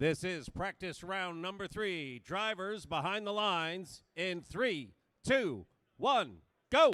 This is practice round number 3. Drivers behind the lines in 3, 2, 1, go!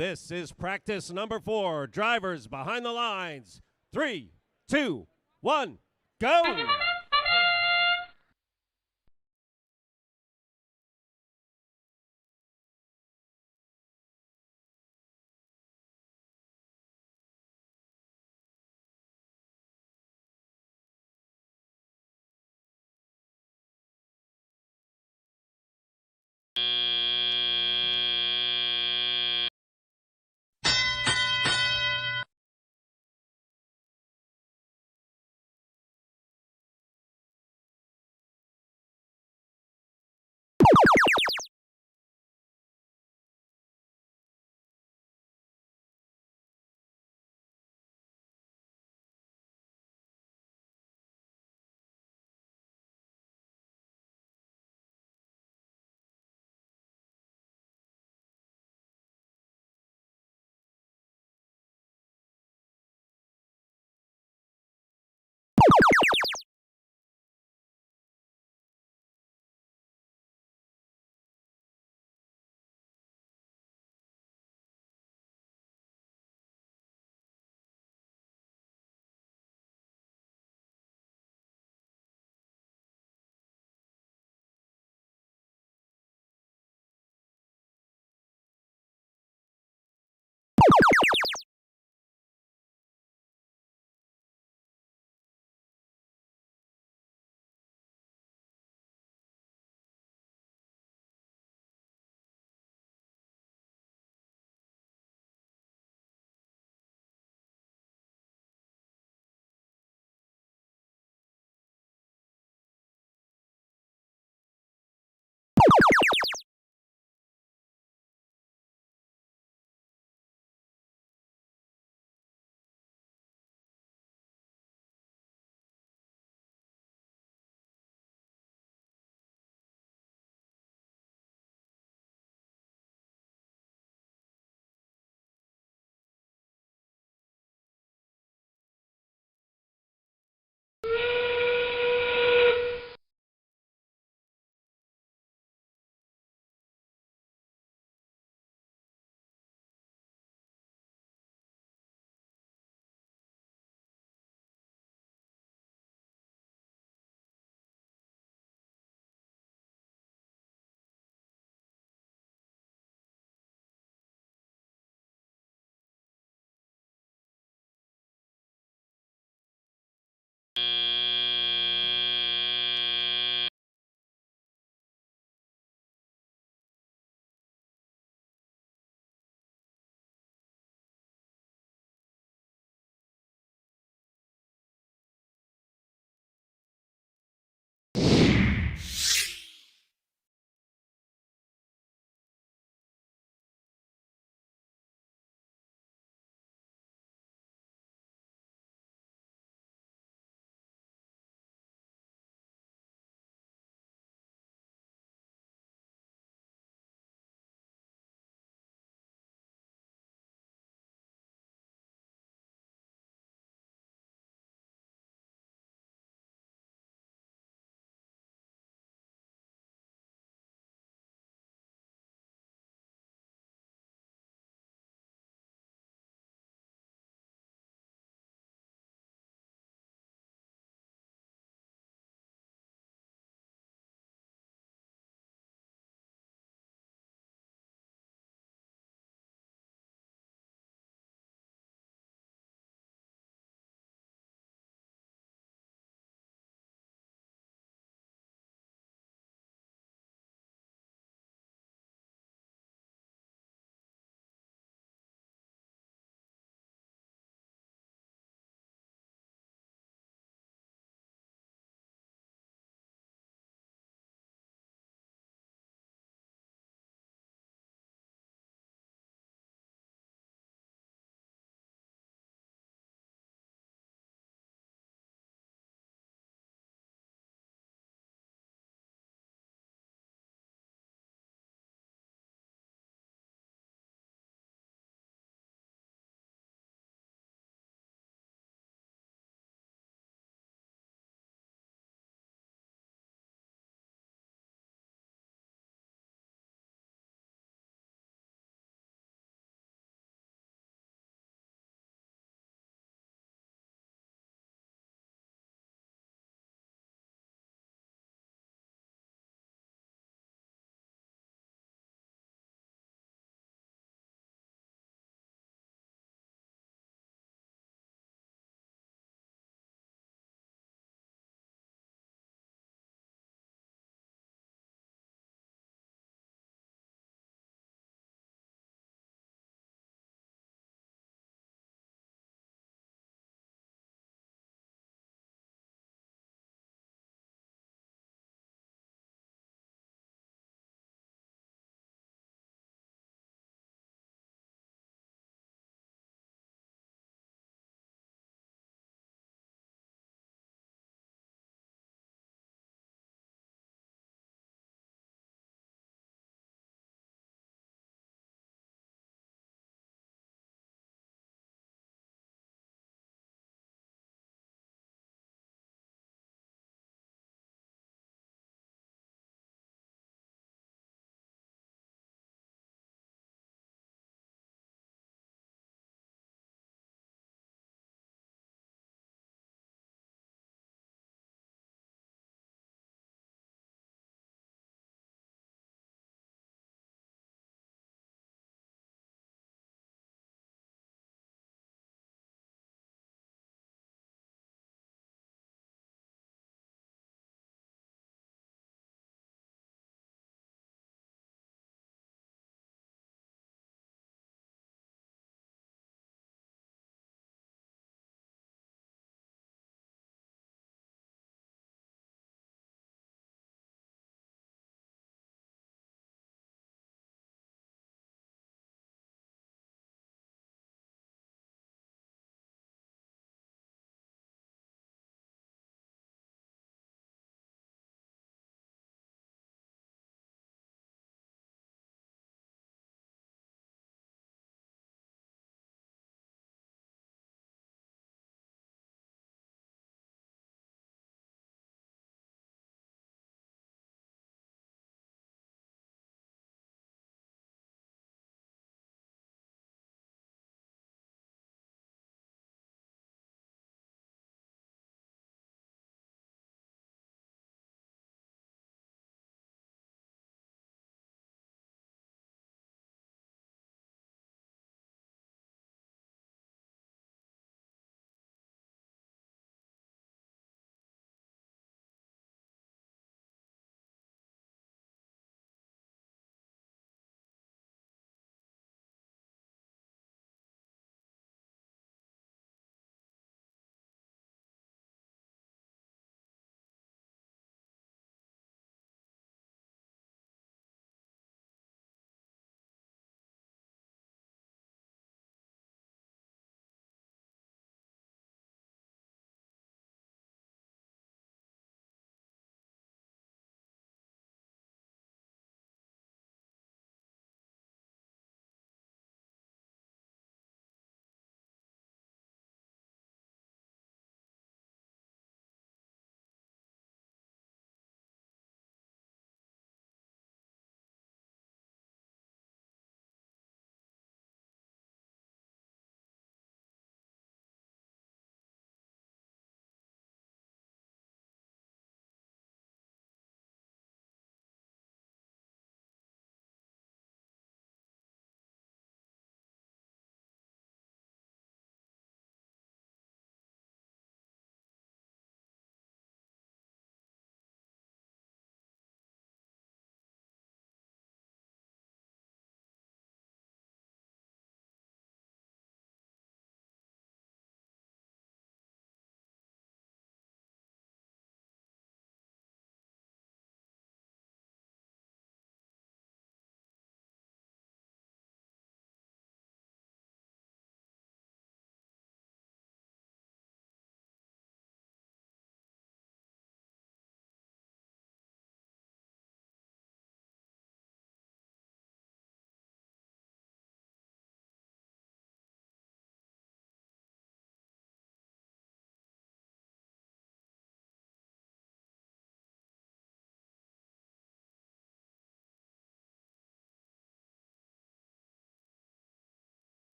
This is practice number 4. Drivers behind the lines. 3, 2, 1, go!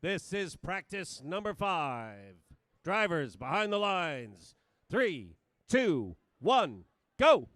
This is practice number 5. Drivers behind the lines. 3, 2, 1, go!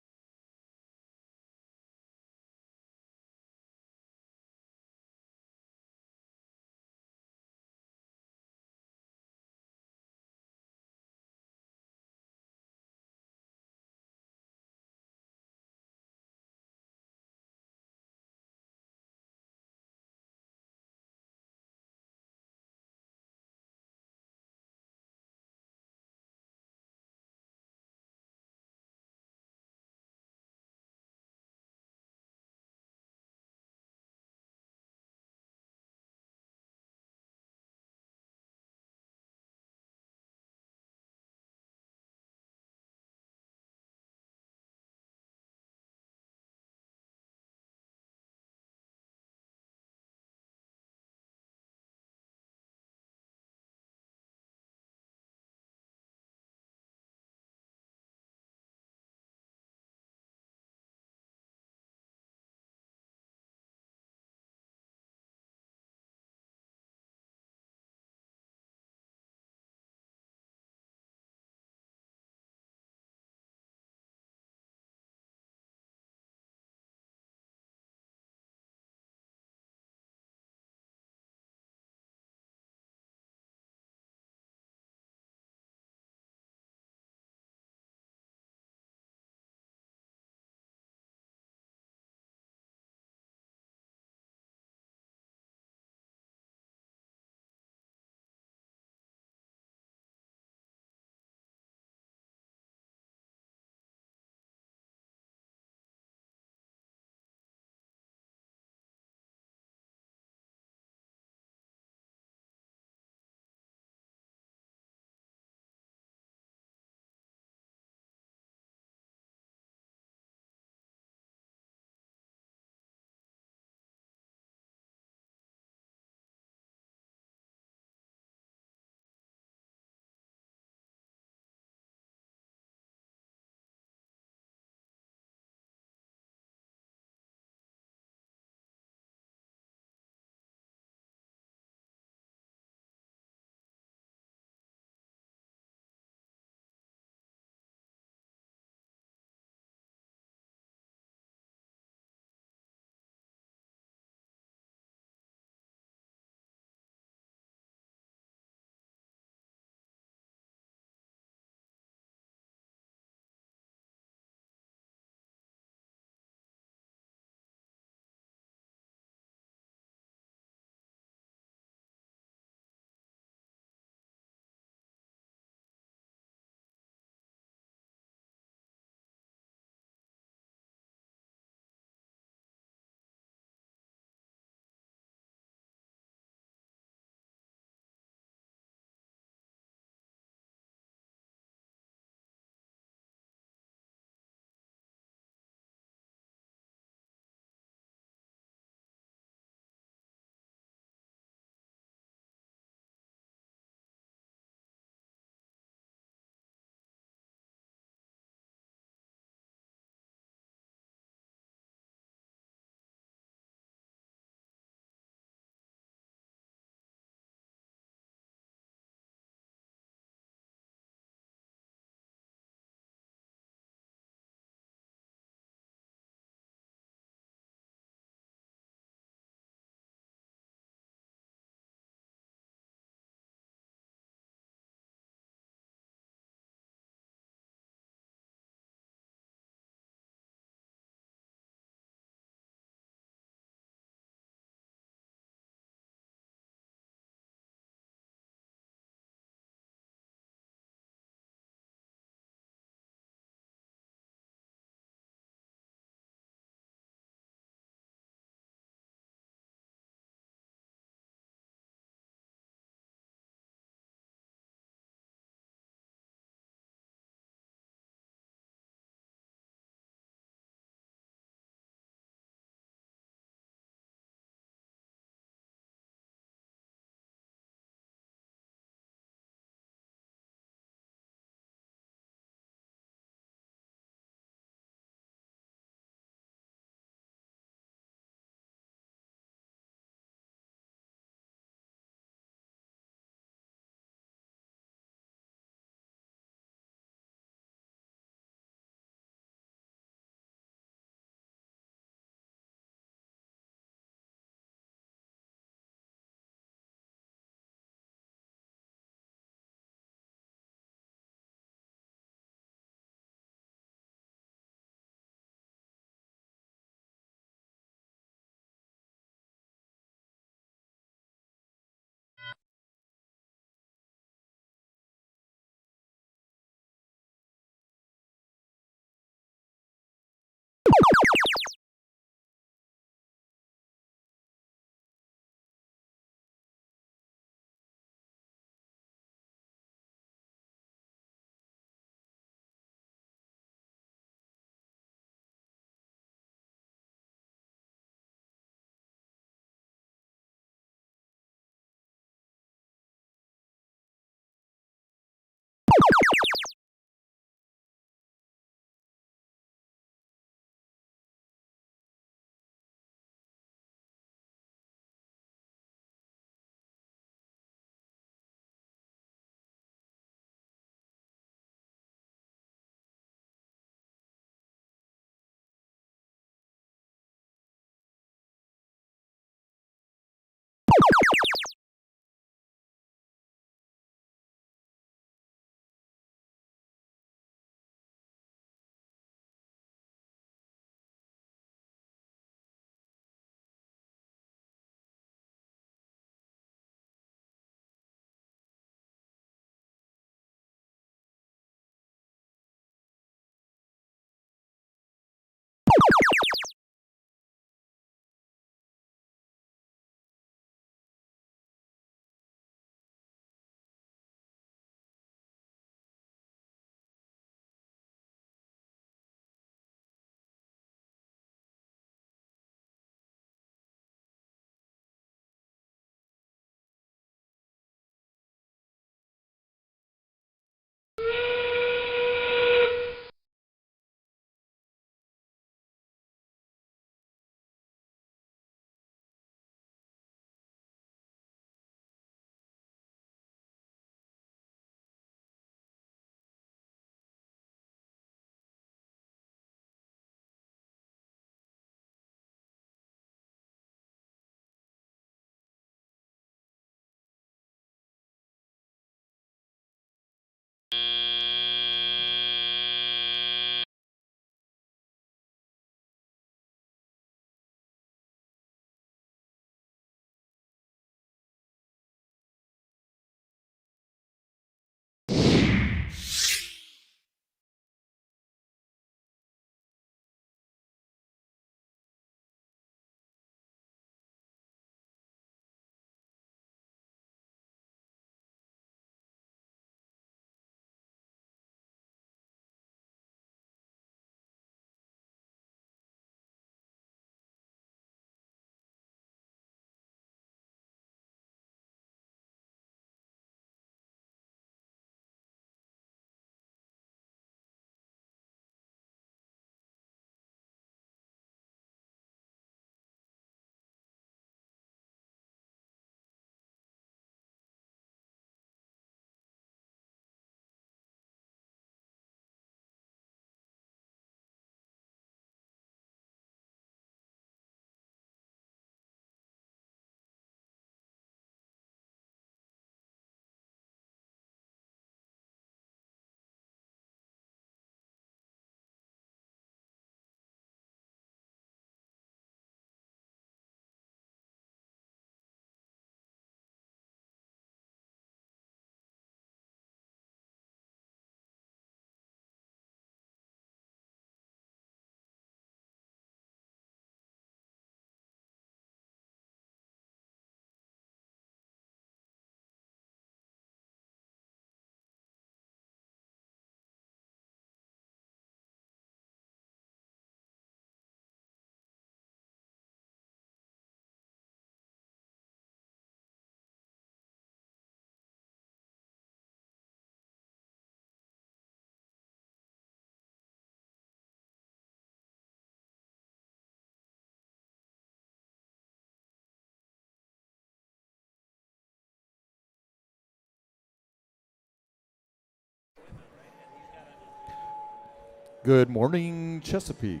Good morning, Chesapeake,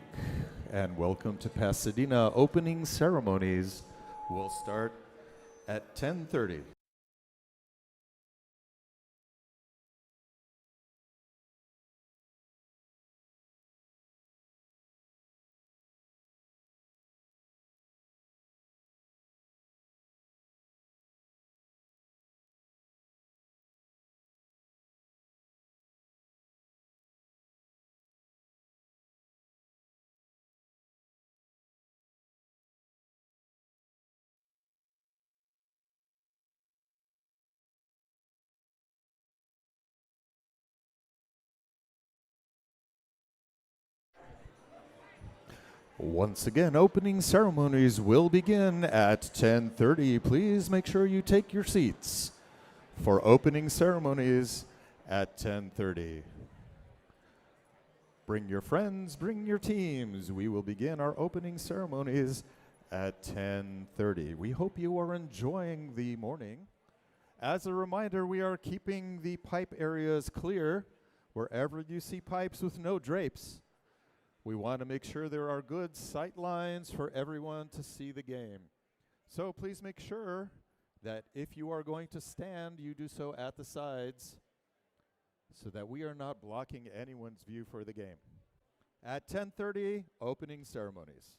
and welcome to Pasadena opening ceremonies. We'll start at 10:30. Once again, opening ceremonies will begin at 10:30. Please make sure you take your seats for opening ceremonies at 10:30. Bring your friends, bring your teams. We will begin our opening ceremonies at 10:30. We hope you are enjoying the morning. As a reminder, we are keeping the pipe areas clear wherever you see pipes with no drapes. We want to make sure there are good sight lines for everyone to see the game. So please make sure that if you are going to stand, you do so at the sides so that we are not blocking anyone's view for the game. At 10:30, opening ceremonies.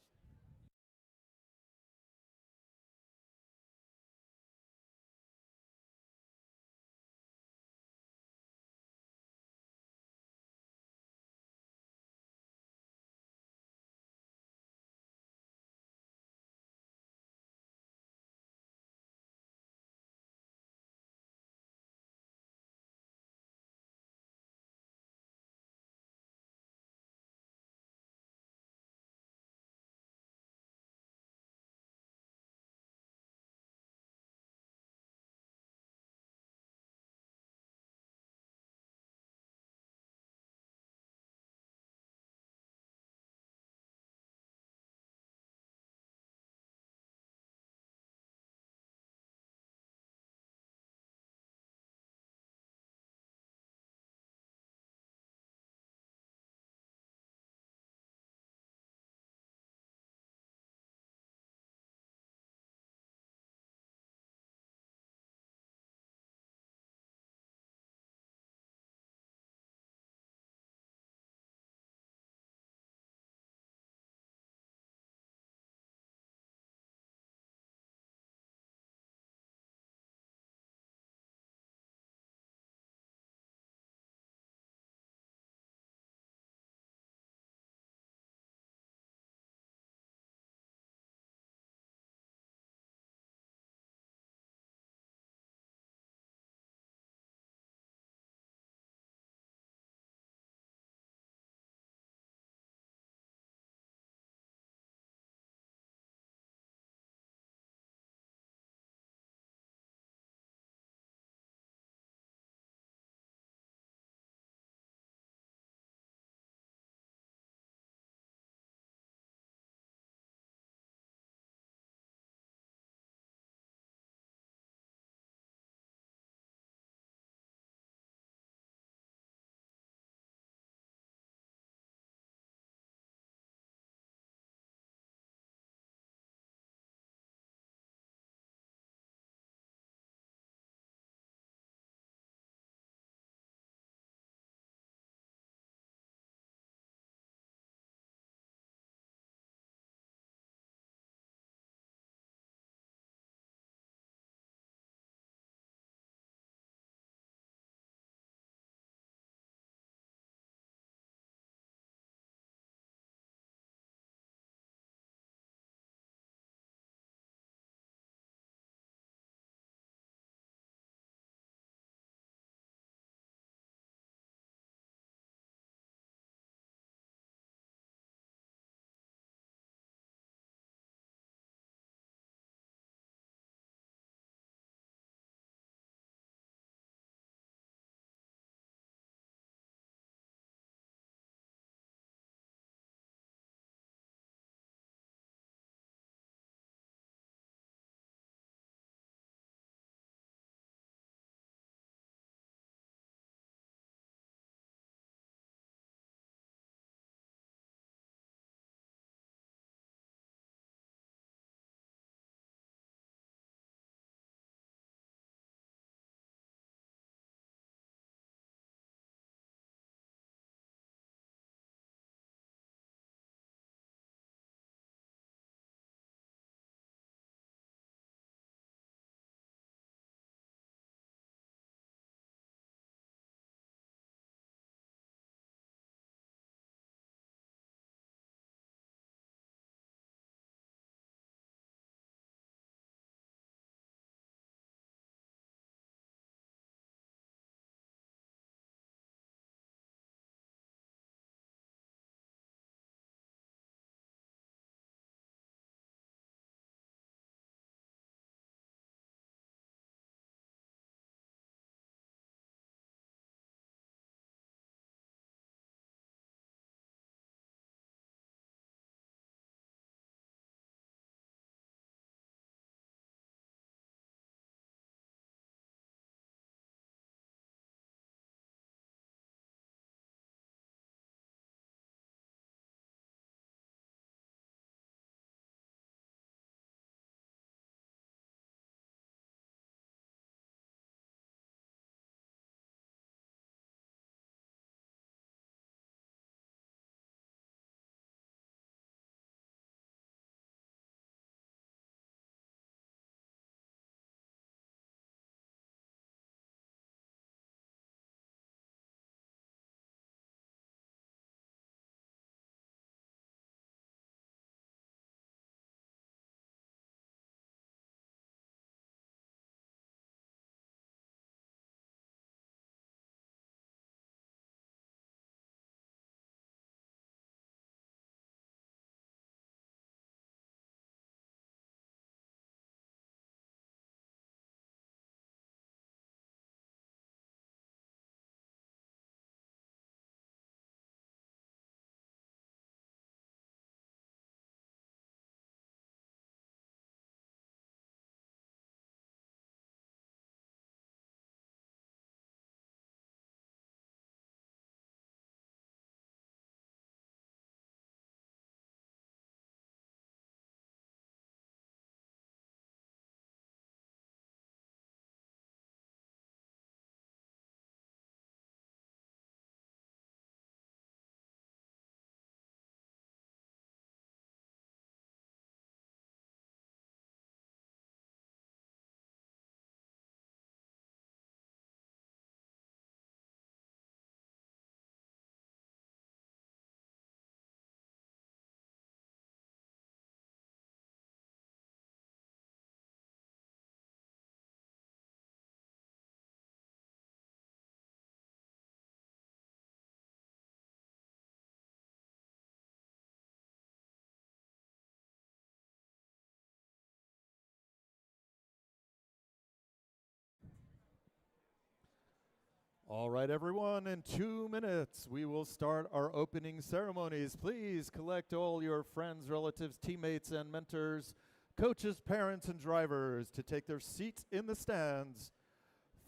All right, everyone, in 2 minutes, we will start our opening ceremonies. Please collect all your friends, relatives, teammates, and mentors, coaches, parents, and drivers to take their seats in the stands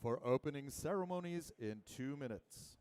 for opening ceremonies in 2 minutes.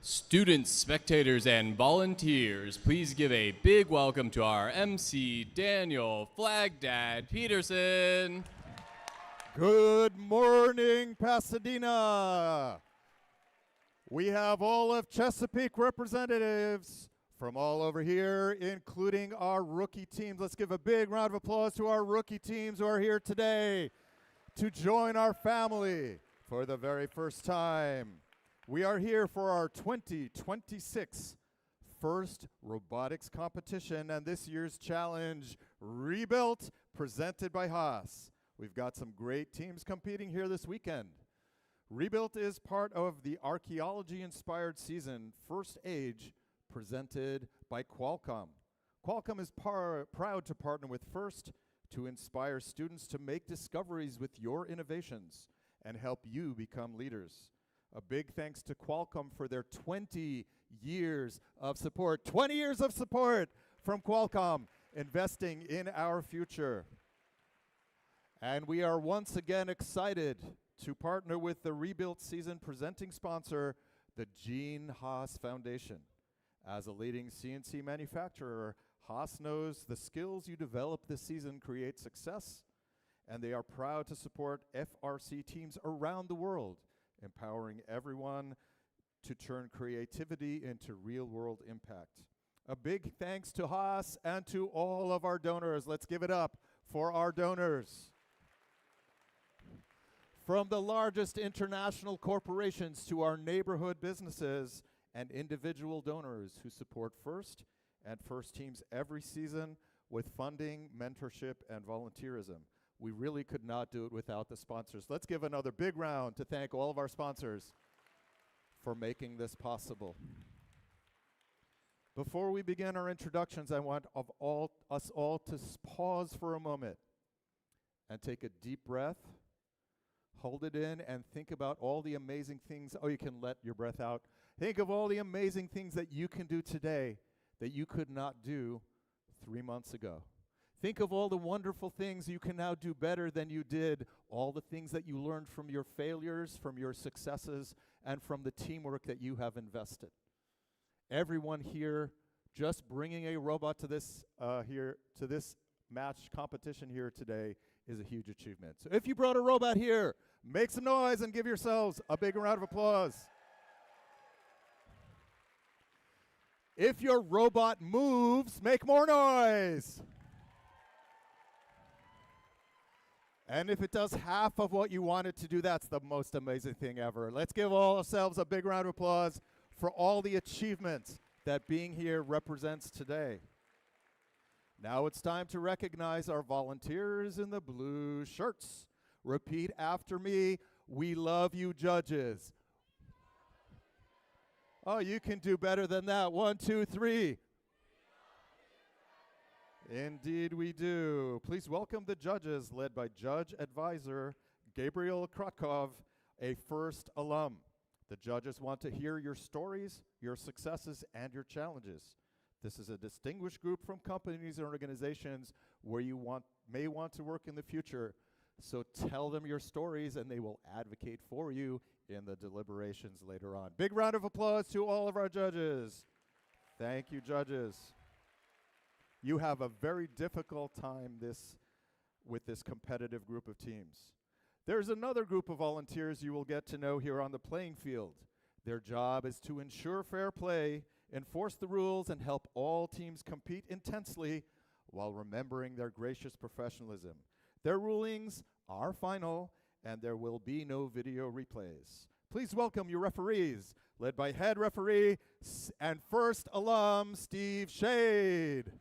Students, spectators, and volunteers, please give a big welcome to our MC, Daniel Flag Dad Peterson. Good morning, Pasadena. We have all of Chesapeake representatives from all over here, including our rookie teams. Let's give a big round of applause to our rookie teams who are here today to join our family for the very first time. We are here for our 2026 first robotics competition and this year's challenge, Rebuilt, presented by Haas. We've got some great teams competing here this weekend. Rebuilt is part of the archaeology-inspired season, First Age, presented by Qualcomm. Qualcomm is proud to partner with First to inspire students to make discoveries with your innovations and help you become leaders. A big thanks to Qualcomm for their 20 years of support. 20 years of support from Qualcomm, investing in our future. And we are once again excited to partner with the Rebuilt season presenting sponsor, the Gene Haas Foundation. As a leading CNC manufacturer, Haas knows the skills you develop this season create success, and they are proud to support FRC teams around the world, empowering everyone to turn creativity into real-world impact. A big thanks to Haas and to all of our donors. Let's give it up for our donors. From the largest international corporations to our neighborhood businesses and individual donors who support First and First teams every season with funding, mentorship, and volunteerism. We really could not do it without the sponsors. Let's give another big round to thank all of our sponsors for making this possible. Before we begin our introductions, I want us all to pause for a moment and take a deep breath, hold it in, and think about all the amazing things. Oh, you can let your breath out. Think of all the amazing things that you can do today that you could not do 3 months ago. Think of all the wonderful things you can now do better than you did, all the things that you learned from your failures, from your successes, and from the teamwork that you have invested. Everyone here, just bringing a robot to this match competition here today is a huge achievement. So if you brought a robot here, make some noise and give yourselves a big round of applause. If your robot moves, make more noise. And if it does half of what you want it to do, that's the most amazing thing ever. Let's give all ourselves a big round of applause for all the achievements that being here represents today. Now it's time to recognize our volunteers in the blue shirts. Repeat after me. We love you, judges. Oh, you can do better than that. 1, 2, 3. Indeed we do. Please welcome the judges, led by Judge Advisor Gabriel Kratkov, a first alum. The judges want to hear your stories, your successes, and your challenges. This is a distinguished group from companies and organizations where you may want to work in the future. So tell them your stories and they will advocate for you in the deliberations later on. Big round of applause to all of our judges. Thank you, judges. You have a very difficult time with this competitive group of teams. There's another group of volunteers you will get to know here on the playing field. Their job is to ensure fair play, enforce the rules, and help all teams compete intensely while remembering their gracious professionalism. Their rulings are final, and there will be no video replays. Please welcome your referees, led by head referee and first alum, Steve Shade.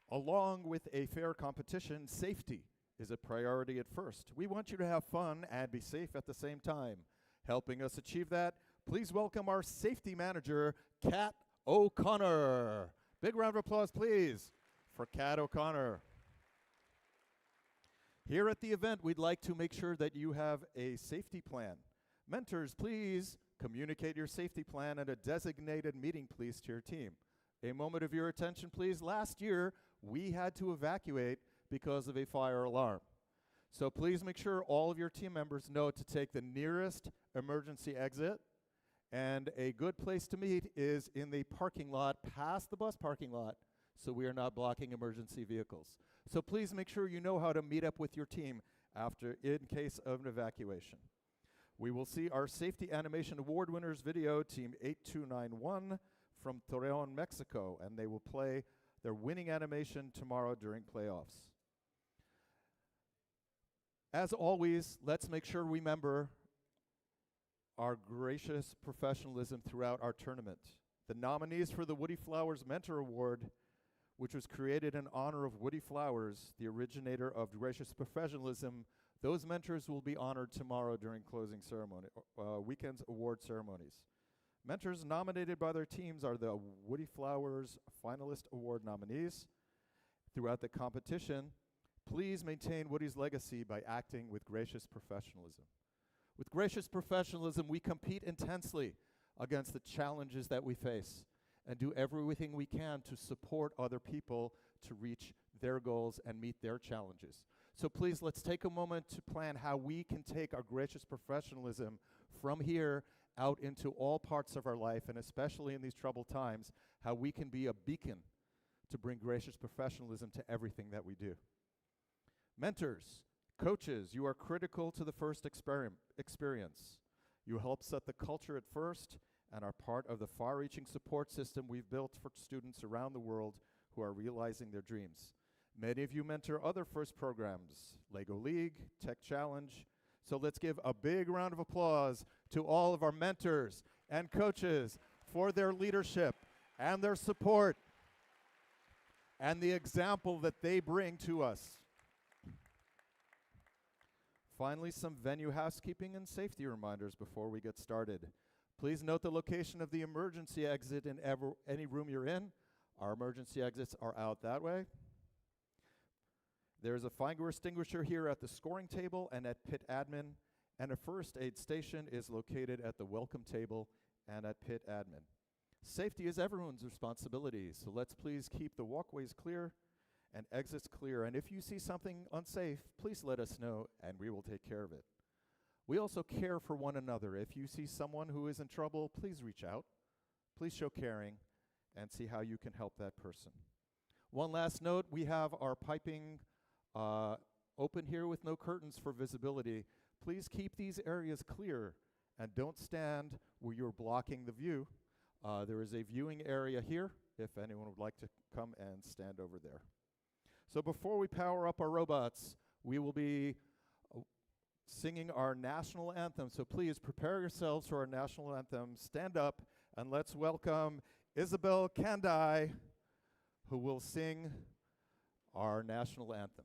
Along with a fair competition, safety is a priority at first. We want you to have fun and be safe at the same time. Helping us achieve that, please welcome our safety manager, Kat O'Connor. Big round of applause, please, for Kat O'Connor. Here at the event, we'd like to make sure that you have a safety plan. Mentors, please communicate your safety plan at a designated meeting place to your team. A moment of your attention, please. Last year, we had to evacuate because of a fire alarm. So please make sure all of your team members know to take the nearest emergency exit. And a good place to meet is in the parking lot, past the bus parking lot, so we are not blocking emergency vehicles. So please make sure you know how to meet up with your team in case of an evacuation. We will see our Safety Animation Award winners video, Team 8291 from Torreon, Mexico, and they will play their winning animation tomorrow during playoffs. As always, let's make sure we remember our gracious professionalism throughout our tournament. The nominees for the Woody Flowers Mentor Award, which was created in honor of Woody Flowers, the originator of gracious professionalism, those mentors will be honored tomorrow during closing ceremony, weekend's award ceremonies. Mentors nominated by their teams are the Woody Flowers Finalist Award nominees. Throughout the competition, please maintain Woody's legacy by acting with gracious professionalism. With gracious professionalism, we compete intensely against the challenges that we face and do everything we can to support other people to reach their goals and meet their challenges. So please, let's take a moment to plan how we can take our gracious professionalism from here out into all parts of our life, and especially in these troubled times, how we can be a beacon to bring gracious professionalism to everything that we do. Mentors, coaches, you are critical to the first experience. You help set the culture at first and are part of the far-reaching support system we've built for students around the world who are realizing their dreams. Many of you mentor other FIRST programs, Lego League, Tech Challenge. So let's give a big round of applause to all of our mentors and coaches for their leadership and their support and the example that they bring to us. Finally, some venue housekeeping and safety reminders before we get started. Please note the location of the emergency exit in any room you're in. Our emergency exits are out that way. There's a fire extinguisher here at the scoring table and at pit admin, and a first aid station is located at the welcome table and at pit admin. Safety is everyone's responsibility, so let's please keep the walkways clear and exits clear. And if you see something unsafe, please let us know and we will take care of it. We also care for one another. If you see someone who is in trouble, please reach out. Please show caring and see how you can help that person. One last note, we have our piping open here with no curtains for visibility. Please keep these areas clear and don't stand where you're blocking the view. There is a viewing area here if anyone would like to come and stand over there. So before we power up our robots, we will be singing our national anthem. So please prepare yourselves for our national anthem. Stand up and let's welcome Isabel Kandai, who will sing our national anthem.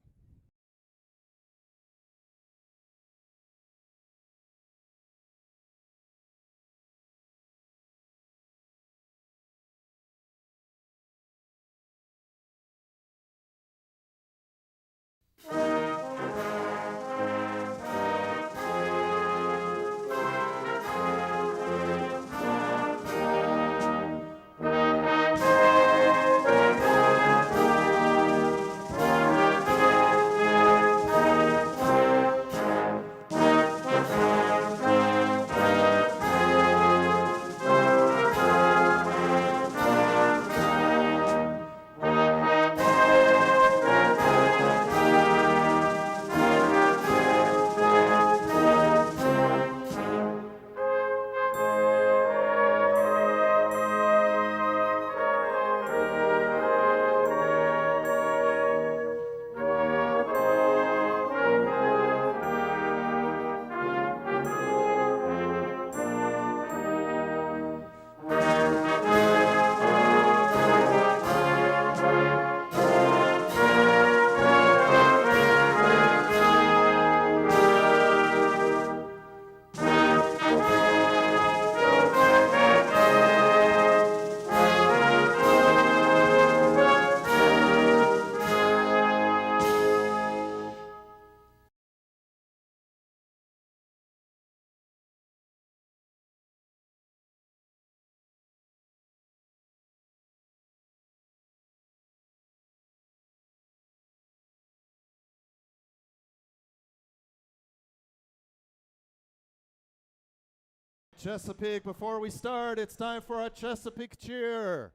Chesapeake, before we start, it's time for our Chesapeake cheer.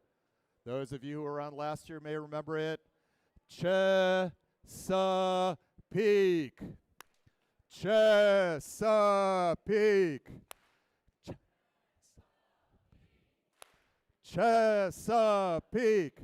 Those of you who were around last year may remember it. Chesapeake. Chesapeake. Chesapeake.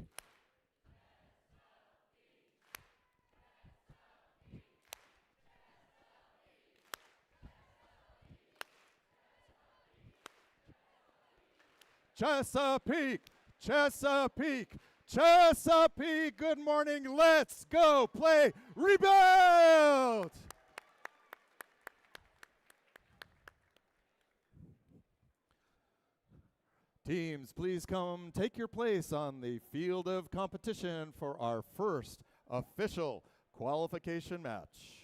Chesapeake, Chesapeake, Chesapeake, good morning, let's go play Rebuild! Teams, please come take your place on the field of competition for our first official qualification match.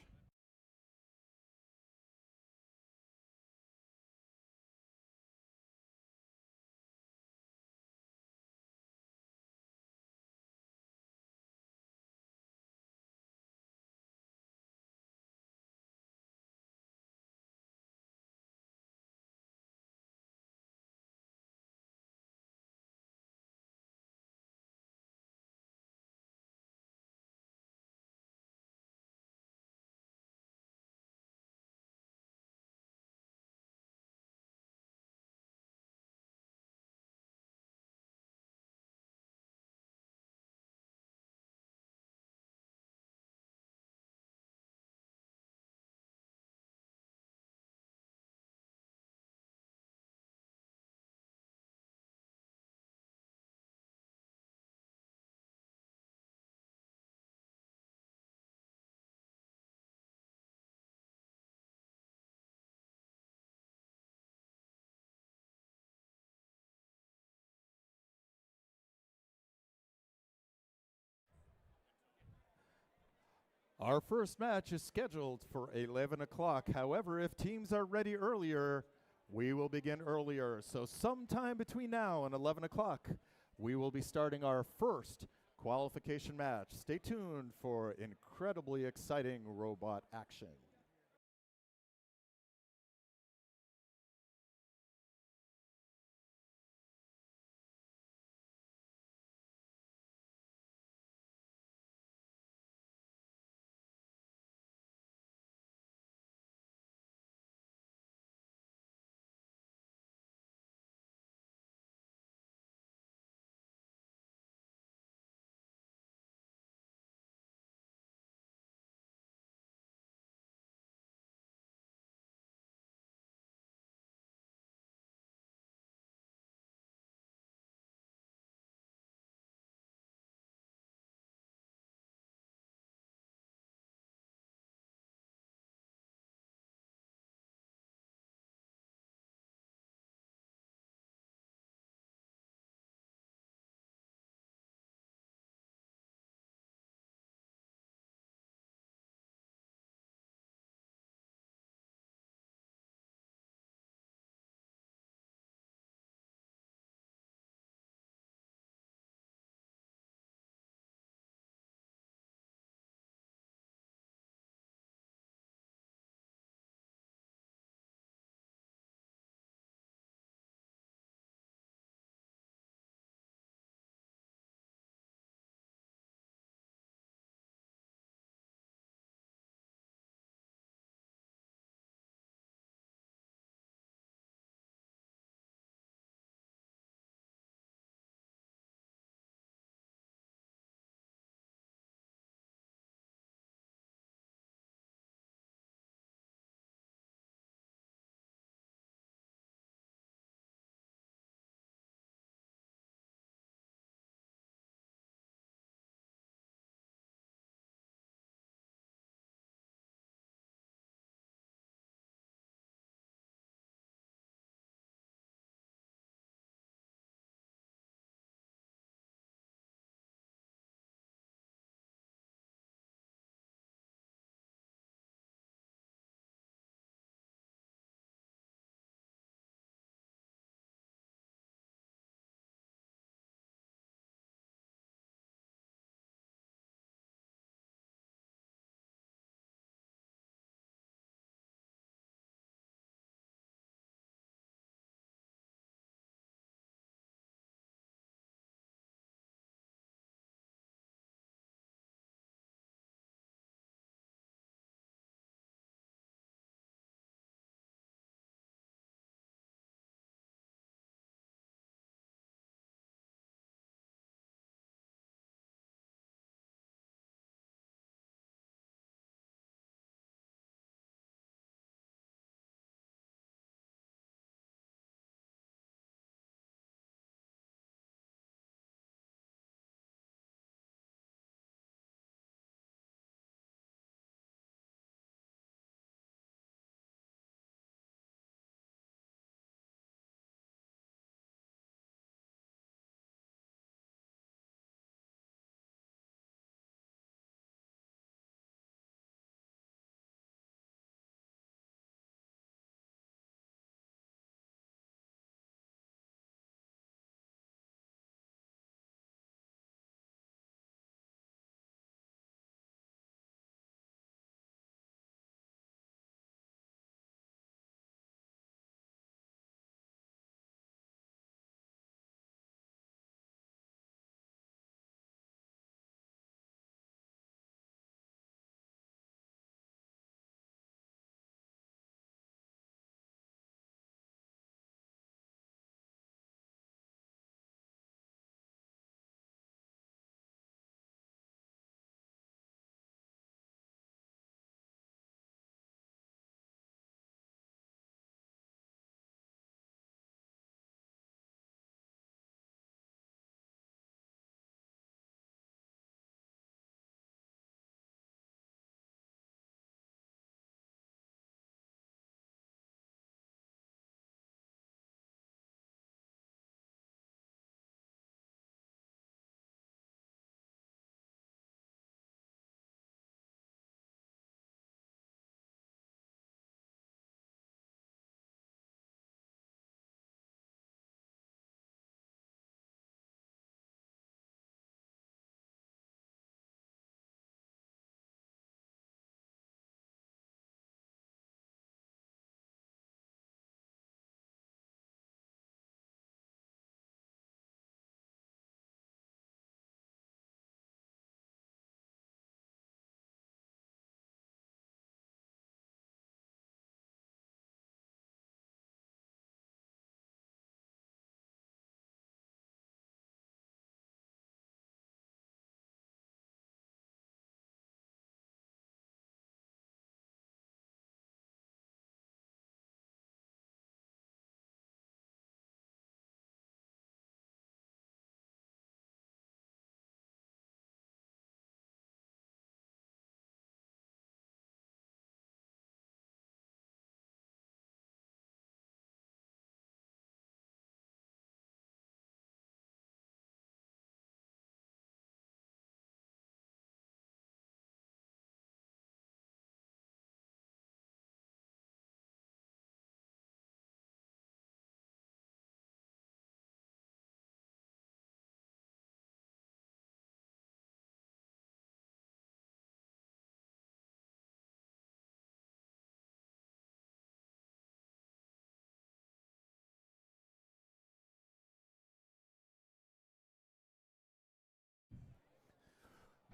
Our first match is scheduled for 11 o'clock. However, if teams are ready earlier, we will begin earlier. So sometime between now and 11 o'clock, we will be starting our first qualification match. Stay tuned for incredibly exciting robot action.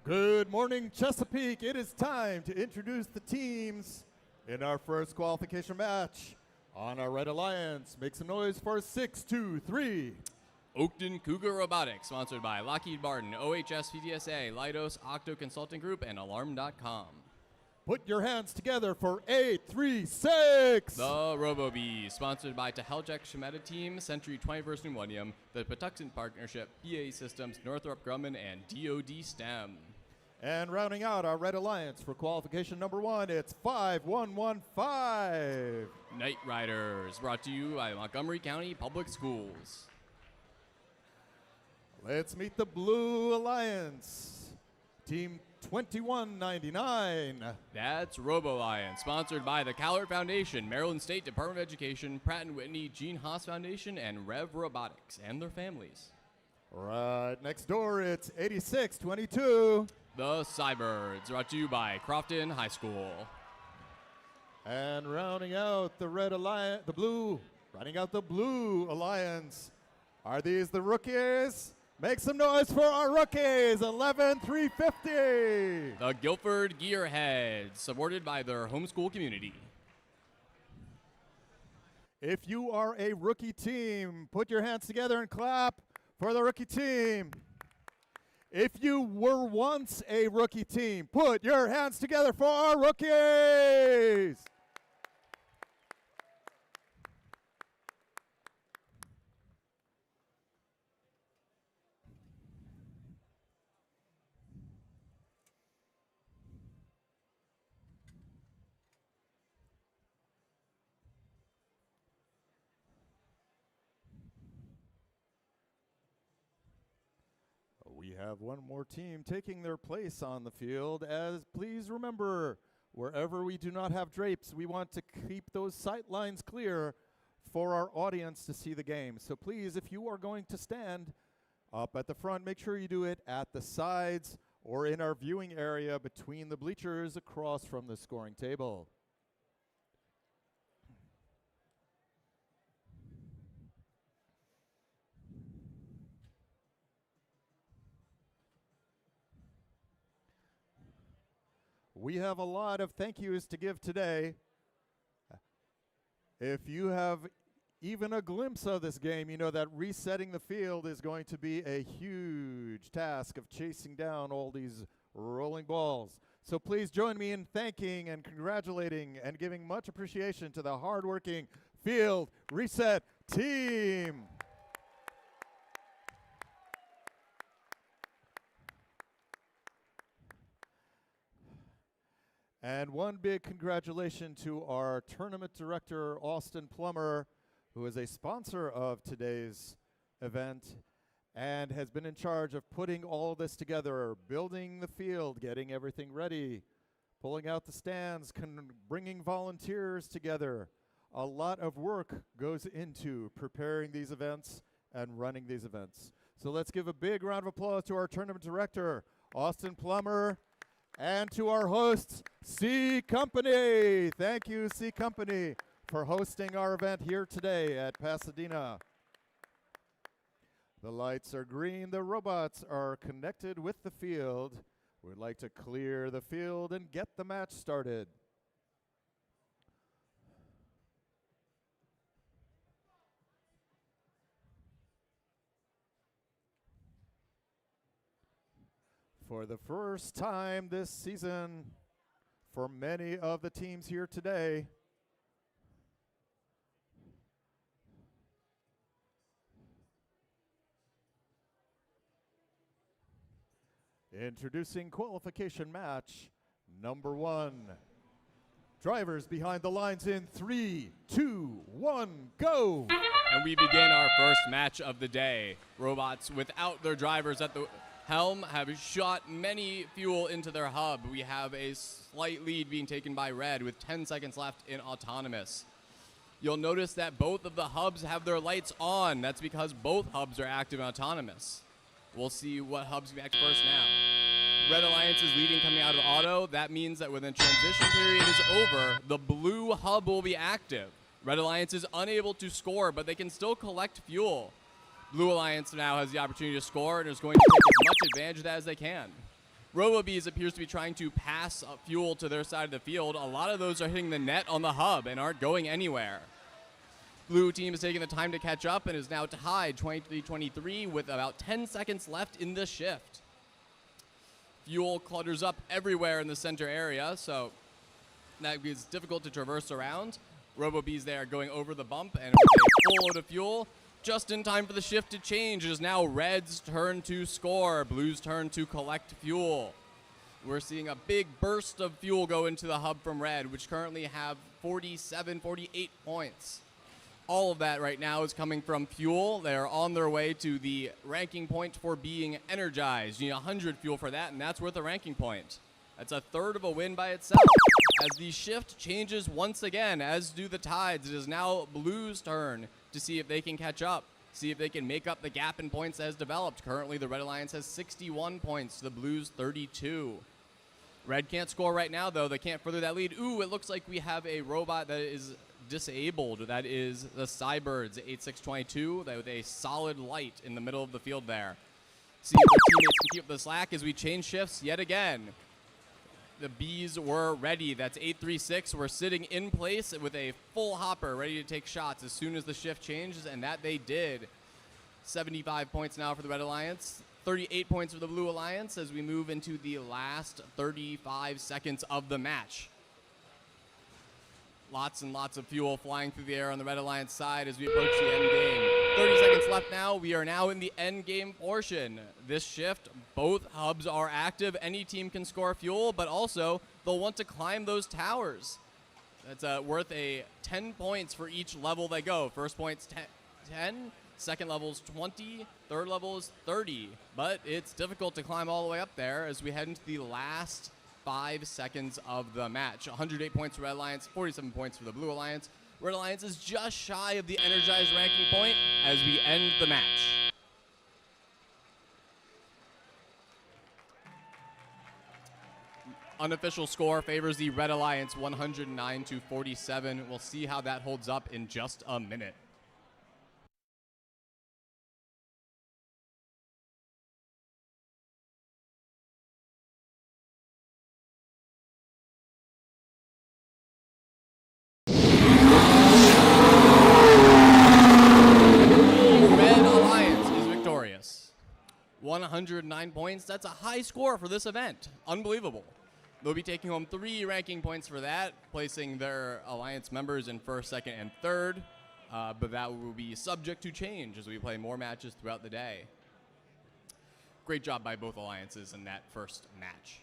Good morning, Chesapeake. It is time to introduce the teams in our first qualification match. On our Red Alliance, make some noise for 6-2-3. Oakton Cougar Robotics, sponsored by Lockheed Martin, OHS PTSA, Leidos, Octo Consulting Group, and Alarm.com. Put your hands together for 8-3-6. The RoboBees, sponsored by Teheljek Shemeta Team, Century 21st Millennium, the Patuxent Partnership, BAE Systems, Northrop Grumman, and DoD STEM. And rounding out our Red Alliance for qualification number 1, it's 5-1-1-5. Night Riders, brought to you by Montgomery County Public Schools. Let's meet the Blue Alliance, Team 2199. That's Robo Alliance, sponsored by the Callard Foundation, Maryland State Department of Education, Pratt & Whitney, Gene Haas Foundation, and Rev Robotics and their families. Right next door, it's 8622. The Cybirds, brought to you by Crofton High School. And rounding out the Red Alliance, rounding out the Blue Alliance. Are these the rookies? Make some noise for our rookies, 11-350. The Guilford Gearheads, supported by their homeschool community. If you are a rookie team, put your hands together and clap for the rookie team. If you were once a rookie team, put your hands together for our rookies. We have one more team taking their place on the field, as please remember, wherever we do not have drapes, we want to keep those sight lines clear for our audience to see the game. So please, if you are going to stand up at the front, make sure you do it at the sides or in our viewing area between the bleachers across from the scoring table. We have a lot of thank yous to give today. If you have even a glimpse of this game, you know that resetting the field is going to be a huge task of chasing down all these rolling balls. So please join me in thanking and congratulating and giving much appreciation to the hardworking field reset team. And one big congratulations to our tournament director, Austin Plummer, who is a sponsor of today's event and has been in charge of putting all of this together, building the field, getting everything ready, pulling out the stands, bringing volunteers together. A lot of work goes into preparing these events and running these events. So let's give a big round of applause to our tournament director, Austin Plummer, and to our hosts, C Company. Thank you, C Company, for hosting our event here today at Pasadena. The lights are green. The robots are connected with the field. We'd like to clear the field and get the match started. For the first time this season, for many of the teams here today, introducing qualification match number 1. Drivers behind the lines in 3, 2, 1, go! And we begin our first match of the day. Robots without their drivers at the helm have shot many fuel into their hub. We have a slight lead being taken by Red with 10 seconds left in autonomous. You'll notice that both of the hubs have their lights on. That's because both hubs are active and autonomous. We'll see what hubs we act first now. Red Alliance is leading coming out of auto. That means that when the transition period is over, the blue hub will be active. Red Alliance is unable to score, but they can still collect fuel. Blue Alliance now has the opportunity to score and is going to take as much advantage of that as they can. RoboBees appears to be trying to pass fuel to their side of the field. A lot of those are hitting the net on the hub and aren't going anywhere. Blue team is taking the time to catch up and is now tied 23-23 with about 10 seconds left in the shift. Fuel clutters up everywhere in the center area, so that is difficult to traverse around. RoboBees there going over the bump and with a full load of fuel. Just in time for the shift to change. It is now Red's turn to score, Blue's turn to collect fuel. We're seeing a big burst of fuel go into the hub from Red, which currently have 47, 48 points. All of that right now is coming from fuel. They're on their way to the ranking point for being energized. You need 100 fuel for that, and that's worth a ranking point. That's a third of a win by itself. As the shift changes once again, as do the tides, it is now Blue's turn to see if they can catch up, see if they can make up the gap in points as developed. Currently, the Red Alliance has 61 points to the Blues' 32. Red can't score right now, though. They can't further that lead. Ooh, it looks like we have a robot that is disabled. That is the Cybirds 8622 with a solid light in the middle of the field there. See if their teammates can keep up the slack as we change shifts yet again. The Bees were ready. That's 836. We're sitting in place with a full hopper ready to take shots as soon as the shift changes, and that they did. 75 points now for the Red Alliance. 38 points for the Blue Alliance as we move into the last 35 seconds of the match. Lots and lots of fuel flying through the air on the Red Alliance side as we approach the end game. 30 seconds left now. We are now in the end game portion. This shift, both hubs are active. Any team can score fuel, but also they'll want to climb those towers. That's worth 10 points for each level they go. First point's 10, second level's 20, third level is 30. But it's difficult to climb all the way up there as we head into the last 5 seconds of the match. 108 points for Red Alliance, 47 points for the Blue Alliance. Red Alliance is just shy of the energized ranking point as we end the match. Unofficial score favors the Red Alliance 109-47. We'll see how that holds up in just a minute. Red Alliance is victorious. 109 points. That's a high score for this event. Unbelievable. They'll be taking home 3 ranking points for that, placing their alliance members in first, second, and third. But that will be subject to change as we play more matches throughout the day. Great job by both alliances in that first match.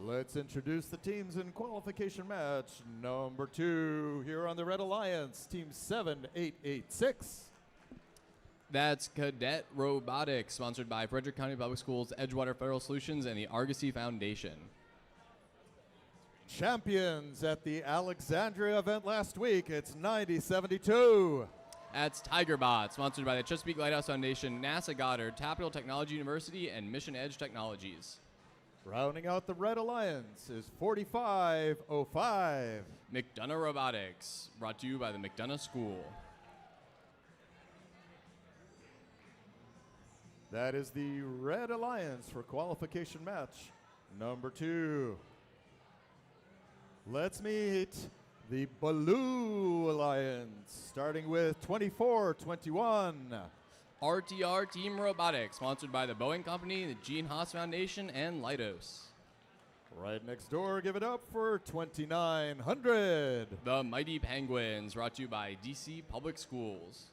Let's introduce the teams in qualification match number 2 here on the Red Alliance, Team 7886. That's Cadet Robotics, sponsored by Frederick County Public Schools, Edgewater Federal Solutions, and the Argosy Foundation. Champions at the Alexandria event last week, it's 9072. That's TigerBot, sponsored by the Chesapeake Lighthouse Foundation, NASA Goddard, Capital Technology University, and Mission Edge Technologies. Rounding out the Red Alliance is 4505. McDonough Robotics, brought to you by the McDonough School. That is the Red Alliance for qualification match number 2. Let's meet the Blue Alliance, starting with 2421. RTR Team Robotics, sponsored by the Boeing Company, the Gene Haas Foundation, and Leidos. Right next door, give it up for 2900. The Mighty Penguins, brought to you by DC Public Schools.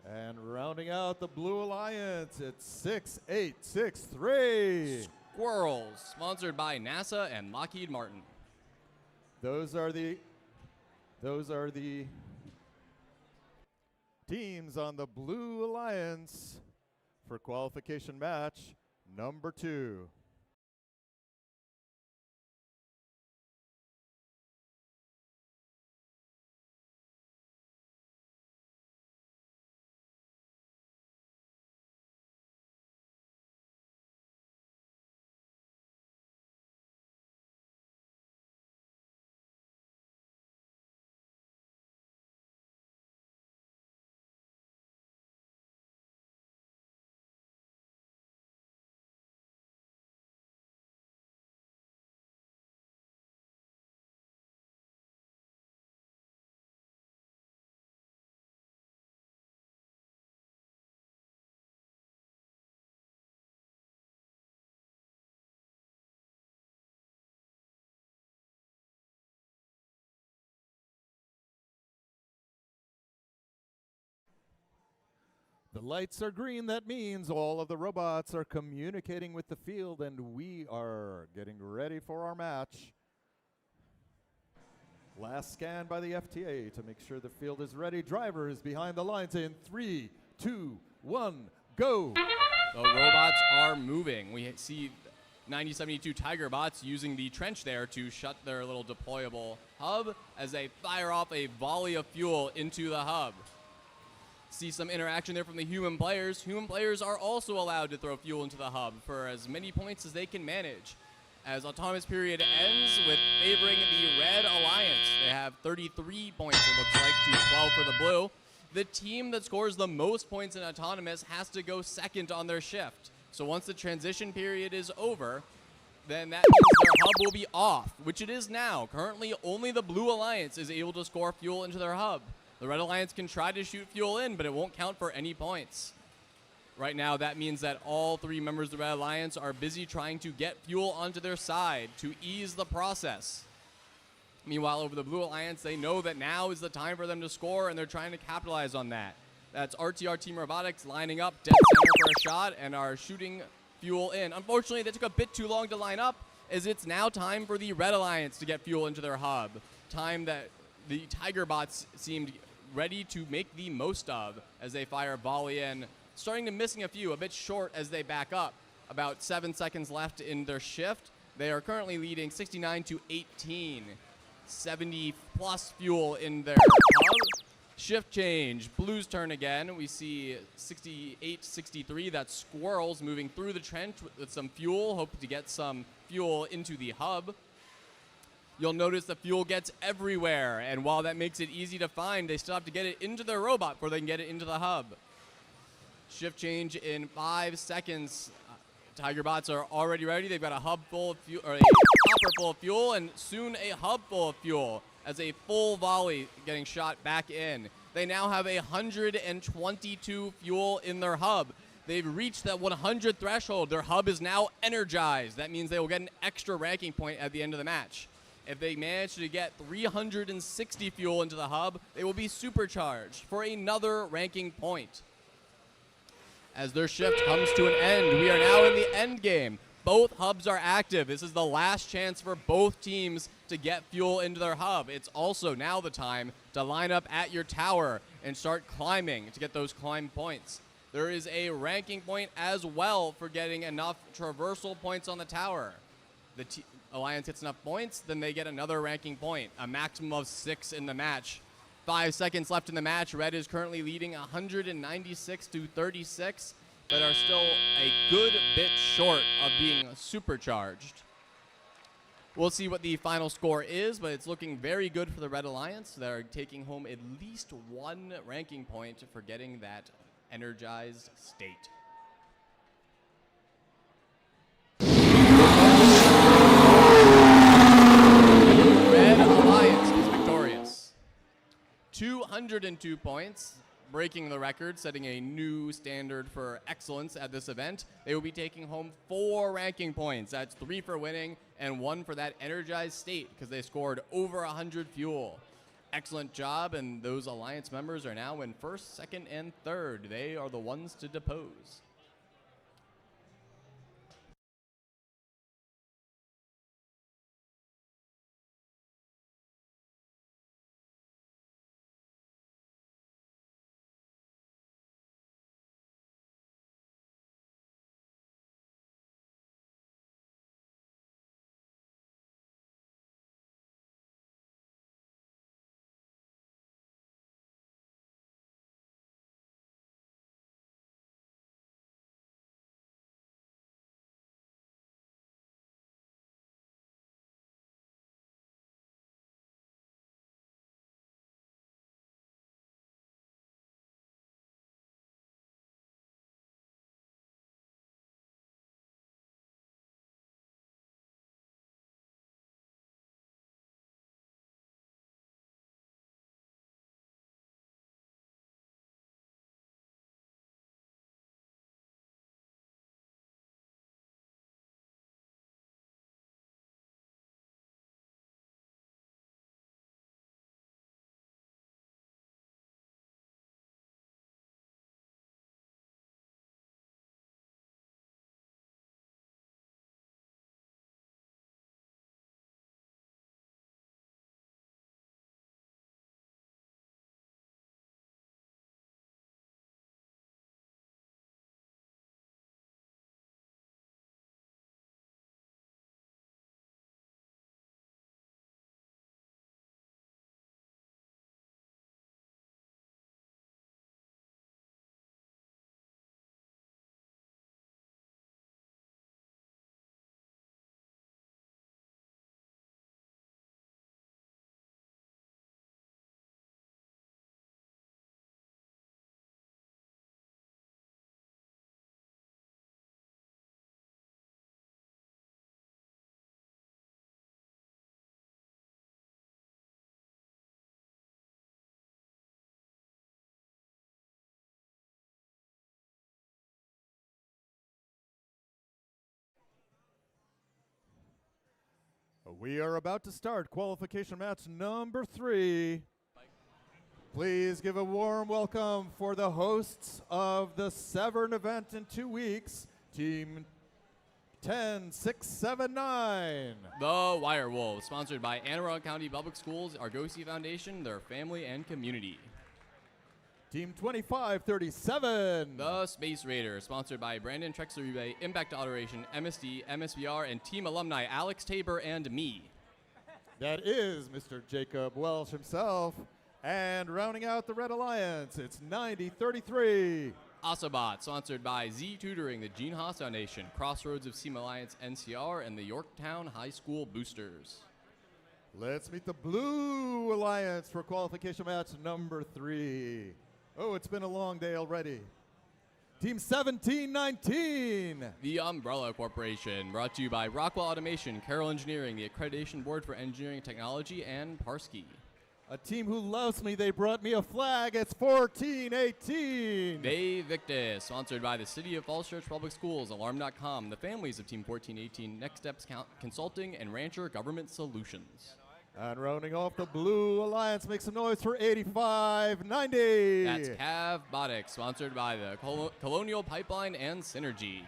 And rounding out the Blue Alliance, it's 6863. Squirrels, sponsored by NASA and Lockheed Martin. Those are the teams on the Blue Alliance for qualification match number 2. The lights are green. That means all of the robots are communicating with the field, and we are getting ready for our match. Last scan by the FTA to make sure the field is ready. Drivers behind the lines in 3, 2, 1, go. The robots are moving. We see 9072 TigerBots using the trench there to shut their little deployable hub as they fire off a volley of fuel into the hub. See some interaction there from the human players. Human players are also allowed to throw fuel into the hub for as many points as they can manage. As autonomous period ends with favoring the Red Alliance. They have 33 points, it looks like, to 12 for the blue. The team that scores the most points in autonomous has to go second on their shift. So once the transition period is over, then that means their hub will be off, which it is now. Currently, only the Blue Alliance is able to score fuel into their hub. The Red Alliance can try to shoot fuel in, but it won't count for any points. Right now, that means that all 3 members of the Red Alliance are busy trying to get fuel onto their side to ease the process. Meanwhile, over the Blue Alliance, they know that now is the time for them to score, and they're trying to capitalize on that. That's RTR Team Robotics lining up dead center for a shot and are shooting fuel in. Unfortunately, they took a bit too long to line up, as it's now time for the Red Alliance to get fuel into their hub. Time that the TigerBots seemed ready to make the most of as they fire volley in, starting to missing a few, a bit short as they back up. About 7 seconds left in their shift. They are currently leading 69-18. 70 plus fuel in their hub. Shift change, Blues turn again. We see 68-63, that's Squirrels moving through the trench with some fuel, hoping to get some fuel into the hub. You'll notice the fuel gets everywhere, and while that makes it easy to find, they still have to get it into their robot before they can get it into the hub. Shift change in 5 seconds. TigerBots are already ready. They've got a hub full of fuel, or a hopper full of fuel, and soon a hub full of fuel as a full volley getting shot back in. They now have 122 fuel in their hub. They've reached that 100 threshold. Their hub is now energized. That means they will get an extra ranking point at the end of the match. If they manage to get 360 fuel into the hub, they will be supercharged for another ranking point. As their shift comes to an end, we are now in the end game. Both hubs are active. This is the last chance for both teams to get fuel into their hub. It's also now the time to line up at your tower and start climbing to get those climb points. There is a ranking point as well for getting enough traversal points on the tower. The Alliance gets enough points, then they get another ranking point, a maximum of 6 in the match. 5 seconds left in the match. Red is currently leading 196 to 36, but are still a good bit short of being supercharged. We'll see what the final score is, but it's looking very good for the Red Alliance. They're taking home at least 1 ranking point for getting that energized state. Red Alliance is victorious. 202 points, breaking the record, setting a new standard for excellence at this event. They will be taking home 4 ranking points. That's 3 for winning and 1 for that energized state because they scored over 100 fuel. Excellent job, and those Alliance members are now in 1st, 2nd, and 3rd. They are the ones to depose. We are about to start qualification match number 3. Please give a warm welcome for the hosts of the Severn event in 2 weeks, Team 10679. The Wirewolves, sponsored by Anne Arundel County Public Schools, Argosy Foundation, their family and community. Team 2537. The Space Raiders, sponsored by Brandon Trexler, Impact Adoration, MSD, MSVR, and team alumni Alex Tabor and me. That is Mr. Jacob Welsh himself. And rounding out the Red Alliance, it's 9033. Osobot, sponsored by Z Tutoring, the Gene Haas Foundation, Crossroads of Team Alliance NCR, and the Yorktown High School Boosters. Let's meet the Blue Alliance for qualification match number 3. Oh, it's been a long day already. Team 1719. The Umbrella Corporation, brought to you by Rockwell Automation, Carroll Engineering, the Accreditation Board for Engineering Technology, and Parsky. A team who loves me, they brought me a flag. It's 1418. Bay Victus, sponsored by the City of Falls Church Public Schools, Alarm.com, the families of Team 1418, Next Steps Consulting, and Rancher Government Solutions. And rounding off the Blue Alliance, make some noise for 8590. That's Cav Botics, sponsored by the Colonial Pipeline and Synergy.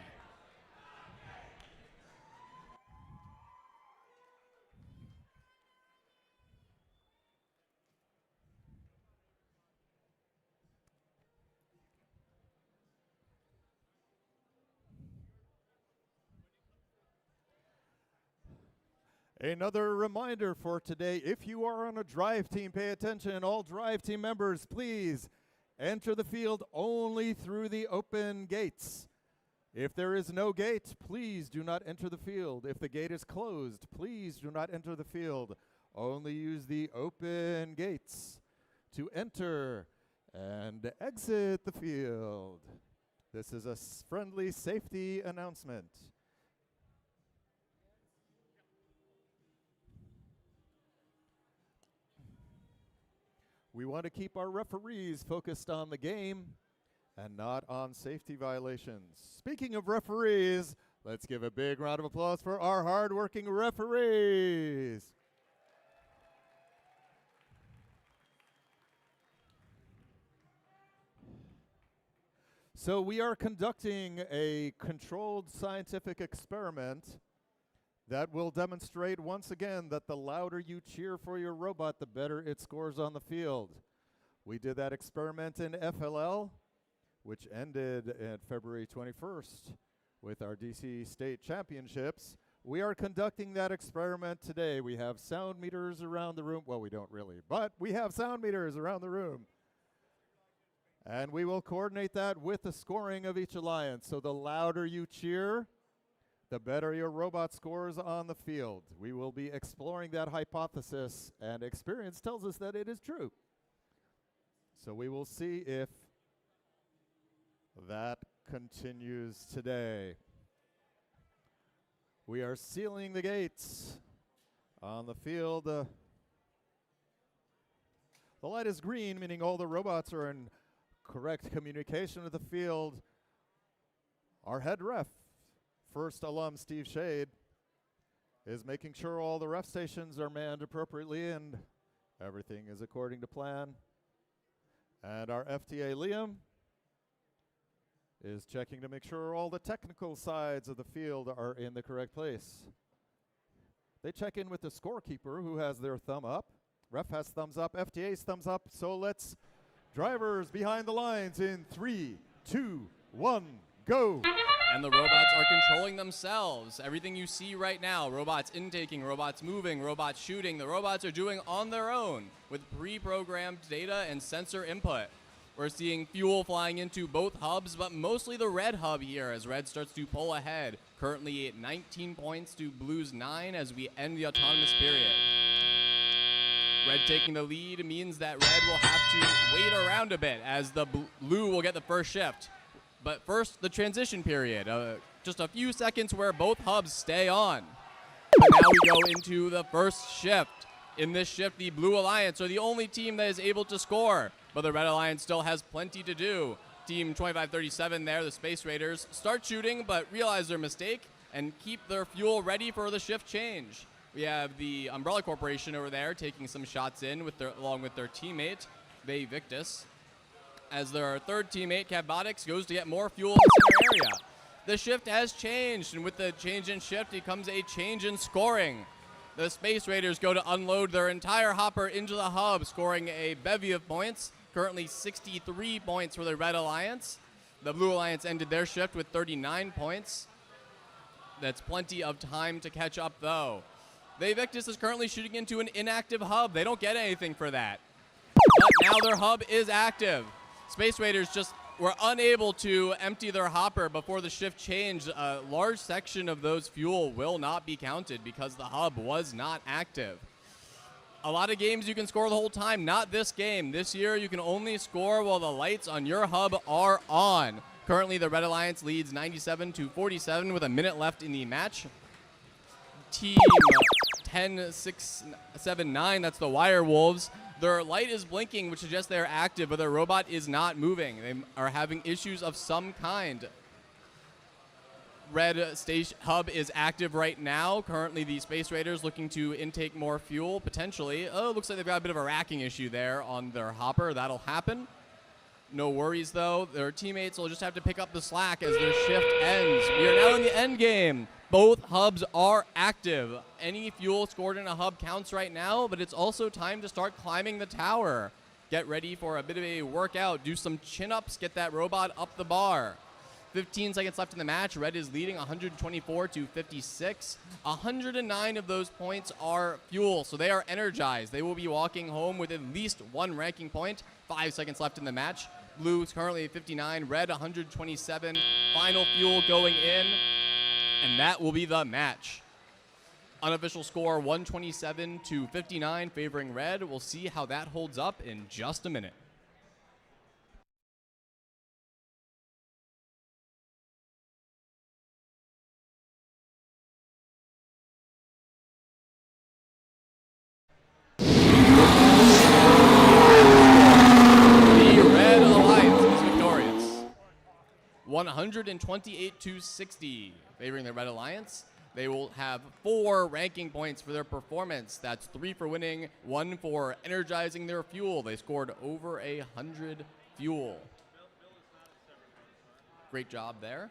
Another reminder for today, if you are on a drive team, pay attention. All drive team members, please enter the field only through the open gates. If there is no gate, please do not enter the field. If the gate is closed, please do not enter the field. Only use the open gates to enter and exit the field. This is a friendly safety announcement. We want to keep our referees focused on the game and not on safety violations. Speaking of referees, let's give a big round of applause for our hardworking referees. So we are conducting a controlled scientific experiment that will demonstrate once again that the louder you cheer for your robot, the better it scores on the field. We did that experiment in FLL, which ended at February 21st with our DC State Championships. We are conducting that experiment today. We have sound meters around the room. Well, we don't really, but we have sound meters around the room. And we will coordinate that with the scoring of each alliance. So the louder you cheer, the better your robot scores on the field. We will be exploring that hypothesis, and experience tells us that it is true. So we will see if that continues today. We are sealing the gates on the field. The light is green, meaning all the robots are in correct communication with the field. Our head ref, first alum Steve Shade, is making sure all the ref stations are manned appropriately and everything is according to plan. And our FTA Liam is checking to make sure all the technical sides of the field are in the correct place. They check in with the scorekeeper, who has their thumb up. Ref has thumbs up, FTA's thumbs up. So let's drivers behind the lines in 3, 2, 1, go. And the robots are controlling themselves. Everything you see right now, robots intaking, robots moving, robots shooting, the robots are doing on their own with pre-programmed data and sensor input. We're seeing fuel flying into both hubs, but mostly the red hub here as red starts to pull ahead. Currently at 19 points to blue's 9 as we end the autonomous period. Red taking the lead means that red will have to wait around a bit as the blue will get the first shift. But first, the transition period. Just a few seconds where both hubs stay on. But now we go into the first shift. In this shift, the Blue Alliance are the only team that is able to score, but the Red Alliance still has plenty to do. Team 2537 there, the Space Raiders, start shooting but realize their mistake and keep their fuel ready for the shift change. We have the Umbrella Corporation over there taking some shots in along with their teammate, Vey Victus, as their third teammate, Cavbotics, goes to get more fuel in the center area. The shift has changed, and with the change in shift, it comes a change in scoring. The Space Raiders go to unload their entire hopper into the hub, scoring a bevy of points. Currently 63 points for the Red Alliance. The Blue Alliance ended their shift with 39 points. That's plenty of time to catch up, though. Vey Victus is currently shooting into an inactive hub. They don't get anything for that. But now their hub is active. Space Raiders just were unable to empty their hopper before the shift changed. A large section of those fuel will not be counted because the hub was not active. A lot of games you can score the whole time, not this game. This year you can only score while the lights on your hub are on. Currently the Red Alliance leads 97-47 with a minute left in the match. Team 10-6-7-9, that's the Wire Wolves. Their light is blinking, which suggests they're active, but their robot is not moving. They are having issues of some kind. Red Station Hub is active right now. Currently, the Space Raiders looking to intake more fuel, potentially. Oh, looks like they've got a bit of a racking issue there on their hopper. That'll happen. No worries, though. Their teammates will just have to pick up the slack as their shift ends. We are now in the end game. Both hubs are active. Any fuel scored in a hub counts right now, but it's also time to start climbing the tower. Get ready for a bit of a workout. Do some chin-ups. Get that robot up the bar. 15 seconds left in the match. Red is leading 124 to 56. 109 of those points are fuel, so they are energized. They will be walking home with at least 1 ranking point. 5 seconds left in the match. Blue is currently at 59, red 127. Final fuel going in, and that will be the match. Unofficial score 127 to 59 favoring red. We'll see how that holds up in just a minute. The Red Alliance is victorious. 128 to 60 favoring the Red Alliance. They will have 4 ranking points for their performance. That's 3 for winning, 1 for energizing their fuel. They scored over 100 fuel. Great job there.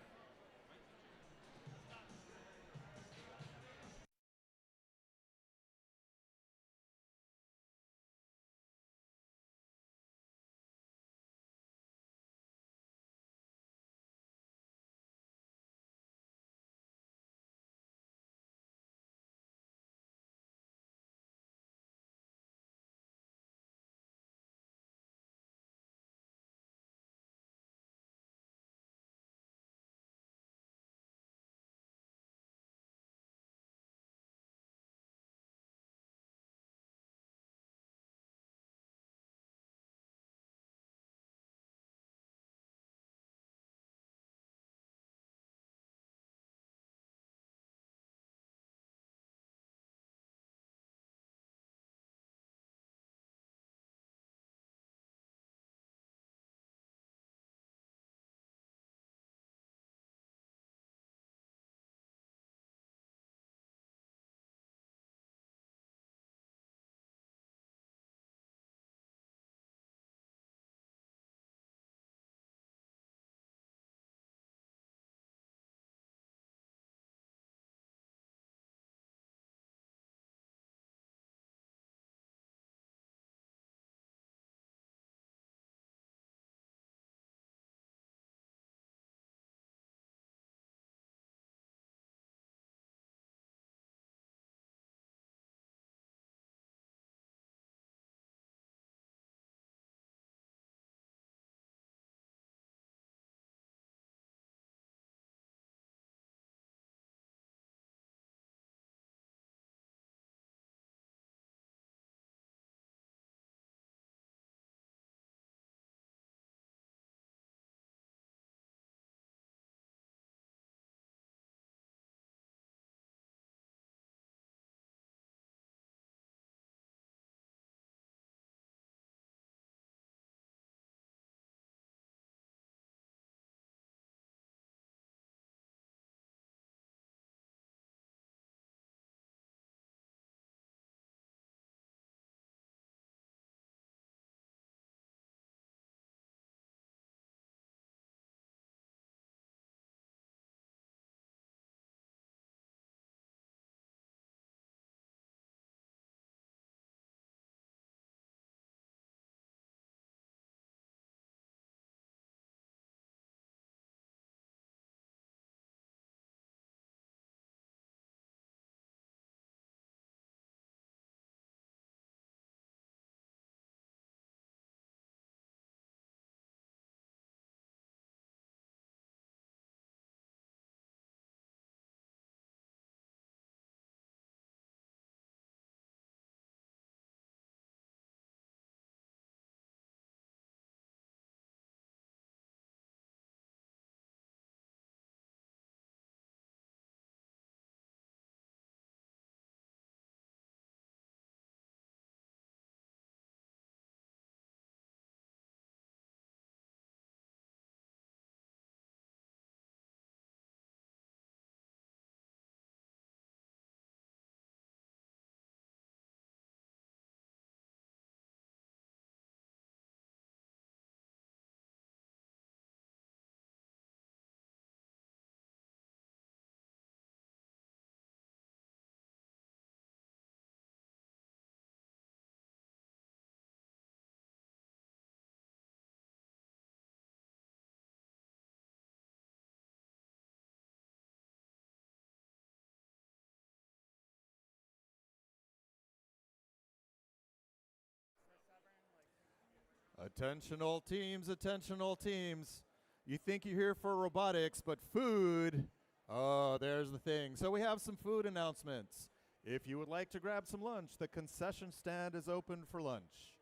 Attention all teams, attention all teams. You think you're here for robotics, but food, oh, there's the thing. So we have some food announcements. If you would like to grab some lunch, the concession stand is open for lunch.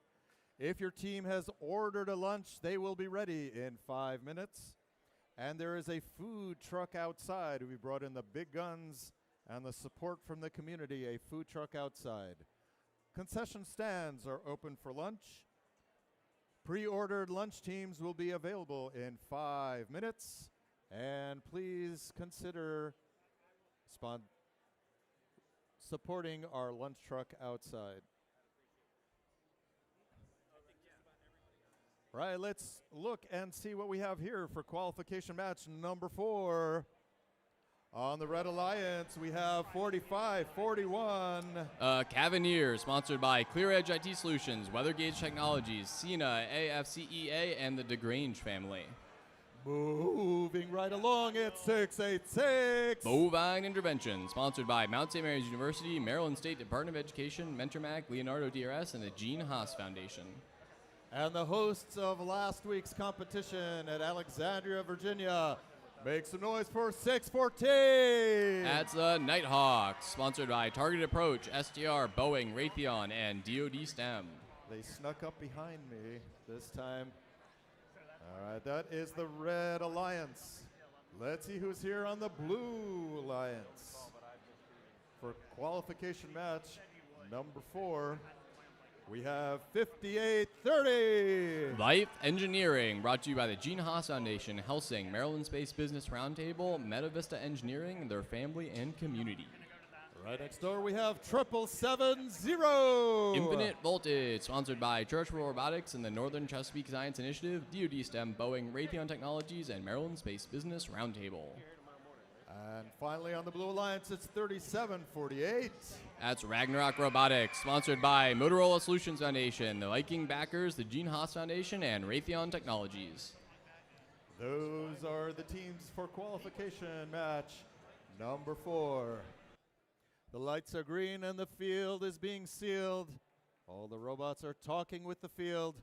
If your team has ordered a lunch, they will be ready in 5 minutes. And there is a food truck outside. We brought in the big guns and the support from the community, a food truck outside. Concession stands are open for lunch. Pre-ordered lunch teams will be available in 5 minutes. And please consider supporting our lunch truck outside. Right, let's look and see what we have here for qualification match number 4. On the Red Alliance, we have 45-41. Cavanier, sponsored by Clear Edge IT Solutions, Weather Gauge Technologies, CINA, AFCEA, and the DeGrange family. Moving right along, it's 686. Bovine Intervention, sponsored by Mount St. Mary's University, Maryland State Department of Education, MentorMac, Leonardo DRS, and the Gene Haas Foundation. And the hosts of last week's competition at Alexandria, Virginia, make some noise for 614. That's the Nighthawks, sponsored by Target Approach, STR, Boeing, Raytheon, and DoD STEM. They snuck up behind me this time. All right, that is the Red Alliance. Let's see who's here on the Blue Alliance. For qualification match number 4, we have 5830. Life Engineering, brought to you by the Gene Haas Foundation, Helsing, Maryland Space Business Roundtable, MetaVista Engineering, their family and community. Right next door, we have 7770. Infinite Voltage, sponsored by Churchill Robotics and the Northern Chesapeake Science Initiative, DoD STEM, Boeing, Raytheon Technologies, and Maryland Space Business Roundtable. And finally on the Blue Alliance, it's 3748. That's Ragnarok Robotics, sponsored by Motorola Solutions Foundation, the Viking Backers, the Gene Haas Foundation, and Raytheon Technologies. Those are the teams for qualification match number 4. The lights are green and the field is being sealed. All the robots are talking with the field.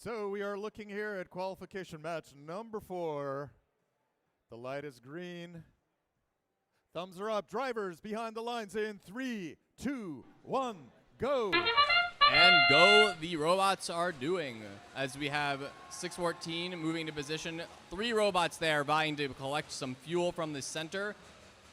So we are looking here at qualification match number 4. The light is green. Thumbs are up. Drivers behind the lines in 3, 2, 1, go. And go the robots are doing, as we have 614 moving to position. 3 robots there vying to collect some fuel from the center.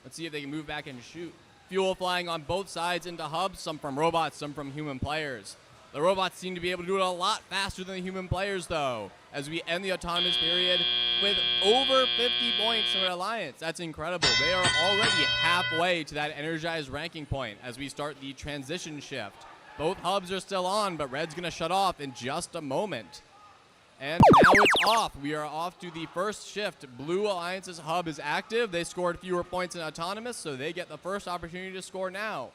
Let's see if they can move back and shoot. Fuel flying on both sides into hubs, some from robots, some from human players. The robots seem to be able to do it a lot faster than the human players, though, as we end the autonomous period with over 50 points in the Alliance. That's incredible. They are already halfway to that energized ranking point as we start the transition shift. Both hubs are still on, but Red's going to shut off in just a moment. And now it's off. We are off to the first shift. Blue Alliance's hub is active. They scored fewer points in autonomous, so they get the first opportunity to score now.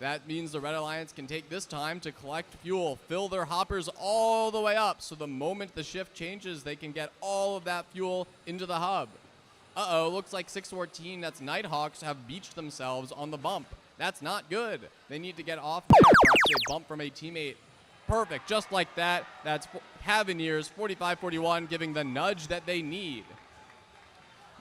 That means the Red Alliance can take this time to collect fuel, fill their hoppers all the way up, so the moment the shift changes, they can get all of that fuel into the hub. Uh-oh, looks like 614, that's Nighthawks, have beached themselves on the bump. That's not good. They need to get off there. Perhaps a bump from a teammate. Perfect, just like that. That's Cavaliers 45-41 giving the nudge that they need.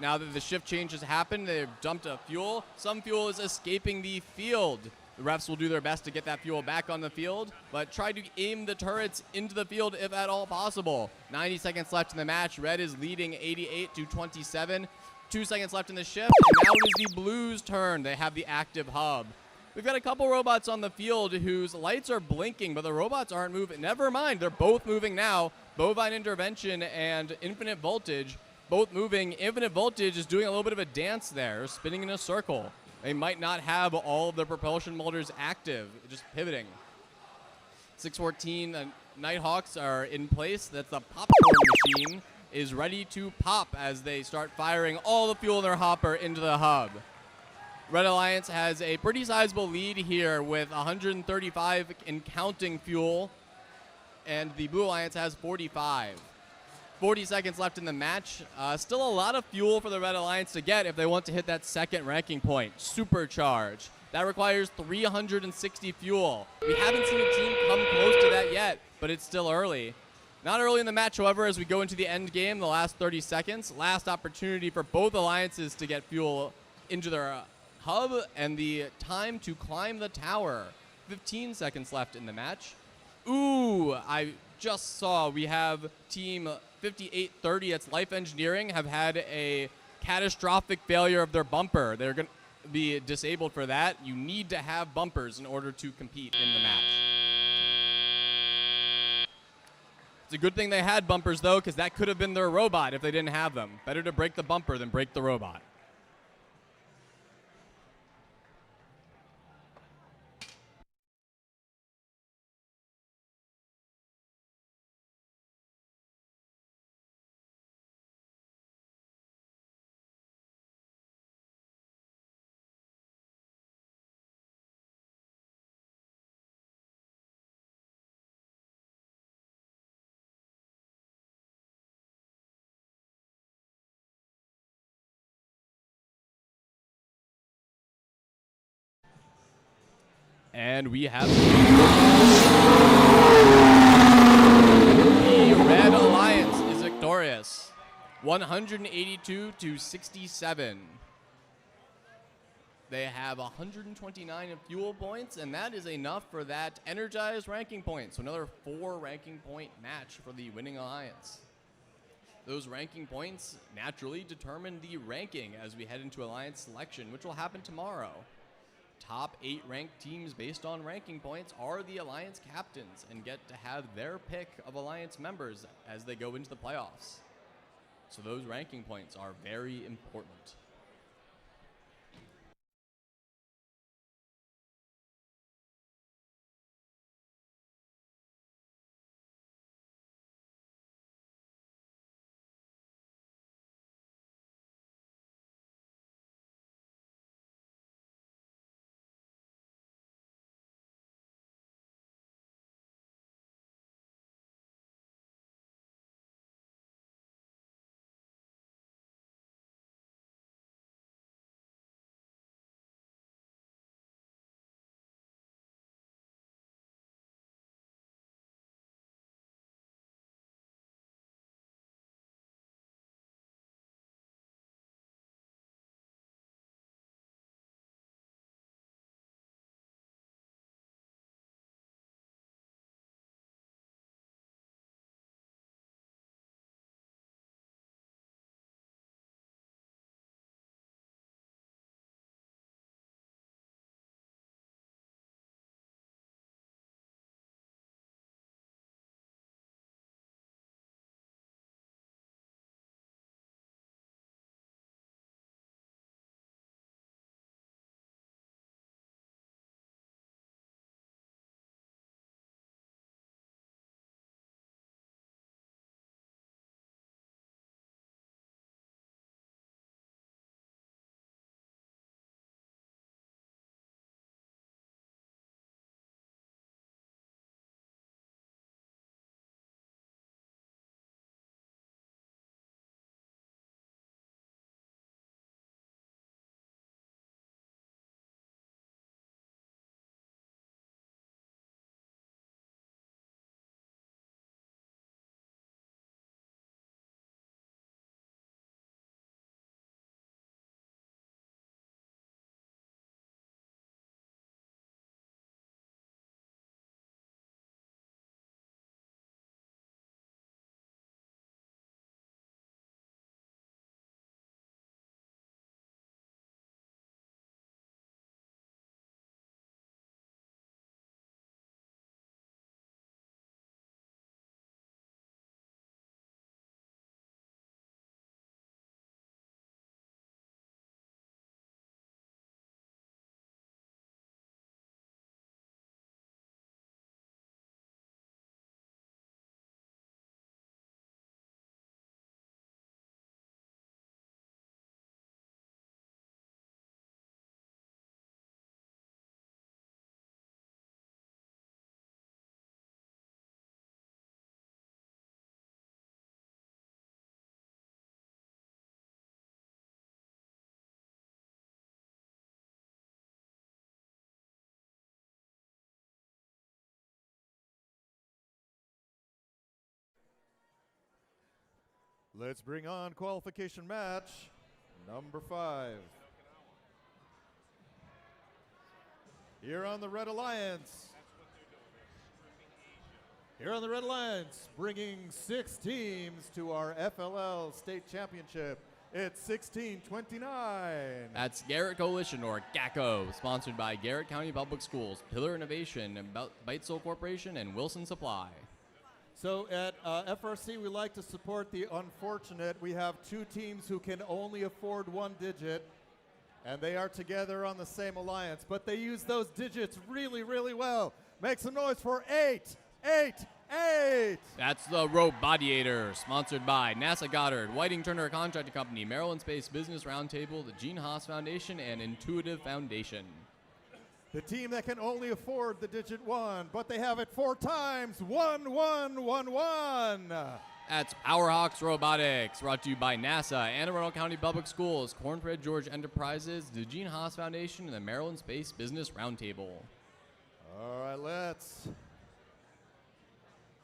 Now that the shift change has happened, they've dumped a fuel. Some fuel is escaping the field. The refs will do their best to get that fuel back on the field, but try to aim the turrets into the field if at all possible. 90 seconds left in the match. Red is leading 88-27. 2 seconds left in the shift, and now it is the Blues' turn. They have the active hub. We've got a couple robots on the field whose lights are blinking, but the robots aren't moving. Never mind, they're both moving now. Bovine Intervention and Infinite Voltage, both moving. Infinite Voltage is doing a little bit of a dance there, spinning in a circle. They might not have all of their propulsion motors active, just pivoting. 614, the Nighthawks are in place. That's the popcorn machine is ready to pop as they start firing all the fuel in their hopper into the hub. Red Alliance has a pretty sizable lead here with 135 and counting fuel, and the Blue Alliance has 45. 40 seconds left in the match. Still a lot of fuel for the Red Alliance to get if they want to hit that second ranking point, Supercharge. That requires 360 fuel. We haven't seen a team come close to that yet, but it's still early. Not early in the match, however, as we go into the end game, the last 30 seconds. Last opportunity for both alliances to get fuel into their hub and the time to climb the tower. 15 seconds left in the match. Ooh, I just saw we have team 5830, it's Life Engineering, have had a catastrophic failure of their bumper. They're going to be disabled for that. You need to have bumpers in order to compete in the match. It's a good thing they had bumpers, though, because that could have been their robot if they didn't have them. Better to break the bumper than break the robot. And we have the Red Alliance is victorious, 182-67. They have 129 in fuel points, and that is enough for that energized ranking point. So another 4 ranking point match for the winning alliance. Those ranking points naturally determine the ranking as we head into alliance selection, which will happen tomorrow. Top 8 ranked teams based on ranking points are the alliance captains and get to have their pick of alliance members as they go into the playoffs. So those ranking points are very important. Let's bring on qualification match number 5. Here on the Red Alliance. Here on the Red Alliance, bringing 6 teams to our FLL State Championship. It's 1629. That's Garrett Coalition, or GACO, sponsored by Garrett County Public Schools, Pillar Innovation, Beitzel Corporation, and Wilson Supply. So at FRC, we like to support the unfortunate. We have 2 teams who can only afford 1 digit, and they are together on the same alliance, but they use those digits really, really well. Make some noise for 888. That's the Robodiator, sponsored by NASA Goddard, Whiting Turner Contracting Company, Maryland Space Business Roundtable, the Gene Haas Foundation, and Intuitive Foundation. The team that can only afford the digit 1, but they have it 4 times. 1111. That's Powerhawks Robotics, brought to you by NASA, Anne Arundel County Public Schools, Cornfred George Enterprises, the Gene Haas Foundation, and the Maryland Space Business Roundtable. All right, let's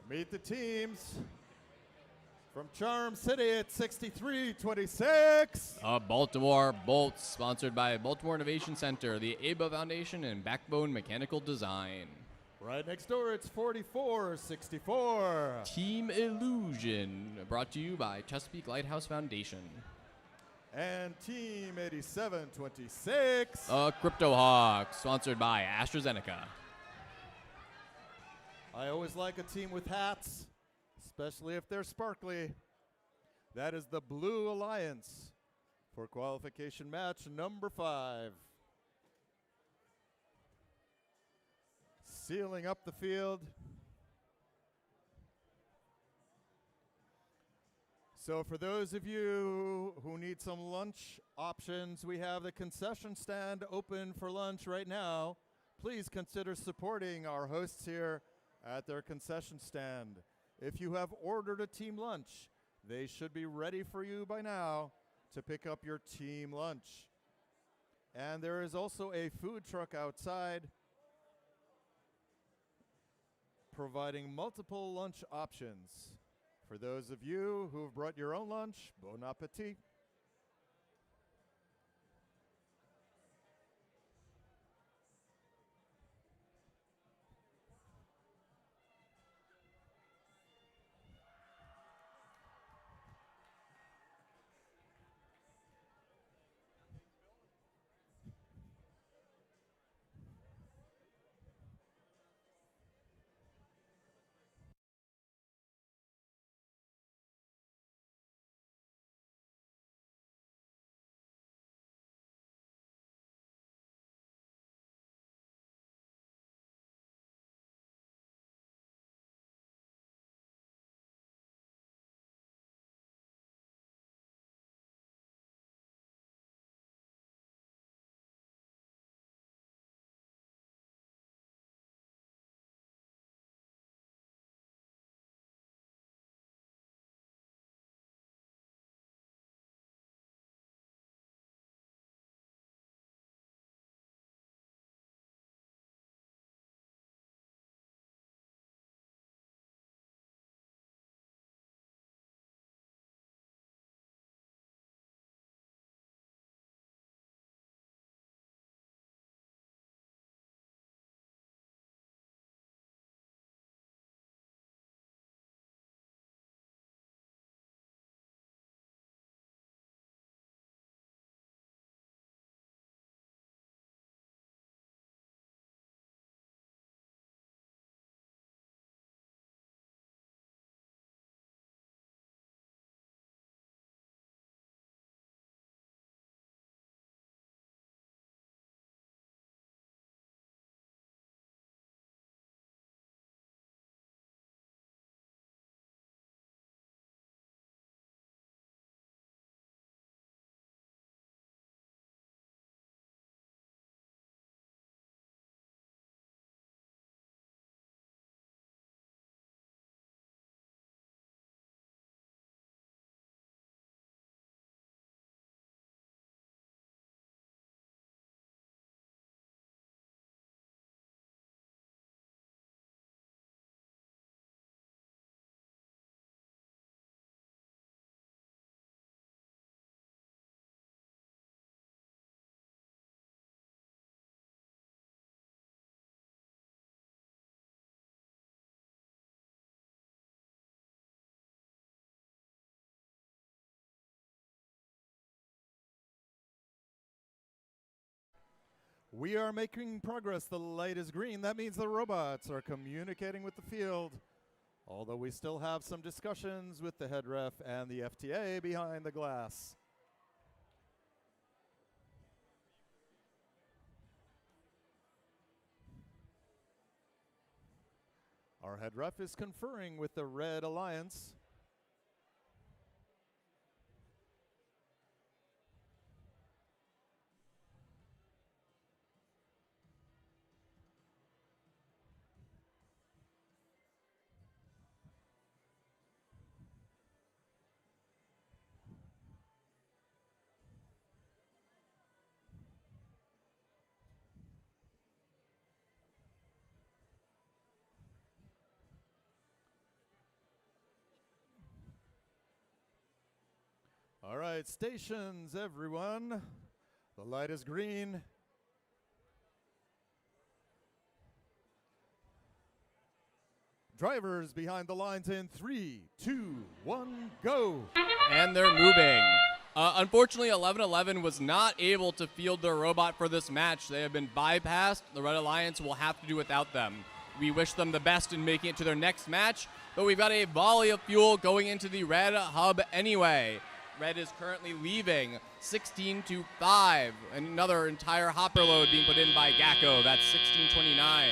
meet the teams. From Charm City at 6326. Baltimore Bolts, sponsored by Baltimore Innovation Center, the ABA Foundation, and Backbone Mechanical Design. Right next door, it's 4464. Team Illusion, brought to you by Chesapeake Lighthouse Foundation. And Team 8726. Crypto Hawks, sponsored by AstraZeneca. I always like a team with hats, especially if they're sparkly. That is the Blue Alliance for qualification match number 5. Sealing up the field. So for those of you who need some lunch options, we have the concession stand open for lunch right now. Please consider supporting our hosts here at their concession stand. If you have ordered a team lunch, they should be ready for you by now to pick up your team lunch. And there is also a food truck outside providing multiple lunch options. For those of you who have brought your own lunch, bon appetit. We are making progress. The light is green. That means the robots are communicating with the field. Although we still have some discussions with the head ref and the FTA behind the glass. Our head ref is conferring with the Red Alliance. All right, stations, everyone. The light is green. Drivers behind the lines in 3, 2, 1, go. And they're moving. Unfortunately, 1111 was not able to field their robot for this match. They have been bypassed. The Red Alliance will have to do without them. We wish them the best in making it to their next match, but we've got a volley of fuel going into the Red hub anyway. Red is currently leaving 16-5. Another entire hopper load being put in by Gacko. That's 1629.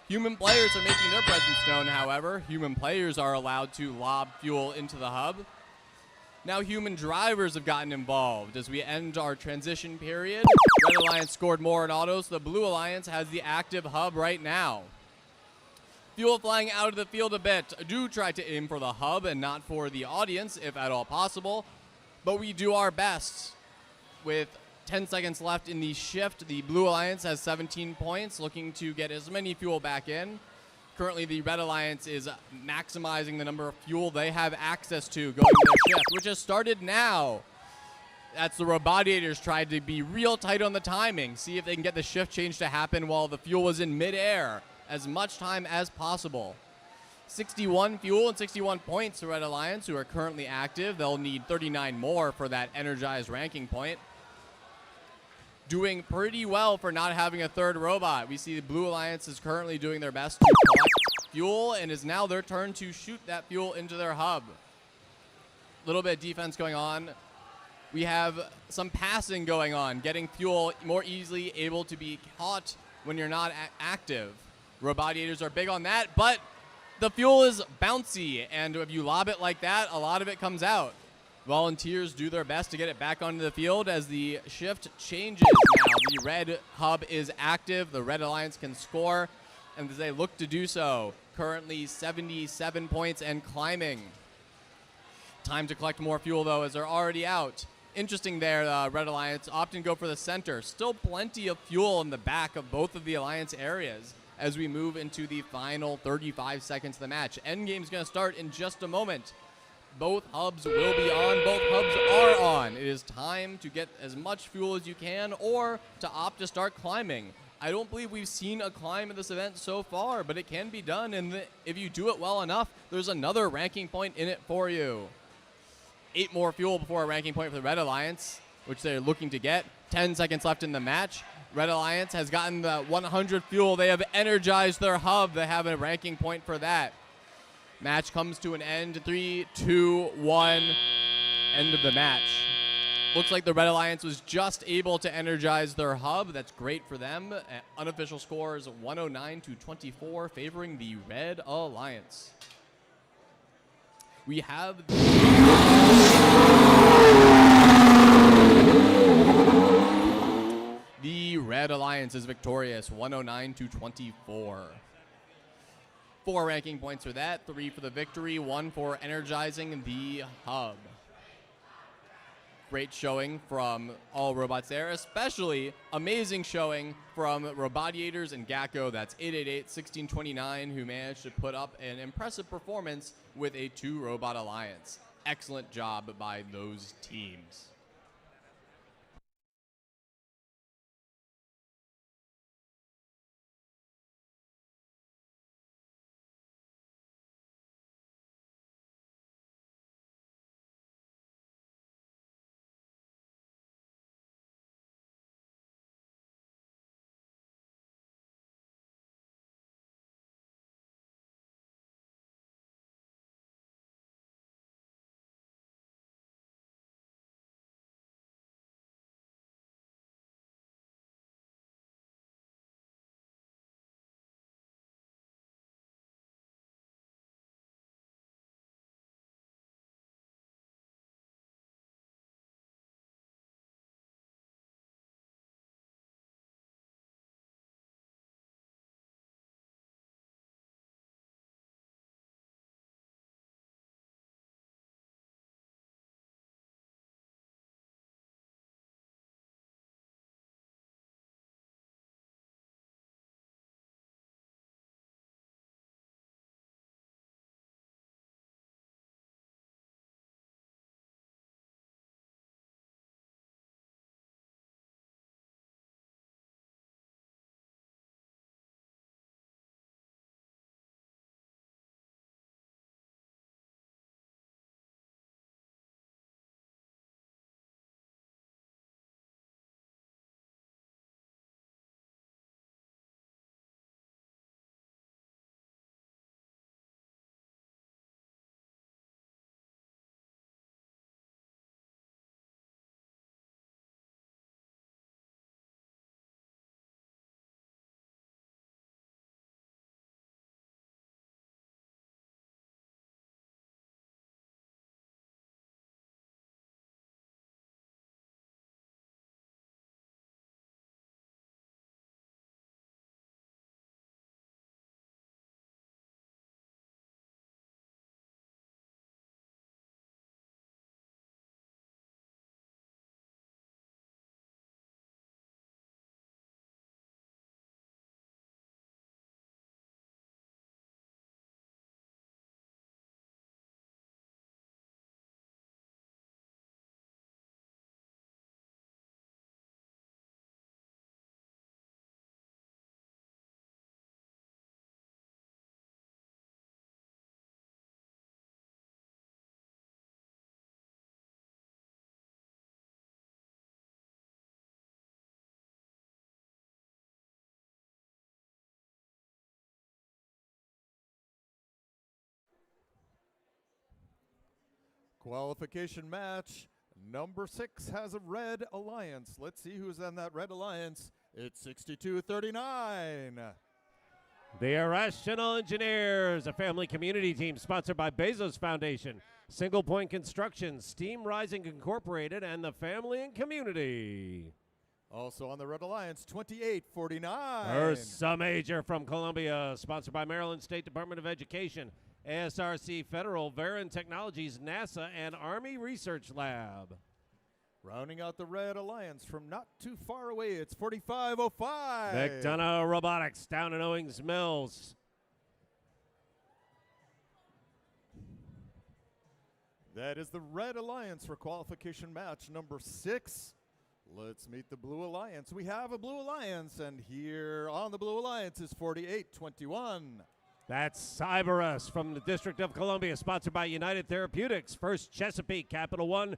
Human players are making their presence known, however. Human players are allowed to lob fuel into the hub. Now human drivers have gotten involved as we end our transition period. Red Alliance scored more in autos. The Blue Alliance has the active hub right now. Fuel flying out of the field a bit. Do try to aim for the hub and not for the audience, if at all possible. But we do our best. With 10 seconds left in the shift, the Blue Alliance has 17 points, looking to get as many fuel back in. Currently, the Red Alliance is maximizing the number of fuel they have access to going to their shift, which has started now. That's the Robodiators tried to be real tight on the timing, see if they can get the shift change to happen while the fuel was in midair. As much time as possible. 61 fuel and 61 points to Red Alliance, who are currently active. They'll need 39 more for that energized ranking point. Doing pretty well for not having a third robot. We see the Blue Alliance is currently doing their best to collect fuel, and is now their turn to shoot that fuel into their hub. Little bit of defense going on. We have some passing going on, getting fuel more easily able to be caught when you're not active. Robodiators are big on that, but the fuel is bouncy, and if you lob it like that, a lot of it comes out. Volunteers do their best to get it back onto the field as the shift changes now. The Red hub is active. The Red Alliance can score, and as they look to do so, currently 77 points and climbing. Time to collect more fuel, though, as they're already out. Interesting there, Red Alliance often go for the center. Still plenty of fuel in the back of both of the Alliance areas as we move into the final 35 seconds of the match. Endgame's going to start in just a moment. Both hubs will be on. Both hubs are on. It is time to get as much fuel as you can or to opt to start climbing. I don't believe we've seen a climb in this event so far, but it can be done, and if you do it well enough, there's another ranking point in it for you. 8 more fuel before a ranking point for the Red Alliance, which they're looking to get. 10 seconds left in the match. Red Alliance has gotten the 100 fuel. They have energized their hub. They have a ranking point for that. Match comes to an end. 3, 2, 1. End of the match. Looks like the Red Alliance was just able to energize their hub. That's great for them. Unofficial score is 109-24, favoring the Red Alliance. We have the Red Alliance is victorious, 109-24. 4 ranking points for that, 3 for the victory, 1 for energizing the hub. Great showing from all robots there, especially amazing showing from Robodiators and Gacko. That's 888-1629, who managed to put up an impressive performance with a 2-robot alliance. Excellent job by those teams. Qualification match number 6 has a red alliance. Let's see who's in that red alliance. It's 62-39. The Irrational Engineers, a family community team sponsored by Bezos Foundation, Single Point Construction, Steam Rising Incorporated, and the Family and Community. Also on the red alliance, 28-49. Ursa Major from Columbia, sponsored by Maryland State Department of Education, ASRC Federal, Varon Technologies, NASA, and Army Research Lab. Rounding out the red alliance from not too far away, it's 45-05. McDonough Robotics down in Owings Mills. That is the red alliance for qualification match number 6. Let's meet the blue alliance. We have a blue alliance, and here on the blue alliance is 48-21. That's Cyberus from the District of Columbia, sponsored by United Therapeutics, First Chesapeake, Capital One,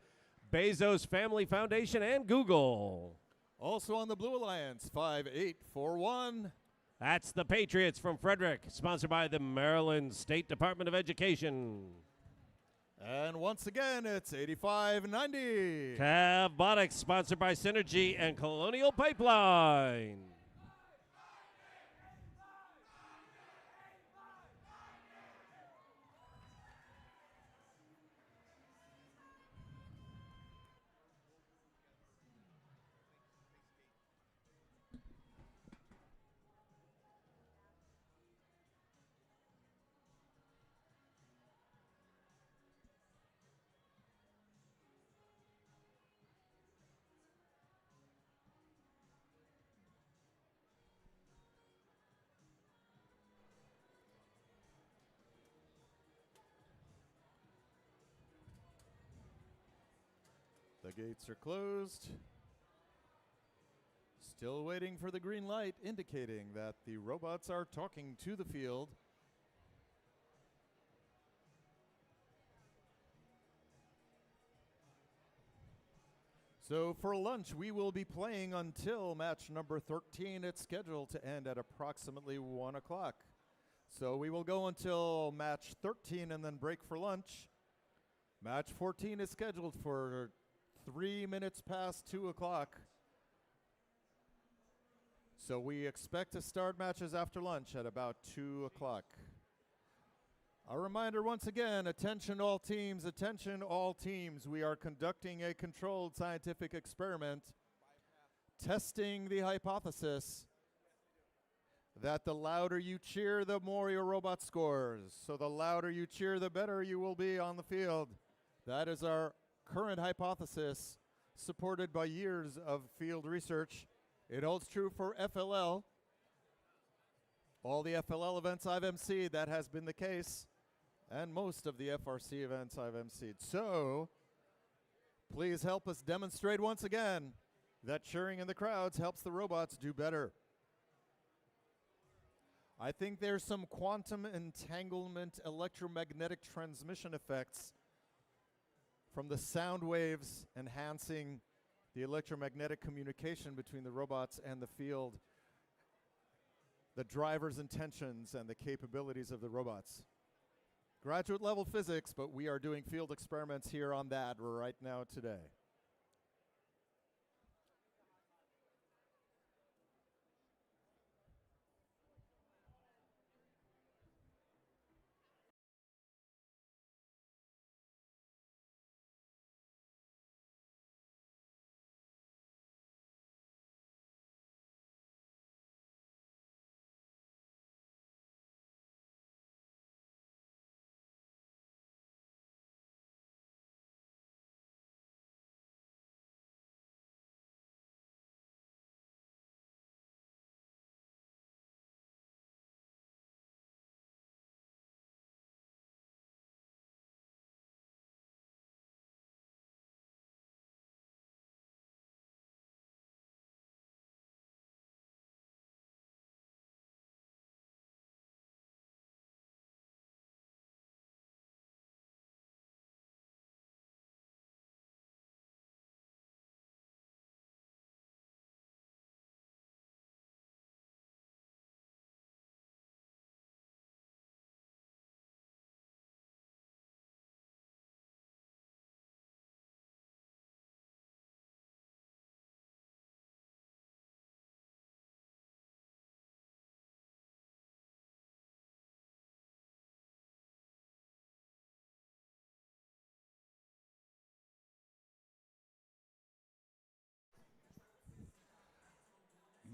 Bezos Family Foundation, and Google. Also on the blue alliance, 5841. That's the Patriots from Frederick, sponsored by the Maryland State Department of Education. And once again, it's 8590. Cavbotics, sponsored by Synergy and Colonial Pipeline. The gates are closed. Still waiting for the green light, indicating that the robots are talking to the field. So for lunch, we will be playing until match number 13. It's scheduled to end at approximately 1 o'clock. So we will go until match 13 and then break for lunch. Match 14 is scheduled for 3 minutes past 2 o'clock. So we expect to start matches after lunch at about 2 o'clock. A reminder once again, attention all teams, attention all teams. We are conducting a controlled scientific experiment, testing the hypothesis that the louder you cheer, the more your robot scores. So the louder you cheer, the better you will be on the field. That is our current hypothesis, supported by years of field research. It holds true for FLL. All the FLL events I've emceed, that has been the case, and most of the FRC events I've emceed. So, please help us demonstrate once again that cheering in the crowds helps the robots do better. I think there's some quantum entanglement electromagnetic transmission effects from the sound waves enhancing the electromagnetic communication between the robots and the field, the driver's intentions and the capabilities of the robots. Graduate level physics, but we are doing field experiments here on that right now today.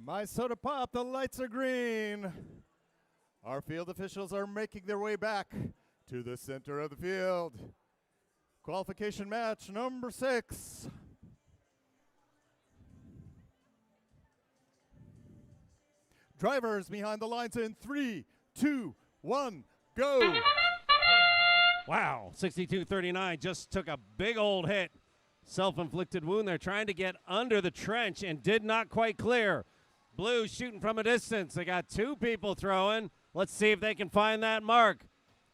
My soda pop, the lights are green. Our field officials are making their way back to the center of the field. Qualification match number 6. Drivers behind the lines in 3, 2, 1, go. Wow, 62-39 just took a big old hit. Self-inflicted wound. They're trying to get under the trench and did not quite clear. Blue shooting from a distance. They got 2 people throwing. Let's see if they can find that mark.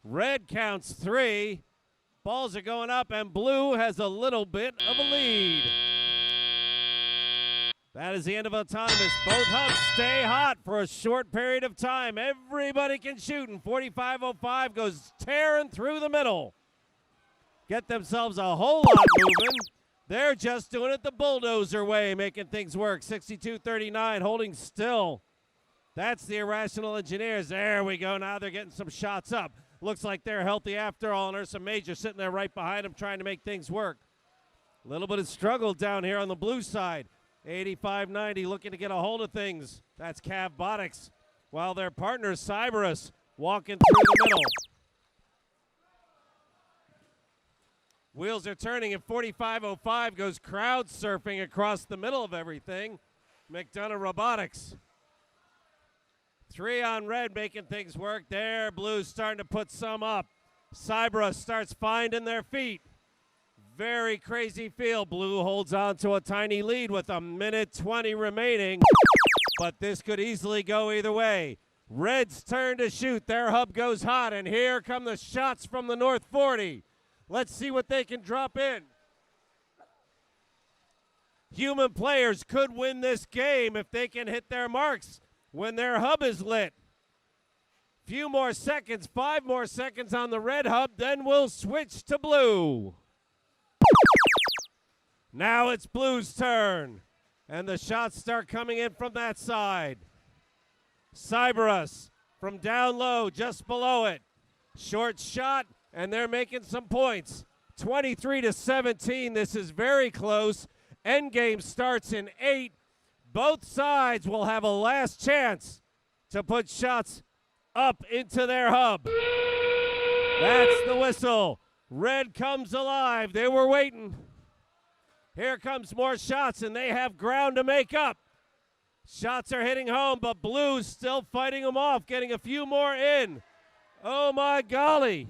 Red counts 3. Balls are going up, and blue has a little bit of a lead. That is the end of autonomous. Both hubs stay hot for a short period of time. Everybody can shoot, and 4505 goes tearing through the middle. Get themselves a whole lot moving. They're just doing it the bulldozer way, making things work. 62-39, holding still. That's the Irrational Engineers. There we go. Now they're getting some shots up. Looks like they're healthy after all, and there's some Major sitting there right behind them trying to make things work. A little bit of struggle down here on the blue side. 85-90 looking to get a hold of things. That's Cavbotics, while their partner Cyberus walking through the middle. Wheels are turning, and 4505 goes crowd surfing across the middle of everything. McDonough Robotics. 3 on red, making things work there. Blue's starting to put some up. Cyberus starts finding their feet. Very crazy field. Blue holds on to a tiny lead with 1:20 remaining, but this could easily go either way. Red's turn to shoot. Their hub goes hot, and here come the shots from the North 40. Let's see what they can drop in. Human players could win this game if they can hit their marks when their hub is lit. Few more seconds, 5 more seconds on the red hub, then we'll switch to blue. Now it's blue's turn, and the shots start coming in from that side. Cyberus from down low, just below it. Short shot, and they're making some points. 23-17, this is very close. Endgame starts in 8. Both sides will have a last chance to put shots up into their hub. That's the whistle. Red comes alive. They were waiting. Here comes more shots, and they have ground to make up. Shots are hitting home, but blue's still fighting them off, getting a few more in. Oh, my golly.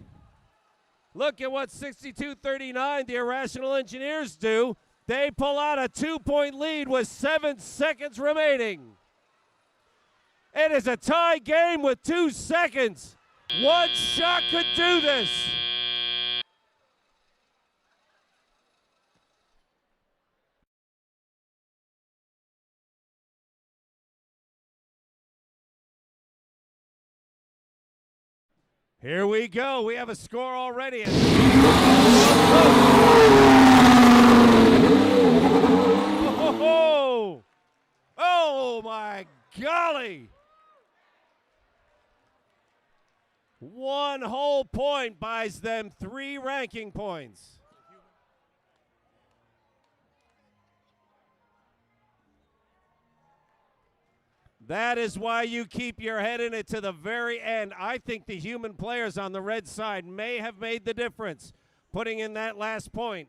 Look at what 62-39, the Irrational Engineers do. They pull out a 2-point lead with 7 seconds remaining. It is a tie game with 2 seconds. One shot could do this. Here we go. We have a score already. Oh, oh my golly. 1 whole point buys them 3 ranking points. That is why you keep your head in it to the very end. I think the human players on the red side may have made the difference, putting in that last point.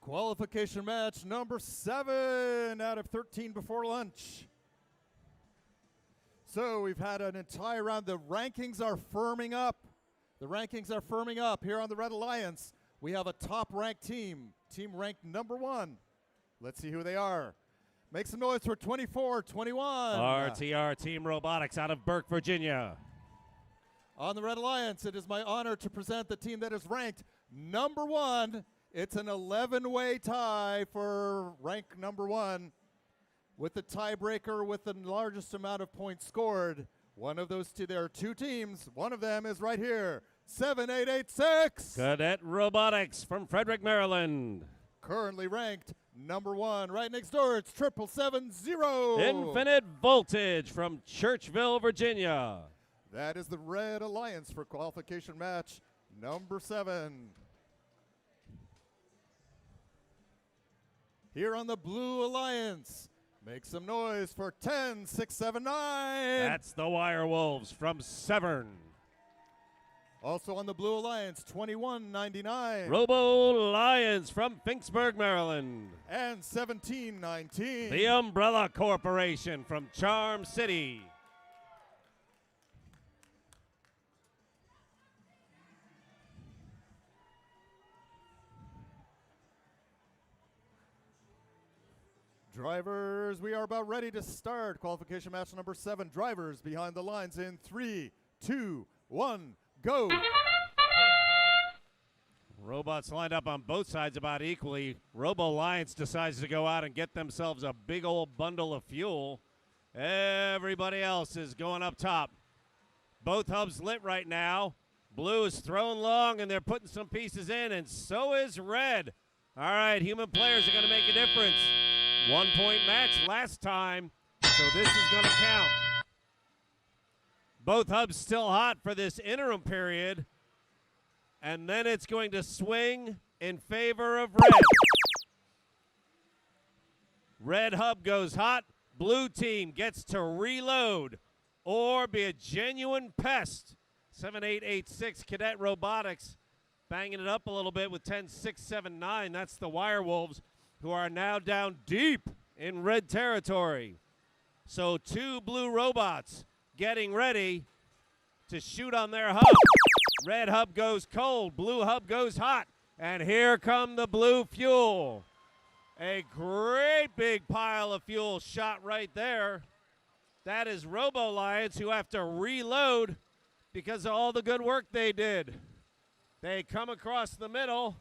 Qualification match number 7 out of 13 before lunch. So we've had an entire round. The rankings are firming up. The rankings are firming up here on the Red Alliance. We have a top-ranked team ranked number 1. Let's see who they are. Make some noise for 24-21. RTR Team Robotics out of Burke, Virginia. On the Red Alliance, it is my honor to present the team that is ranked number 1. It's an 11-way tie for rank number 1, with the tiebreaker with the largest amount of points scored. One of those two, there are 2 teams. One of them is right here, 7886. Cadet Robotics from Frederick, Maryland. Currently ranked number 1. Right next door, it's 7770. Infinite Voltage from Churchville, Virginia. That is the Red Alliance for qualification match number 7. Here on the Blue Alliance, make some noise for 10679. That's the Wirewolves from Severn. Also on the Blue Alliance, 2199. Robo Lions from Finksburg, Maryland. And 1719. The Umbrella Corporation from Charm City. Drivers, we are about ready to start qualification match number 7. Drivers behind the lines in 3, 2, 1, go. Robots lined up on both sides about equally. Robo Lions decides to go out and get themselves a big old bundle of fuel. Everybody else is going up top. Both hubs lit right now. Blue is throwing long, and they're putting some pieces in, and so is red. All right, human players are going to make a difference. 1-point match last time, so this is going to count. Both hubs still hot for this interim period, and then it's going to swing in favor of red. Red hub goes hot. Blue team gets to reload or be a genuine pest. 7886 Cadet Robotics banging it up a little bit with 10679. That's the Wirewolves, who are now down deep in red territory. So 2 blue robots getting ready to shoot on their hub. Red hub goes cold, blue hub goes hot, and here come the blue fuel. A great big pile of fuel shot right there. That is Robo Lions, who have to reload because of all the good work they did. They come across the middle,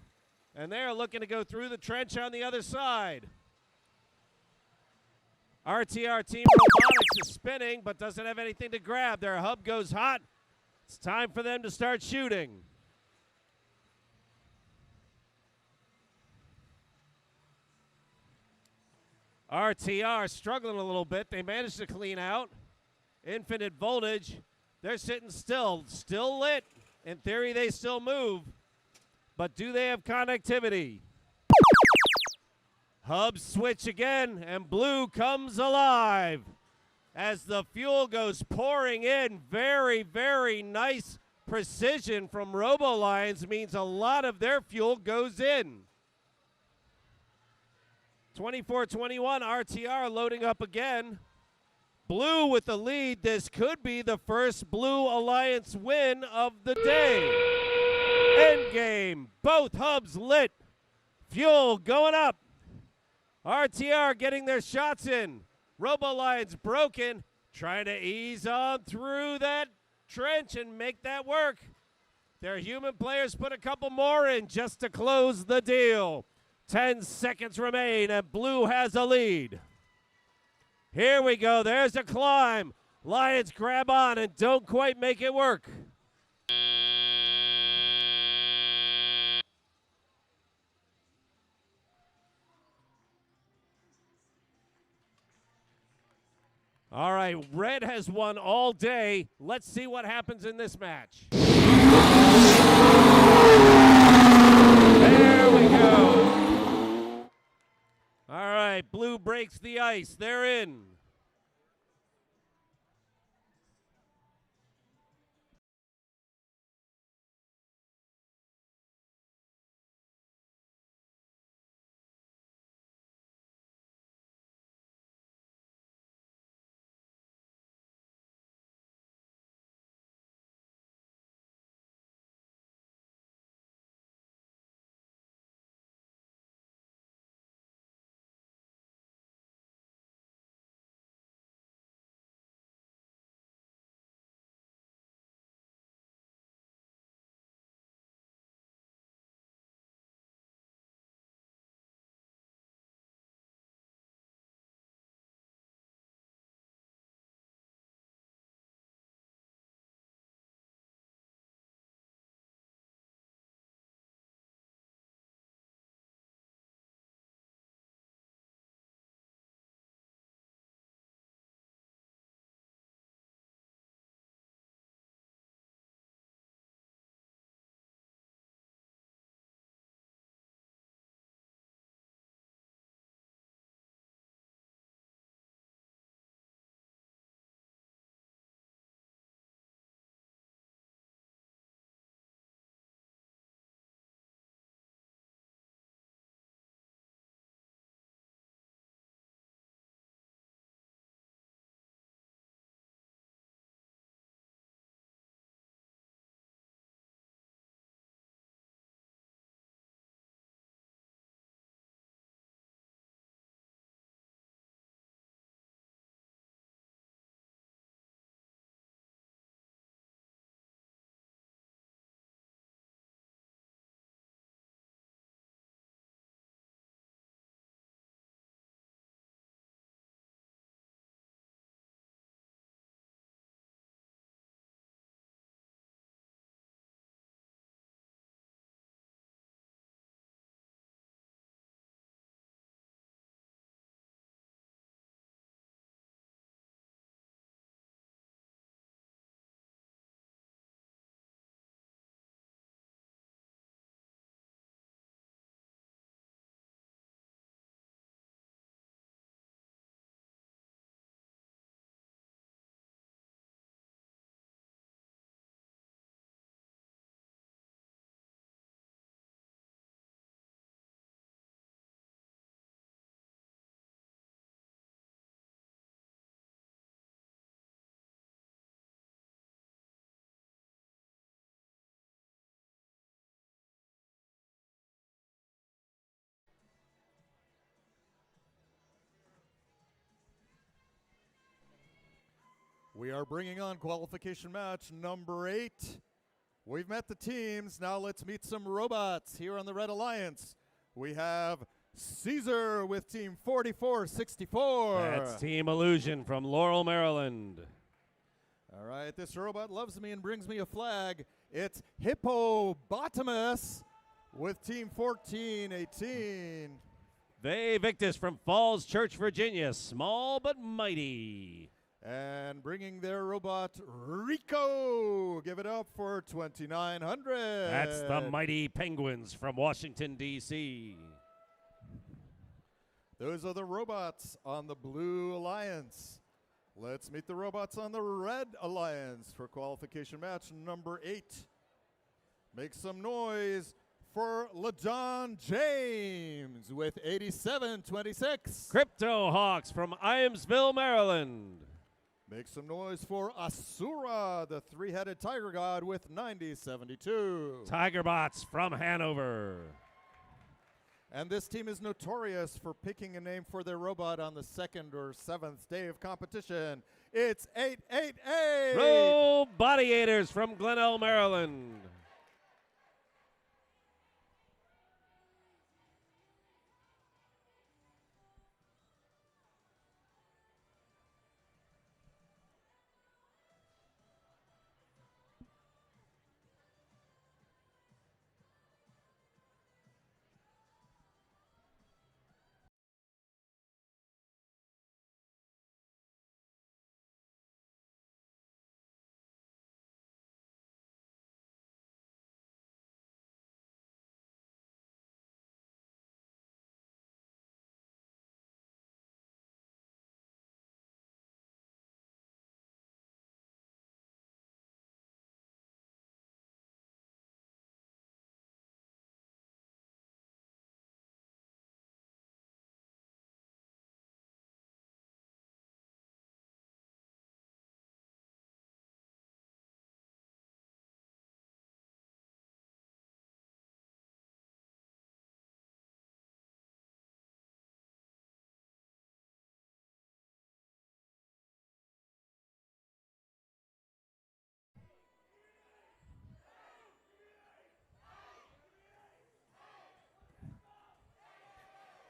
and they're looking to go through the trench on the other side. RTR Team Robotics is spinning, but doesn't have anything to grab. Their hub goes hot. It's time for them to start shooting. RTR struggling a little bit. They managed to clean out. Infinite Voltage, they're sitting still lit. In theory, they still move. But do they have connectivity? Hubs switch again, and blue comes alive as the fuel goes pouring in. Very, very nice precision from Robo Lions means a lot of their fuel goes in. 24-21, RTR loading up again. Blue with the lead. This could be the first Blue Alliance win of the day. Endgame. Both hubs lit. Fuel going up. RTR getting their shots in. Robo Lions broken. Trying to ease on through that trench and make that work. Their human players put a couple more in just to close the deal. 10 seconds remain, and blue has a lead. Here we go. There's a climb. Lions grab on and don't quite make it work. All right, red has won all day. Let's see what happens in this match. There we go. All right, blue breaks the ice. They're in. We are bringing on qualification match number 8. We've met the teams. Now let's meet some robots here on the Red Alliance. We have Caesar with team 4464. That's Team Illusion from Laurel, Maryland. All right, this robot loves me and brings me a flag. It's Hippopotamus with team 1418. They Victus from Falls Church, Virginia. Small but mighty. And bringing their robot, Rico. Give it up for 2900. That's the Mighty Penguins from Washington, D.C. Those are the robots on the Blue Alliance. Let's meet the robots on the Red Alliance for qualification match number 8. Make some noise for LaJohn James with 8726. Crypto Hawks from Iamsville, Maryland. Make some noise for Asura, the three-headed tiger god with 9072. Tigerbots from Hanover. And this team is notorious for picking a name for their robot on the 2nd or 7th day of competition. It's 888. Robotiators from Glenelg, Maryland.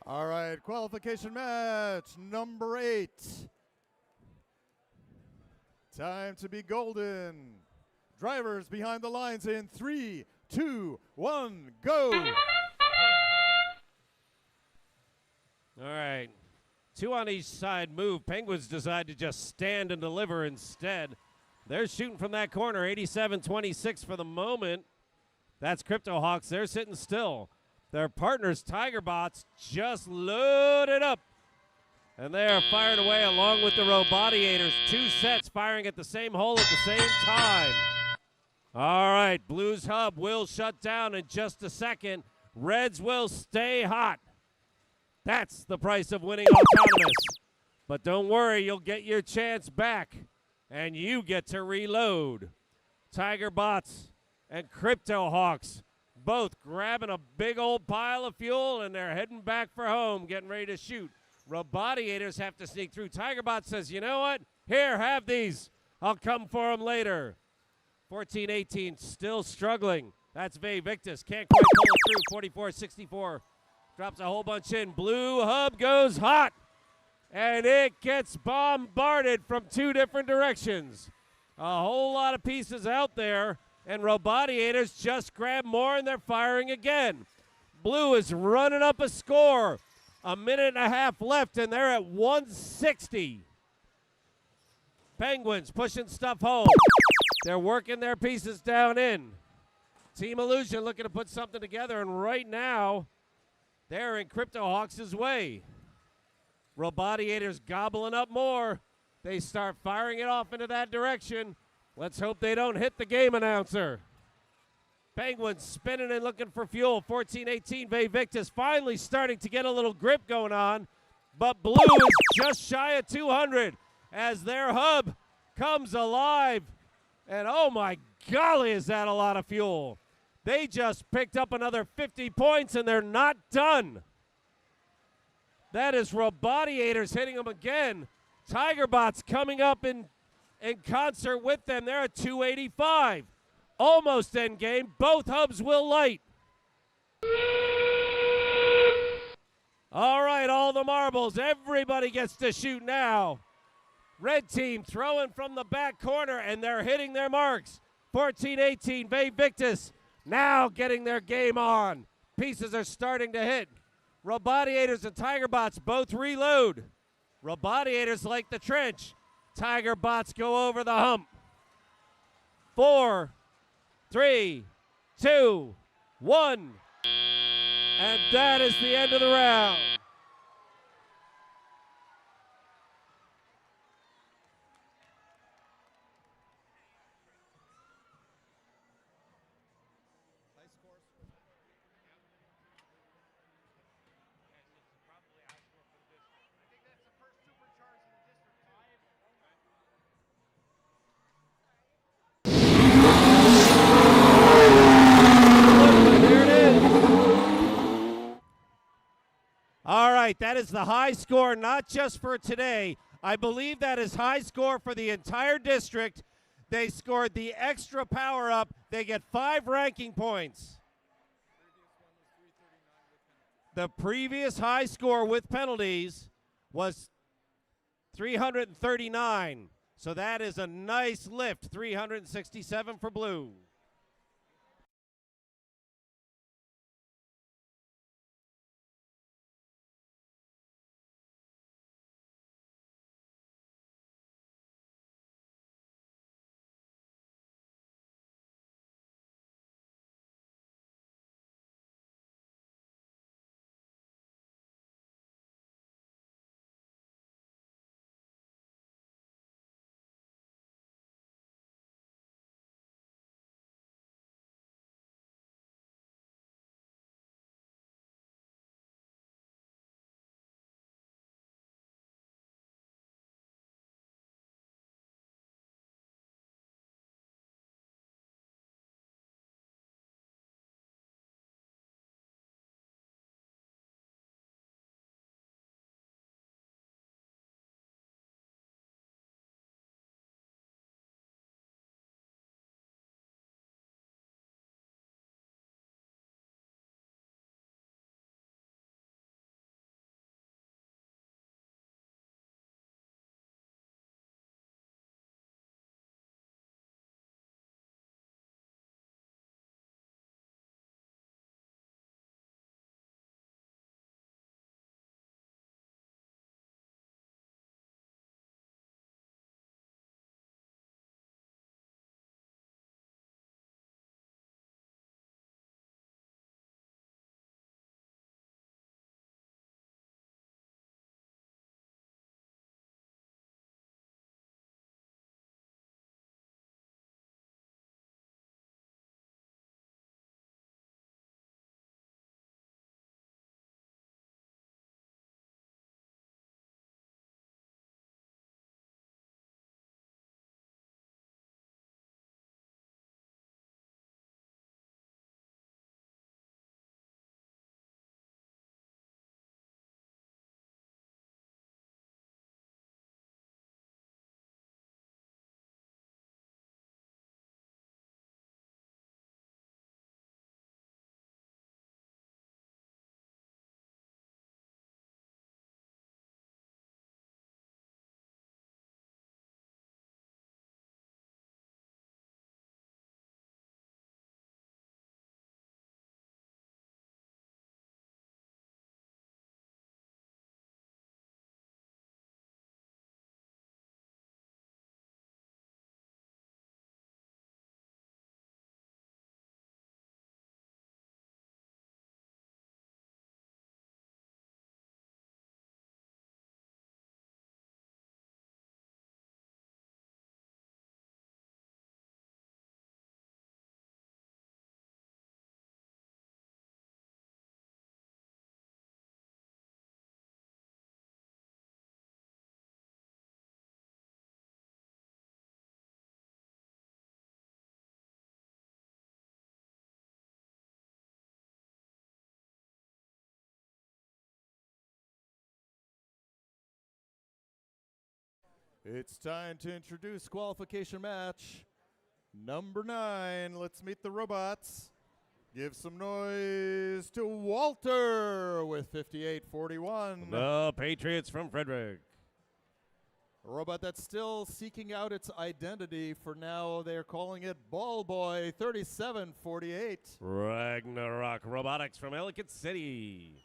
All right, qualification match number 8. Time to be golden. Drivers behind the lines in 3, 2, 1, go. All right. 2 on each side move. Penguins decide to just stand and deliver instead. They're shooting from that corner, 87-26 for the moment. That's Crypto Hawks. They're sitting still. Their partners, Tigerbots, just loaded up. And they are firing away along with the Robotiators. 2 sets firing at the same hole at the same time. All right, Blues hub will shut down in just a second. Reds will stay hot. That's the price of winning autonomous. But don't worry, you'll get your chance back. And you get to reload. Tigerbots and Crypto Hawks both grabbing a big old pile of fuel, and they're heading back for home, getting ready to shoot. Robotiators have to sneak through. Tigerbot says, you know what? Here, have these. I'll come for them later. 14-18, still struggling. That's Victus. Can't quite pull it through. 44-64. Drops a whole bunch in. Blue hub goes hot. And it gets bombarded from 2 different directions. A whole lot of pieces out there. And Robotiators just grab more, and they're firing again. Blue is running up a score. 1.5 minutes left, and they're at 160. Penguins pushing stuff home. They're working their pieces down in. Team Illusion looking to put something together, and right now, they're in Crypto Hawks' way. Robotiators gobbling up more. They start firing it off into that direction. Let's hope they don't hit the game announcer. Penguins spinning and looking for fuel. 14-18, Victus finally starting to get a little grip going on. But Blue is just shy of 200 as their hub comes alive. And oh my golly, is that a lot of fuel. They just picked up another 50 points, and they're not done. That is Robotiators hitting them again. Tigerbots coming up in in concert with them. They're at 285. Almost end game. Both hubs will light. All right, all the marbles. Everybody gets to shoot now. Red team throwing from the back corner, and they're hitting their marks. 14-18, Ve Victus now getting their game on. Pieces are starting to hit. Robodiators and Tiger Bots both reload. Robodiators like the trench. Tiger Bots go over the hump. 4, 3, 2, 1. And that is the end of the round. All right, that is the high score, not just for today. I believe that is high score for the entire district. They scored the extra power up. They get 5 ranking points. The previous high score with penalties was 339. So that is a nice lift, 367 for blue. It's time to introduce qualification match number 9. Let's meet the robots. Give some noise to Walter with 5841. The Patriots from Frederick. A robot that's still seeking out its identity. For now, they're calling it Ball Boy 3748. Ragnarok Robotics from Ellicott City.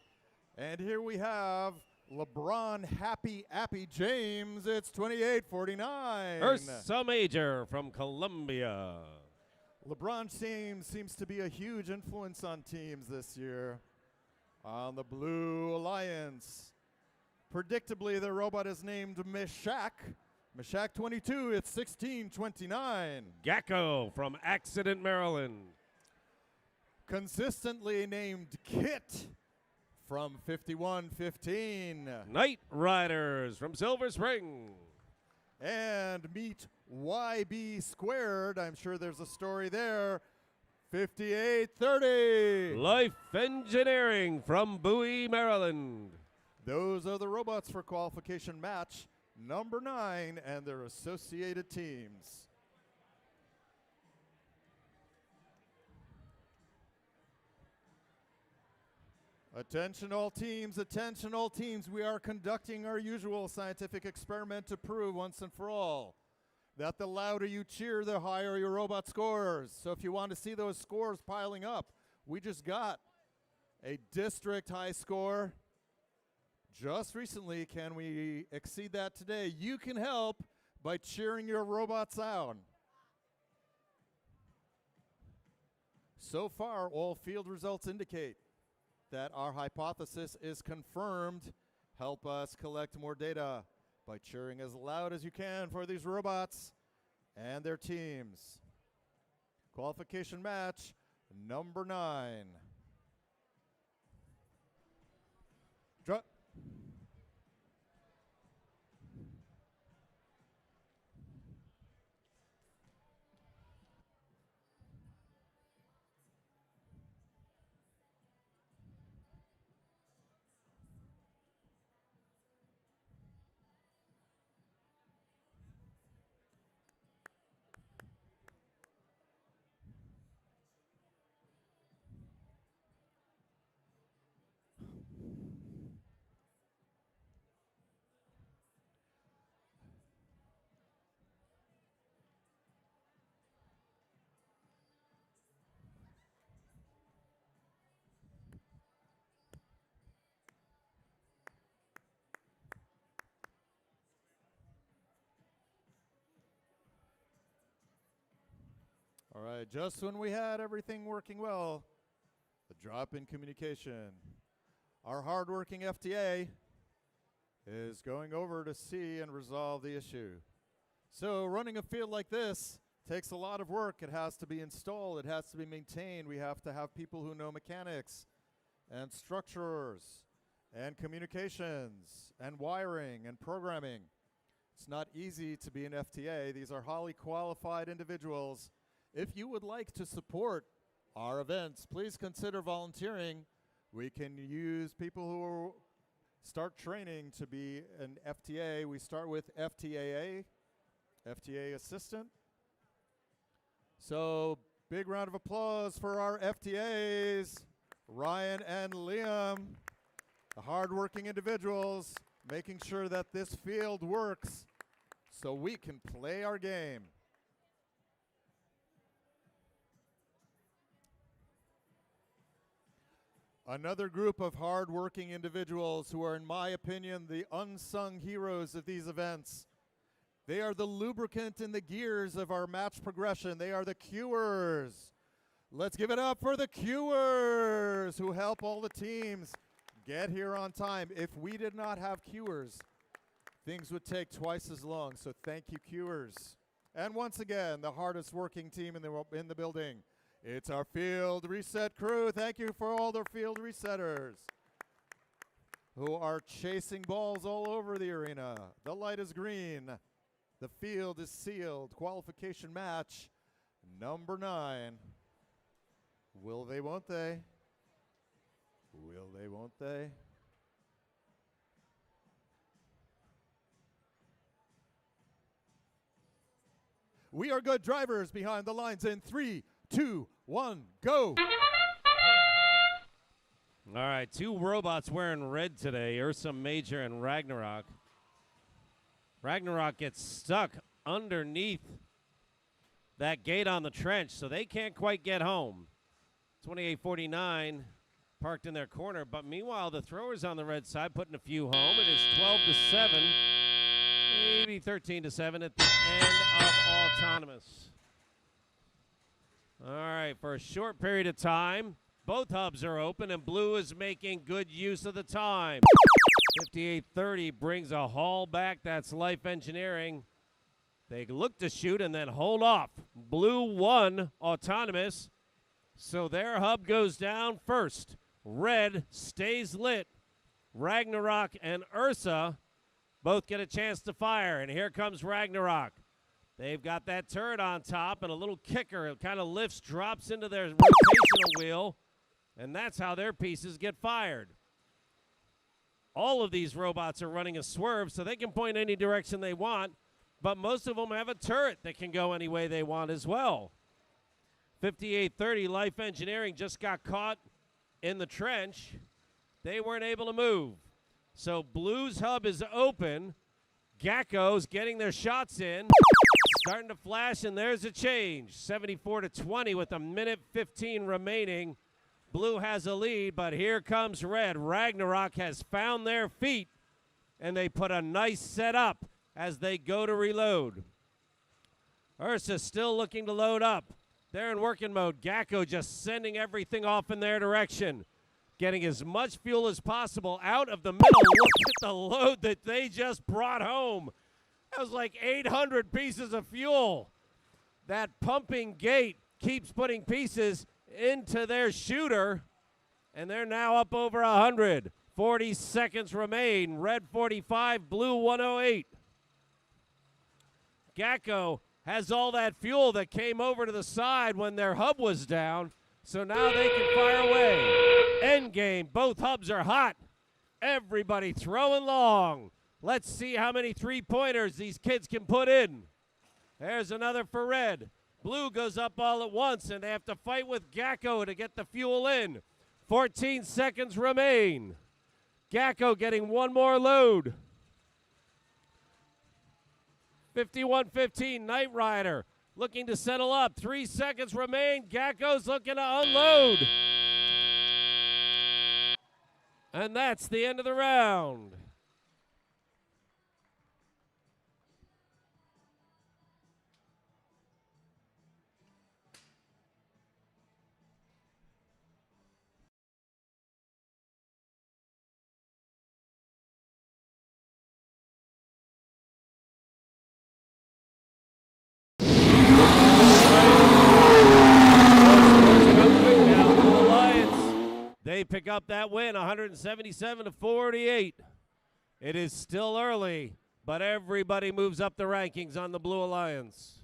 And here we have LeBron Happy Appy James. It's 2849. Ursa Major from Columbia. LeBron James seems to be a huge influence on teams this year. On the Blue Alliance, predictably, the robot is named Meshach. Meshach 22, it's 1629. Gacko from Accident, Maryland. Consistently named Kit from 5115. Night Riders from Silver Spring. And meet YB Squared. I'm sure there's a story there. 5830. Life Engineering from Bowie, Maryland. Those are the robots for qualification match number 9 and their associated teams. Attention all teams, attention all teams. We are conducting our usual scientific experiment to prove once and for all that the louder you cheer, the higher your robot scores. So if you want to see those scores piling up, we just got a district high score just recently. Can we exceed that today? You can help by cheering your robots on. So far, all field results indicate that our hypothesis is confirmed. Help us collect more data by cheering as loud as you can for these robots and their teams. Qualification match number 9. Draw. All right, just when we had everything working well, the drop in communication. Our hardworking FTA is going over to see and resolve the issue. So running a field like this takes a lot of work. It has to be installed. It has to be maintained. We have to have people who know mechanics and structures and communications and wiring and programming. It's not easy to be an FTA. These are highly qualified individuals. If you would like to support our events, please consider volunteering. We can use people who start training to be an FTA. We start with FTAA, FTA assistant. So big round of applause for our FTAs, Ryan and Liam, the hardworking individuals, making sure that this field works so we can play our game. Another group of hard-working individuals who are, in my opinion, the unsung heroes of these events. They are the lubricant in the gears of our match progression. They are the cuers. Let's give it up for the cuers who help all the teams get here on time. If we did not have cuers, things would take twice as long. So thank you, cuers. And once again, the hardest working team in the building. It's our field reset crew. Thank you for all the field resetters who are chasing balls all over the arena. The light is green. The field is sealed. Qualification match number 9. Will they, won't they? Will they, won't they? We are good drivers behind the lines in 3, 2, 1, go. All right, 2 robots wearing red today, Ursa Major and Ragnarok. Ragnarok gets stuck underneath that gate on the trench, so they can't quite get home. 2849 parked in their corner, but meanwhile, the throwers on the red side putting a few home. It is 12-7, maybe 13-7 at the end of autonomous. All right, for a short period of time, both hubs are open, and blue is making good use of the time. 5830 brings a haul back. That's Life Engineering. They look to shoot and then hold off. Blue won autonomous, so their hub goes down first. Red stays lit. Ragnarok and Ursa both get a chance to fire, and here comes Ragnarok. They've got that turret on top and a little kicker. It kind of lifts, drops into their rotational wheel, and that's how their pieces get fired. All of these robots are running a swerve, so they can point any direction they want, but most of them have a turret that can go any way they want as well. 5830, Life Engineering just got caught in the trench. They weren't able to move. So Blue's hub is open. Gacko's getting their shots in. Starting to flash, and there's a change. 74-20 with a minute 15 remaining. Blue has a lead, but here comes red. Ragnarok has found their feet, and they put a nice set up as they go to reload. Ursa still looking to load up. They're in working mode. Gacko just sending everything off in their direction, getting as much fuel as possible out of the middle. Look at the load that they just brought home. That was like 800 pieces of fuel. That pumping gate keeps putting pieces into their shooter, and they're now up over 100. 40 seconds remain. Red 45, blue 108. Gacko has all that fuel that came over to the side when their hub was down, so now they can fire away. End game. Both hubs are hot. Everybody throwing long. Let's see how many three-pointers these kids can put in. There's another for red. Blue goes up all at once, and they have to fight with Gacko to get the fuel in. 14 seconds remain. Gacko getting one more load. 51-15, Knight Rider looking to settle up. 3 seconds remain. Gacko's looking to unload. And that's the end of the round. They pick up that win, 177-48. It is still early, but everybody moves up the rankings on the Blue Alliance.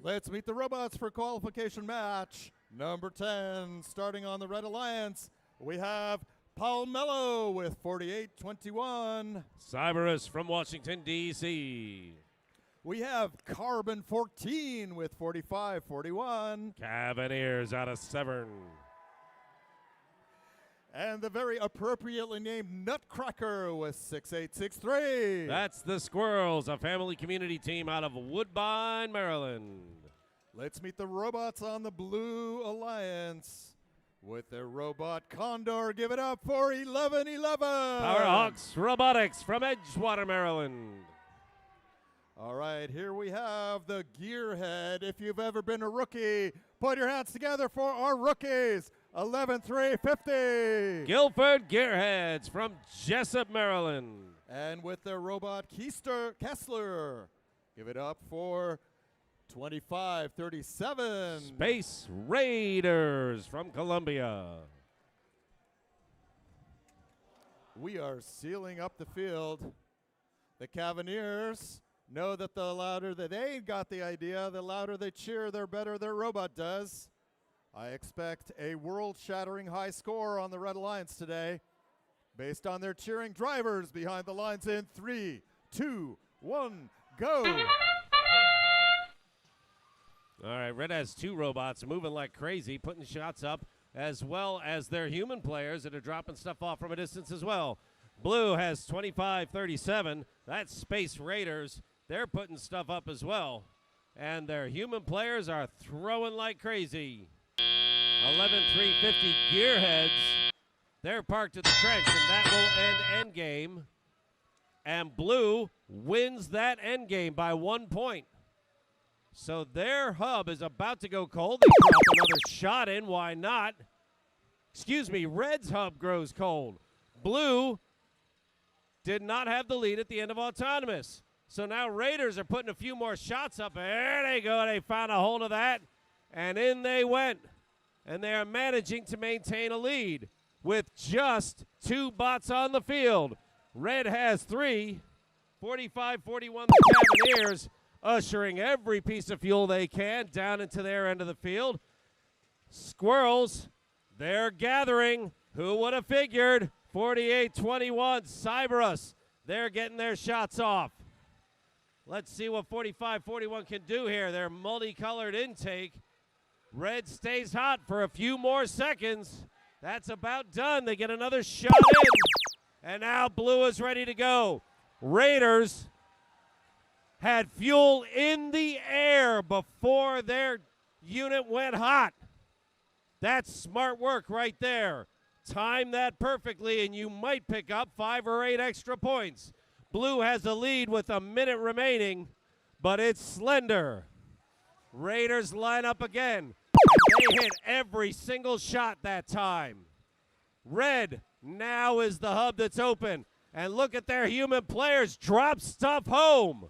Let's meet the robots for qualification match number 10. Starting on the Red Alliance, we have Palmello with 4821. Cyberus from Washington, D.C. We have Carbon 14 with 4541. Cavaliers out of Severn. And the very appropriately named Nutcracker with 6863. That's the Squirrels, a family community team out of Woodbine, Maryland. Let's meet the robots on the Blue Alliance with their robot Condor. Give it up for 1111. Powerhawks Robotics from Edgewater, Maryland. All right, here we have the Gearhead. If you've ever been a rookie, put your hands together for our rookies. 11350. Guilford Gearheads from Jessup, Maryland. And with their robot Kessler, give it up for 2537. Space Raiders from Columbia. We are sealing up the field. The Cavaliers know that the louder that they got the idea, the louder they cheer, the better their robot does. I expect a world-shattering high score on the Red Alliance today based on their cheering. Drivers behind the lines in 3, 2, 1, go. All right, Red has two robots moving like crazy, putting shots up, as well as their human players that are dropping stuff off from a distance as well. Blue has 2537. That's Space Raiders. They're putting stuff up as well. And their human players are throwing like crazy. 11350 Gearheads. They're parked at the trench, and that will end endgame. And Blue wins that endgame by 1 point. So their hub is about to go cold. They drop another shot in. Why not? Excuse me, Red's hub grows cold. Blue did not have the lead at the end of Autonomous. So now Raiders are putting a few more shots up. There they go. They found a hold of that, and in they went. And they are managing to maintain a lead with just 2 bots on the field. Red has 3, 45-41 the Cavaliers, ushering every piece of fuel they can down into their end of the field. Squirrels, they're gathering. Who would have figured? 48-21, Cyberus, they're getting their shots off. Let's see what 45-41 can do here. Their multicolored intake. Red stays hot for a few more seconds. That's about done. They get another shot in. And now Blue is ready to go. Raiders had fuel in the air before their unit went hot. That's smart work right there. Time that perfectly, and you might pick up 5 or 8 extra points. Blue has a lead with a minute remaining, but it's slender. Raiders line up again, and they hit every single shot that time. Red now is the hub that's open, and look at their human players drop stuff home.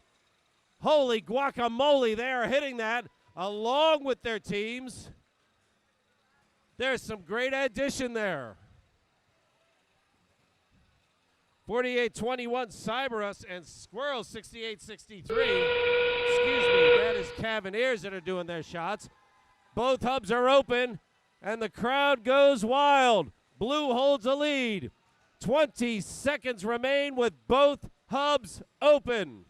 Holy guacamole, they are hitting that along with their teams. There's some great addition there. 48-21 Cyberus and Squirrels 68-63. Excuse me, that is Cavaliers that are doing their shots. Both hubs are open, and the crowd goes wild. Blue holds a lead. 20 seconds remain with both hubs open.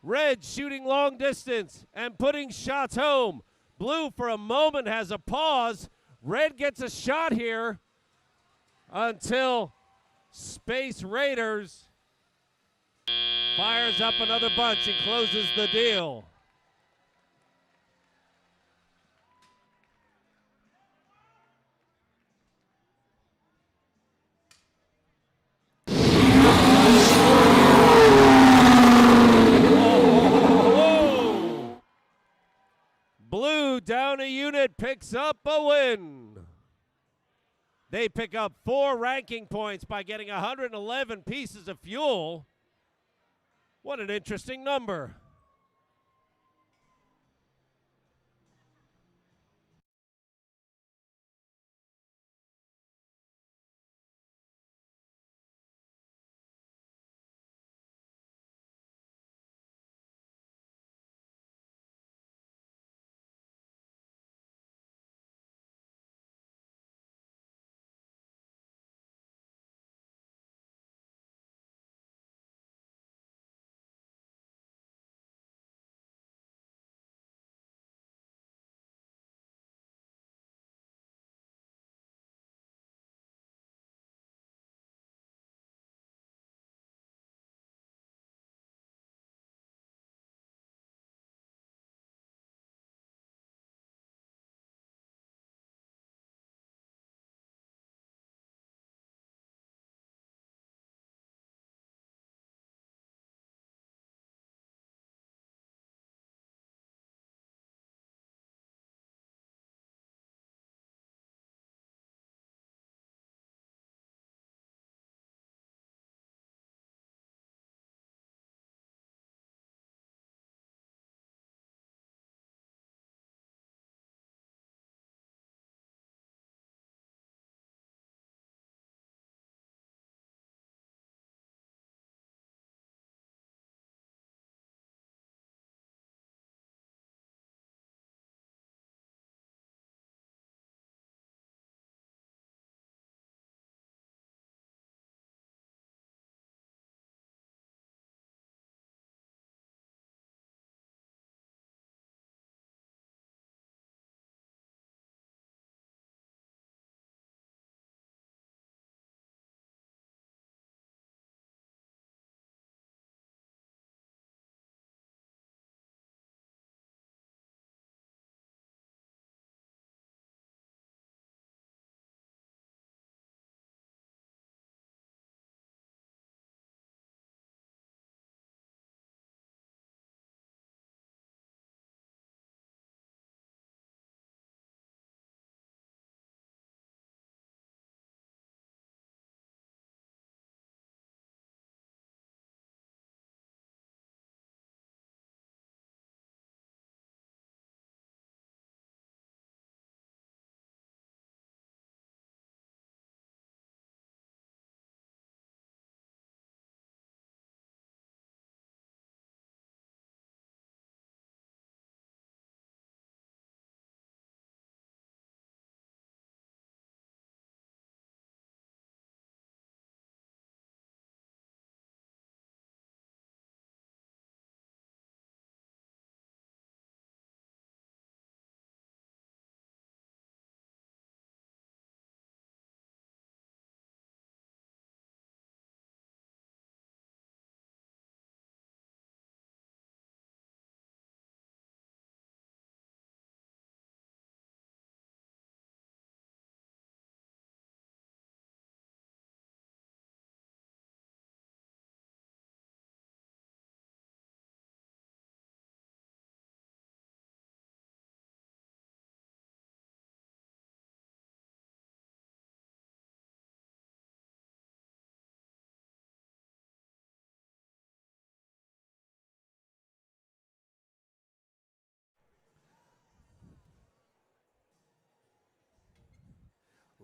Red shooting long distance and putting shots home. Blue for a moment has a pause. Red gets a shot here until Space Raiders fires up another bunch and closes the deal. Blue down a unit picks up a win. They pick up 4 ranking points by getting 111 pieces of fuel. What an interesting number.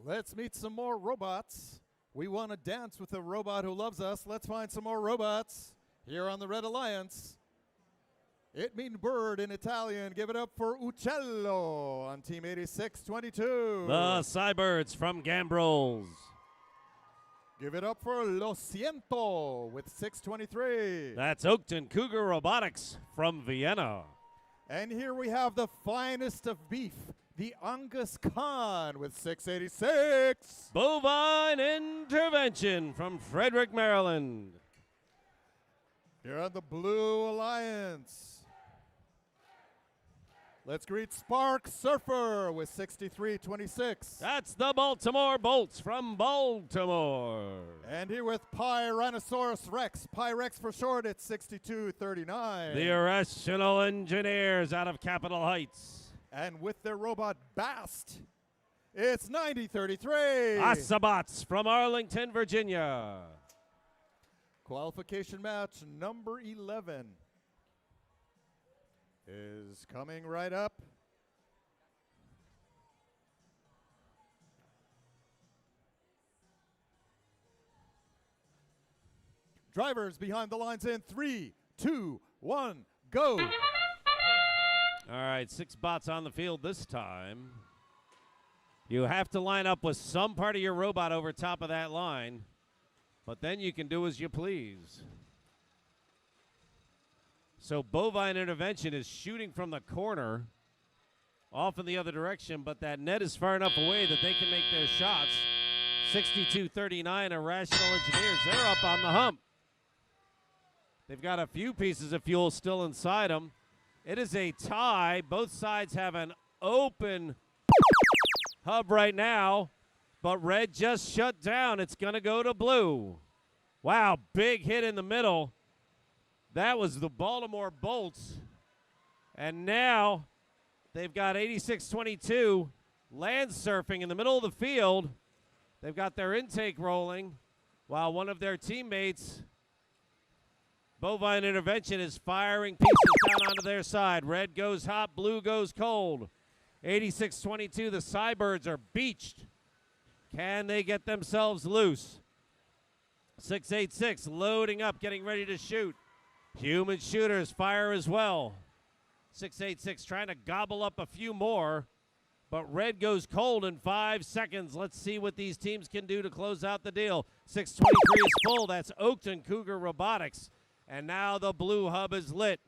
Let's meet some more robots. We want to dance with a robot who loves us. Let's find some more robots here on the Red Alliance. It means bird in Italian. Give it up for Uccello on Team 8622. The Cybirds from Gambrills. Give it up for Lo Siento with 623. That's Oakton Cougar Robotics from Vienna. And here we have the finest of beef, the Angus Khan with 686. Bovine Intervention from Frederick, Maryland. Here on the Blue Alliance, let's greet Spark Surfer with 6326. That's the Baltimore Bolts from Baltimore. And here with Pyrannosaurus Rex, Pyrex for short, at 6239. The Irrational Engineers out of Capitol Heights. And with their robot Bast, it's 9033. Osabots from Arlington, Virginia. Qualification match number 11 is coming right up. Drivers behind the lines in 3, 2, 1, go. All right, 6 bots on the field this time. You have to line up with some part of your robot over top of that line, but then you can do as you please. So Bovine Intervention is shooting from the corner off in the other direction, but that net is far enough away that they can make their shots. 62-39, Irrational Engineers, they're up on the hump. They've got a few pieces of fuel still inside them. It is a tie. Both sides have an open hub right now, but red just shut down. It's going to go to blue. Wow, big hit in the middle. That was the Baltimore Bolts. And now they've got 86-22 land surfing in the middle of the field. They've got their intake rolling while one of their teammates, Bovine Intervention, is firing pieces down onto their side. Red goes hot, blue goes cold. 86-22, the Cybirds are beached. Can they get themselves loose? 686 loading up, getting ready to shoot. Human shooters fire as well. 686 trying to gobble up a few more, but red goes cold in 5 seconds. Let's see what these teams can do to close out the deal. 623 is full. That's Oakton Cougar Robotics. And now the blue hub is lit.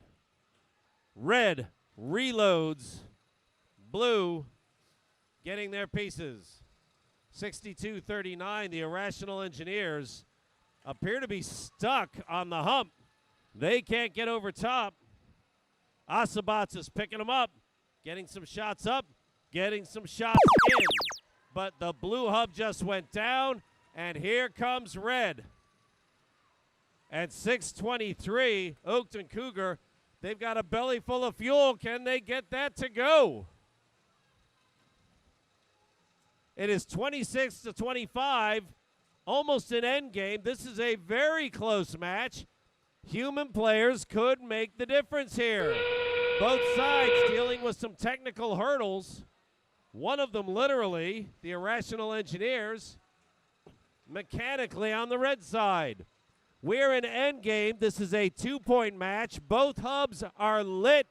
Red reloads. Blue getting their pieces. 62-39, the Irrational Engineers appear to be stuck on the hump. They can't get over top. Osabots is picking them up, getting some shots up, getting some shots in. But the blue hub just went down, and here comes red. At 6:23, Oakton Cougar, they've got a belly full of fuel. Can they get that to go? It is 26-25, almost an end game. This is a very close match. Human players could make the difference here. Both sides dealing with some technical hurdles. One of them literally, the Irrational Engineers, mechanically on the red side. We're in endgame. This is a 2-point match. Both hubs are lit.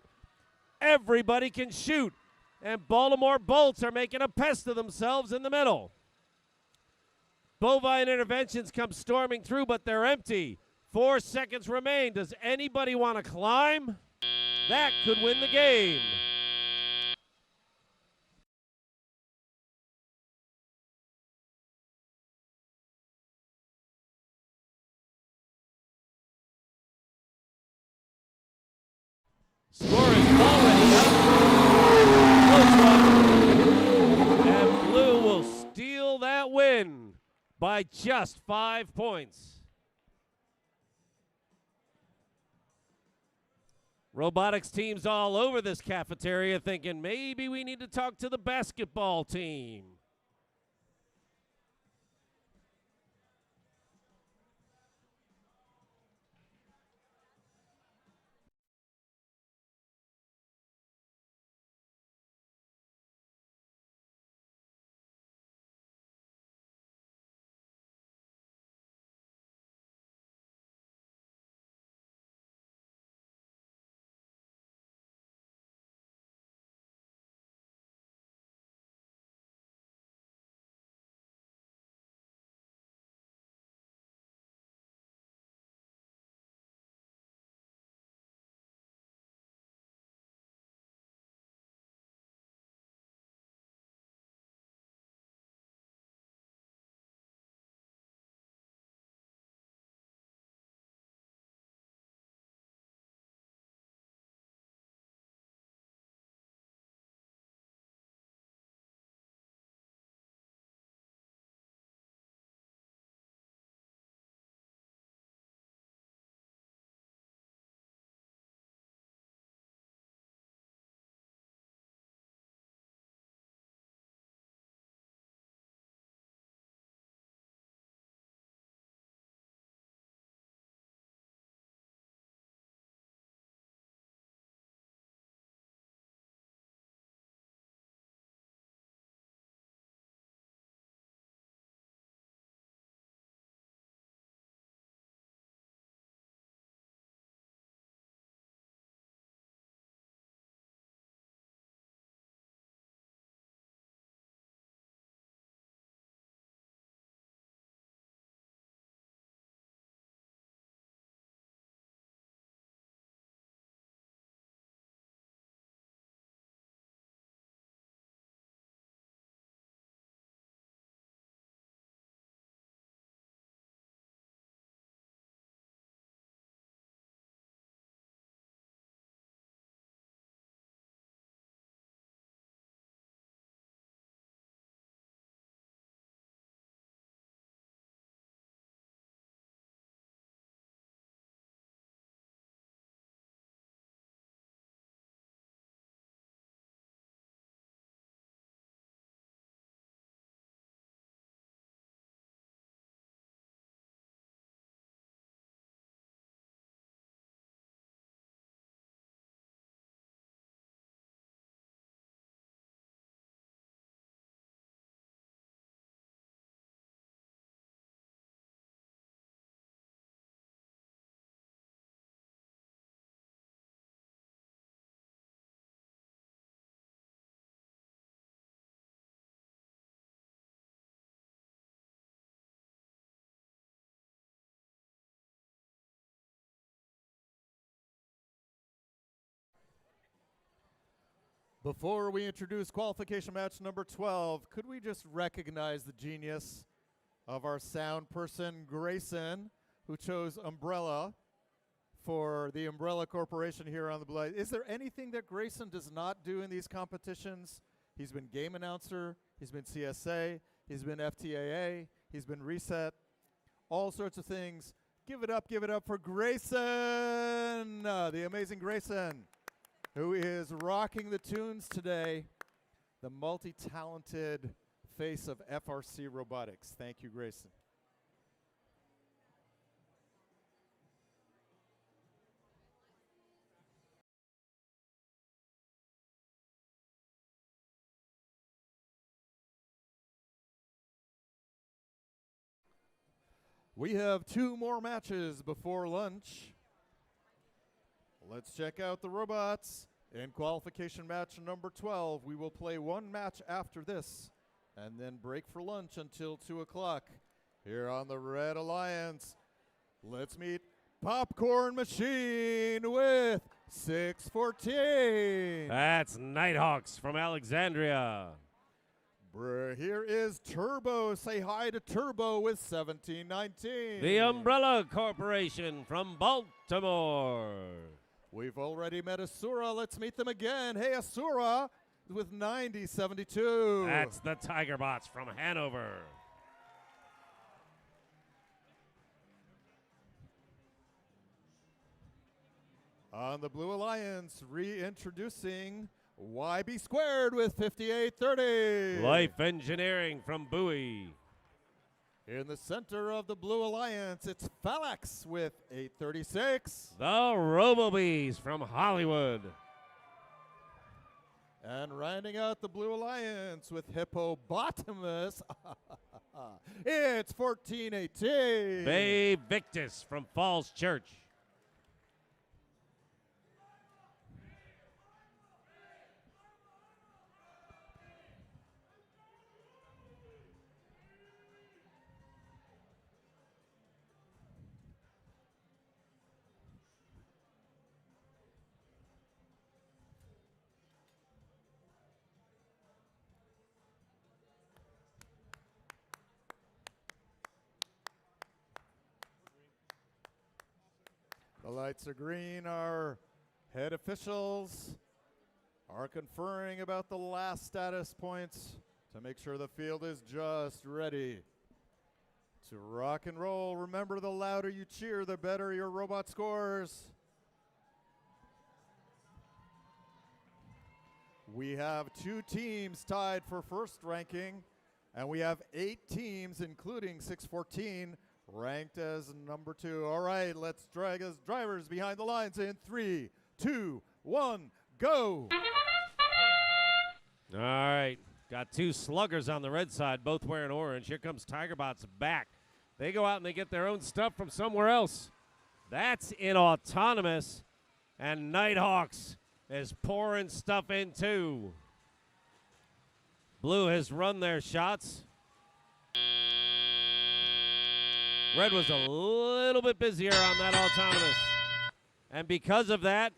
Everybody can shoot. And Baltimore Bolts are making a pest of themselves in the middle. Bovine Interventions come storming through, but they're empty. 4 seconds remain. Does anybody want to climb? That could win the game. Score is already up. And blue will steal that win by just 5 points. Robotics teams all over this cafeteria thinking maybe we need to talk to the basketball team. Before we introduce qualification match number 12, could we just recognize the genius of our sound person, Grayson, who chose Umbrella for the Umbrella Corporation here on the Blue. Is there anything that Grayson does not do in these competitions? He's been game announcer, he's been CSA, he's been FTAA, he's been reset, all sorts of things. Give it up for Grayson, the amazing Grayson, who is rocking the tunes today, the multi-talented face of FRC Robotics. Thank you, Grayson. We have 2 more matches before lunch. Let's check out the robots. In qualification match number 12, we will play 1 match after this and then break for lunch until 2 o'clock. Here on the Red Alliance, let's meet Popcorn Machine with 614. That's Nighthawks from Alexandria. Here is Turbo. Say hi to Turbo with 1719. The Umbrella Corporation from Baltimore. We've already met Asura. Let's meet them again. Hey, Asura with 9072. That's the Tigerbots from Hanover. On the Blue Alliance, reintroducing YB Squared with 5830. Life Engineering from Bowie. In the center of the Blue Alliance, it's Phalanx with 836. The Robobees from Hollywood. And rounding out the Blue Alliance with Hippopotamus, it's 1418. Bay Victus from Falls Church. The lights are green. Our head officials are conferring about the last status points to make sure the field is just ready to rock and roll. Remember, the louder you cheer, the better your robot scores. We have 2 teams tied for first ranking, and we have 8 teams, including 614, ranked as number 2. All right, let's drag us drivers behind the lines in 3, 2, 1, go. All right, got 2 sluggers on the red side, both wearing orange. Here comes Tigerbots back. They go out and they get their own stuff from somewhere else. That's in autonomous, and Nighthawks is pouring stuff in too. Blue has run their shots. Red was a little bit busier on that autonomous. And because of that,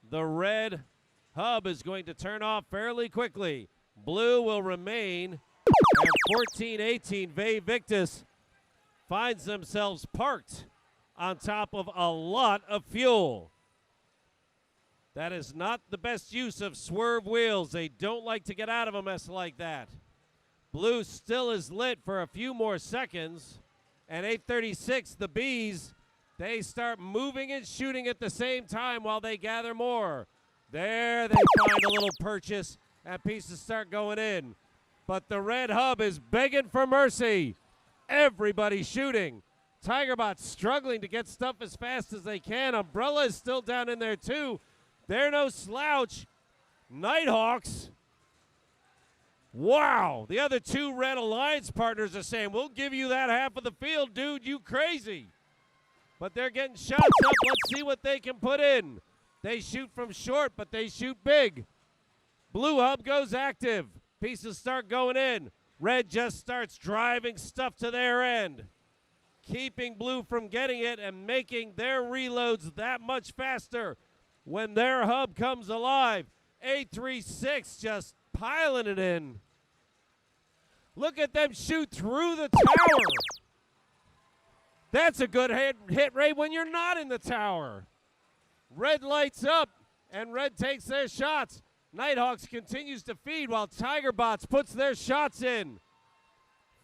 the red hub is going to turn off fairly quickly. Blue will remain, and 14-18 Bay Victus finds themselves parked on top of a lot of fuel. That is not the best use of swerve wheels. They don't like to get out of a mess like that. Blue still is lit for a few more seconds. And 836, the Bees, they start moving and shooting at the same time while they gather more. There they find a little purchase, and pieces start going in. But the red hub is begging for mercy. Everybody shooting. Tigerbot's struggling to get stuff as fast as they can. Umbrella is still down in there too. They're no slouch. Nighthawks. Wow. The other 2 Red Alliance partners are saying, we'll give you that half of the field, dude. You crazy. But they're getting shots up. Let's see what they can put in. They shoot from short, but they shoot big. Blue hub goes active. Pieces start going in. Red just starts driving stuff to their end, keeping Blue from getting it and making their reloads that much faster. When their hub comes alive, 836 just piling it in. Look at them shoot through the tower. That's a good hit rate when you're not in the tower. Red lights up, and Red takes their shots. Nighthawks continues to feed while Tigerbots puts their shots in.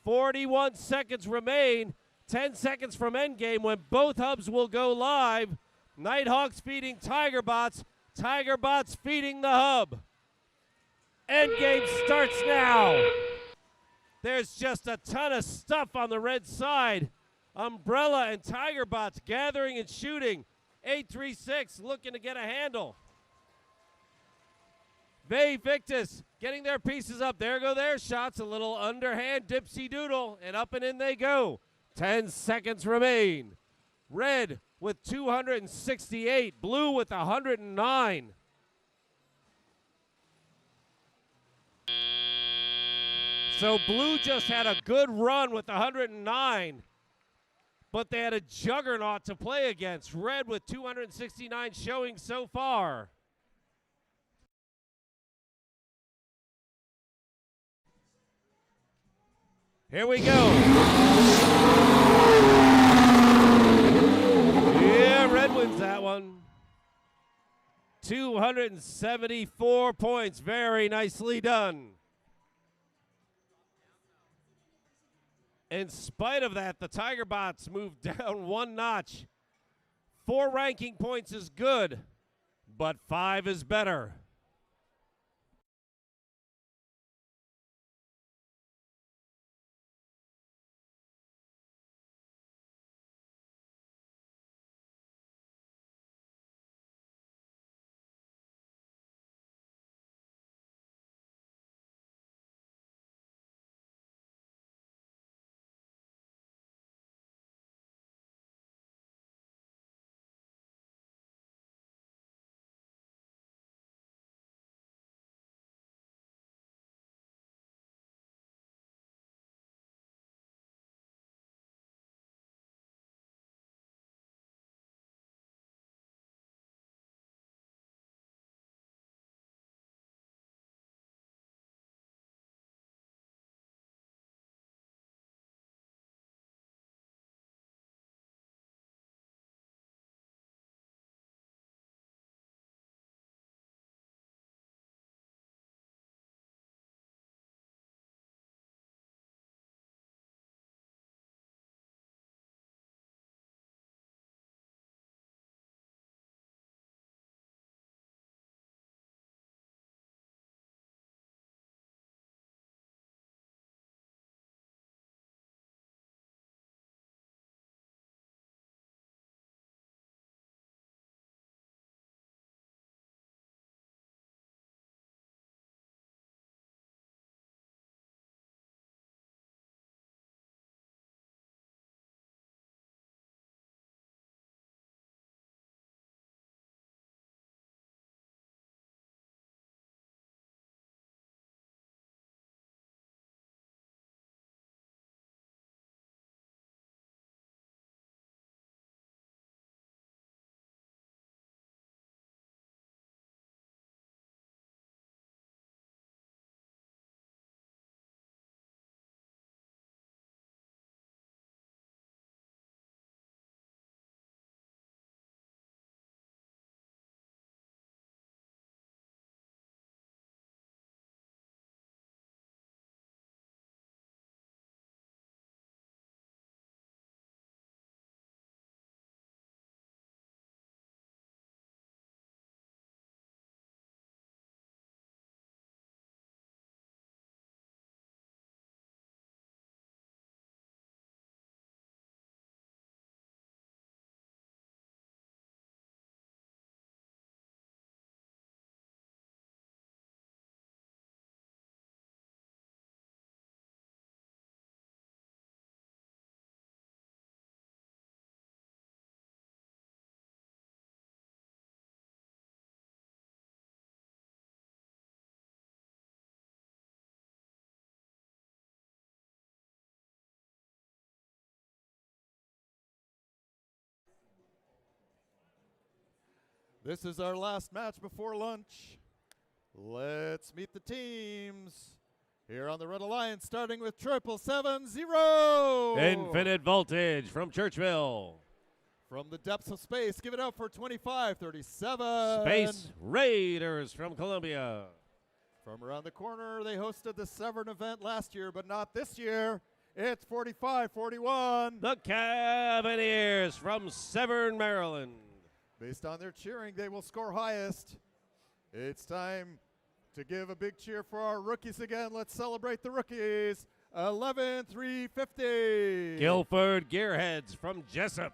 41 seconds remain. 10 seconds from endgame when both hubs will go live. Nighthawks feeding Tigerbots. Tigerbots feeding the hub. Endgame starts now. There's just a ton of stuff on the red side. Umbrella and Tigerbots gathering and shooting. 836 looking to get a handle. Vey Victus getting their pieces up. There go their shots. A little underhand dipsy doodle, and up and in they go. 10 seconds remain. Red with 268. Blue with 109. So Blue just had a good run with 109, but they had a juggernaut to play against. Red with 269 showing so far. Here we go. Yeah, Red wins that one. 274 points. Very nicely done. In spite of that, the Tigerbots moved down one notch. 4 ranking points is good, but 5 is better. This is our last match before lunch. Let's meet the teams. Here on the Red Alliance, starting with 777-0. Infinite Voltage from Churchville. From the depths of space, give it up for 2537. Space Raiders from Columbia. From around the corner, they hosted the Severn event last year, but not this year. It's 4541. The Cavaliers from Severn, Maryland. Based on their cheering, they will score highest. It's time to give a big cheer for our rookies again. Let's celebrate the rookies. 11-3-50. Guilford Gearheads from Jessup.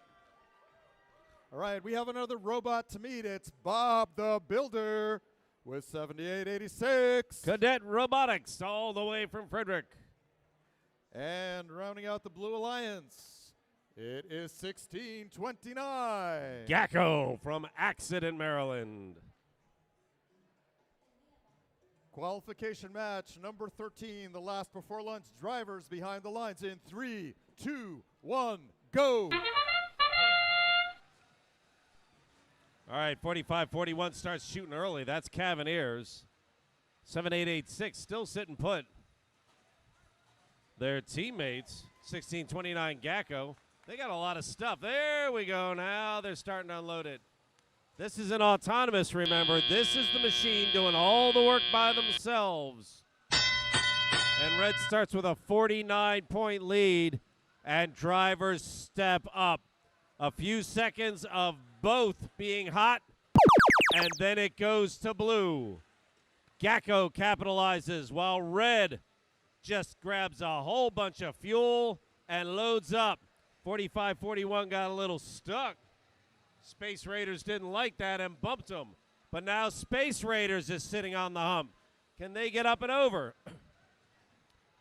All right, we have another robot to meet. It's Bob the Builder with 7886. Cadet Robotics all the way from Frederick. And rounding out the Blue Alliance, it is 1629. Gacko from Accident, Maryland. Qualification match number 13, the last before lunch drivers behind the lines in 3, 2, 1, go. All right, 45-41 starts shooting early. That's Cavaliers. 7886 still sitting put. Their teammates, 1629 Gacko, they got a lot of stuff. There we go. Now they're starting to unload it. This isn't autonomous, remember. This is the machine doing all the work by themselves. And Red starts with a 49-point lead, and drivers step up. A few seconds of both being hot, and then it goes to blue. Gacko capitalizes while Red just grabs a whole bunch of fuel and loads up. 45-41 got a little stuck. Space Raiders didn't like that and bumped them. But now Space Raiders is sitting on the hump. Can they get up and over?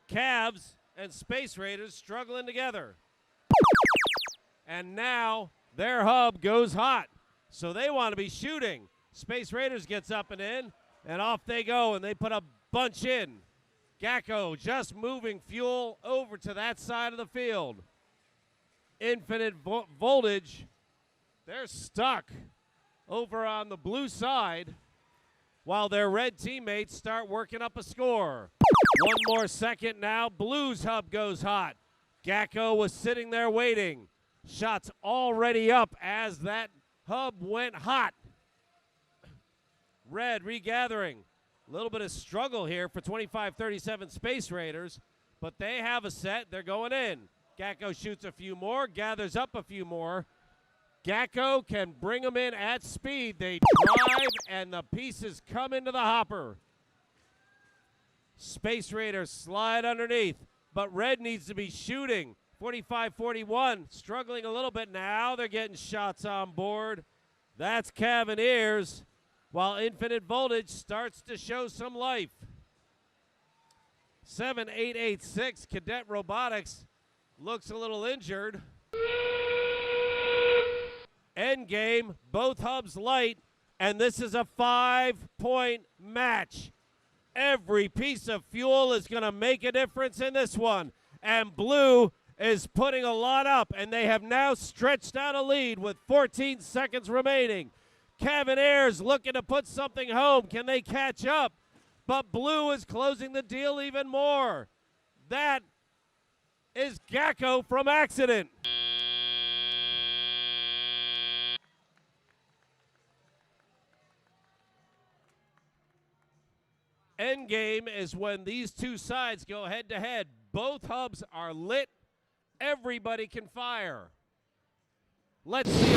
Cavs and Space Raiders struggling together. And now their hub goes hot. So they want to be shooting. Space Raiders gets up and in, and off they go, and they put a bunch in. Gacko just moving fuel over to that side of the field. Infinite Voltage, they're stuck over on the blue side while their red teammates start working up a score. One more second now. Blue's hub goes hot. Gacko was sitting there waiting. Shots already up as that hub went hot. Red regathering. A little bit of struggle here for 25-37 Space Raiders, but they have a set. They're going in. Gacko shoots a few more, gathers up a few more. Gacko can bring them in at speed. They drive, and the pieces come into the hopper. Space Raiders slide underneath, but Red needs to be shooting. 45-41, struggling a little bit now. They're getting shots on board. That's Cavaliers, while Infinite Voltage starts to show some life. 7886, Cadet Robotics looks a little injured. Endgame, both hubs light, and this is a 5-point match. Every piece of fuel is going to make a difference in this one. And Blue is putting a lot up, and they have now stretched out a lead with 14 seconds remaining. Cavaliers looking to put something home. Can they catch up? But Blue is closing the deal even more. That is Gacko from Accident. Endgame is when these two sides go head-to-head. Both hubs are lit. Everybody can fire. Let's see.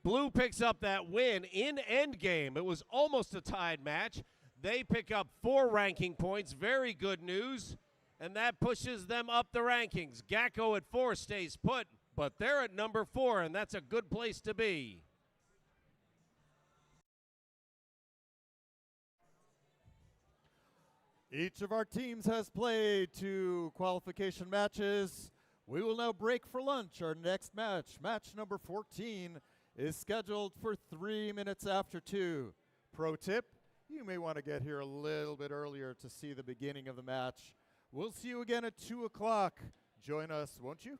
Blue picks up that win in Endgame. It was almost a tied match. They pick up 4 ranking points. Very good news. And that pushes them up the rankings. Gacko at 4 stays put, but they're at number 4, and that's a good place to be. Each of our teams has played 2 qualification matches. We will now break for lunch. Our next match, match number 14, is scheduled for 3 minutes after 2. Pro tip, you may want to get here a little bit earlier to see the beginning of the match. We'll see you again at 2 o'clock. Join us, won't you?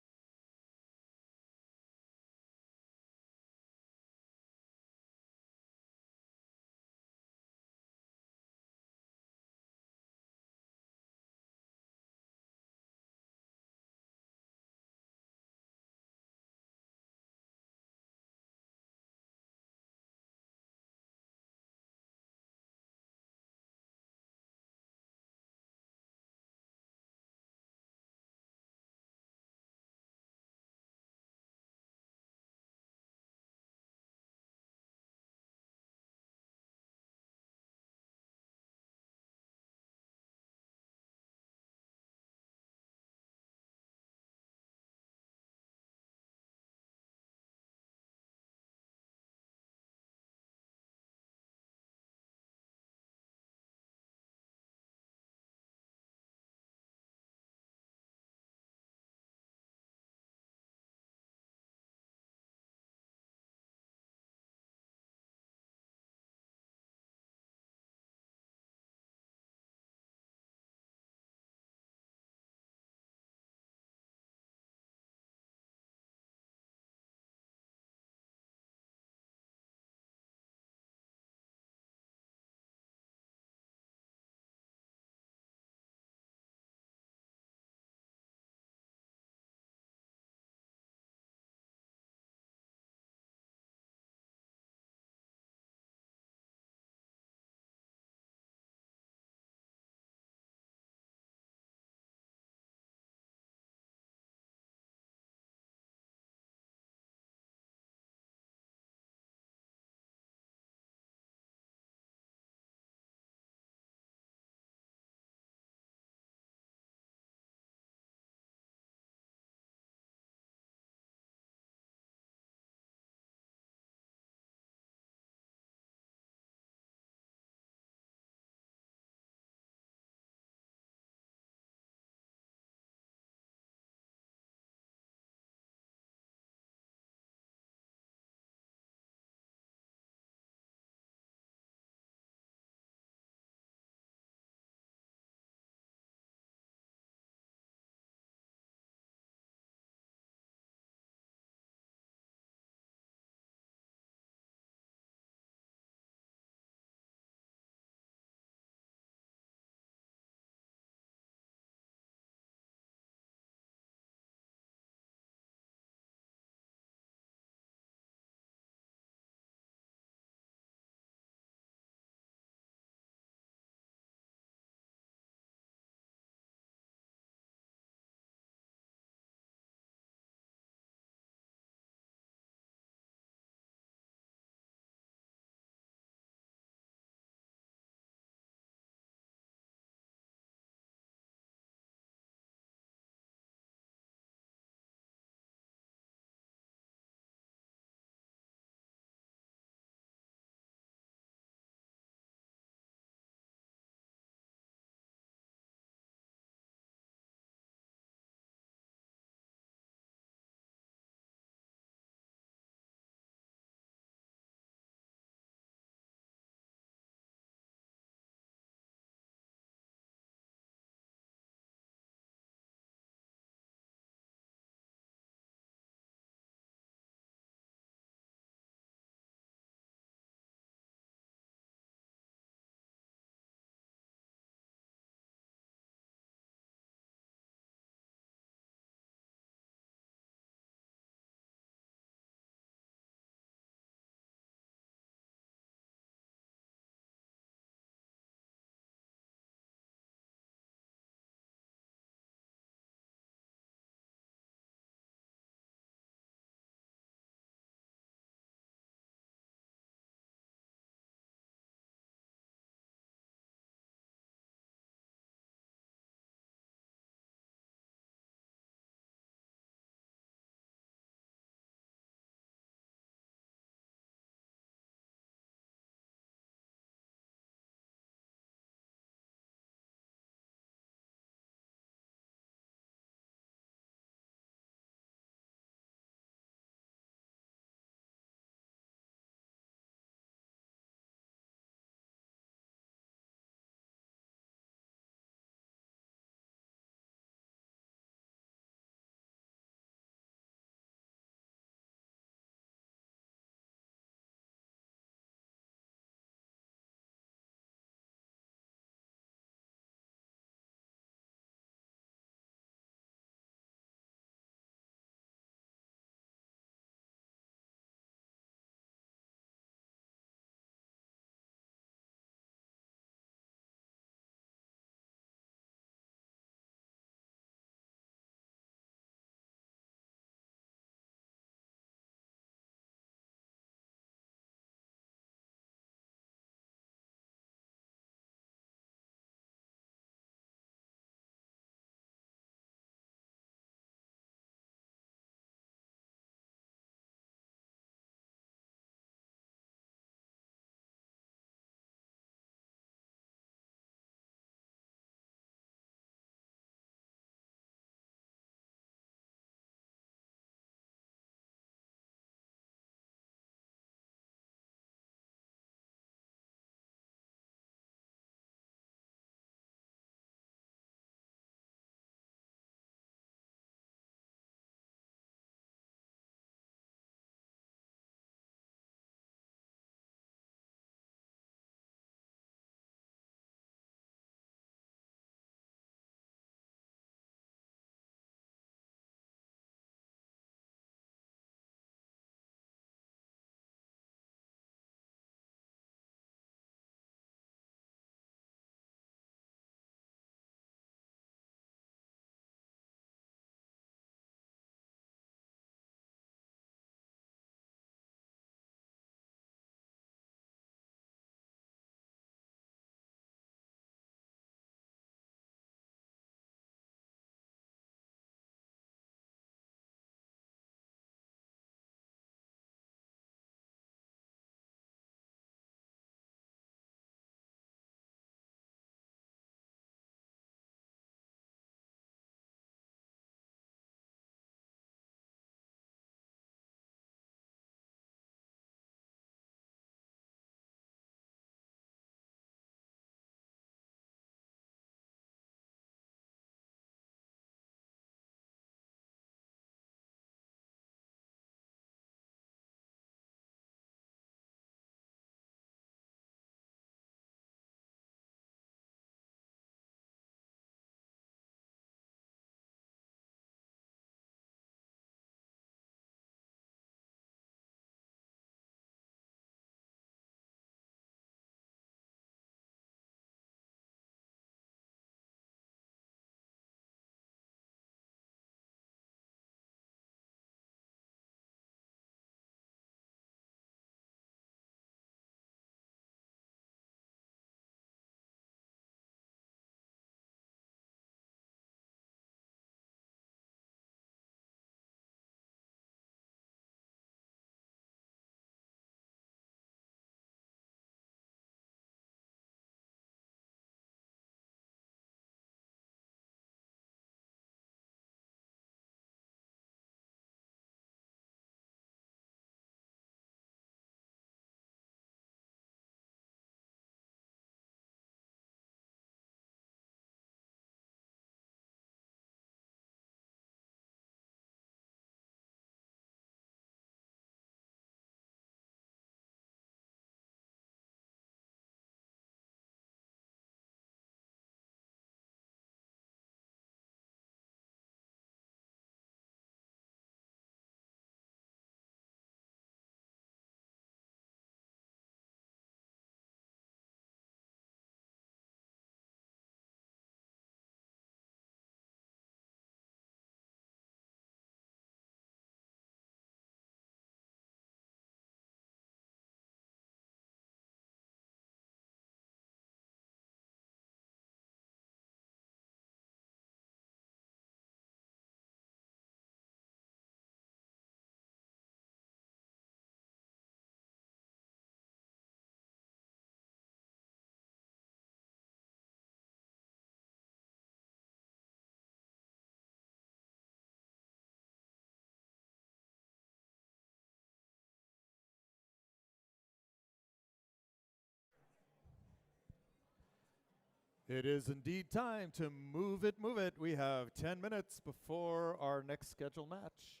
It is indeed time to move it, move it. We have 10 minutes before our next scheduled match.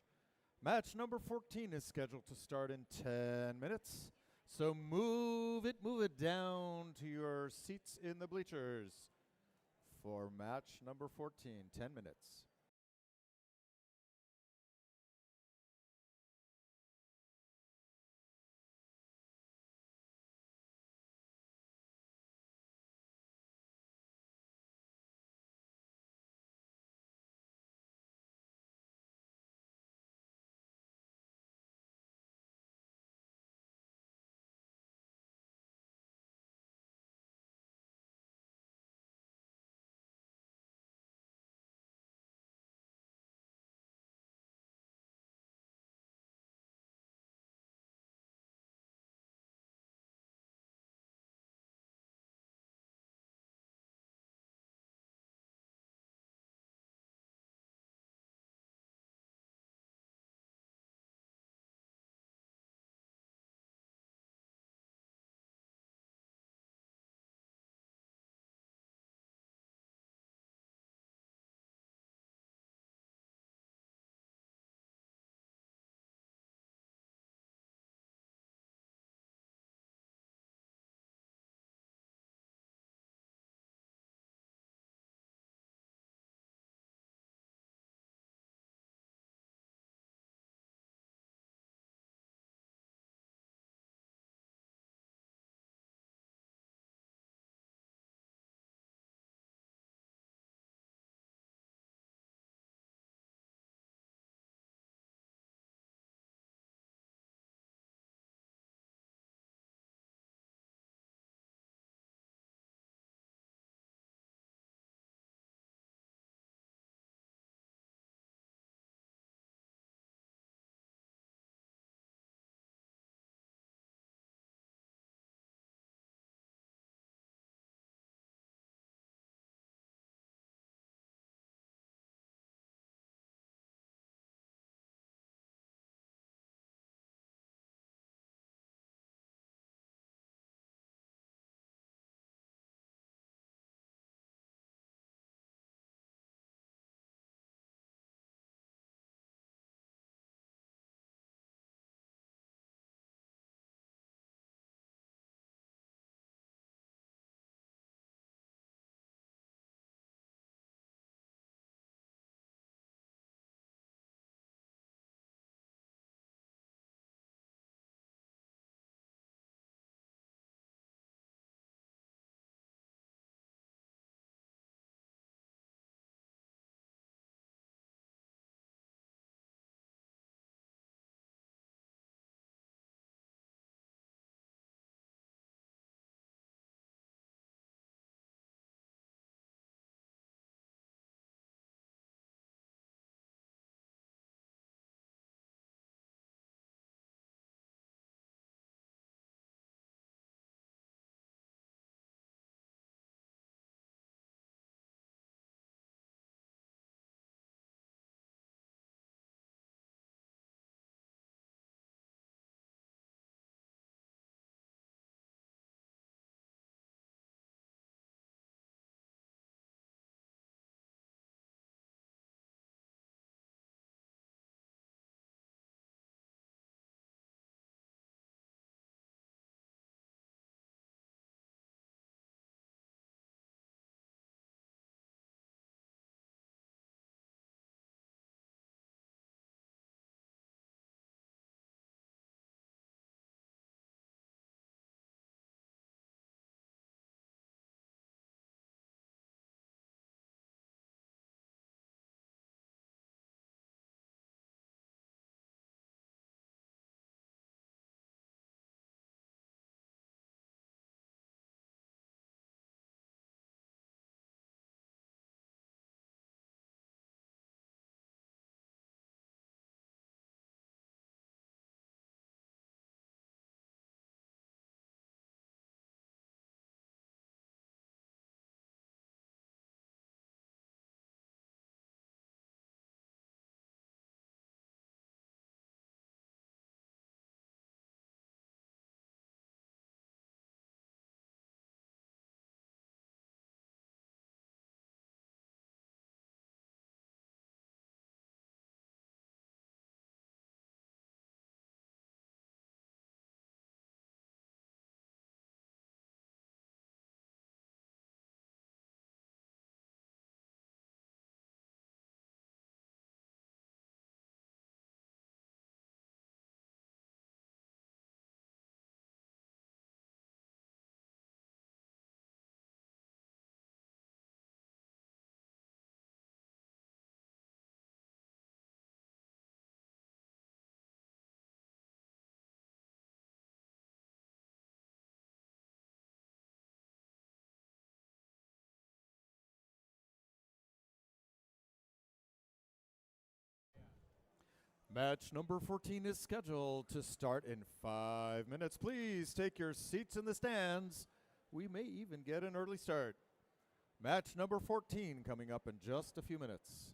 Match number 14 is scheduled to start in 10 minutes. So move it down to your seats in the bleachers for match number 14, 10 minutes. Match number 14 is scheduled to start in 5 minutes. Please take your seats in the stands. We may even get an early start. Match number 14 coming up in just a few minutes.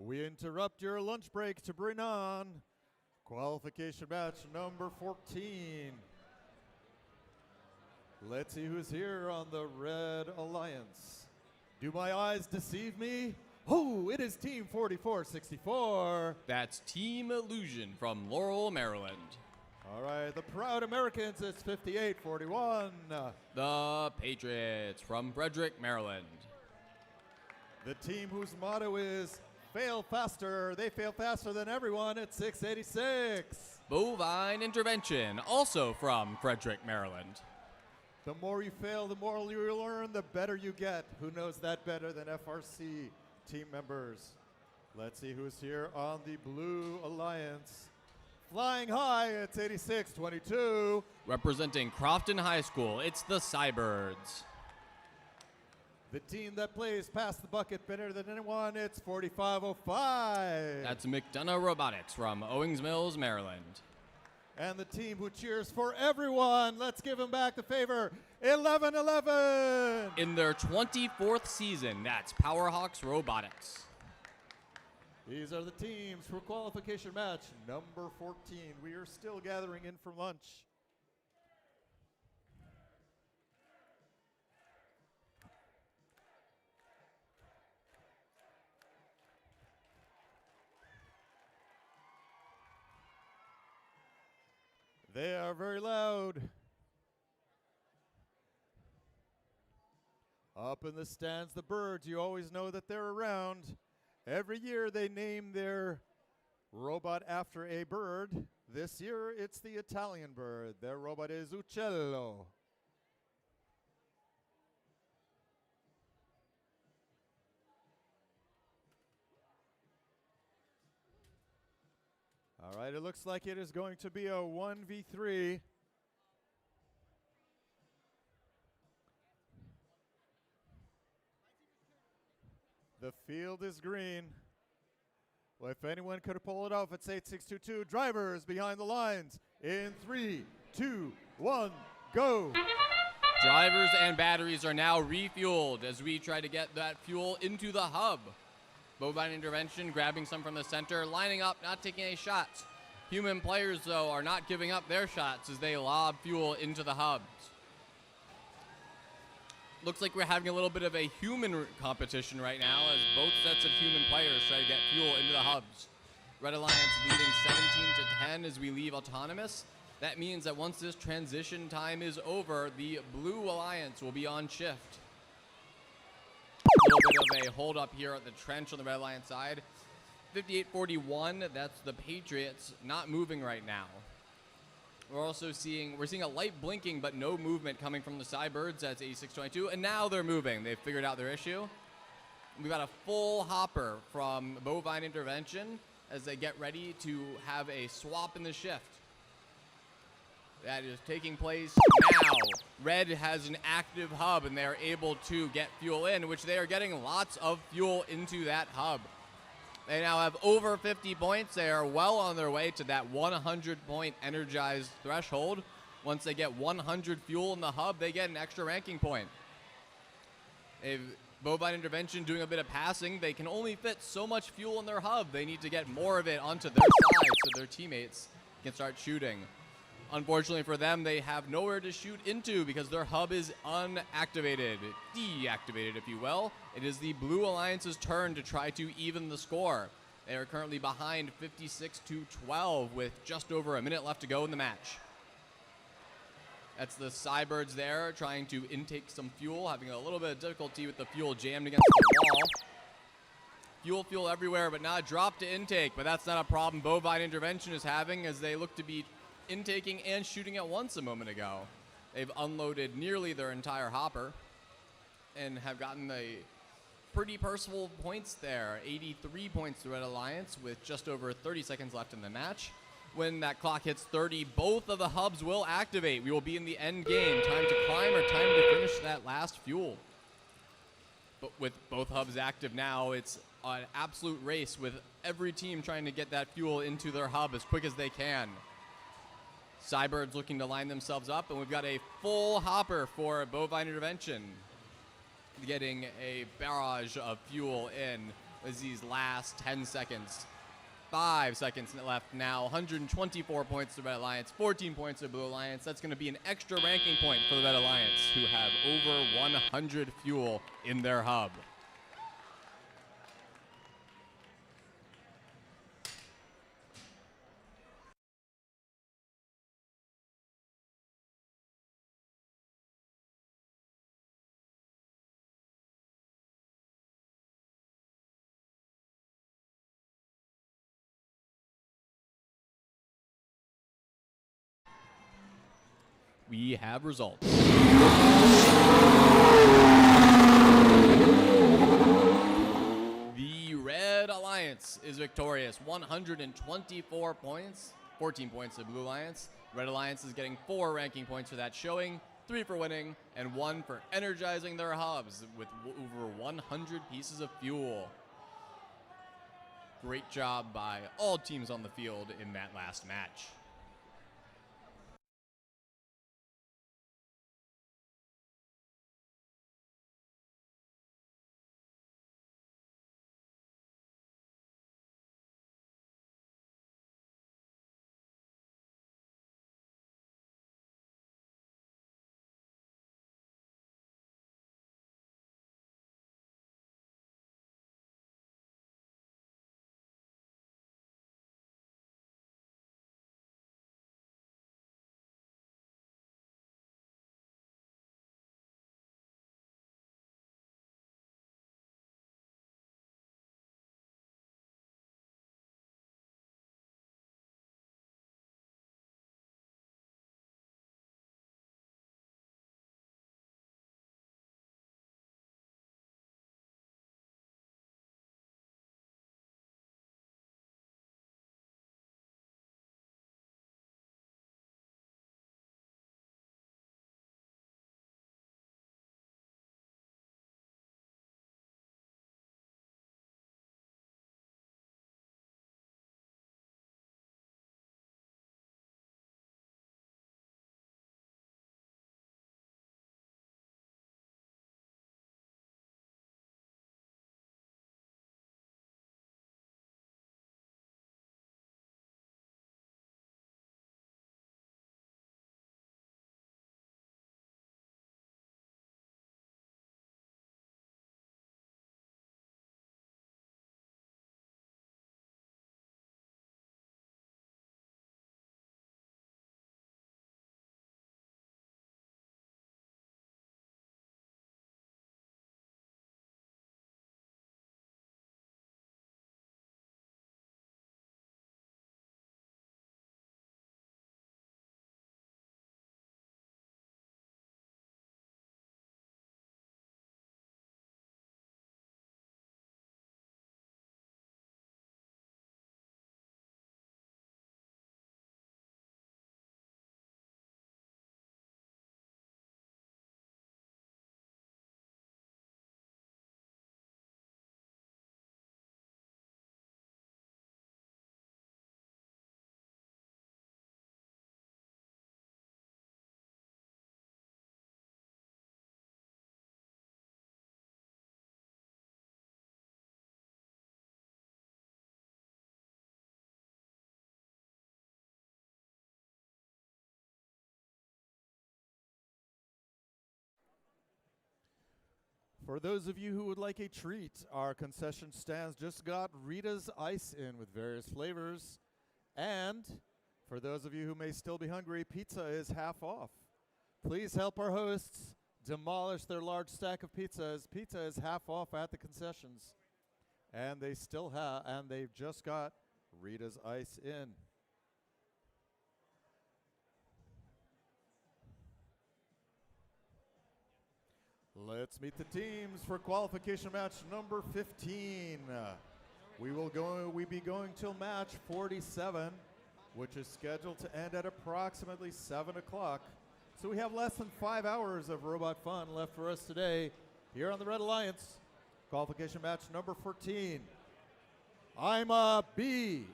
We interrupt your lunch break to bring on qualification match number 14. Let's see who's here on the Red Alliance. Do my eyes deceive me? Oh, it is Team 4464. That's Team Illusion from Laurel, Maryland. All right, the Proud Americans, it's 5841. The Patriots from Frederick, Maryland. The team whose motto is fail faster, they fail faster than everyone at 686. Bovine Intervention, also from Frederick, Maryland. The more you fail, the more you learn, the better you get. Who knows that better than FRC team members? Let's see who's here on the Blue Alliance. Flying high, it's 8622. Representing Crofton High School, it's the Cybirds. The team that plays past the bucket better than anyone, it's 4505. That's McDonough Robotics from Owings Mills, Maryland. And the team who cheers for everyone, let's give them back the favor, 1111. In their 24th season, that's Powerhawks Robotics. These are the teams for qualification match number 14. We are still gathering in for lunch. They are very loud. Up in the stands, the birds, you always know that they're around. Every year they name their robot after a bird. This year it's the Italian bird. Their robot is Uccello. All right, it looks like it is going to be a 1v3. The field is green. Well, if anyone could pull it off, it's 8622. Drivers behind the lines in 3, 2, 1, go. Drivers and batteries are now refueled as we try to get that fuel into the hub. Bovine Intervention grabbing some from the center, lining up, not taking any shots. Human players, though, are not giving up their shots as they lob fuel into the hubs. Looks like we're having a little bit of a human competition right now as both sets of human players try to get fuel into the hubs. Red Alliance leading 17-10 as we leave autonomous. That means that once this transition time is over, the Blue Alliance will be on shift. A little bit of a hold up here at the trench on the Red Alliance side. 58-41, that's the Patriots not moving right now. We're also seeing a light blinking, but no movement coming from the Cybirds. That's 86-22, and now they're moving. They've figured out their issue. We've got a full hopper from Bovine Intervention as they get ready to have a swap in the shift. That is taking place now. Red has an active hub, and they're able to get fuel in, which they are getting lots of fuel into that hub. They now have over 50 points. They are well on their way to that 100-point energized threshold. Once they get 100 fuel in the hub, they get an extra ranking point. Bovine Intervention doing a bit of passing. They can only fit so much fuel in their hub. They need to get more of it onto their side so their teammates can start shooting. Unfortunately for them, they have nowhere to shoot into because their hub is unactivated, deactivated if you will. It is the Blue Alliance's turn to try to even the score. They are currently behind 56-12 with just over a minute left to go in the match. That's the Cybirds there trying to intake some fuel, having a little bit of difficulty with the fuel jammed against the wall. Fuel everywhere, but not drop to intake, but that's not a problem Bovine Intervention is having as they look to be intaking and shooting at once a moment ago. They've unloaded nearly their entire hopper and have gotten the pretty personal points there. 83 points to Red Alliance with just over 30 seconds left in the match. When that clock hits 30, both of the hubs will activate. We will be in the end game. Time to climb or time to finish that last fuel. But with both hubs active now, it's an absolute race with every team trying to get that fuel into their hub as quick as they can. Cybirds looking to line themselves up, and we've got a full hopper for Bovine Intervention, getting a barrage of fuel in. as these last 10 seconds. 5 seconds left now. 124 points to Red Alliance, 14 points to Blue Alliance. That's going to be an extra ranking point for the Red Alliance, who have over 100 fuel in their hub. We have results. The Red Alliance is victorious, 124 points, 14 points to Blue Alliance. Red Alliance is getting 4 ranking points for that showing, 3 for winning, and 1 for energizing their hubs with over 100 pieces of fuel. Great job by all teams on the field in that last match. For those of you who would like a treat, our concession stands just got Rita's Ice in with various flavors. And for those of you who may still be hungry, pizza is half off. Please help our hosts demolish their large stack of pizzas. Pizza is half off at the concessions. And they still have, and they've just got Rita's Ice in. Let's meet the teams for qualification match number 15. We be going till match 47, which is scheduled to end at approximately 7 o'clock. So we have less than 5 hours of robot fun left for us today here on the Red Alliance. Qualification match number 14. I'm a B.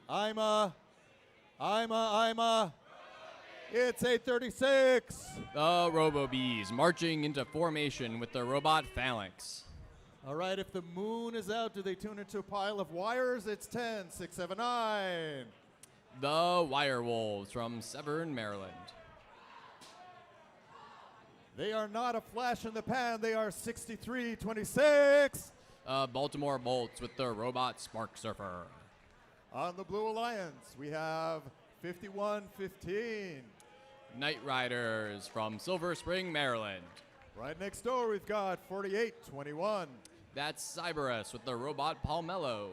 It's 8:36. The Robo Bees marching into formation with the robot phalanx. All right, if the moon is out, do they tune into a pile of wires? It's 10, 6, 7, 9. The Wirewolves from Severn, Maryland. They are not a flash in the pan. They are 63-26. Baltimore Bolts with their robot Spark Surfer. On the Blue Alliance, we have 51-15. Night Riders from Silver Spring, Maryland. Right next door, we've got 48-21. That's Cyberus with their robot Palmello.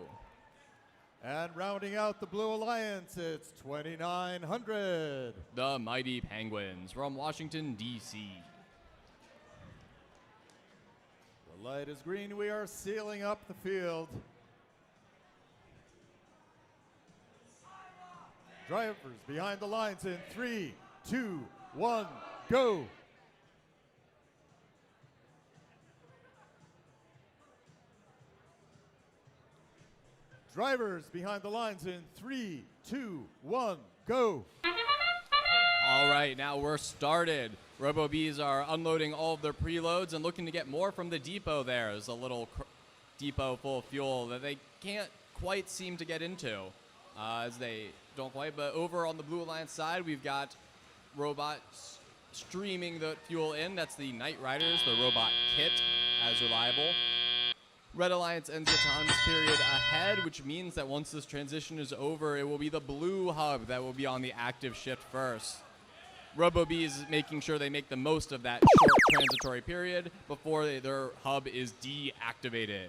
And rounding out the Blue Alliance, it's 2900. The Mighty Penguins from Washington, D.C. The light is green. We are sealing up the field. Drivers behind the lines in 3, 2, 1, go. Drivers behind the lines in 3, 2, 1, go. All right, now we're started. RoboBees are unloading all of their preloads and looking to get more from the depot there. There's a little depot full of fuel that they can't quite seem to get into, as they don't quite. But over on the Blue Alliance side, we've got robots streaming the fuel in. That's the Night Riders, the robot kit, as reliable. Red Alliance ends the autonomous period ahead, which means that once this transition is over, it will be the Blue Hub that will be on the active shift first. RoboBee is making sure they make the most of that short transitory period before their hub is deactivated.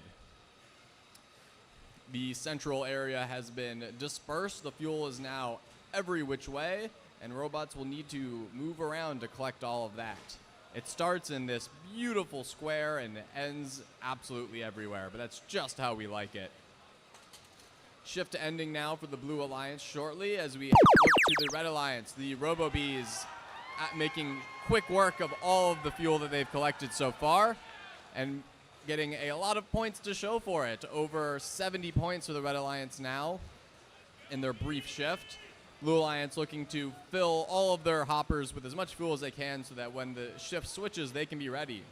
The central area has been dispersed. The fuel is now every which way, and robots will need to move around to collect all of that. It starts in this beautiful square and ends absolutely everywhere, but that's just how we like it. Shift ending now for the Blue Alliance shortly as we look to the Red Alliance. The RoboBees making quick work of all of the fuel that they've collected so far and getting a lot of points to show for it. Over 70 points for the Red Alliance now in their brief shift. Blue Alliance looking to fill all of their hoppers with as much fuel as they can so that when the shift switches, they can be ready.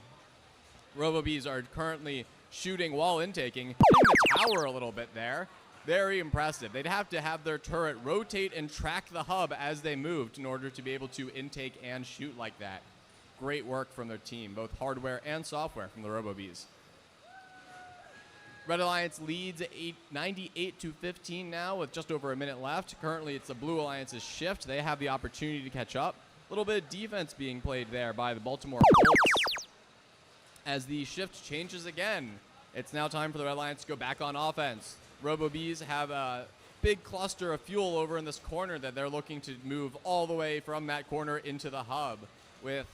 RoboBees are currently shooting while intaking, hitting the tower a little bit there. Very impressive. They'd have to have their turret rotate and track the hub as they moved in order to be able to intake and shoot like that. Great work from their team, both hardware and software from the RoboBees. Red Alliance leads 98-15 now with just over a minute left. Currently, it's the Blue Alliance's shift. They have the opportunity to catch up. A little bit of defense being played there by the Baltimore Bolts. As the shift changes again, it's now time for the Red Alliance to go back on offense. RoboBees have a big cluster of fuel over in this corner that they're looking to move all the way from that corner into the hub with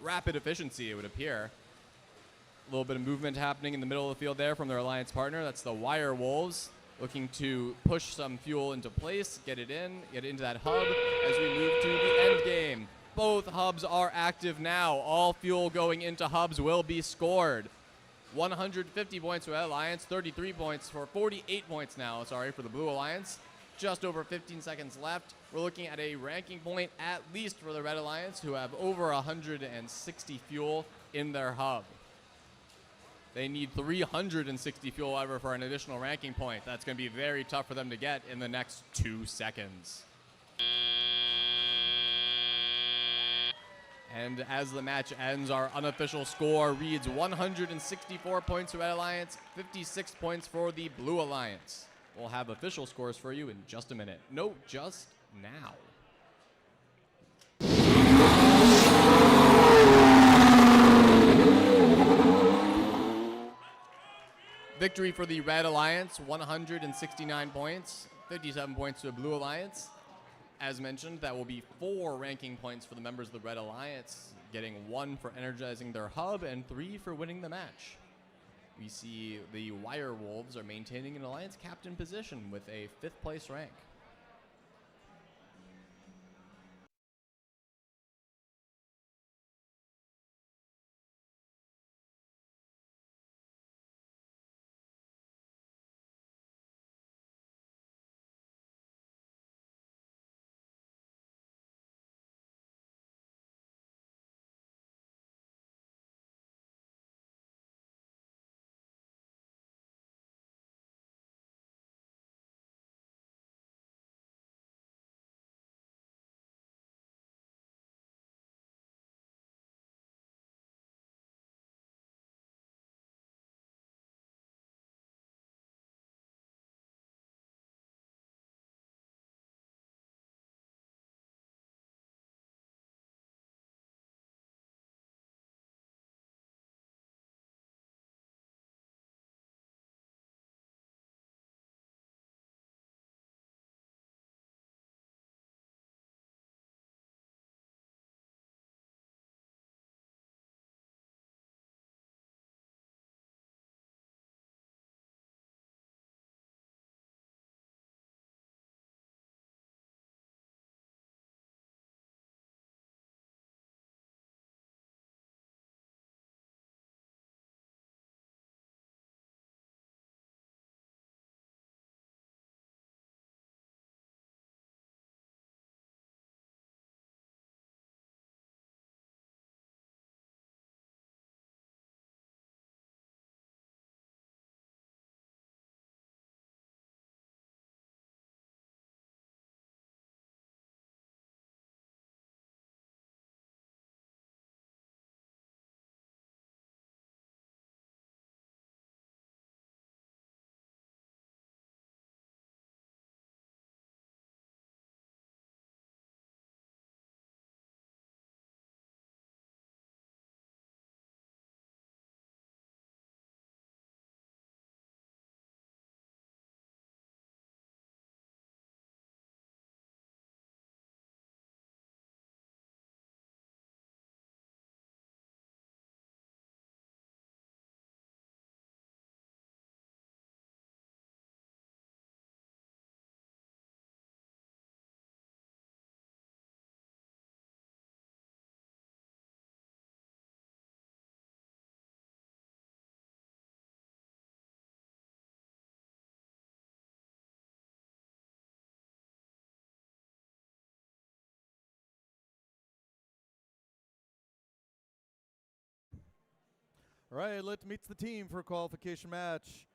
rapid efficiency, it would appear. A little bit of movement happening in the middle of the field there from their alliance partner. That's the Wirewolves looking to push some fuel into place, get it into that hub as we move to the end game. Both hubs are active now. All fuel going into hubs will be scored. 150 points for Red Alliance, 33 points for 48 points now, for the Blue Alliance. Just over 15 seconds left. We're looking at a ranking point at least for the Red Alliance, who have over 160 fuel in their hub. They need 360 fuel, however, for an additional ranking point. That's going to be very tough for them to get in the next 2 seconds. And as the match ends, our unofficial score reads 164 points for Red Alliance, 56 points for the Blue Alliance. We'll have official scores for you in just a minute. No, just now. Victory for the Red Alliance, 169 points, 57 points to the Blue Alliance. As mentioned, that will be 4 ranking points for the members of the Red Alliance, getting 1 for energizing their hub and 3 for winning the match. We see the Wirewolves are maintaining an Alliance captain position with a 5th place rank. All right, let's meet the team for qualification match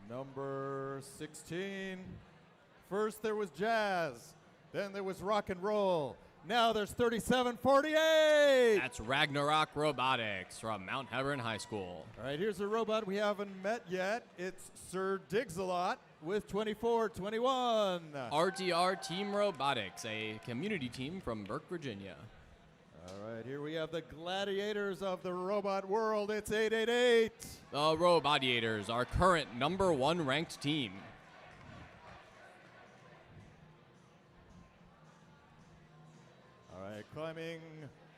number 16. First there was jazz, then there was rock and roll. Now there's 3748. That's Ragnarok Robotics from Mount Hebron High School. All right, here's a robot we haven't met yet. It's Sir Diggs-a-Lot with 2421. RTR Team Robotics, a community team from Burke, Virginia. All right, here we have the gladiators of the robot world. It's 888. The Robodiators, our current #1 ranked team. All right, climbing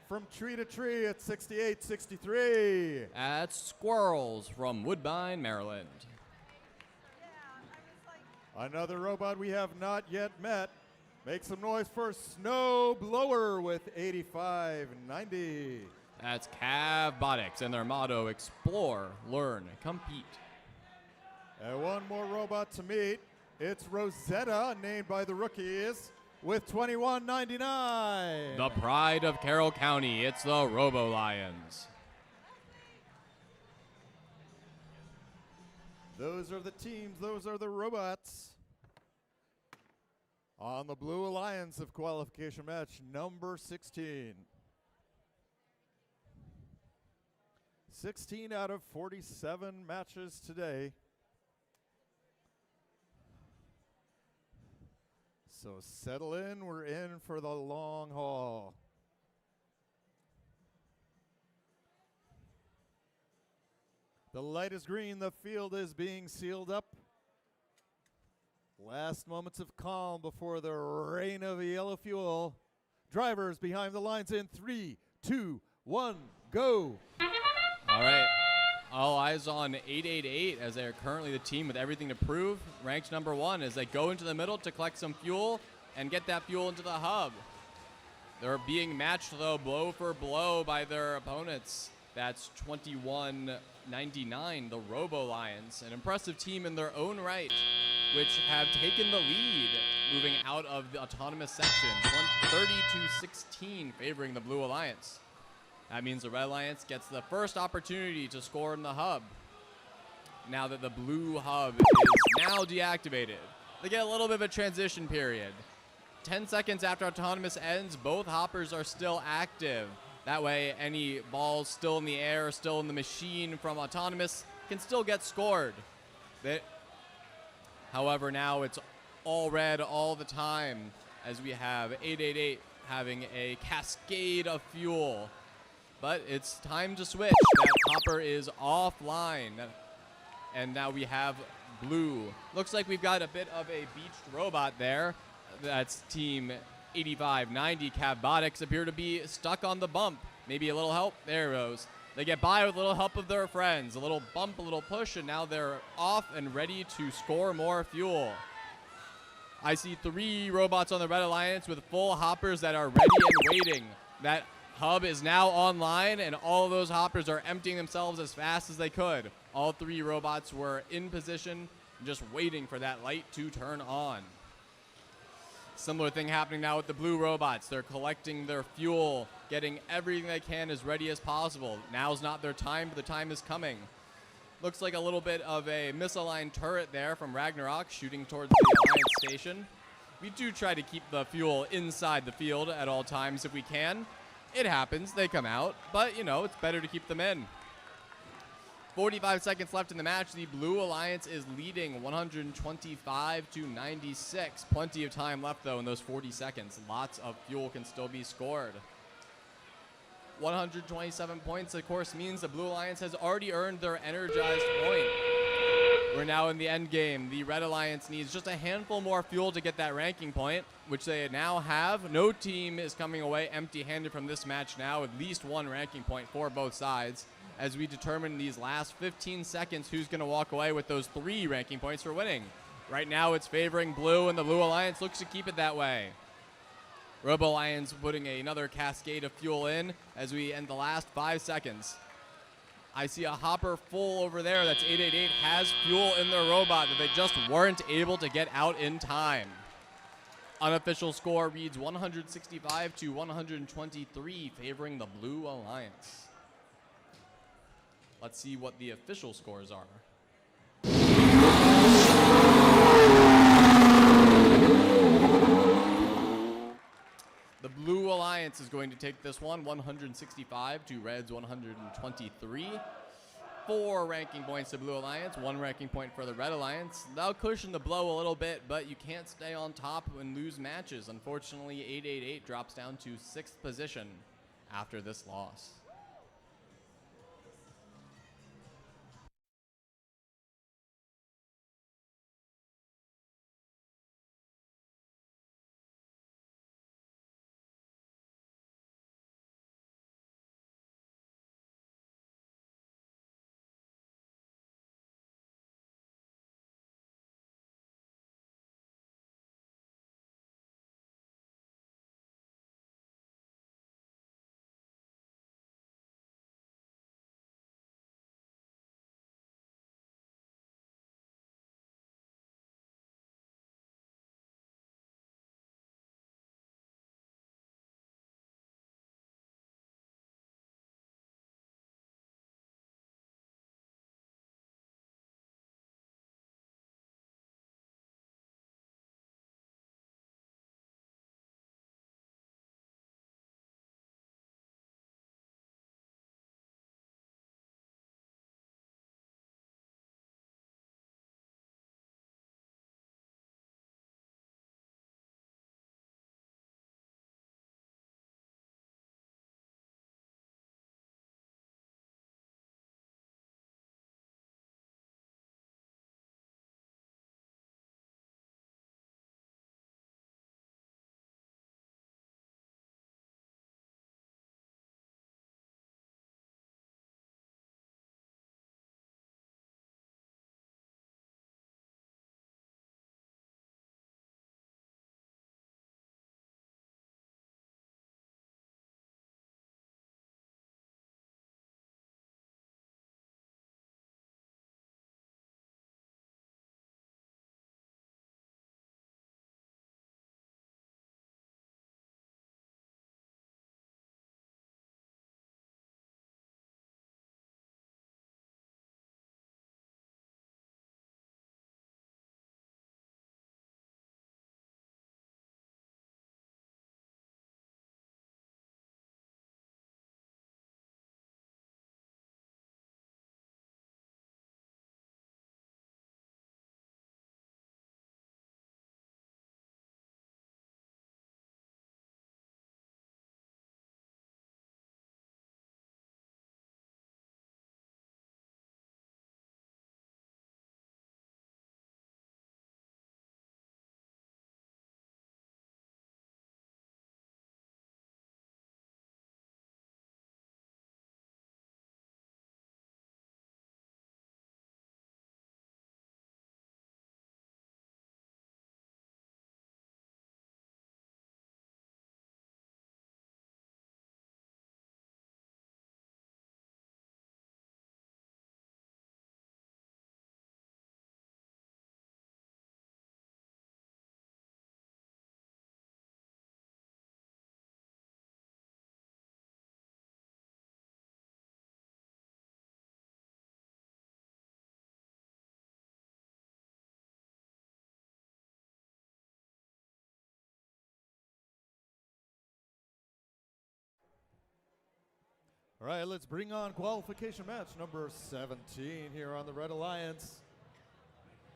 from tree to tree at 6863. That's Squirrels from Woodbine, Maryland. Another robot we have not yet met. Make some noise for Snow Blower with 8590. That's Cavbotics and their motto, explore, learn, compete. And one more robot to meet. It's Rosetta, named by the rookies, with 2199. The pride of Carroll County, it's the Robo Lions. Those are the teams, those are the robots. On the Blue Alliance of qualification match number 16. 16 out of 47 matches today. So settle in, we're in for the long haul. The light is green, the field is being sealed up. Last moments of calm before the rain of yellow fuel. Drivers behind the lines in 3, 2, 1, go. All right, all eyes on 888 as they are currently the team with everything to prove. Ranked #1 as they go into the middle to collect some fuel and get that fuel into the hub. They're being matched, though, blow for blow by their opponents. That's 2199, the Robo Lions, an impressive team in their own right, which have taken the lead, moving out of the autonomous section, 30-16, favoring the Blue Alliance. That means the Red Alliance gets the first opportunity to score in the hub. Now that the blue hub is now deactivated, they get a little bit of a transition period. 10 seconds after autonomous ends, both hoppers are still active. That way, any balls still in the air, still in the machine from autonomous can still get scored. However, now it's all red all the time as we have 888 having a cascade of fuel. But it's time to switch. That hopper is offline. And now we have blue. Looks like we've got a bit of a beached robot there. That's team 8590. Cavbotics appear to be stuck on the bump. Maybe a little help. There it goes. They get by with a little help of their friends. A little bump, a little push, and now they're off and ready to score more fuel. I see 3 robots on the Red Alliance with full hoppers that are ready and waiting. That hub is now online, and all of those hoppers are emptying themselves as fast as they could. All 3 robots were in position, just waiting for that light to turn on. Similar thing happening now with the blue robots. They're collecting their fuel, getting everything they can as ready as possible. Now's not their time, but the time is coming. Looks like a little bit of a misaligned turret there from Ragnarok shooting towards the Alliance station. We do try to keep the fuel inside the field at all times if we can. It happens, they come out, but you know, it's better to keep them in. 45 seconds left in the match. The Blue Alliance is leading 125-96. Plenty of time left, though, in those 40 seconds. Lots of fuel can still be scored. 127 points, of course, means the Blue Alliance has already earned their energized point. We're now in the end game. The Red Alliance needs just a handful more fuel to get that ranking point, which they now have. No team is coming away empty-handed from this match now, at least 1 ranking point for both sides, as we determine these last 15 seconds who's going to walk away with those 3 ranking points for winning. Right now it's favoring blue, and the Blue Alliance looks to keep it that way. Robo Lions putting another cascade of fuel in as we end the last 5 seconds. I see a hopper full over there. That's 888 has fuel in their robot that they just weren't able to get out in time. Unofficial score reads 165-123, favoring the Blue Alliance. Let's see what the official scores are. The Blue Alliance is going to take this one, 165 to Red's 123. 4 ranking points to Blue Alliance, 1 ranking point for the Red Alliance. That'll cushion the blow a little bit, but you can't stay on top and lose matches. Unfortunately, 888 drops down to 6th position after this loss. All right, let's bring on qualification match number 17 here on the Red Alliance.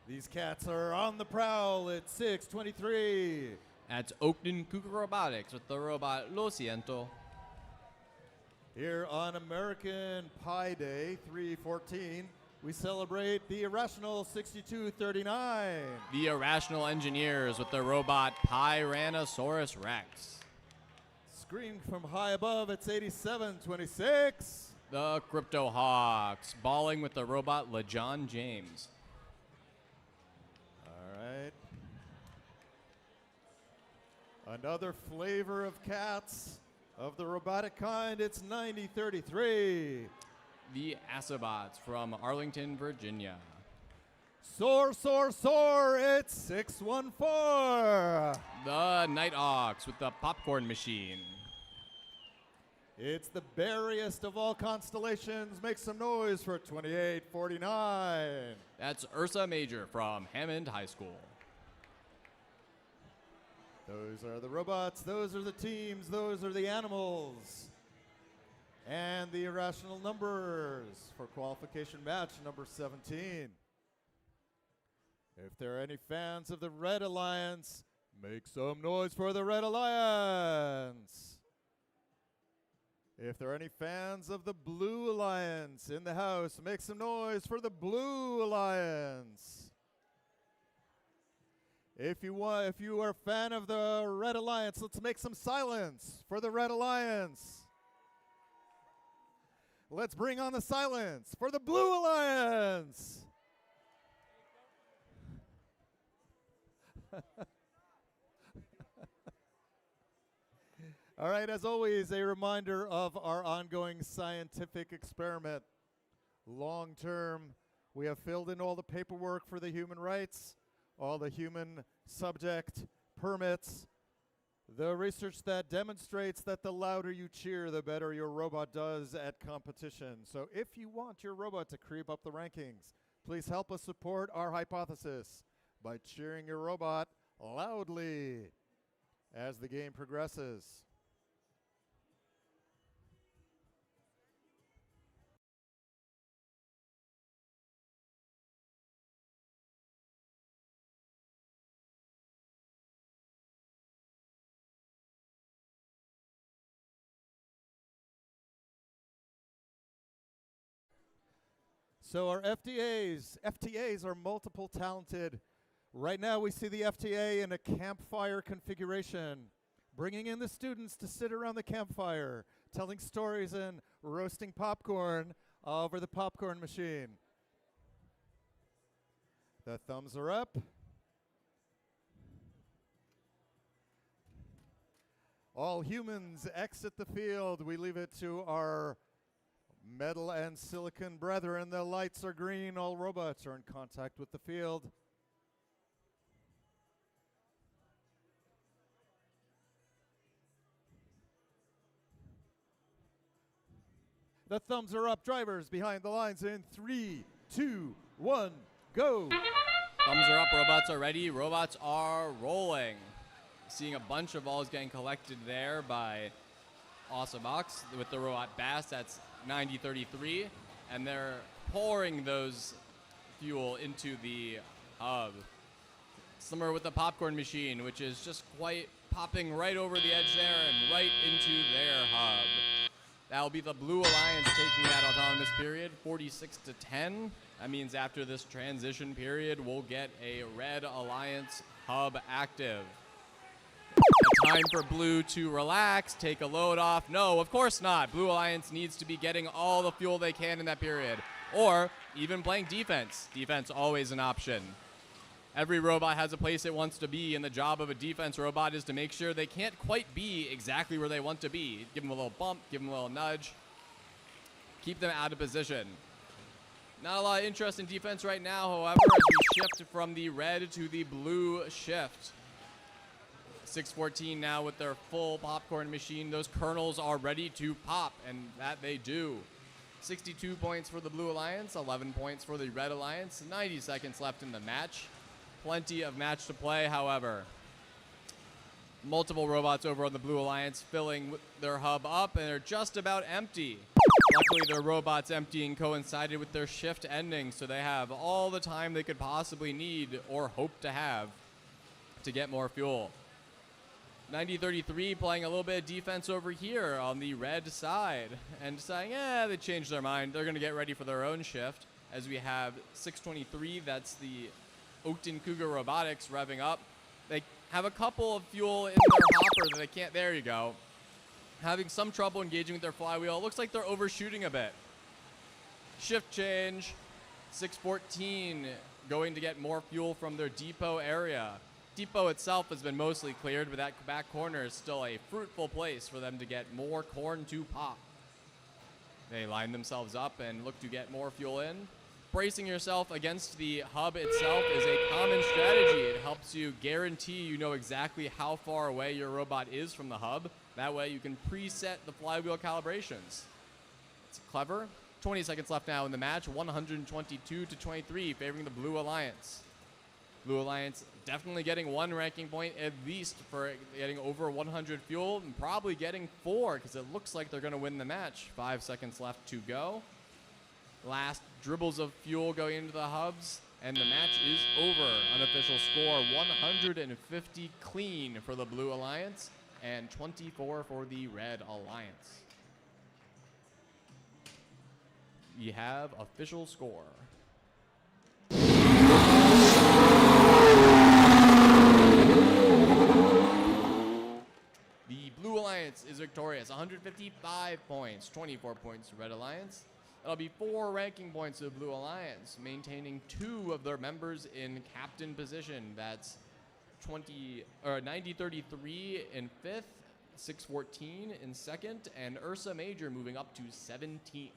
These cats are on the prowl at 6:23. That's Oakton Cougar Robotics with the robot Lo Siento. Here on American Pie Day 3/14, we celebrate the Irrational 6239. The Irrational Engineers with the robot Tyrannosaurus Rex. Screamed from high above, it's 8726. The Crypto Hawks, balling with the robot LeJohn James. All right. Another flavor of cats of the robotic kind, it's 9033. The Asabots from Arlington, Virginia. Soar, soar, soar, it's 614. The Night Hawks with the Popcorn Machine. It's the berriest of all constellations. Make some noise for 2849. That's Ursa Major from Hammond High School. Those are the robots, those are the teams, those are the animals. And the irrational numbers for qualification match number 17. If there are any fans of the Red Alliance, make some noise for the Red Alliance. If there are any fans of the Blue Alliance in the house, make some noise for the Blue Alliance. If you are a fan of the Red Alliance, let's make some silence for the Red Alliance. Let's bring on the silence for the Blue Alliance. All right, as always, a reminder of our ongoing scientific experiment. Long term, we have filled in all the paperwork for the human rights, all the human subject permits, the research that demonstrates that the louder you cheer, the better your robot does at competition. So if you want your robot to creep up the rankings, please help us support our hypothesis by cheering your robot loudly as the game progresses. So our FTAs are multiple talented. Right now we see the FTA in a campfire configuration, bringing in the students to sit around the campfire, telling stories and roasting popcorn over the popcorn machine. The thumbs are up. All humans exit the field. We leave it to our metal and silicon brethren. The lights are green. All robots are in contact with the field. The thumbs are up. Drivers behind the lines in 3, 2, 1, go. Thumbs are up, robots are ready, robots are rolling. Seeing a bunch of balls getting collected there by Awesome Ox with the robot Bass. That's 9033, and they're pouring those fuel into the hub. Similar with the popcorn machine, which is just quite popping right over the edge there and right into their hub. That'll be the Blue Alliance taking that autonomous period, 46-10. That means after this transition period, we'll get a Red Alliance hub active. Time for Blue to relax, take a load off. No, of course not. Blue Alliance needs to be getting all the fuel they can in that period. Or even playing defense. Defense always an option. Every robot has a place it wants to be, and the job of a defense robot is to make sure they can't quite be exactly where they want to be. Give them a little bump, give them a little nudge. Keep them out of position. Not a lot of interest in defense right now, however, as we shift from the red to the blue shift. 614 now with their full popcorn machine. Those kernels are ready to pop, and that they do. 62 points for the Blue Alliance, 11 points for the Red Alliance, 90 seconds left in the match. Plenty of match to play, however. Multiple robots over on the Blue Alliance filling their hub up, and they're just about empty. Luckily, their robots emptying coincided with their shift ending, so they have all the time they could possibly need or hope to have to get more fuel. 9033 playing a little bit of defense over here on the red side and deciding, they changed their mind. They're going to get ready for their own shift as we have 623. That's the Oakton Cougar Robotics revving up. They have a couple of fuel in their hopper that they can't. There you go. Having some trouble engaging with their flywheel. It looks like they're overshooting a bit. Shift change. 614 going to get more fuel from their depot area. Depot itself has been mostly cleared, but that back corner is still a fruitful place for them to get more corn to pop. They line themselves up and look to get more fuel in. Bracing yourself against the hub itself is a common strategy. It helps you guarantee you know exactly how far away your robot is from the hub. That way you can preset the flywheel calibrations. It's clever. 20 seconds left now in the match. 122 to 23 favoring the Blue Alliance. Blue Alliance definitely getting 1 ranking point at least for getting over 100 fuel, and probably getting 4 because it looks like they're going to win the match. 5 seconds left to go. Last dribbles of fuel going into the hubs, and the match is over. Unofficial score 150 clean for the Blue Alliance and 24 for the Red Alliance. We have official score. The Blue Alliance is victorious, 155 points, 24 points to Red Alliance. That'll be 4 ranking points to the Blue Alliance, maintaining 2 of their members in captain position. That's 9033 in 5th, 614 in 2nd, and Ursa Major moving up to 17th.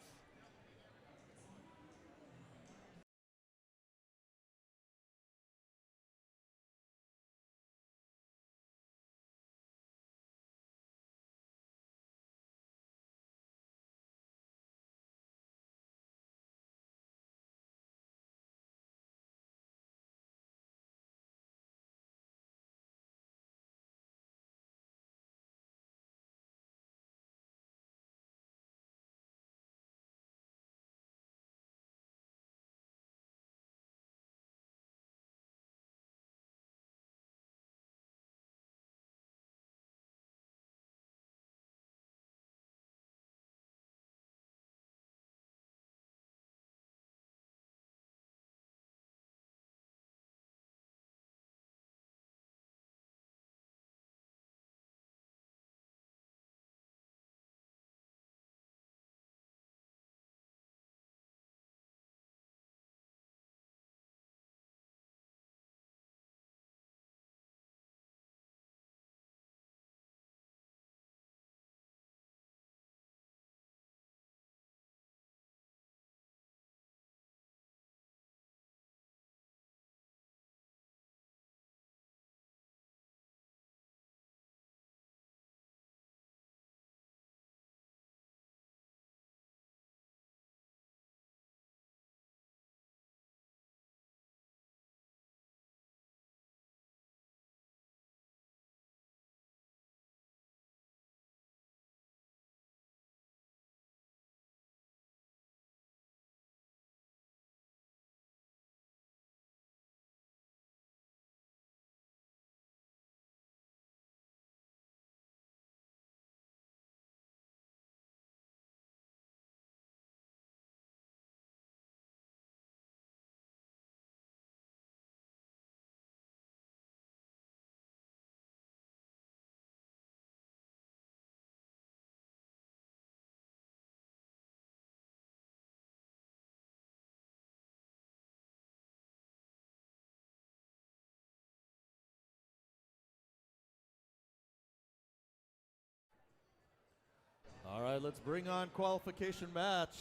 All right, let's bring on qualification match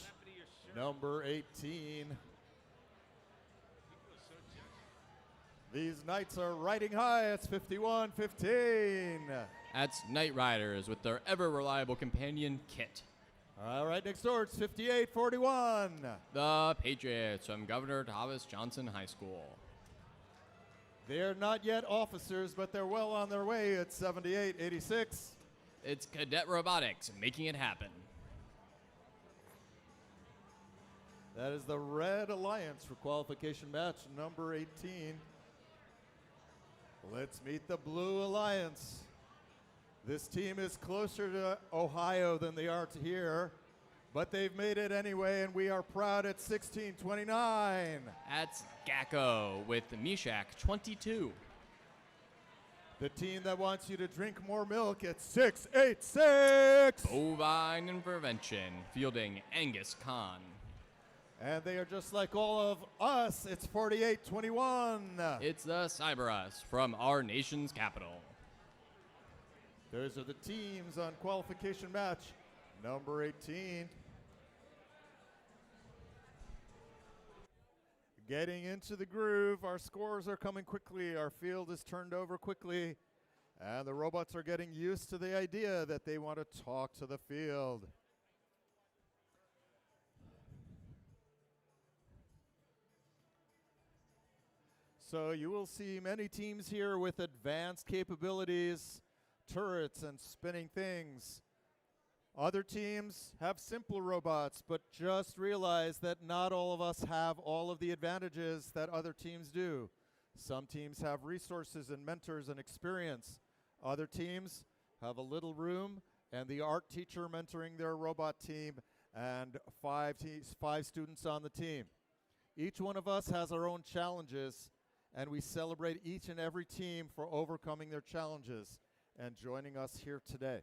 number 18. These Knights are riding high. It's 51-15. That's Knight Riders with their ever reliable companion Kit. All right, next door it's 58-41. The Patriots from Governor Thomas Johnson High School. They're not yet officers, but they're well on their way. It's 78-86. It's Cadet Robotics making it happen. That is the Red Alliance for qualification match number 18. Let's meet the Blue Alliance. This team is closer to Ohio than they are to here, but they've made it anyway, and we are proud at 16-29. That's Gacko with Meshach 22. The team that wants you to drink more milk at 6-8-6. Bovine Intervention fielding Angus Khan. And they are just like all of us. It's 48-21. It's the Cyber Us from our nation's capital. Those are the teams on qualification match number 18. Getting into the groove. Our scores are coming quickly. Our field is turned over quickly. And the robots are getting used to the idea that they want to talk to the field. So you will see many teams here with advanced capabilities, turrets and spinning things. Other teams have simple robots, but just realize that not all of us have all of the advantages that other teams do. Some teams have resources and mentors and experience. Other teams have a little room and the art teacher mentoring their robot team and five students on the team. Each one of us has our own challenges, and we celebrate each and every team for overcoming their challenges and joining us here today.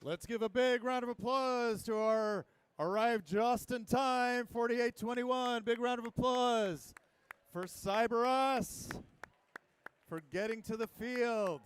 Let's give a big round of applause to our arrived just in time 4821. Big round of applause for CyberUs for getting to the field.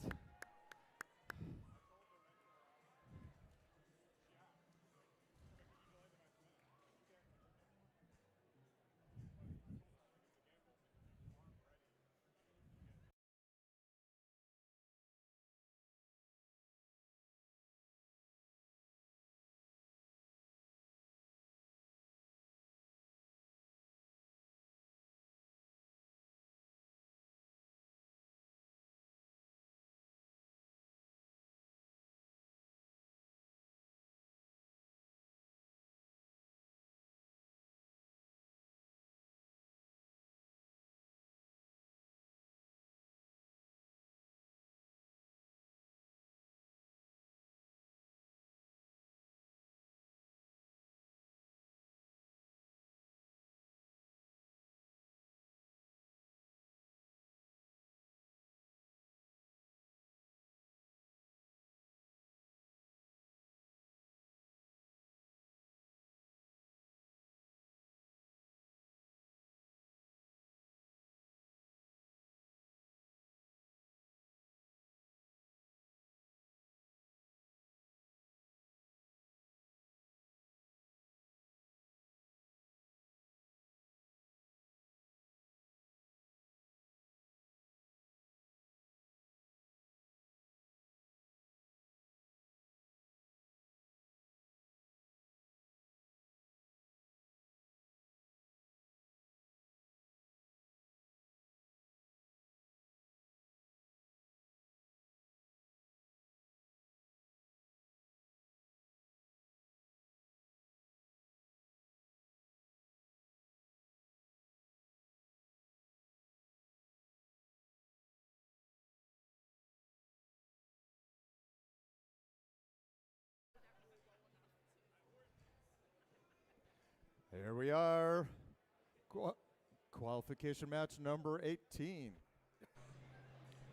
Qualification match number 18.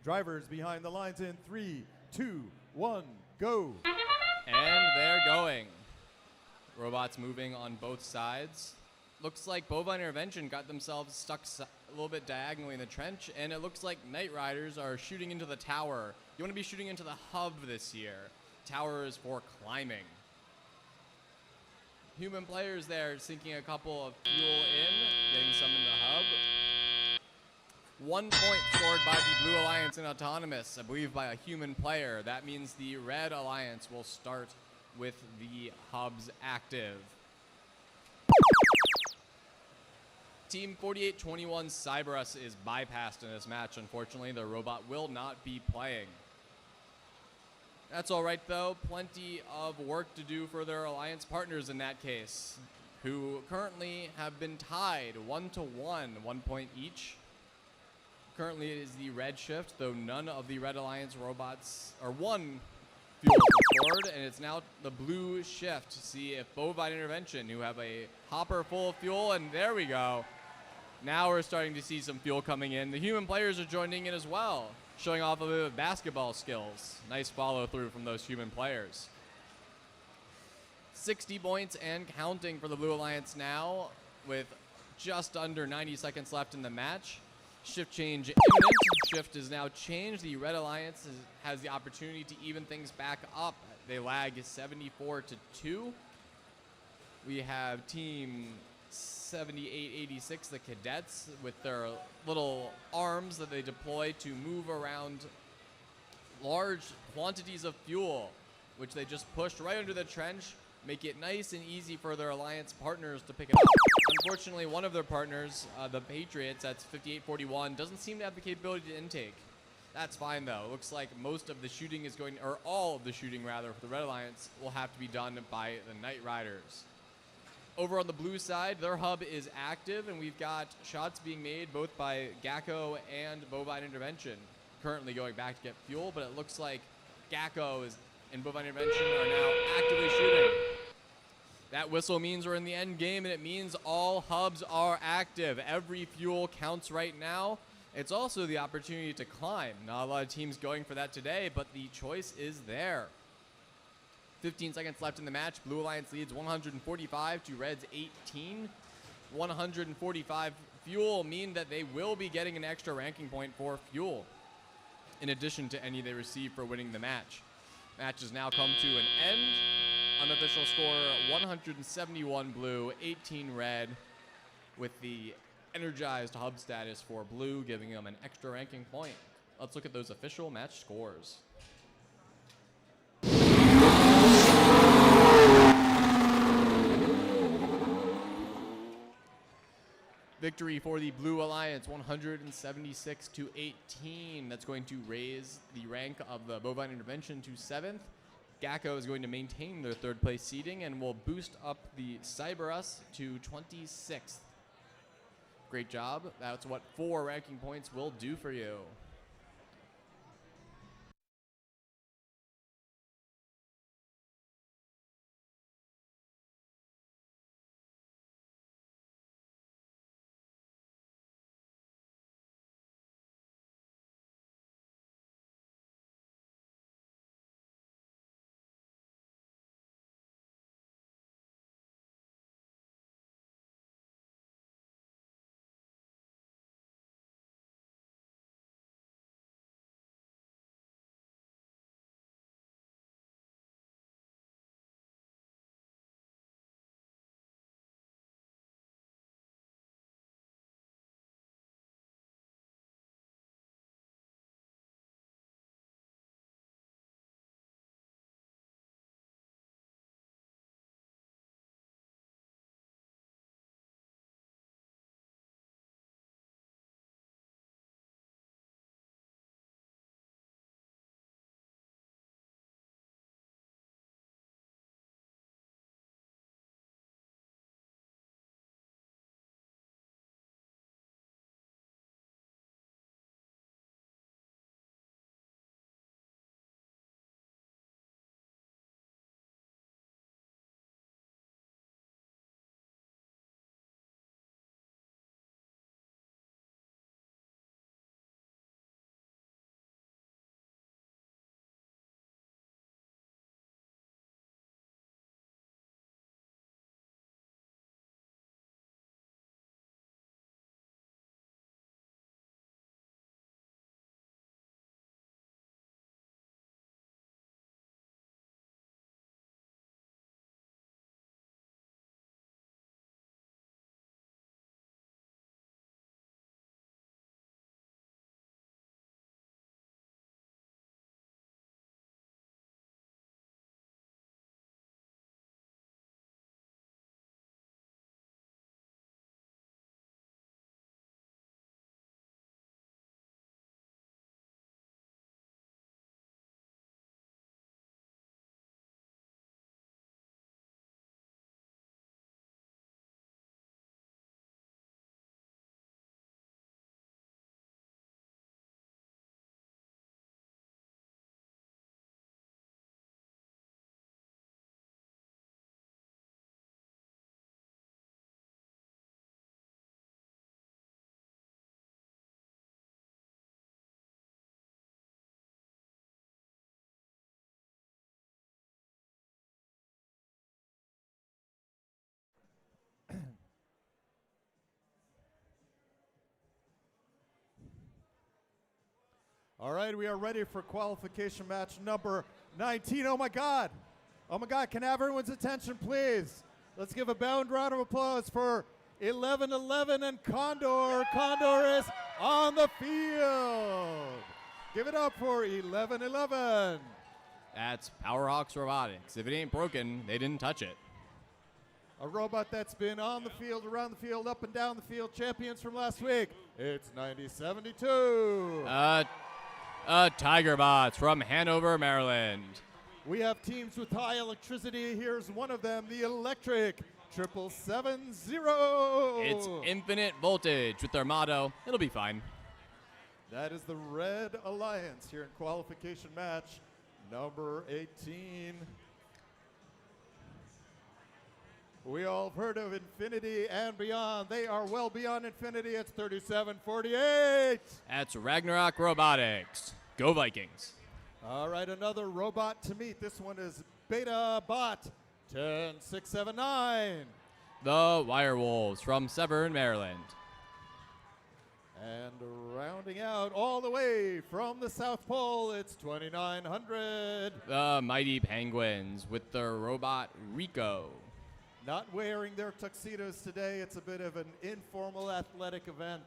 Drivers behind the lines in 3, 2, 1, go. And they're going. Robots moving on both sides. Looks like Bovine Intervention got themselves stuck a little bit diagonally in the trench, and it looks like Knight Riders are shooting into the tower. You want to be shooting into the hub this year. Tower is for climbing. Human players there sinking a couple of fuel in, getting some in the hub. 1 point scored by the Blue Alliance in Autonomous, I believe by a human player. That means the Red Alliance will start with the hubs active. Team 4821 Cyberus is bypassed in this match, unfortunately. The robot will not be playing. That's all right, though. Plenty of work to do for their alliance partners in that case, who currently have been tied 1-1, 1 point each. Currently it is the red shift, though none of the Red Alliance robots, or one fuel has been scored, and it's now the blue shift to see if Bovine Intervention, who have a hopper full of fuel, and there we go. Now we're starting to see some fuel coming in. The human players are joining in as well, showing off a bit of basketball skills. Nice follow through from those human players. 60 points and counting for the Blue Alliance now, with just under 90 seconds left in the match. Shift change imminent. Shift is now changed. The Red Alliance has the opportunity to even things back up. They lag 74-2. We have team 7886, the cadets, with their little arms that they deploy to move around large quantities of fuel, which they just pushed right under the trench, make it nice and easy for their alliance partners to pick it up. Unfortunately, one of their partners, the Patriots, that's 5841, doesn't seem to have the capability to intake. That's fine, though. It looks like most of the shooting is going, or all of the shooting, rather, for the Red Alliance will have to be done by the Knight Riders. Over on the blue side, their hub is active, and we've got shots being made both by Gacko and Bovine Intervention, currently going back to get fuel, but it looks like Gacko and Bovine Intervention are now actively shooting. That whistle means we're in the end game, and it means all hubs are active. Every fuel counts right now. It's also the opportunity to climb. Not a lot of teams going for that today, but the choice is there. 15 seconds left in the match. Blue Alliance leads 145 to Red's 18. 145 fuel mean that they will be getting an extra ranking point for fuel, in addition to any they receive for winning the match. Match has now come to an end. Unofficial score 171 blue, 18 red, with the energized hub status for blue, giving them an extra ranking point. Let's look at those official match scores. Victory for the Blue Alliance, 176-18. That's going to raise the rank of the Bovine Intervention to 7th. Gacko is going to maintain their 3rd place seeding and will boost up the Cyberus to 26th. Great job. That's what 4 ranking points will do for you. All right, we are ready for qualification match number 19. Oh my God. Oh my God, can I have everyone's attention, please? Let's give a bound round of applause for 11-11 and Condor. Condor is on the field. Give it up for 11-11. That's Powerhawks Robotics. If it ain't broken, they didn't touch it. A robot that's been on the field, around the field, up and down the field, champions from last week. It's 9072. Tiger Bots from Hanover, Maryland. We have teams with high electricity. Here's one of them, the electric 7770. It's infinite voltage with their motto, it'll be fine. That is the Red Alliance here in qualification match number 18. We all have heard of infinity and beyond. They are well beyond infinity. It's 3748. That's Ragnarok Robotics. Go Vikings. All right, another robot to meet. This one is Beta Bot 10679. The Wirewolves from Severn, Maryland. And rounding out all the way from the South Pole, it's 2900. The Mighty Penguins with their robot Rico. Not wearing their tuxedos today. It's a bit of an informal athletic event.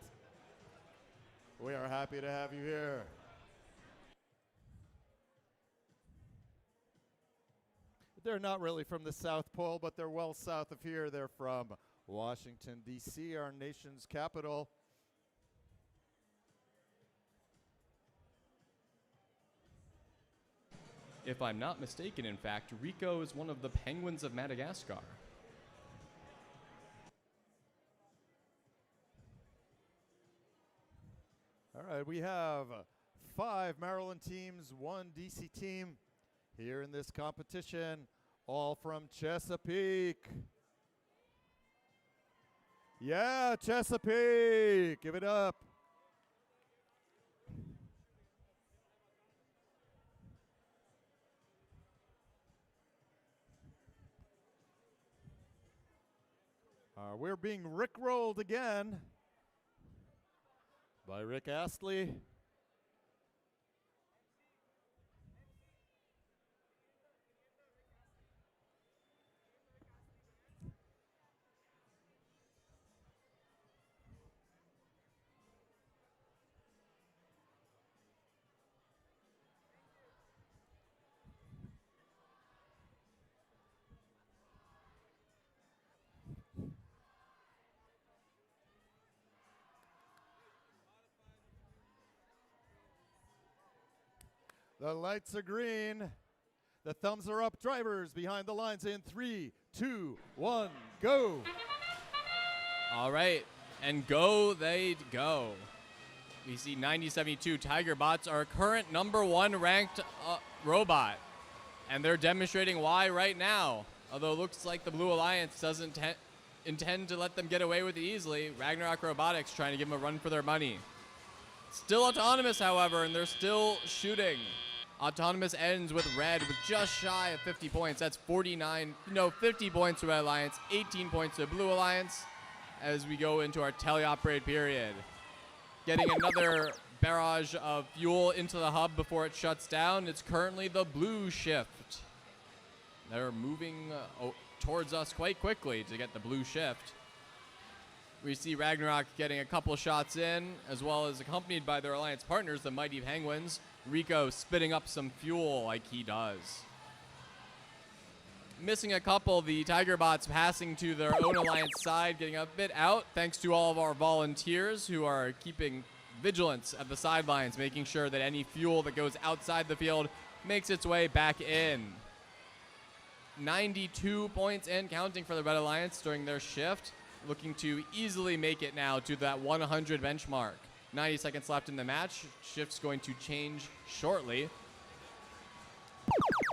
We are happy to have you here. They're not really from the South Pole, but they're well south of here. They're from Washington, D.C., our nation's capital. If I'm not mistaken, in fact, Rico is one of the penguins of Madagascar. All right, we have 5 Maryland teams, 1 DC team here in this competition, all from Chesapeake. Yeah, Chesapeake, give it up. We're being rickrolled again by Rick Astley. The lights are green. The thumbs are up. Drivers behind the lines in 3, 2, 1, go. All right, and go they go. We see 9072 Tiger Bots, our current #1 ranked robot, and they're demonstrating why right now. Although it looks like the Blue Alliance doesn't intend to let them get away with it easily. Ragnarok Robotics trying to give them a run for their money. Still autonomous, however, and they're still shooting. Autonomous ends with Red with just shy of 50 points. That's 50 points to Red Alliance, 18 points to Blue Alliance as we go into our teleoperated period. Getting another barrage of fuel into the hub before it shuts down. It's currently the blue shift. They're moving towards us quite quickly to get the blue shift. We see Ragnarok getting a couple shots in, as well as accompanied by their alliance partners, the Mighty Penguins. Rico spitting up some fuel like he does. Missing a couple, the Tiger Bots passing to their own alliance side, getting a bit out, thanks to all of our volunteers who are keeping vigilance at the sidelines, making sure that any fuel that goes outside the field makes its way back in. 92 points and counting for the Red Alliance during their shift, looking to easily make it now to that 100 benchmark. 90 seconds left in the match. Shift's going to change shortly.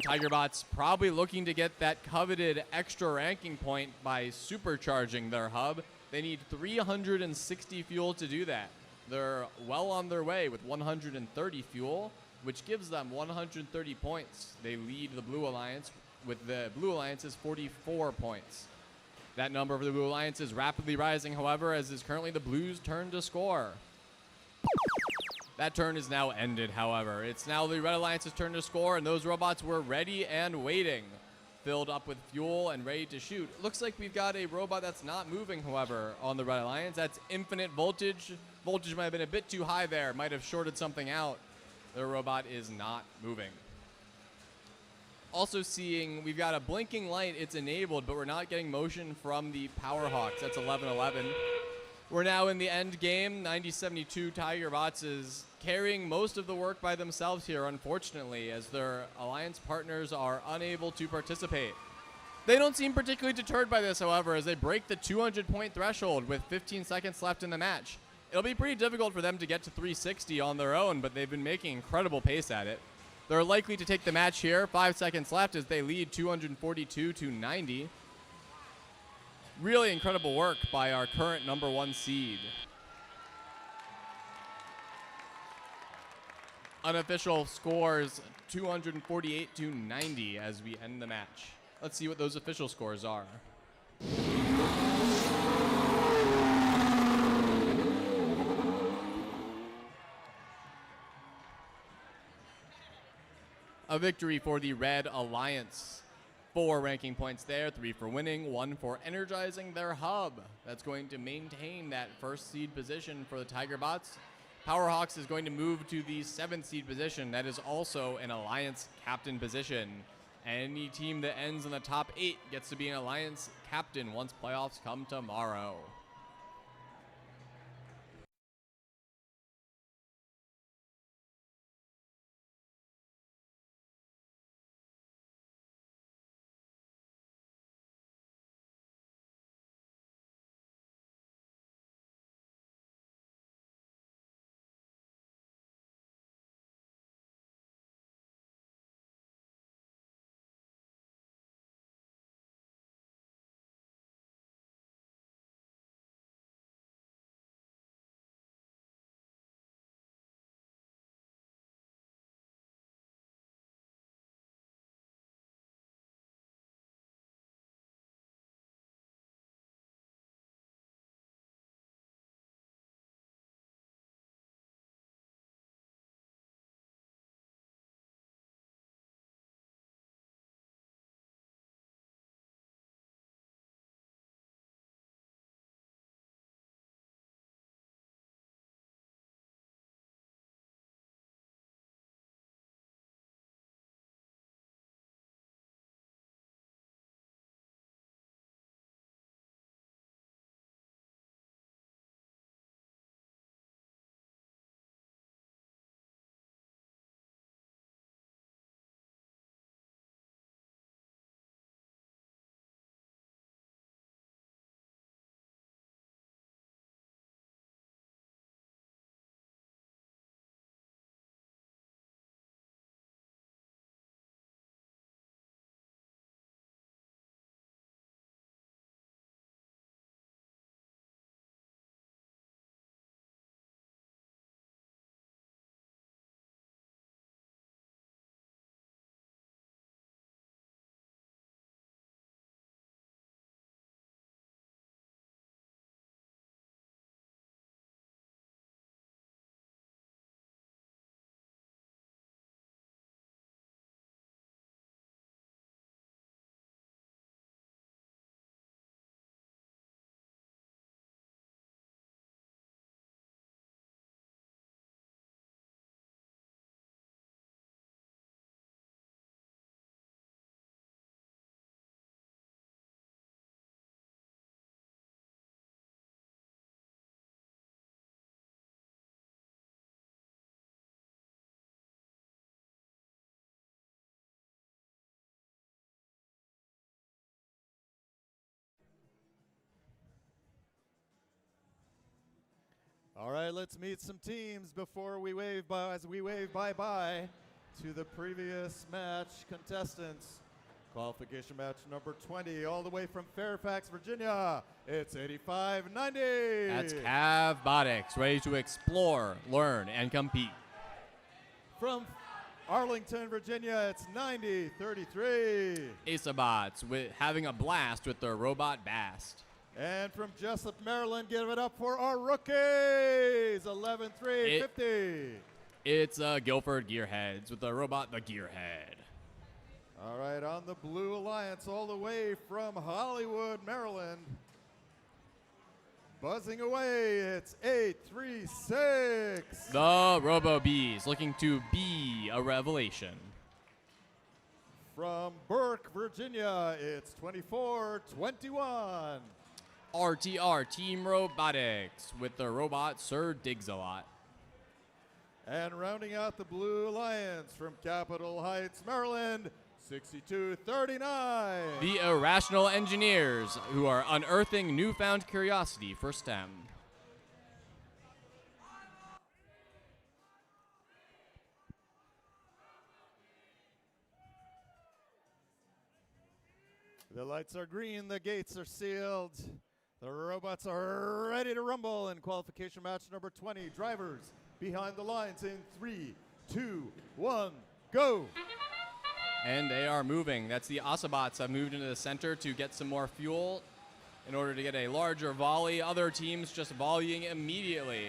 Tiger Bots probably looking to get that coveted extra ranking point by supercharging their hub. They need 360 fuel to do that. They're well on their way with 130 fuel, which gives them 130 points. They lead the Blue Alliance with the Blue Alliance's 44 points. That number for the Blue Alliance is rapidly rising, however, as is currently the Blues' turn to score. That turn is now ended, however. It's now the Red Alliance's turn to score, and those robots were ready and waiting. Filled up with fuel and ready to shoot. Looks like we've got a robot that's not moving, however, on the Red Alliance. That's infinite voltage. Voltage might have been a bit too high there. Might have shorted something out. The robot is not moving. Also seeing we've got a blinking light. It's enabled, but we're not getting motion from the Powerhawks. That's 11-11. We're now in the end game. 90-72 Tiger Bots is carrying most of the work by themselves here, unfortunately, as their alliance partners are unable to participate. They don't seem particularly deterred by this, however, as they break the 200-point threshold with 15 seconds left in the match. It'll be pretty difficult for them to get to 360 on their own, but they've been making incredible pace at it. They're likely to take the match here. 5 seconds left as they lead 242-90. Really incredible work by our current number 1 seed. Unofficial scores 248-90 as we end the match. Let's see what those official scores are. A victory for the Red Alliance. 4 ranking points there, 3 for winning, 1 for energizing their hub. That's going to maintain that first seed position for the Tiger Bots. Powerhawks is going to move to the 7th seed position. That is also an Alliance captain position. Any team that ends in the top 8 gets to be an Alliance captain once playoffs come tomorrow. All right, let's meet some teams before we wave bye, as we wave bye-bye to the previous match contestants. Qualification match number 20, all the way from Fairfax, Virginia. It's 85-90. That's Cavbotics, ready to explore, learn, and compete. From Arlington, Virginia, it's 90-33. Asabots having a blast with their robot Bast. And from Jessup, Maryland, give it up for our rookies. 11-3, 50. It's Guilford Gearheads with the robot, the Gearhead. All right, on the Blue Alliance, all the way from Hollywood, Maryland. Buzzing away, it's 836. The Robo Bees looking to be a revelation. From Burke, Virginia, it's 2421. RTR Team Robotics with the robot Sir Diggs-a-Lot. And rounding out the Blue Alliance from Capitol Heights, Maryland, 6239. The Irrational Engineers, who are unearthing newfound curiosity for STEM. The lights are green, the gates are sealed. The robots are ready to rumble in qualification match number 20. Drivers behind the lines in 3, 2, 1, go. And they are moving. That's the Autobots have moved into the center to get some more fuel in order to get a larger volley. Other teams just volleying immediately.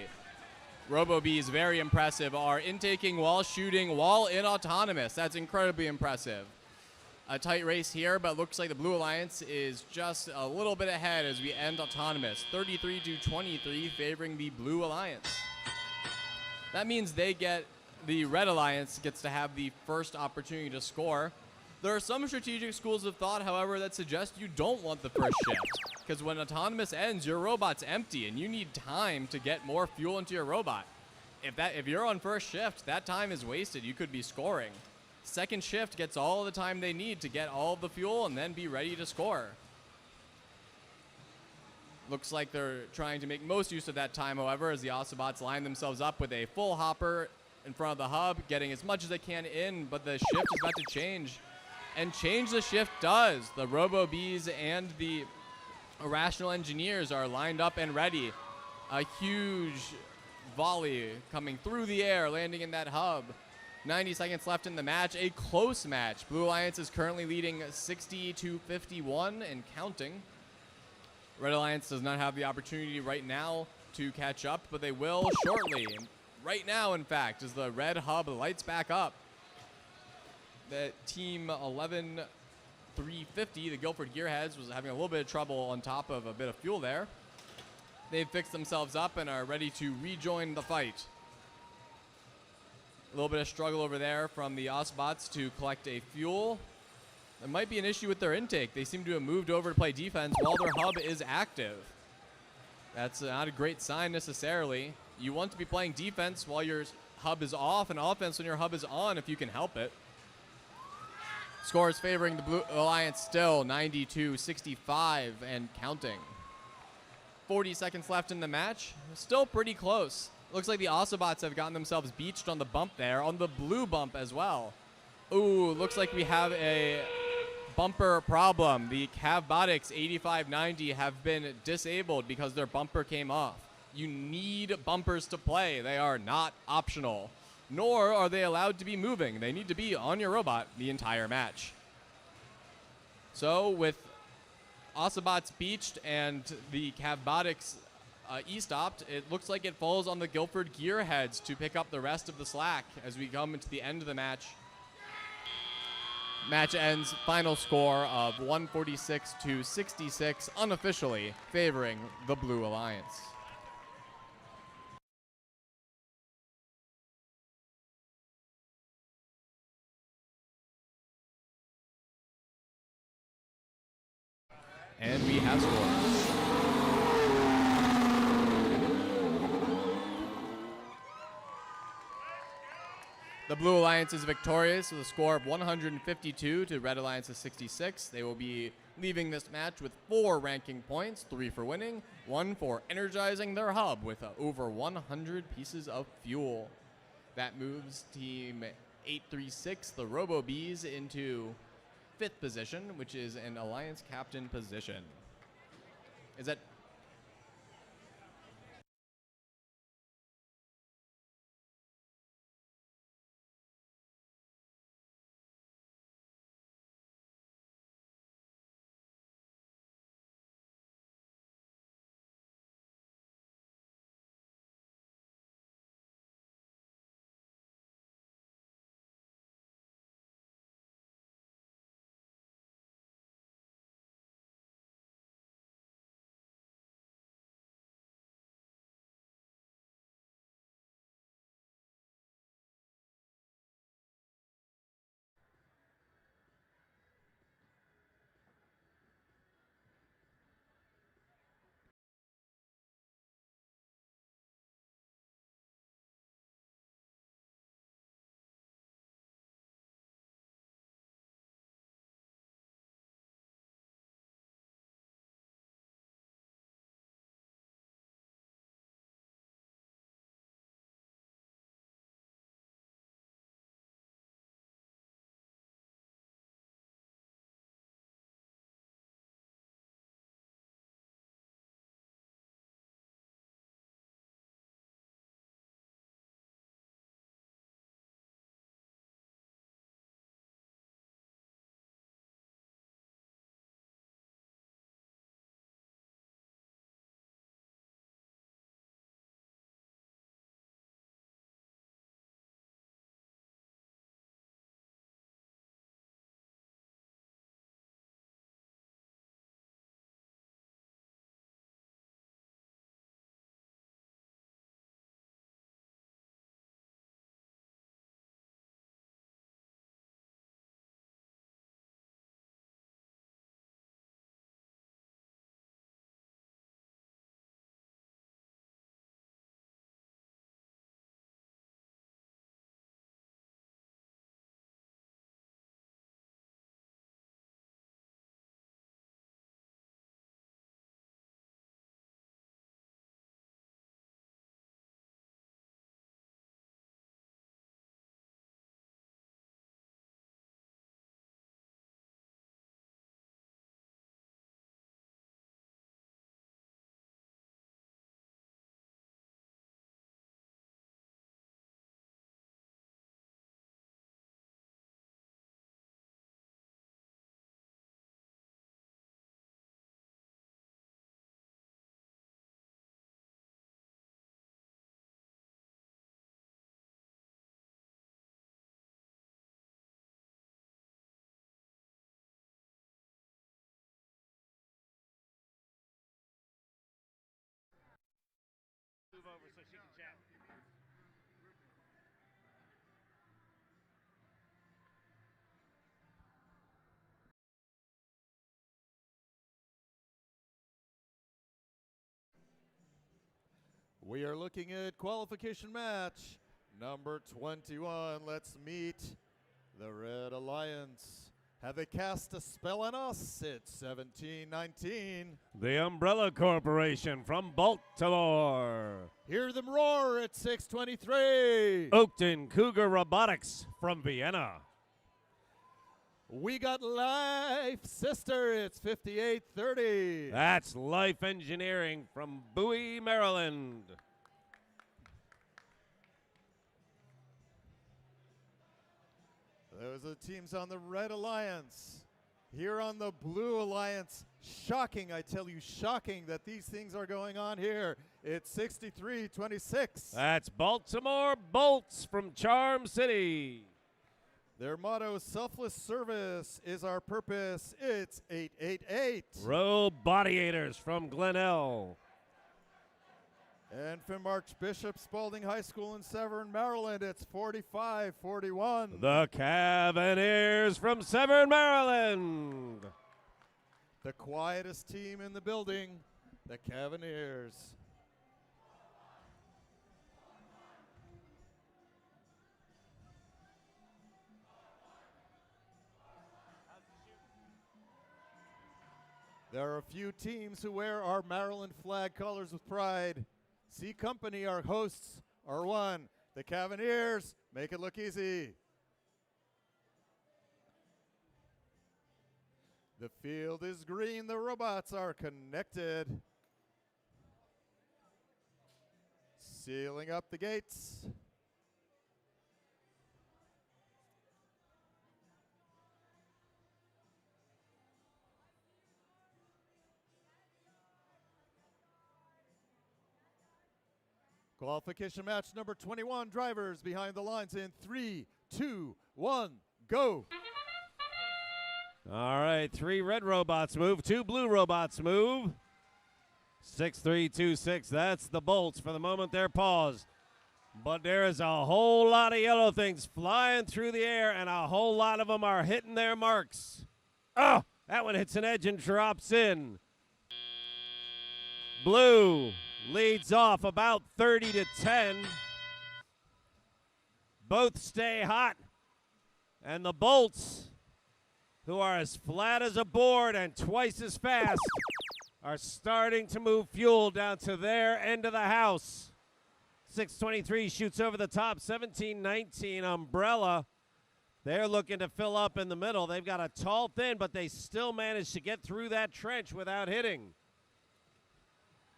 RoboBees, very impressive, are intaking while shooting while in autonomous. That's incredibly impressive. A tight race here, but looks like the Blue Alliance is just a little bit ahead as we end autonomous. 33-23 favoring the Blue Alliance. That means the Red Alliance gets to have the first opportunity to score. There are some strategic schools of thought, however, that suggest you don't want the first shift, because when autonomous ends, your robot's empty and you need time to get more fuel into your robot. If you're on first shift, that time is wasted. You could be scoring. Second shift gets all the time they need to get all of the fuel and then be ready to score. Looks like they're trying to make most use of that time, however, as the Autobots line themselves up with a full hopper in front of the hub, getting as much as they can in, but the shift is about to change. And change the shift does. The Robo-Bees and the Irrational Engineers are lined up and ready. A huge volley coming through the air, landing in that hub. 90 seconds left in the match, a close match. Blue Alliance is currently leading 60-51 and counting. Red Alliance does not have the opportunity right now to catch up, but they will shortly. Right now, in fact, as the red hub lights back up. The team 11-350, the Guilford Gearheads, was having a little bit of trouble on top of a bit of fuel there. They've fixed themselves up and are ready to rejoin the fight. A little bit of struggle over there from the Autobots to collect a fuel. There might be an issue with their intake. They seem to have moved over to play defense while their hub is active. That's not a great sign necessarily. You want to be playing defense while your hub is off, and offense when your hub is on if you can help it. Score is favoring the Blue Alliance still, 92-65 and counting. 40 seconds left in the match. Still pretty close. Looks like the Autobots have gotten themselves beached on the bump there, on the blue bump as well. Ooh, looks like we have a bumper problem. The Cavbotics 8590 have been disabled because their bumper came off. You need bumpers to play. They are not optional, nor are they allowed to be moving. They need to be on your robot the entire match. So with Autobots beached and the Cavbotics e-stopped, it looks like it falls on the Guilford Gearheads to pick up the rest of the slack as we come into the end of the match. Match ends, final score of 146-66, unofficially favoring the Blue Alliance. And we have scores. The Blue Alliance is victorious with a score of 152 to Red Alliance's 66. They will be leaving this match with 4 ranking points, 3 for winning, 1 for energizing their hub with over 100 pieces of fuel. That moves team 836, the Robo-Bees, into 5th position, which is an Alliance captain position. Is that We are looking at qualification match number 21. Let's meet the Red Alliance. Have they cast a spell on us? It's 17-19. The Umbrella Corporation from Baltimore. Hear them roar at 6:23. Oakton Cougar Robotics from Vienna. We got Life Sister. It's 58-30. That's Life Engineering from Bowie, Maryland. Those are the teams on the Red Alliance. Here on the Blue Alliance, shocking, I tell you, shocking that these things are going on here. It's 63-26. That's Baltimore Bolts from Charm City. Their motto, selfless service is our purpose. It's 888. Robodiators from Glenelg. And from Archbishop Spalding High School in Severn, Maryland, it's 45-41. The Cavaliers from Severn, Maryland. The quietest team in the building, the Cavaliers. There are a few teams who wear our Maryland flag colors with pride. C Company, our hosts, are one. The Cavaliers make it look easy. The field is green. The robots are connected. Sealing up the gates. Qualification match number 21. Drivers behind the lines in 3, 2, 1, go. All right, 3 red robots move, 2 blue robots move. 6-3-2-6, that's the Bolts. For the moment, they're paused. But there is a whole lot of yellow things flying through the air, and a whole lot of them are hitting their marks. Oh, that one hits an edge and drops in. Blue leads off about 30-10. Both stay hot. And the Bolts, who are as flat as a board and twice as fast, are starting to move fuel down to their end of the house. 6:23 shoots over the top. 17-19 Umbrella. They're looking to fill up in the middle. They've got a tall thin, but they still manage to get through that trench without hitting.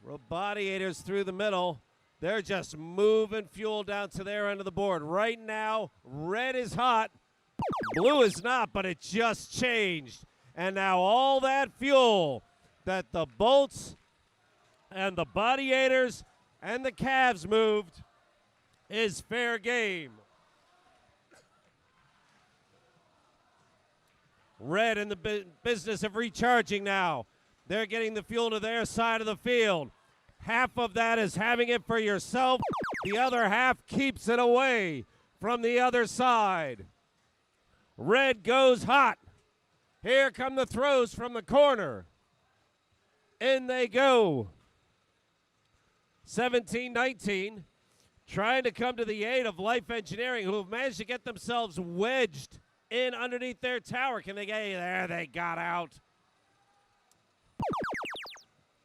Robodiators through the middle. They're just moving fuel down to their end of the board. Right now, red is hot. Blue is not, but it just changed. And now all that fuel that the Bolts and the Bodiators and the Cavs moved is fair game. Red in the business of recharging now. They're getting the fuel to their side of the field. Half of that is having it for yourself. The other half keeps it away from the other side. Red goes hot. Here come the throws from the corner. In they go. 17-19, trying to come to the aid of Life Engineering, who have managed to get themselves wedged in underneath their tower. Can they get there? They got out.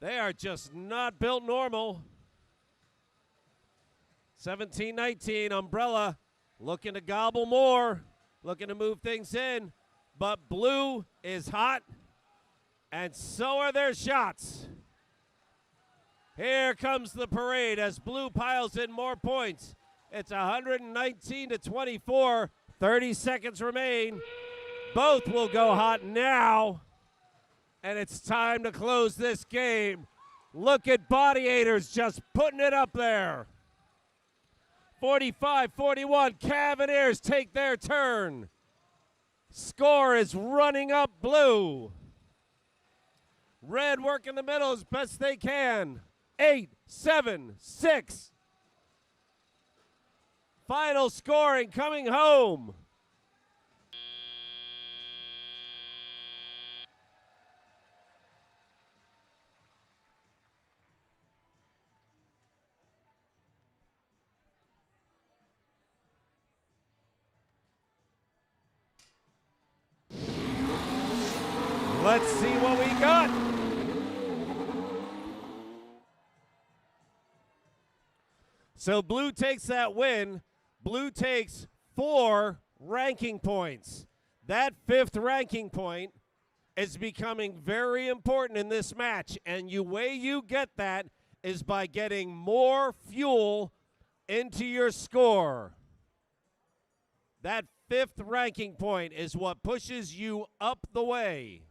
They are just not built normal. 17-19, Umbrella looking to gobble more, looking to move things in, but Blue is hot, and so are their shots. Here comes the parade as Blue piles in more points. It's 119-24, 30 seconds remain. Both will go hot now. And it's time to close this game. Look at Bodiators just putting it up there. 45-41, Cavaliers take their turn. Score is running up Blue. Red working the middle as best they can. 8-7-6. Final scoring coming home. Let's see what we got. So blue takes that win. Blue takes 4 ranking points. That 5th ranking point is becoming very important in this match, and the way you get that is by getting more fuel into your score. That 5th ranking point is what pushes you up the way.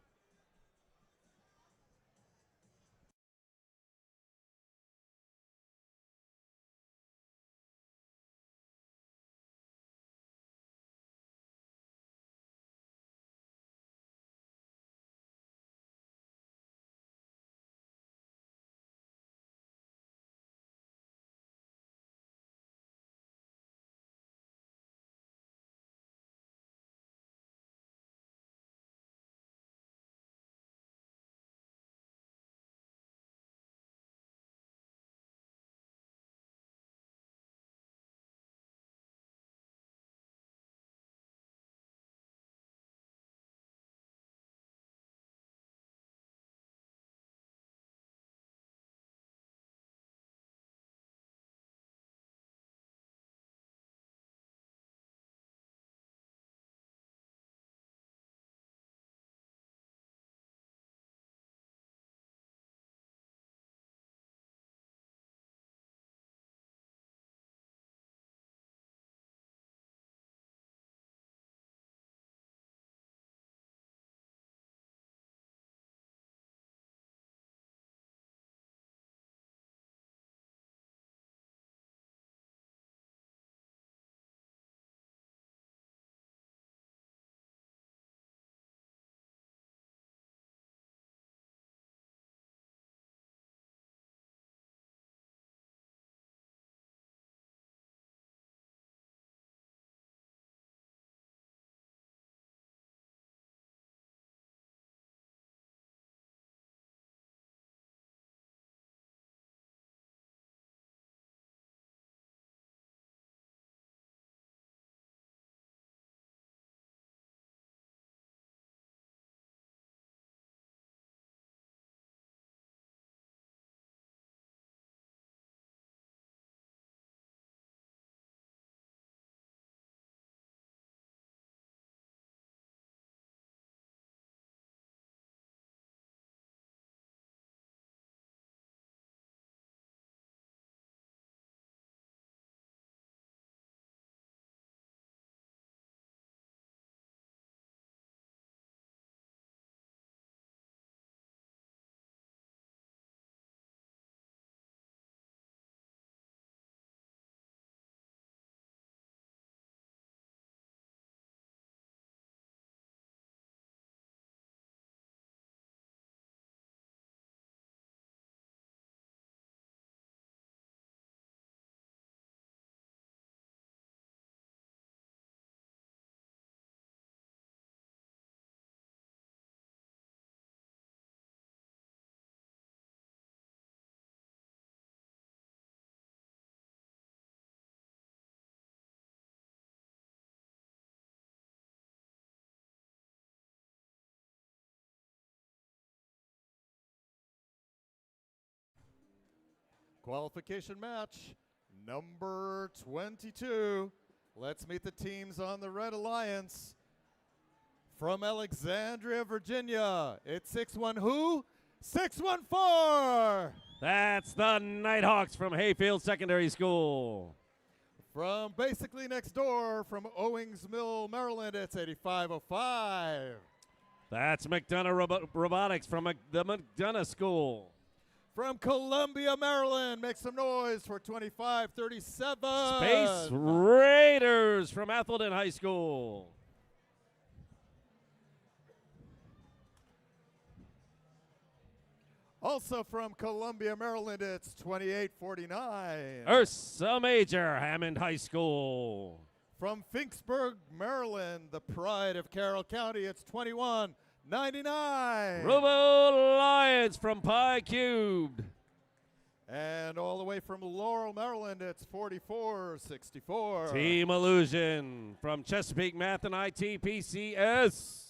Qualification match number 22. Let's meet the teams on the Red Alliance. From Alexandria, Virginia, it's 6-1 who? 614! That's the Nighthawks from Hayfield Secondary School. From basically next door, from Owings Mill, Maryland, it's 8505. That's McDonough Robotics from the McDonough School. From Columbia, Maryland, make some noise for 2537. Space Raiders from Atholden High School. Also from Columbia, Maryland, it's 2849. Ursa Major, Hammond High School. From Finksburg, Maryland, the pride of Carroll County, it's 2199. Robo Lions from Pi Cubed. And all the way from Laurel, Maryland, it's 4464. Team Illusion from Chesapeake Math and IT PCS.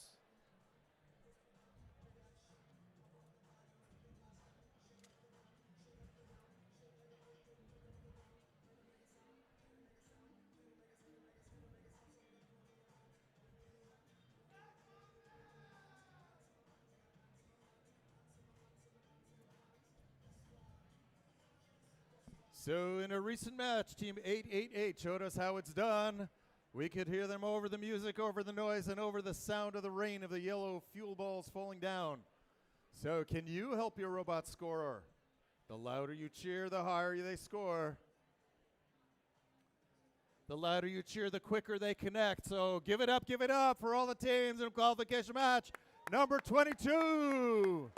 So in a recent match, Team 888 showed us how it's done. We could hear them over the music, over the noise, and over the sound of the rain of the yellow fuel balls falling down. So can you help your robot scorer? The louder you cheer, the higher they score. The louder you cheer, the quicker they connect. So give it up for all the teams in qualification match number 22.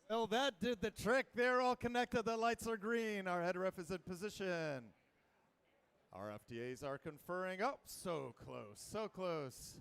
Well, that did the trick. They're all connected. The lights are green. Our head ref is in position. Our FDAs are conferring. Oh, so close, so close.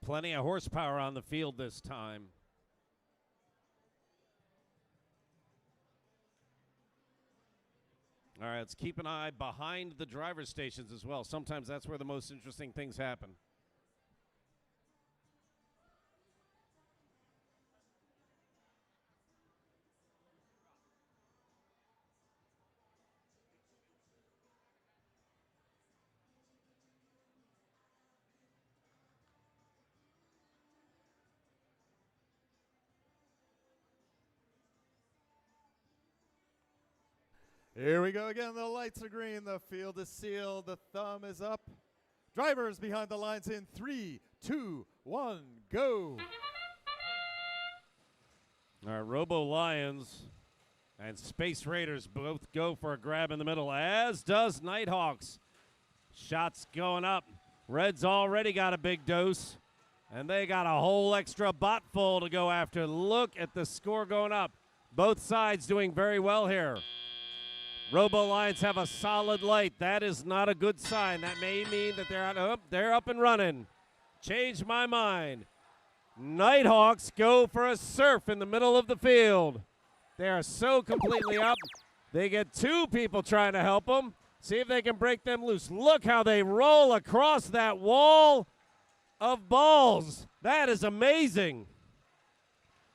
Plenty of horsepower on the field this time. All right, let's keep an eye behind the driver's stations as well. Sometimes that's where the most interesting things happen. Here we go again. The lights are green. The field is sealed. The thumb is up. Drivers behind the lines in 3, 2, 1, go. All right, Robo Lions and Space Raiders both go for a grab in the middle, as does Nighthawks. Shots going up. Red's already got a big dose, and they got a whole extra bot full to go after. Look at the score going up. Both sides doing very well here. Robo Lions have a solid light. That is not a good sign. That may mean that they're up and running. Change my mind. Nighthawks go for a surf in the middle of the field. They are so completely up. They get two people trying to help them. See if they can break them loose. Look how they roll across that wall of balls. That is amazing.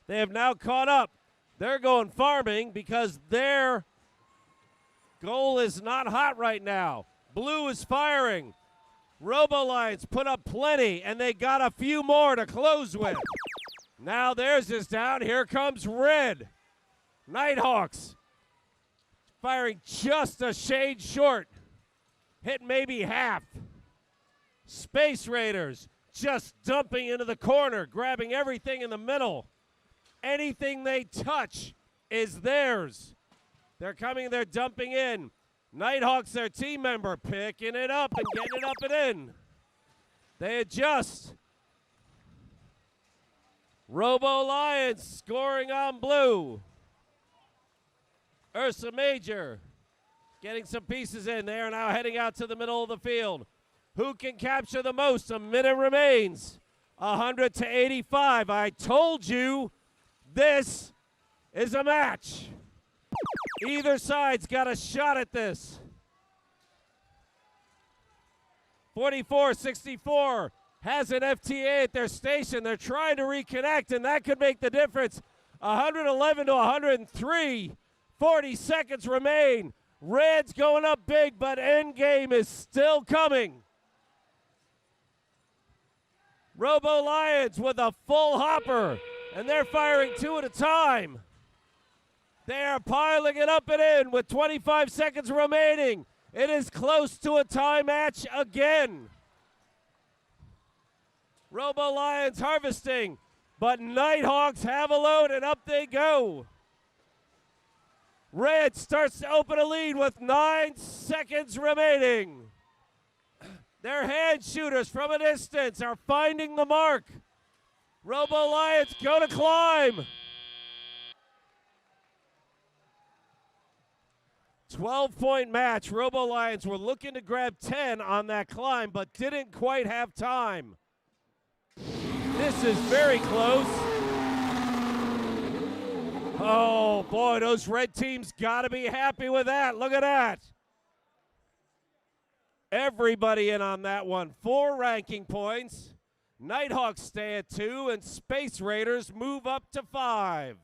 They have now caught up. They're going farming because their goal is not hot right now. Blue is firing. Robo Lions put up plenty, and they got a few more to close with. Now theirs is down. Here comes Red. Nighthawks firing just a shade short. Hit maybe half. Space Raiders just dumping into the corner, grabbing everything in the middle. Anything they touch is theirs. They're coming, they're dumping in. Nighthawks, their team member, picking it up and getting it up and in. They adjust. Robo Lions scoring on blue. Ursa Major getting some pieces in. They are now heading out to the middle of the field. Who can capture the most? A minute remains. 100 to 85. I told you this is a match. Either side's got a shot at this. 44-64 has an FTA at their station. They're trying to reconnect, and that could make the difference. 111 to 103. 40 seconds remain. Red's going up big, but endgame is still coming. Robo Lions with a full hopper, and they're firing two at a time. They are piling it up and in with 25 seconds remaining. It is close to a tie match again. Robo Lions harvesting, but Nighthawks have a load, and up they go. Red starts to open a lead with 9 seconds remaining. Their hand shooters from a distance are finding the mark. Robo Lions go to climb. 12-point match. Robo Lions were looking to grab 10 on that climb, but didn't quite have time. This is very close. Oh, boy, those red teams got to be happy with that. Look at that. Everybody in on that one. 4 ranking points. Nighthawks stay at 2, and Space Raiders move up to 5.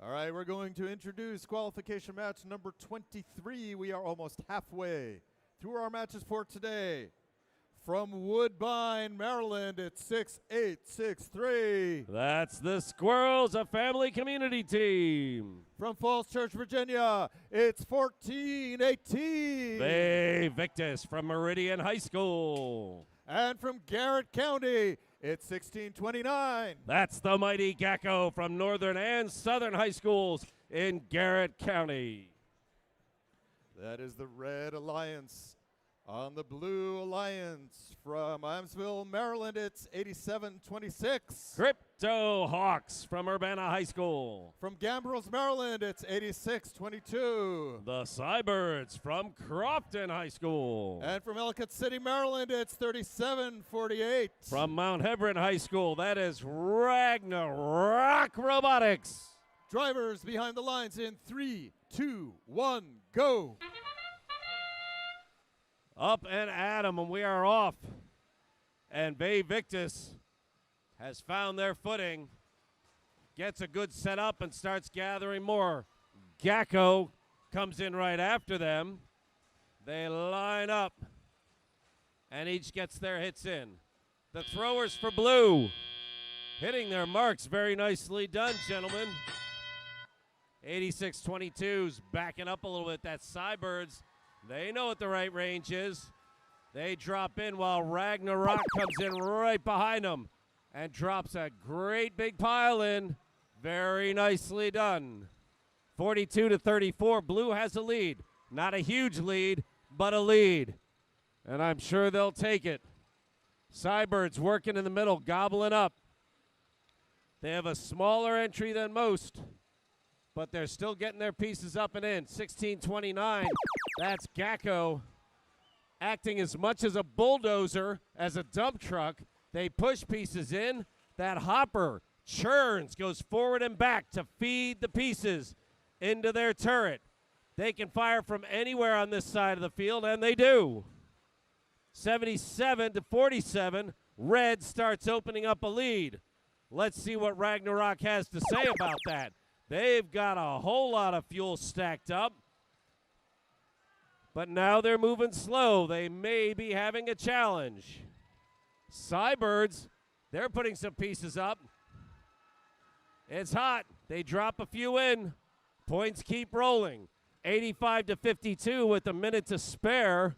All right, we're going to introduce qualification match number 23. We are almost halfway through our matches for today. From Woodbine, Maryland, it's 6-8-6-3. That's the Squirrels, a family community team. From Falls Church, Virginia, it's 14-18. Bay Victus from Meridian High School. And from Garrett County, it's 16-29. That's the mighty Gacko from Northern and Southern High Schools in Garrett County. That is the Red Alliance. On the Blue Alliance from Iamsville, Maryland, it's 87-26. Crypto Hawks from Urbana High School. From Gambrills, Maryland, it's 86-22. The Cybirds from Crofton High School. And from Ellicott City, Maryland, it's 37-48. From Mount Hebron High School, that is Ragnarok Robotics. Drivers behind the lines in 3, 2, 1, go. Up and at 'em, and we are off. And Bay Victus has found their footing, gets a good setup, and starts gathering more. Gacko comes in right after them. They line up, and each gets their hits in. The throwers for Blue, hitting their marks. Very nicely done, gentlemen. 86-22's backing up a little bit. That Cybirds, they know what the right range is. They drop in while Ragnarok comes in right behind them and drops a great big pile in. Very nicely done. 42-34, Blue has a lead. Not a huge lead, but a lead. And I'm sure they'll take it. Cybirds working in the middle, gobbling up. They have a smaller entry than most, but they're still getting their pieces up and in. 16-29, that's Gacko acting as much as a bulldozer as a dump truck. They push pieces in. That hopper churns, goes forward and back to feed the pieces into their turret. They can fire from anywhere on this side of the field, and they do. 77-47, Red starts opening up a lead. Let's see what Ragnarok has to say about that. They've got a whole lot of fuel stacked up, but now they're moving slow. They may be having a challenge. Cybirds, they're putting some pieces up. It's hot. They drop a few in. Points keep rolling. 85-52 with a minute to spare.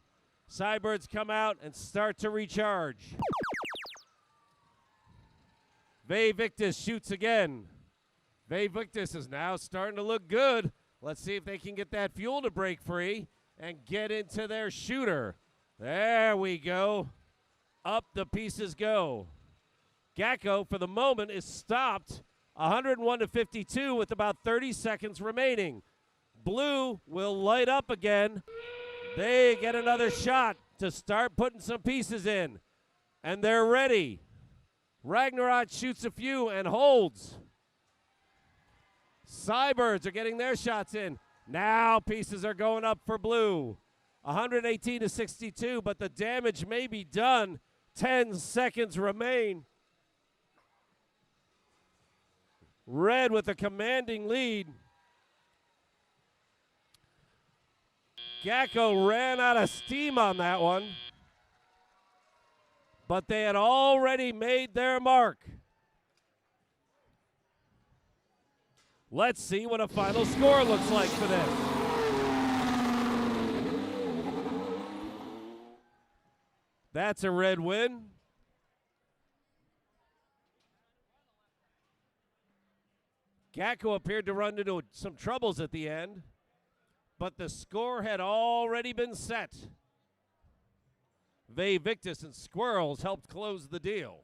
Cybirds come out and start to recharge. Bay Victus shoots again. Bay Victus is now starting to look good. Let's see if they can get that fuel to break free and get into their shooter. There we go. Up the pieces go. Gacko, for the moment, is stopped 101-52 with about 30 seconds remaining. Blue will light up again. They get another shot to start putting some pieces in, and they're ready. Ragnarok shoots a few and holds. Cybirds are getting their shots in. Now pieces are going up for Blue. 118-62, but the damage may be done. 10 seconds remain. Red with a commanding lead. Gacko ran out of steam on that one, but they had already made their mark. Let's see what a final score looks like for them. That's a Red win. Gacko appeared to run into some troubles at the end, but the score had already been set. Bay Victus and Squirrels helped close the deal.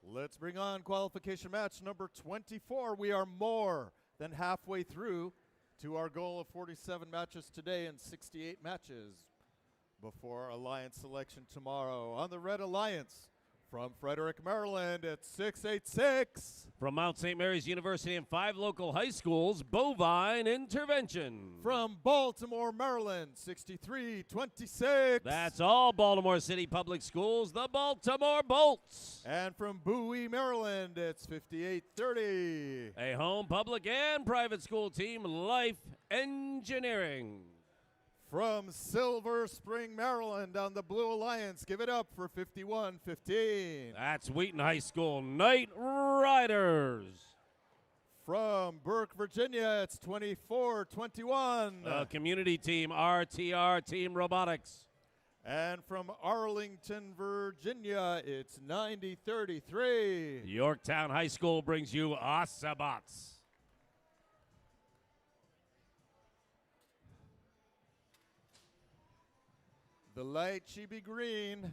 Let's bring on qualification match number 24. We are more than halfway through to our goal of 47 matches today and 68 matches before Alliance selection tomorrow. On the Red Alliance, from Frederick, Maryland, it's 686. From Mount St. Mary's University and 5 local high schools, Bovine Intervention. From Baltimore, Maryland, 6326. That's all Baltimore City Public Schools, the Baltimore Bolts. And from Bowie, Maryland, it's 5830. A home public and private school team, Life Engineering. From Silver Spring, Maryland, on the Blue Alliance, give it up for 5115. That's Wheaton High School Knight Riders. From Burke, Virginia, it's 2421. The community team, RTR Team Robotics. And from Arlington, Virginia, it's 9033. Yorktown High School brings you Osabots. The light chibi green.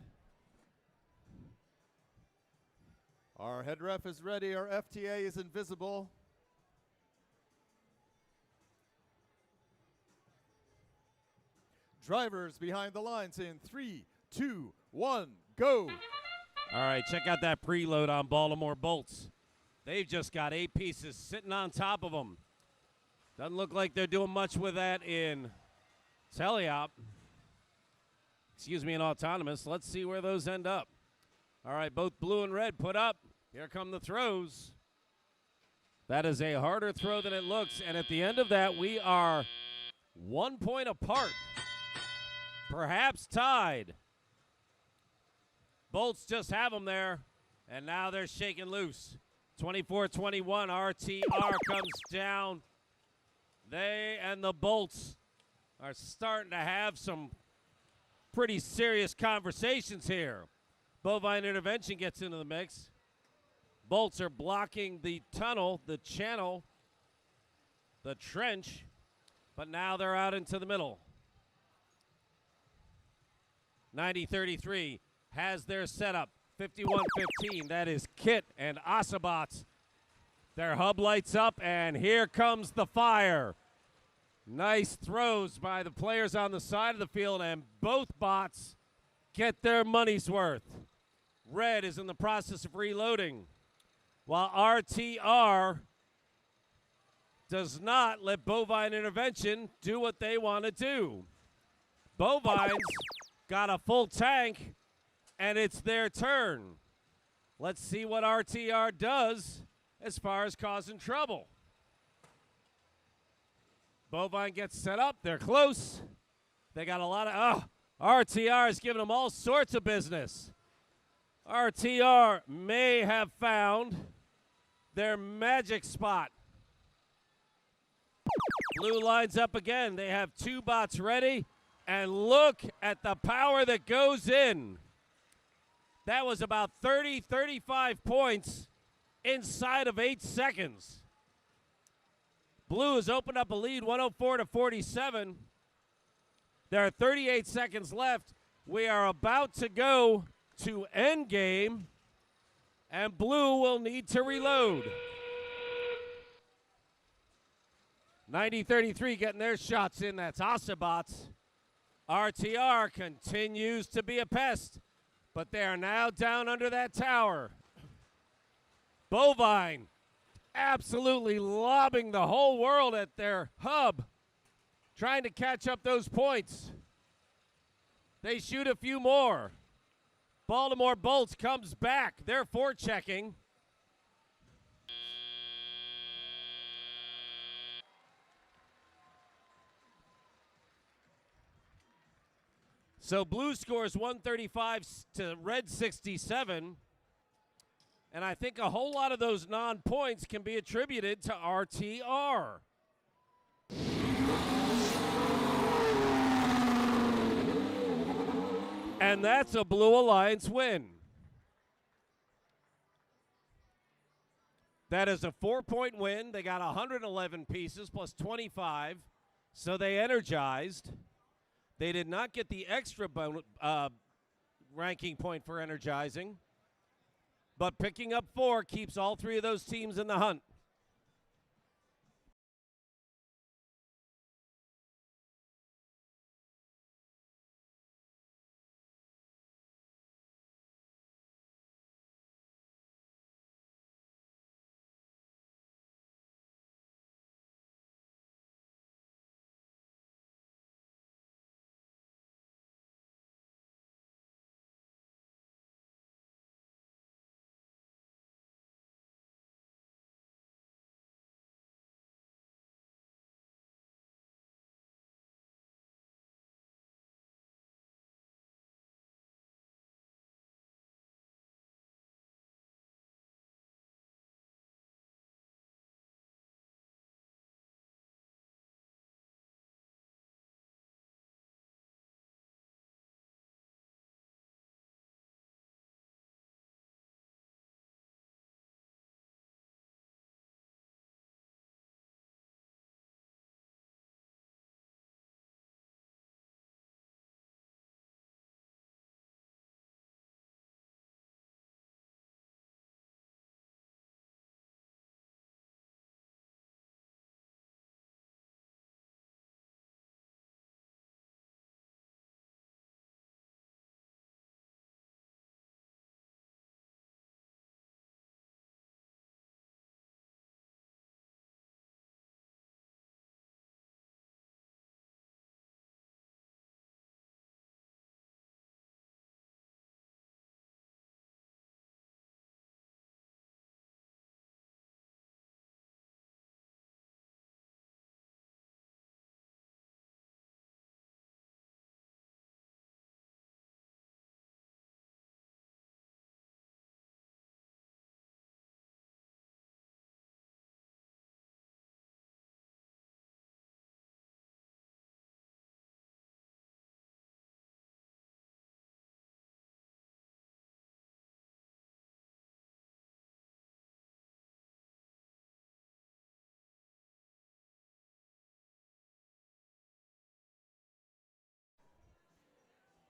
Our head ref is ready. Our FTA is invisible. Drivers behind the lines in 3, 2, 1, go. All right, check out that preload on Baltimore Bolts. They've just got 8 pieces sitting on top of them. Doesn't look like they're doing much with that in teleop. Excuse me, in autonomous. Let's see where those end up. All right, both blue and red put up. Here come the throws. That is a harder throw than it looks. And at the end of that, we are 1 point apart. Perhaps tied. Bolts just have them there. And now they're shaking loose. 24-21, RTR comes down. They and the Bolts are starting to have some pretty serious conversations here. Bovine Intervention gets into the mix. Bolts are blocking the tunnel, the channel, the trench, but now they're out into the middle. 90-33 has their setup. 51-15, that is Kit and Osabots. Their hub lights up, and here comes the fire. Nice throws by the players on the side of the field, and both bots get their money's worth. Red is in the process of reloading, while RTR does not let Bovine Intervention do what they want to do. Bovine's got a full tank, and it's their turn. Let's see what RTR does as far as causing trouble. Bovine gets set up. They're close. They got a lot of... RTR is giving them all sorts of business. RTR may have found their magic spot. Blue lines up again. They have 2 bots ready. And look at the power that goes in. That was about 30, 35 points inside of 8 seconds. Blue has opened up a lead, 104-47. There are 38 seconds left. We are about to go to end game, and Blue will need to reload. 90-33 getting their shots in. That's Osabots. RTR continues to be a pest, but they are now down under that tower. Bovine absolutely lobbing the whole world at their hub, trying to catch up those points. They shoot a few more. Baltimore Bolts comes back. They're forechecking. So blue scores 135 to red 67. And I think a whole lot of those non-points can be attributed to RTR. And that's a Blue Alliance win. That is a 4-point win. They got 111 pieces plus 25, so they energized. They did not get the extra ranking point for energizing. but picking up 4 keeps all 3 of those teams in the hunt.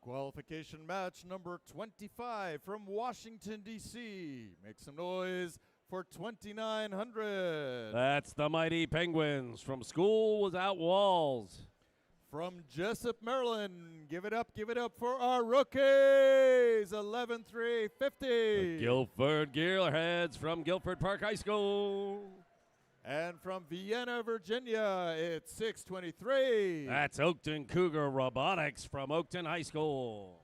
Qualification match number 25 from Washington, D.C. Make some noise for 2,900. That's the mighty Penguins from School Without Walls. From Chesapeake, Maryland, give it up for our rookies, 11,350. Guilford Gearheads from Guilford Park High School. And from Vienna, Virginia, it's 623. That's Oakton Cougar Robotics from Oakton High School.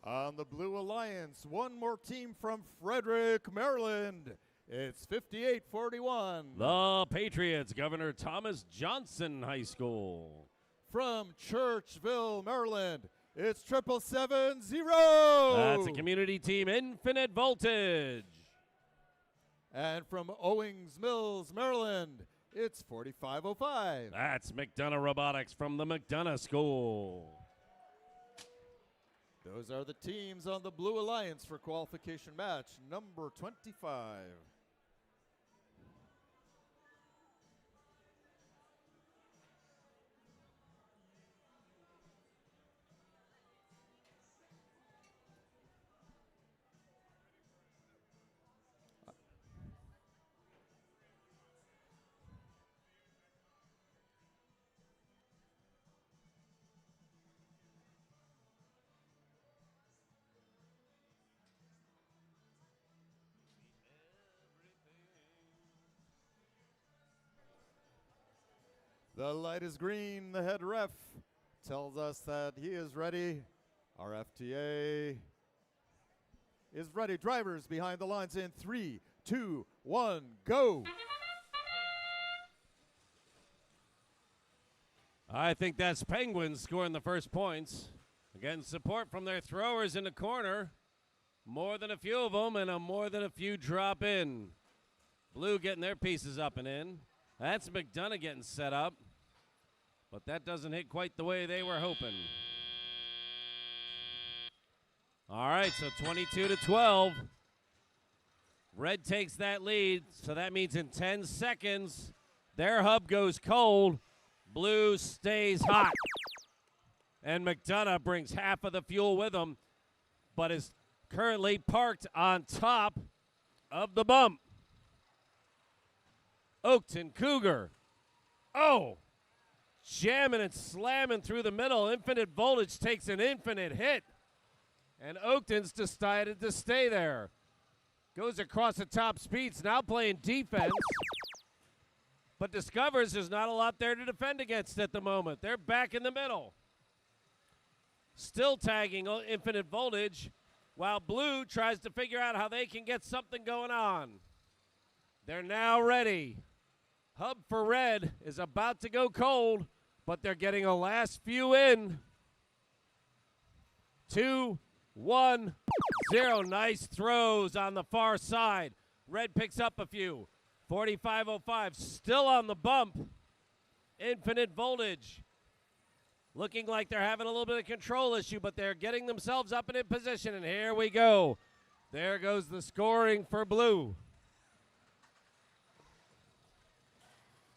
On the Blue Alliance, one more team from Frederick, Maryland. It's 5841. The Patriots, Governor Thomas Johnson High School. From Churchville, Maryland, it's 7770. That's a community team, Infinite Voltage. And from Owings Mills, Maryland, it's 4505. That's McDonough Robotics from the McDonough School. Those are the teams on the Blue Alliance for qualification match number 25. The light is green. The head ref tells us that he is ready. Our FTA is ready. Drivers behind the lines in 3, 2, 1, go. I think that's Penguins scoring the first points. Again, support from their throwers in the corner. More than a few of them, and more than a few drop in. Blue getting their pieces up and in. That's McDonough getting set up. But that doesn't hit quite the way they were hoping. All right, so 22-12. Red takes that lead, so that means in 10 seconds, their hub goes cold. Blue stays hot. And McDonough brings half of the fuel with him, but is currently parked on top of the bump. Oakton Cougar. Oh, jamming and slamming through the middle. Infinite Voltage takes an infinite hit. And Oakton's decided to stay there. Goes across the top speeds, now playing defense. But discovers there's not a lot there to defend against at the moment. They're back in the middle. Still tagging Infinite Voltage, while Blue tries to figure out how they can get something going on. They're now ready. Hub for Red is about to go cold, but they're getting a last few in. 2, 1, 0. Nice throws on the far side. Red picks up a few. 45.05 still on the bump. Infinite Voltage looking like they're having a little bit of control issue, but they're getting themselves up and in position, and here we go. There goes the scoring for Blue.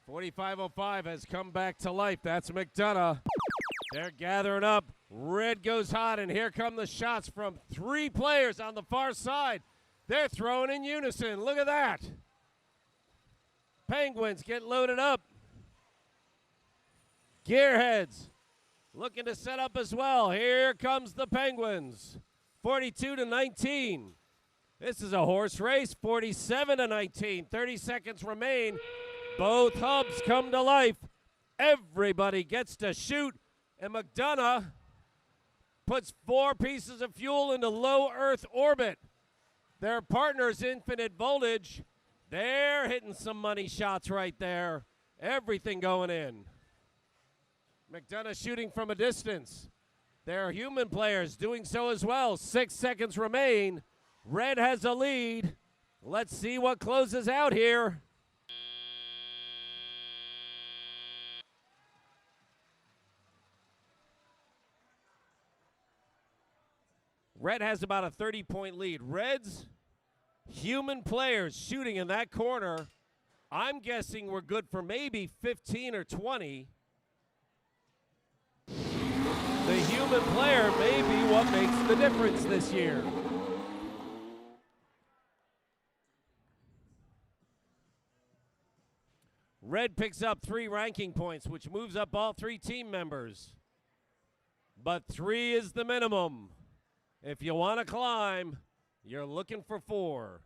45.05 has come back to life. That's McDonough. They're gathering up. Red goes hot, and here come the shots from 3 players on the far side. They're throwing in unison. Look at that. Penguins get loaded up. Gearheads looking to set up as well. Here comes the Penguins. 42-19. This is a horse race. 47-19. 30 seconds remain. Both hubs come to life. Everybody gets to shoot. And McDonough puts 4 pieces of fuel into low Earth orbit. Their partners, Infinite Voltage, they're hitting some money shots right there. Everything going in. McDonough shooting from a distance. Their human players doing so as well. 6 seconds remain. Red has a lead. Let's see what closes out here. Red has about a 30-point lead. Red's human players shooting in that corner, I'm guessing we're good for maybe 15 or 20. The human player may be what makes the difference this year. Red picks up 3 ranking points, which moves up all 3 team members. But 3 is the minimum. If you want to climb, you're looking for 4.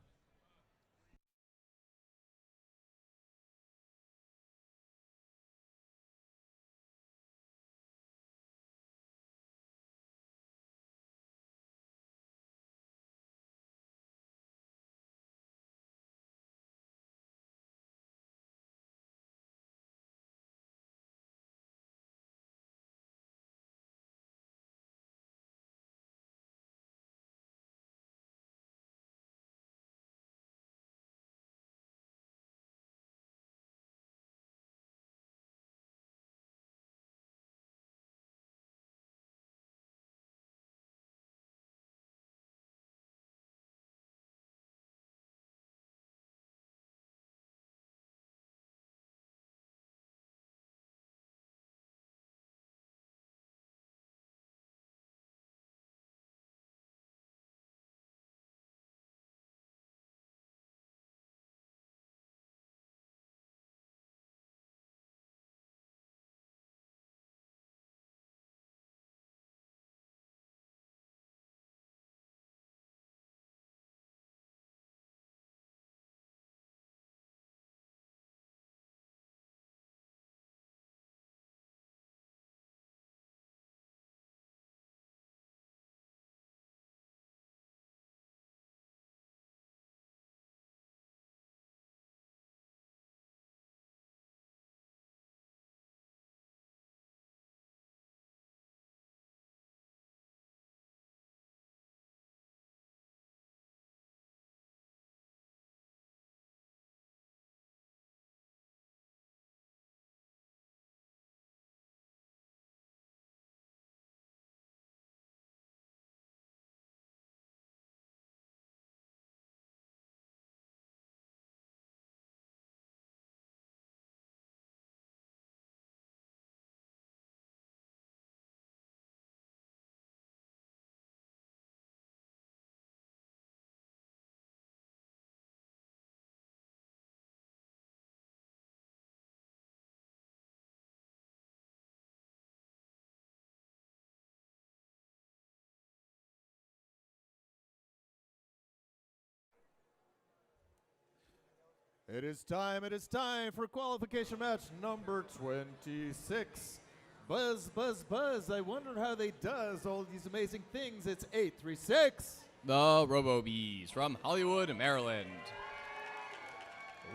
It is time for qualification match number 26. Buzz, buzz, buzz. I wonder how they does all these amazing things. It's 836. The Robo-Bees from Hollywood, Maryland.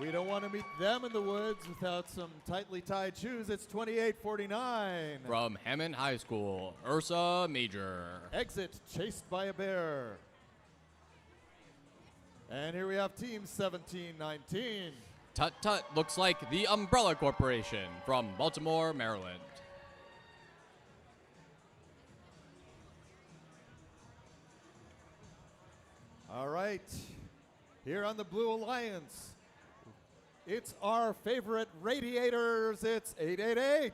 We don't want to meet them in the woods without some tightly tied shoes. It's 2849. From Hammond High School, Ursa Major. Exit chased by a bear. And here we have team 1719. Tut Tut looks like the Umbrella Corporation from Baltimore, Maryland. All right, here on the Blue Alliance, it's our favorite Radiators. It's 888.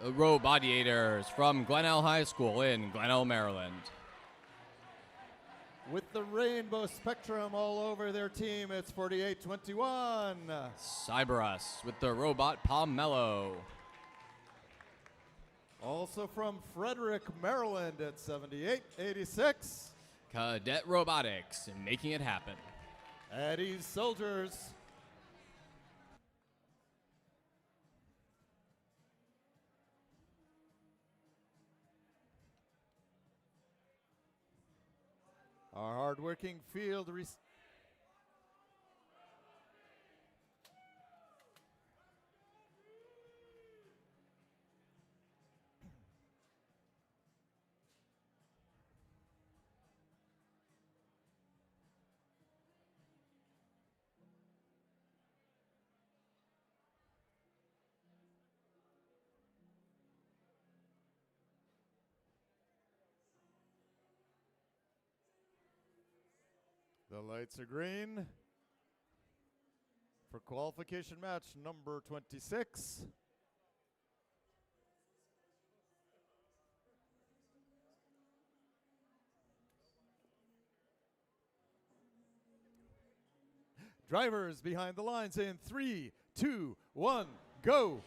The Robodiators from Glenelg High School in Glenelg, Maryland. With the rainbow spectrum all over their team, it's 4821. Cyberus with the robot Pomelo. Also from Frederick, Maryland at 7886. Cadet Robotics making it happen. Eddie's Soldiers. Our hardworking field The lights are green for qualification match number 26. Drivers behind the lines in 3, 2, 1, go.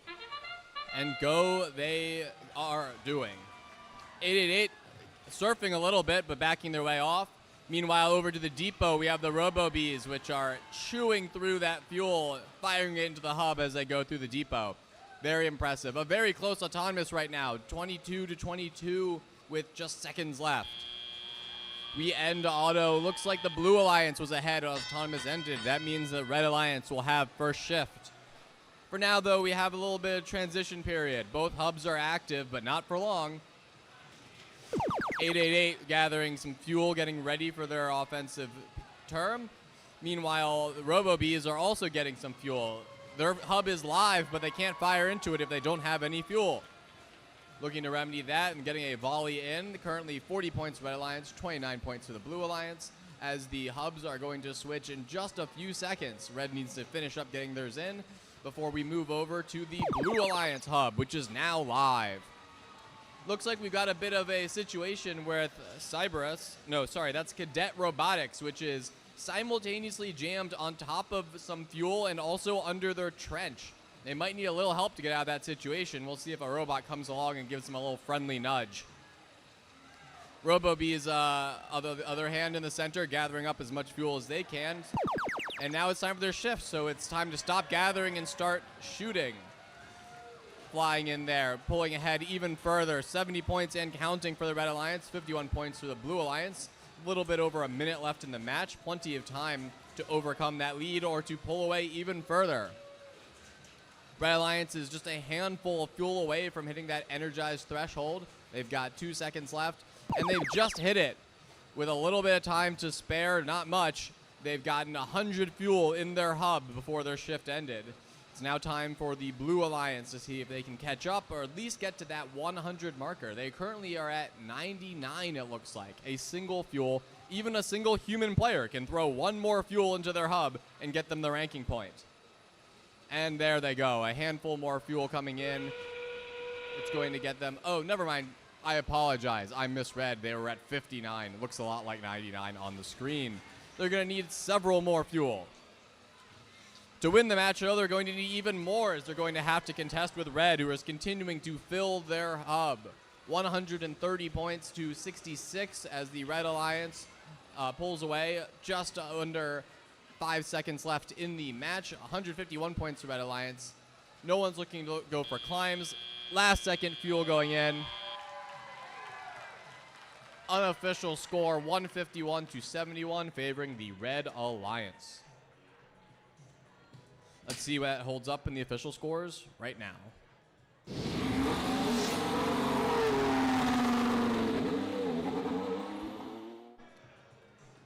And go they are doing. 888 surfing a little bit, but backing their way off. Meanwhile, over to the depot, we have the Robo-Bees, which are chewing through that fuel, firing it into the hub as they go through the depot. Very impressive. A very close autonomous right now, 22 to 22 with just seconds left. We end auto. Looks like the Blue Alliance was ahead as autonomous ended. That means the Red Alliance will have first shift. For now, though, we have a little bit of transition period. Both hubs are active, but not for long. 888 gathering some fuel, getting ready for their offensive term. Meanwhile, the Robo-Bees are also getting some fuel. Their hub is live, but they can't fire into it if they don't have any fuel. Looking to remedy that and getting a volley in. Currently 40 points for Red Alliance, 29 points for the Blue Alliance, as the hubs are going to switch in just a few seconds. Red needs to finish up getting theirs in before we move over to the Blue Alliance hub, which is now live. Looks like we've got a bit of a situation with that's Cadet Robotics, which is simultaneously jammed on top of some fuel and also under their trench. They might need a little help to get out of that situation. We'll see if a robot comes along and gives them a little friendly nudge. Robo-Bees, other hand in the center, gathering up as much fuel as they can. And now it's time for their shift, so it's time to stop gathering and start shooting. Flying in there, pulling ahead even further. 70 points and counting for the Red Alliance, 51 points for the Blue Alliance. A little bit over a minute left in the match. Plenty of time to overcome that lead or to pull away even further. Red Alliance is just a handful of fuel away from hitting that energized threshold. They've got 2 seconds left, and they've just hit it. With a little bit of time to spare, not much, they've gotten 100 fuel in their hub before their shift ended. It's now time for the Blue Alliance to see if they can catch up or at least get to that 100 marker. They currently are at 99, it looks like. A single fuel, even a single human player can throw one more fuel into their hub and get them the ranking point. And there they go, a handful more fuel coming in. It's going to get them, oh, never mind. I apologize, I misread. They were at 59. It looks a lot like 99 on the screen. They're going to need several more fuel. To win the match, though, they're going to need even more, as they're going to have to contest with Red, who is continuing to fill their hub. 130 points to 66 as the Red Alliance pulls away just under 5 seconds left in the match. 151 points for Red Alliance. No one's looking to go for climbs. Last second fuel going in. Unofficial score 151 to 71 favoring the Red Alliance. Let's see what holds up in the official scores right now.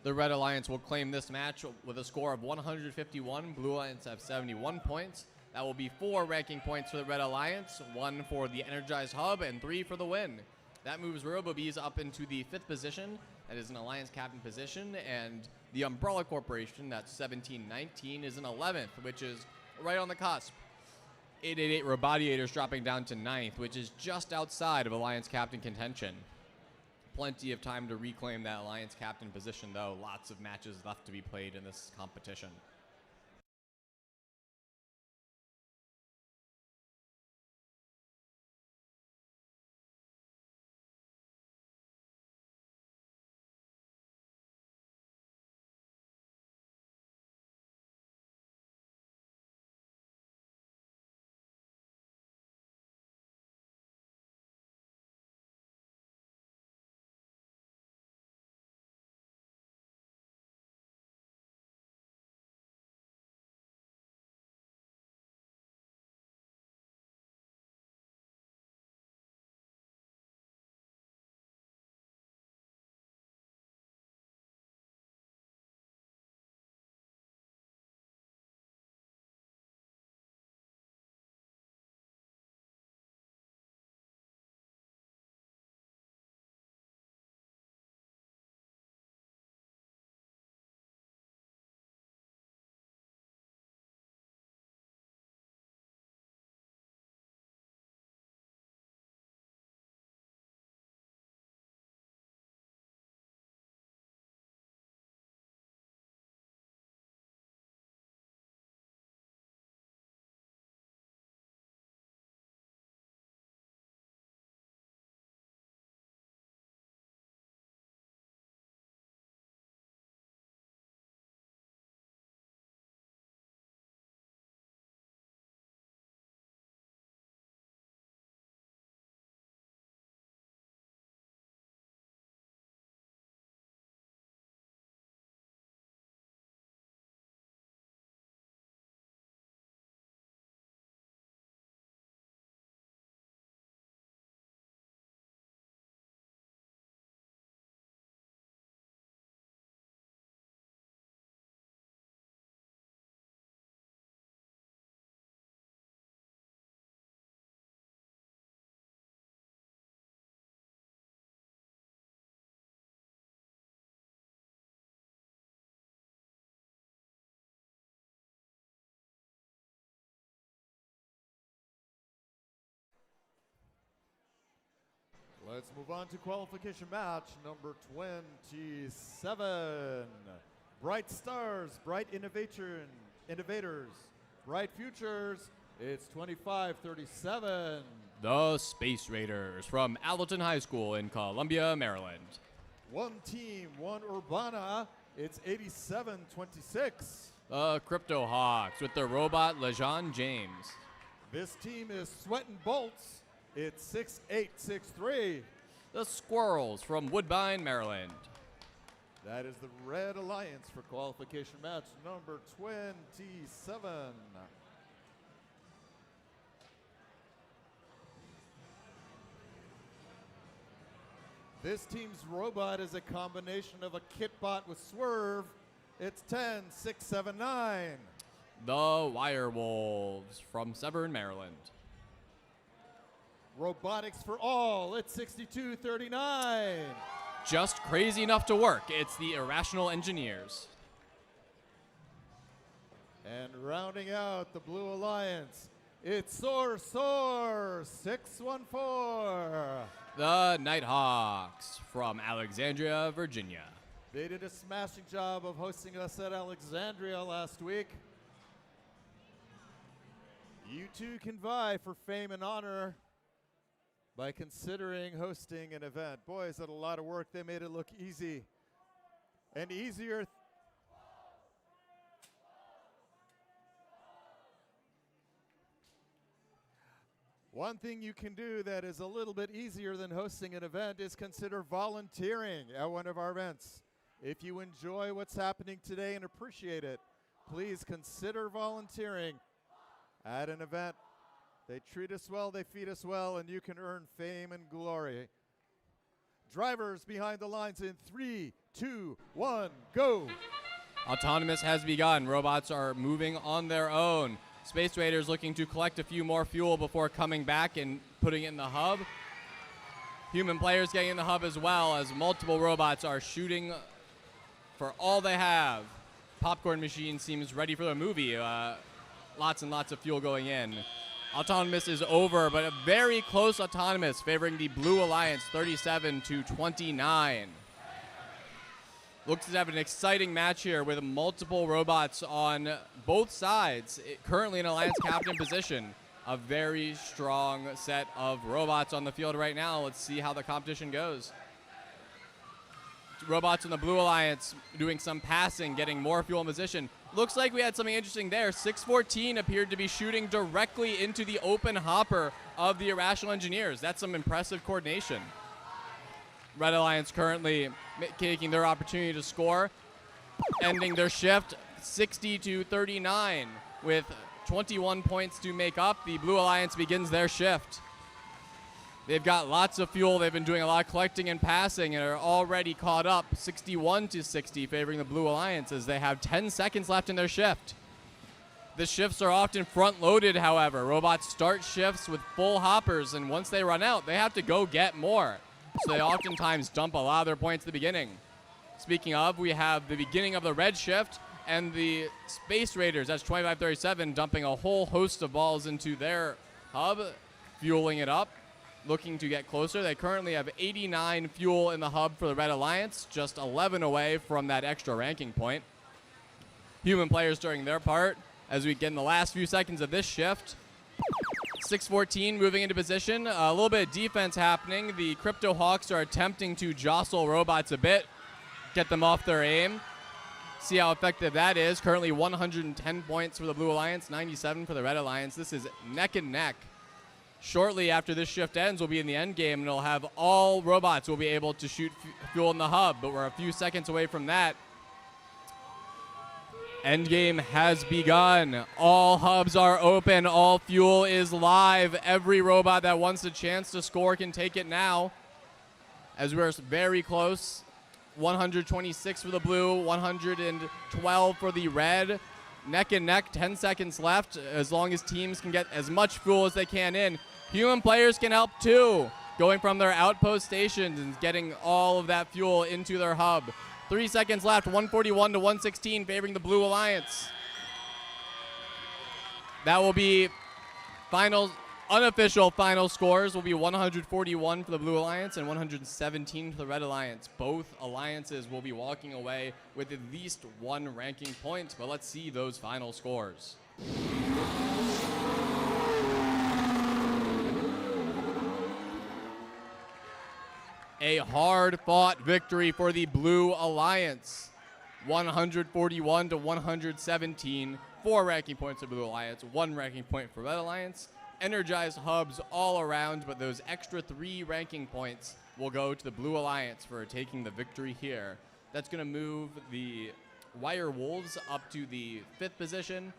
The Red Alliance will claim this match with a score of 151. Blue Alliance have 71 points. That will be 4 ranking points for the Red Alliance, 1 for the Energized Hub, and 3 for the win. That moves RoboBees up into the 5th position. That is an Alliance Captain position, and the Umbrella Corporation, that's 17-19, is in 11th, which is right on the cusp. 888 Robodiators dropping down to 9th, which is just outside of Alliance Captain contention. Plenty of time to reclaim that Alliance Captain position, though. Lots of matches left to be played in this competition. Let's move on to qualification match number 27. Bright Stars, Bright Innovators, Bright Futures. It's 25-37. The Space Raiders from Alderton High School in Columbia, Maryland. One team, one Urbana. It's 87-26. The Crypto Hawks with their robot LeJean James. This team is Sweatin' Bolts. It's 6-8-6-3. The Squirrels from Woodbine, Maryland. That is the Red Alliance for qualification match number 27. This team's robot is a combination of a Kitbot with Swerve. It's 10-6-7-9. The Wirewolves from Severn, Maryland. Robotics for All. It's 62-39. Just crazy enough to work. It's the Irrational Engineers. And rounding out the Blue Alliance, it's Soar 614. The Nighthawks from Alexandria, Virginia. They did a smashing job of hosting us at Alexandria last week. You too can vie for fame and honor by considering hosting an event. Boy, is that a lot of work. They made it look easy and easier. One thing you can do that is a little bit easier than hosting an event is consider volunteering at one of our events. If you enjoy what's happening today and appreciate it, please consider volunteering at an event. They treat us well, they feed us well, and you can earn fame and glory. Drivers behind the lines in 3, 2, 1, go. Autonomous has begun. Robots are moving on their own. Space Raiders looking to collect a few more fuel before coming back and putting it in the hub. Human players getting in the hub as well, as multiple robots are shooting for all they have. Popcorn machine seems ready for the movie. Lots and lots of fuel going in. Autonomous is over, but a very close Autonomous, favoring the Blue Alliance 37-29. Looks to have an exciting match here with multiple robots on both sides. Currently in Alliance captain position. A very strong set of robots on the field right now. Let's see how the competition goes. Robots in the Blue Alliance doing some passing, getting more fuel in position. Looks like we had something interesting there. 614 appeared to be shooting directly into the open hopper of the Irrational Engineers. That's some impressive coordination. Red Alliance currently taking their opportunity to score, ending their shift 60-39 with 21 points to make up. The Blue Alliance begins their shift. They've got lots of fuel. They've been doing a lot of collecting and passing and are already caught up 61-60, favoring the Blue Alliance as they have 10 seconds left in their shift. The shifts are often front-loaded, however. Robots start shifts with full hoppers, and once they run out, they have to go get more. So they oftentimes dump a lot of their points at the beginning. Speaking of, we have the beginning of the red shift and the Space Raiders, that's 2537, dumping a whole host of balls into their hub, fueling it up, looking to get closer. They currently have 89 fuel in the hub for the Red Alliance, just 11 away from that extra ranking point. Human players doing their part as we get in the last few seconds of this shift. 614 moving into position. A little bit of defense happening. The Crypto Hawks are attempting to jostle robots a bit, get them off their aim. See how effective that is. Currently 110 points for the Blue Alliance, 97 for the Red Alliance. This is neck and neck. Shortly after this shift ends, we'll be in the end game, and it'll have all robots will be able to shoot fuel in the hub, but we're a few seconds away from that. Endgame has begun. All hubs are open. All fuel is live. Every robot that wants a chance to score can take it now, as we're very close. 126 for the blue, 112 for the red. Neck and neck, 10 seconds left, as long as teams can get as much fuel as they can in. Human players can help too, going from their outpost stations and getting all of that fuel into their hub. 3 seconds left, 141-116, favoring the Blue Alliance. That will be unofficial final scores will be 141 for the Blue Alliance and 117 for the Red Alliance. Both alliances will be walking away with at least one ranking point, but let's see those final scores. A hard-fought victory for the Blue Alliance. 141-117. 4 ranking points for Blue Alliance, 1 ranking point for Red Alliance. Energized hubs all around, but those extra 3 ranking points will go to the Blue Alliance for taking the victory here. That's going to move the Wire Wolves up to the 5th position.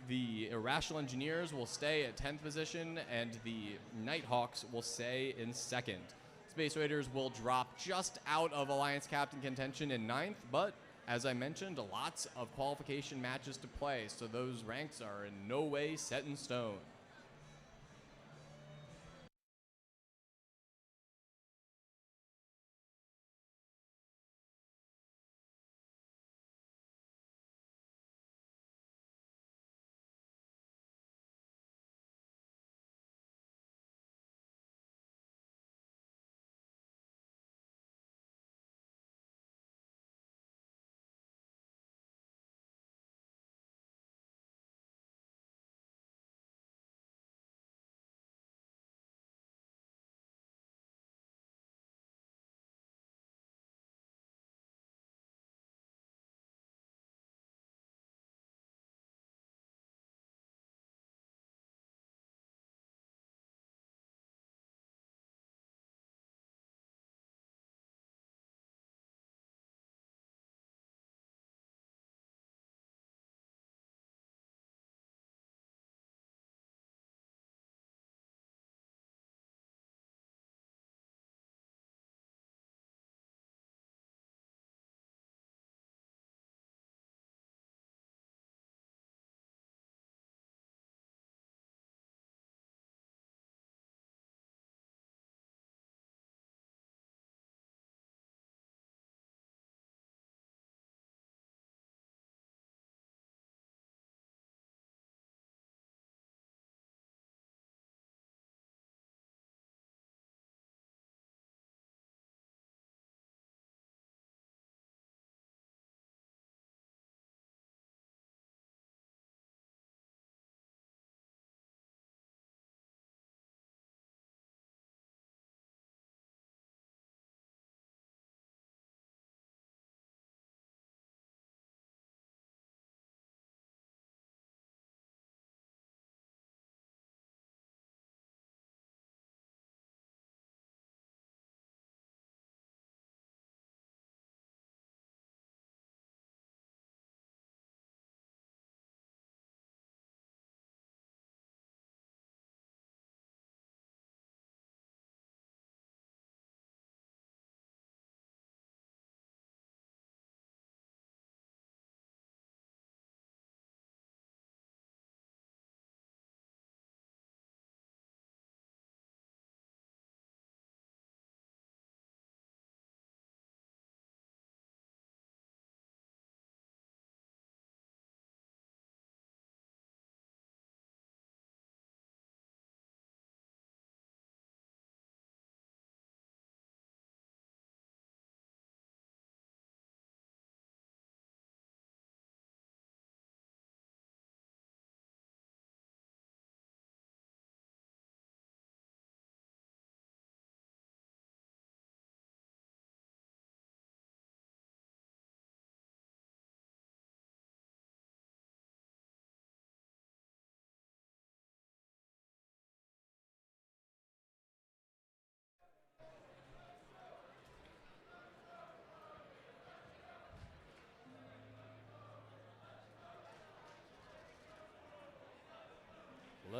The Irrational Engineers will stay at 10th position, and the Nighthawks will stay in 2nd. Space Raiders will drop just out of Alliance Captain contention in 9th, but as I mentioned, lots of qualification matches to play, so those ranks are in no way set in stone.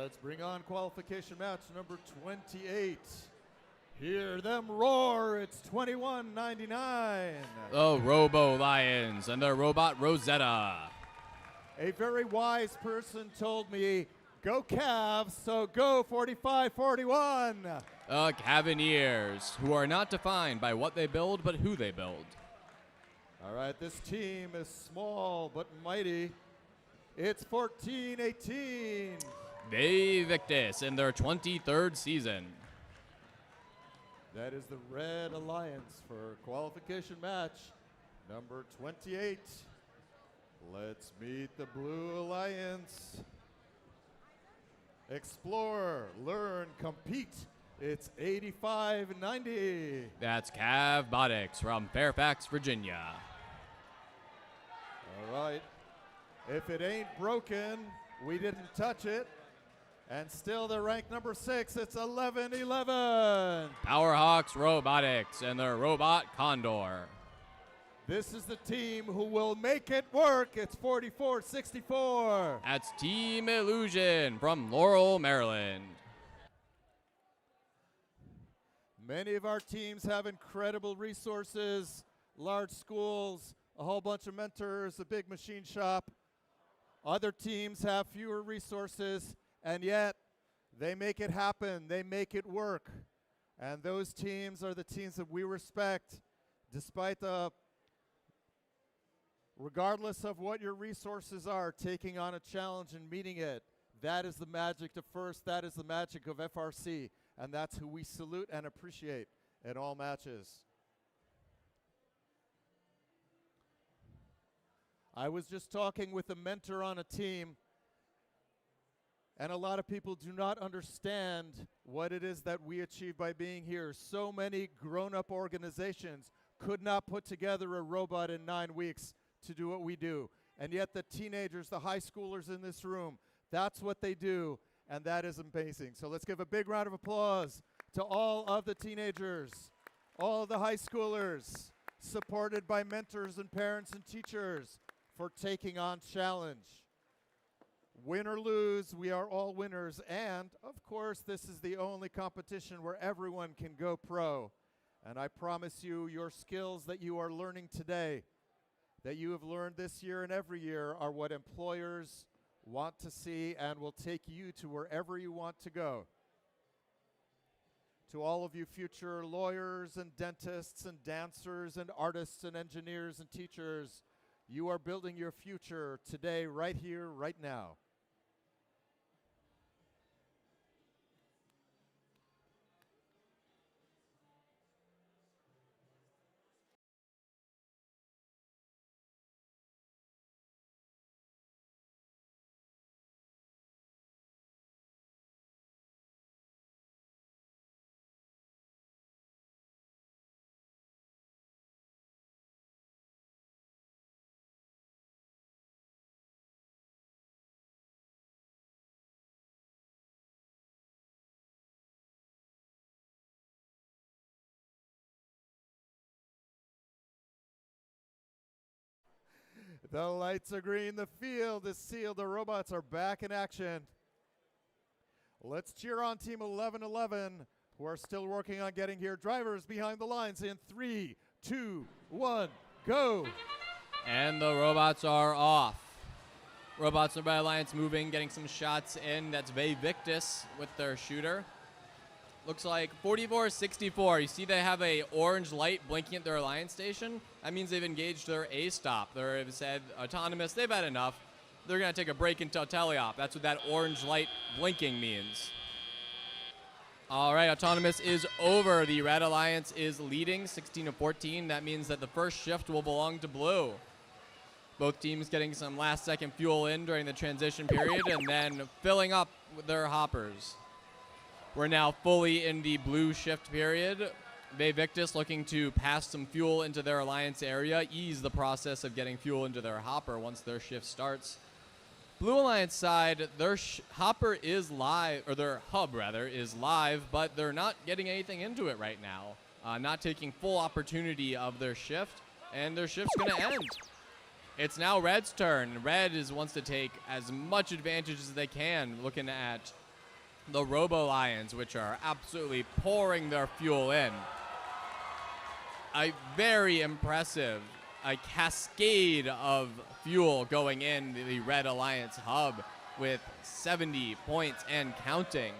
Let's bring on qualification match number 28. Hear them roar, it's 21-99. The Robo Lions and their robot Rosetta. A very wise person told me, go Cavs, so go 45-41. The Cavaliers, who are not defined by what they build, but who they build. All right, this team is small but mighty. It's 14-18. They Victus in their 23rd season. That is the Red Alliance for qualification match number 28. Let's meet the Blue Alliance. Explore, learn, compete. It's 85-90. That's Cavbotics from Fairfax, Virginia. All right. If it ain't broken, we didn't touch it. And still they're ranked number 6. It's 11-11. Powerhawks Robotics and their robot Condor. This is the team who will make it work. It's 44-64. That's Team Illusion from Laurel, Maryland. Many of our teams have incredible resources, large schools, a whole bunch of mentors, a big machine shop. Other teams have fewer resources, and yet they make it happen. They make it work. And those teams are the teams that we respect, despite the regardless of what your resources are, taking on a challenge and meeting it. That is the magic of FIRST. That is the magic of FRC. And that's who we salute and appreciate in all matches. I was just talking with a mentor on a team, and a lot of people do not understand what it is that we achieve by being here. So many grown-up organizations could not put together a robot in 9 weeks to do what we do. And yet the teenagers, the high schoolers in this room, that's what they do, and that is amazing. So let's give a big round of applause to all of the teenagers, all of the high schoolers, supported by mentors and parents and teachers for taking on challenge. Win or lose, we are all winners, and of course this is the only competition where everyone can go pro. And I promise you, your skills that you are learning today, that you have learned this year and every year, are what employers want to see and will take you to wherever you want to go. To all of you future lawyers and dentists and dancers and artists and engineers and teachers, you are building your future today, right here, right now. The lights are green, the field is sealed, the robots are back in action. Let's cheer on Team 11-11, who are still working on getting here. Drivers behind the lines in 3, 2, 1, go. And the robots are off. Robots of Red Alliance moving, getting some shots in. That's Victus with their shooter. Looks like 44-64. You see they have a orange light blinking at their Alliance station. That means they've engaged their A-stop. They've said autonomous, they've had enough. They're going to take a break until teleop. That's what that orange light blinking means. All right, autonomous is over. The Red Alliance is leading 16-14. That means that the first shift will belong to blue. Both teams getting some last-second fuel in during the transition period and then filling up with their hoppers. We're now fully in the blue shift period. Victus looking to pass some fuel into their Alliance area, ease the process of getting fuel into their hopper once their shift starts. Blue Alliance side, their hopper is live, or their hub rather, is live, but they're not getting anything into it right now. Not taking full opportunity of their shift, and their shift's gonna end. It's now Red's turn. Red wants to take as much advantage as they can, looking at the Robo Lions, which are absolutely pouring their fuel in. A very impressive, a cascade of fuel going in the Red Alliance hub with 70 points and counting.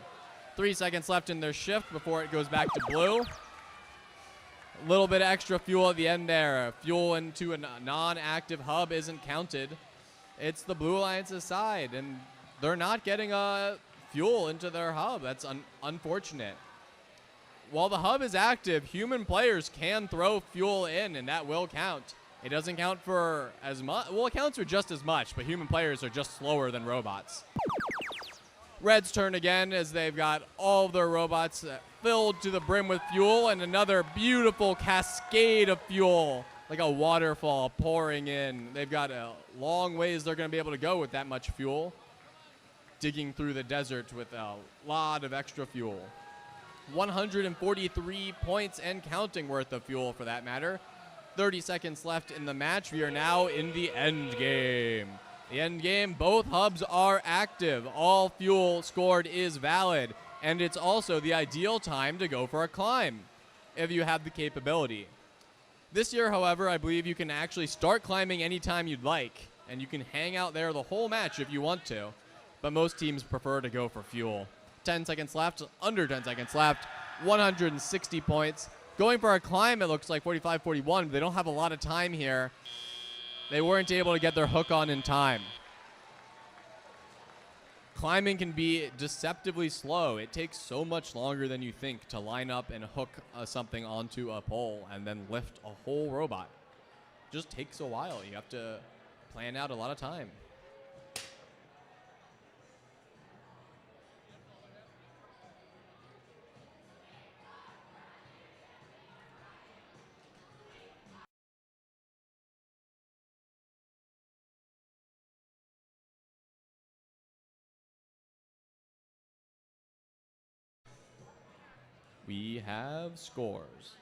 3 seconds left in their shift before it goes back to blue. A little bit of extra fuel at the end there. Fuel into a non-active hub isn't counted. It's the Blue Alliance's side, and they're not getting fuel into their hub. That's unfortunate. While the hub is active, human players can throw fuel in, and that will count. It doesn't count for as much. Well, it counts for just as much, but human players are just slower than robots. Red's turn again as they've got all of their robots filled to the brim with fuel, and another beautiful cascade of fuel, like a waterfall pouring in. They've got a long ways they're going to be able to go with that much fuel, digging through the desert with a lot of extra fuel. 143 points and counting worth of fuel, for that matter. 30 seconds left in the match. We are now in the end game. The end game, both hubs are active. All fuel scored is valid, and it's also the ideal time to go for a climb if you have the capability. This year, however, I believe you can actually start climbing anytime you'd like, and you can hang out there the whole match if you want to, but most teams prefer to go for fuel. 10 seconds left, under 10 seconds left, 160 points. Going for a climb, it looks like 45-41, but they don't have a lot of time here. They weren't able to get their hook on in time. Climbing can be deceptively slow. It takes so much longer than you think to line up and hook something onto a pole and then lift a whole robot. It just takes a while. You have to plan out a lot of time. We have scores.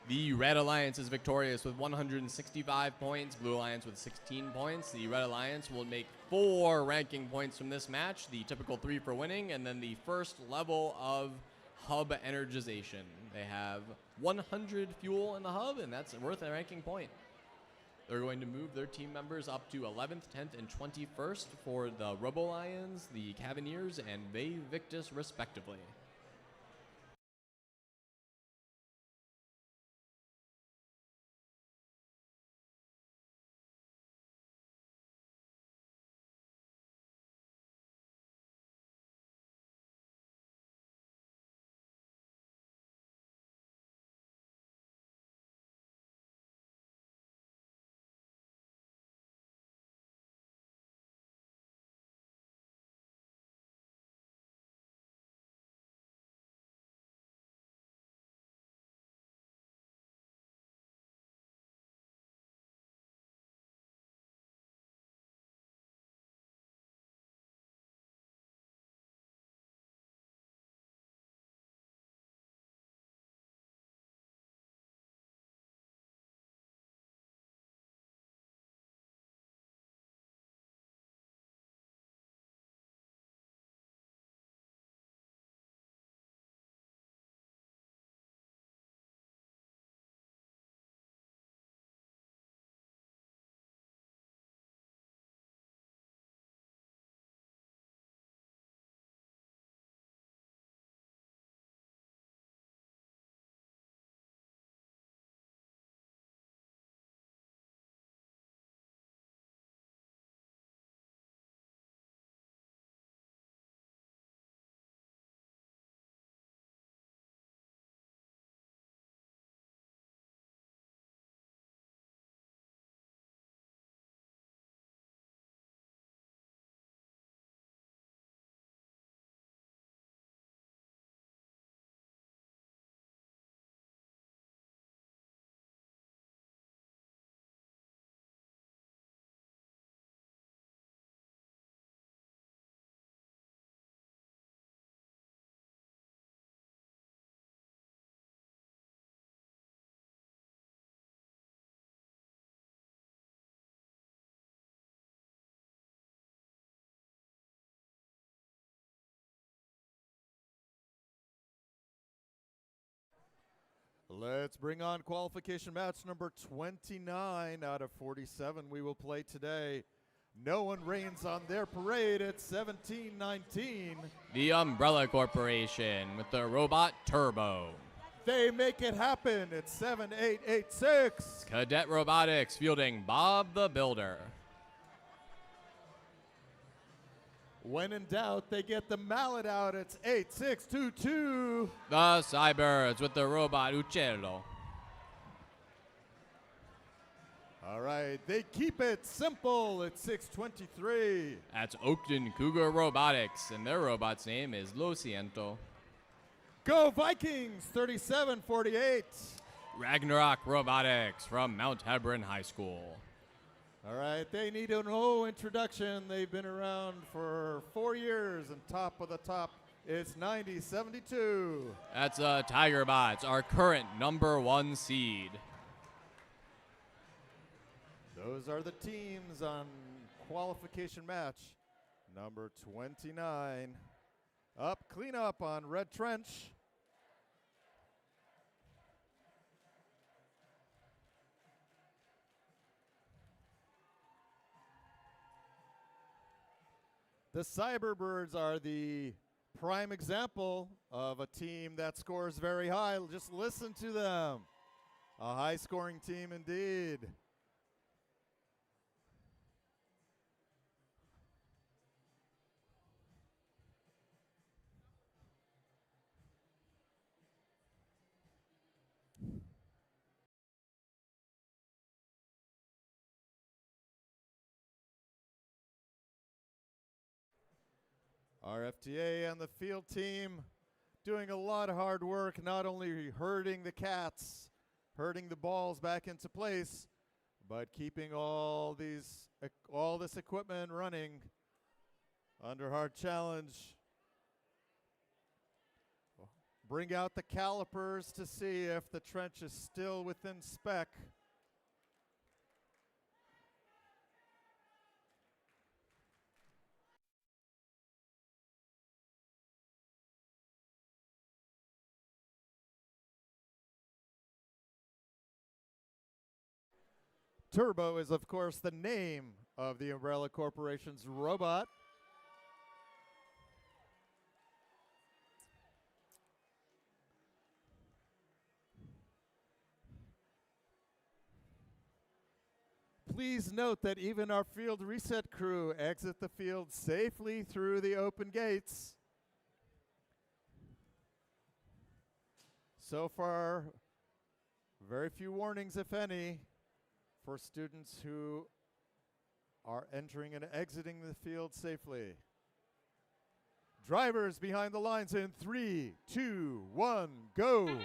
The Red Alliance is victorious with 165 points, Blue Alliance with 16 points. The Red Alliance will make 4 ranking points from this match, the typical 3 for winning, and then the first level of hub energization. They have 100 fuel in the hub, and that's worth a ranking point. They're going to move their team members up to 11th, 10th, and 21st for the Robo Lions, the Cavaliers, and Ve Victus, respectively. Let's bring on qualification match number 29 out of 47 we will play today. No one reigns on their parade at 17-19. The Umbrella Corporation with the robot Turbo. They make it happen at 7-8-8-6. Cadet Robotics fielding Bob the Builder. When in doubt, they get the mallet out. It's 8-6-2-2. The Cybirds with the robot Uccello. All right, they keep it simple at 6-23. That's Oakton Cougar Robotics, and their robot's name is Lo Siento. Go Vikings, 37-48. Ragnarok Robotics from Mount Hebron High School. All right, they need no introduction. They've been around for 4 years, and top of the top is 90-72. That's Tiger Bots, our current #1 seed. Those are the teams on qualification match number 29. Up, clean up on Red Trench. The Cyberbirds are the prime example of a team that scores very high. Just listen to them. A high-scoring team indeed. Our FTA and the field team doing a lot of hard work, not only herding the cats, herding the balls back into place, but keeping all this equipment running under hard challenge. Bring out the calipers to see if the trench is still within spec. Turbo is, of course, the name of the Umbrella Corporation's robot. Please note that even our field reset crew exit the field safely through the open gates. So far, very few warnings, if any, for students who are entering and exiting the field safely. Drivers behind the lines in 3, 2, 1, go.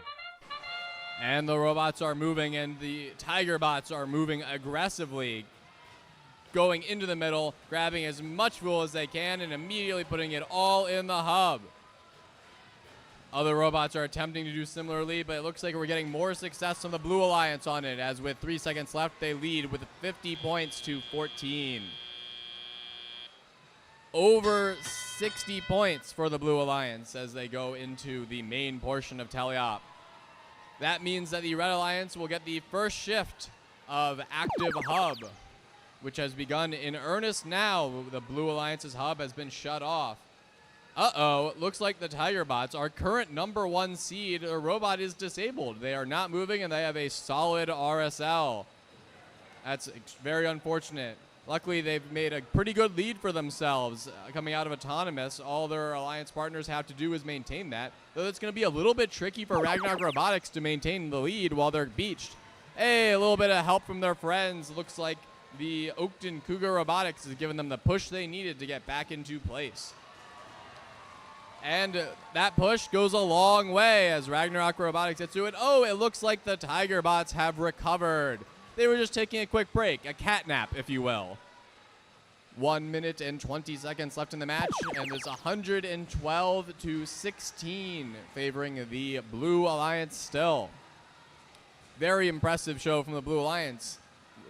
And the robots are moving, and the Tiger Bots are moving aggressively, going into the middle, grabbing as much fuel as they can, and immediately putting it all in the hub. Other robots are attempting to do similarly, but it looks like we're getting more success from the Blue Alliance on it, as with 3 seconds left, they lead with 50 points to 14. Over 60 points for the Blue Alliance as they go into the main portion of teleop. That means that the Red Alliance will get the first shift of active hub, which has begun in earnest now. The Blue Alliance's hub has been shut off. Uh-oh, looks like the Tiger Bots, our current #1 seed, a robot is disabled. They are not moving, and they have a solid RSL. That's very unfortunate. Luckily, they've made a pretty good lead for themselves coming out of Autonomous. All their alliance partners have to do is maintain that, though it's going to be a little bit tricky for Ragnarok Robotics to maintain the lead while they're beached. Hey, a little bit of help from their friends. Looks like the Oakton Cougar Robotics has given them the push they needed to get back into place. And that push goes a long way as Ragnarok Robotics gets to it. Oh, it looks like the Tiger Bots have recovered. They were just taking a quick break, a cat nap, if you will. 1 minute and 20 seconds left in the match, and it's 112 to 16, favoring the Blue Alliance still. Very impressive show from the Blue Alliance,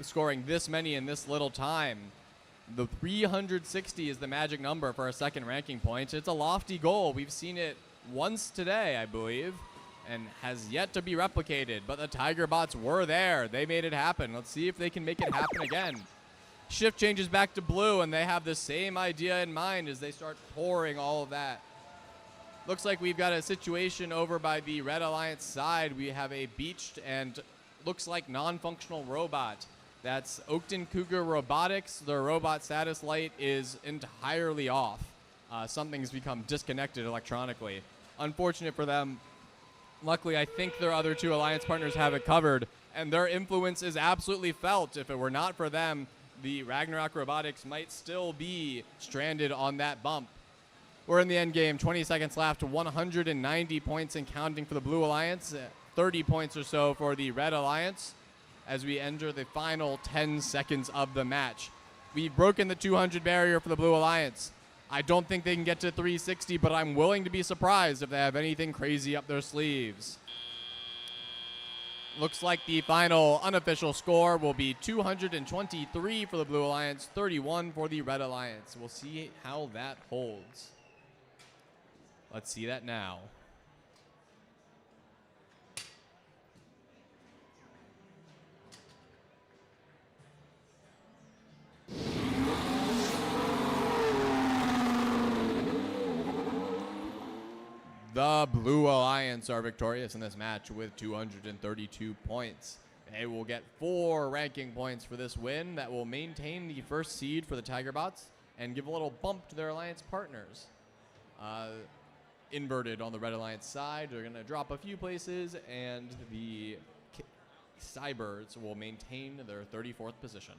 scoring this many in this little time. The 360 is the magic number for a second ranking point. It's a lofty goal. We've seen it once today, I believe. and has yet to be replicated, but the Tiger Bots were there. They made it happen. Let's see if they can make it happen again. Shift changes back to blue, and they have the same idea in mind as they start pouring all of that. Looks like we've got a situation over by the Red Alliance side. We have a beached and looks like non-functional robot. That's Oakton Cougar Robotics. Their robot status light is entirely off. Something's become disconnected electronically. Unfortunate for them. Luckily, I think their other two alliance partners have it covered, and their influence is absolutely felt. If it were not for them, the Ragnarok Robotics might still be stranded on that bump. We're in the end game, 20 seconds left, 190 points and counting for the Blue Alliance, 30 points or so for the Red Alliance as we enter the final 10 seconds of the match. We've broken the 200 barrier for the Blue Alliance. I don't think they can get to 360, but I'm willing to be surprised if they have anything crazy up their sleeves. Looks like the final unofficial score will be 223 for the Blue Alliance, 31 for the Red Alliance. We'll see how that holds. Let's see that now. The Blue Alliance are victorious in this match with 232 points. They will get 4 ranking points for this win that will maintain the first seed for the Tiger Bots and give a little bump to their alliance partners. Inverted on the Red Alliance side, they're going to drop a few places, and the Cybirds will maintain their 34th position.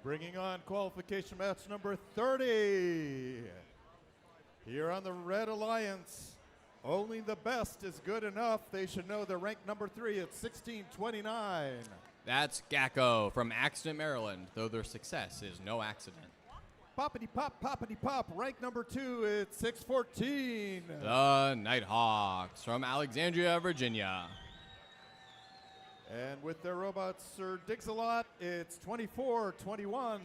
Bringing on qualification match number 30. Here on the Red Alliance, only the best is good enough. They should know they're ranked number 3 at 1629. That's Gacko from Accident, Maryland, though their success is no accident. Poppity pop, ranked number 2 at 614. The Nighthawks from Alexandria, Virginia. And with their robots, Sir Diggs-a-Lot, it's 24-21.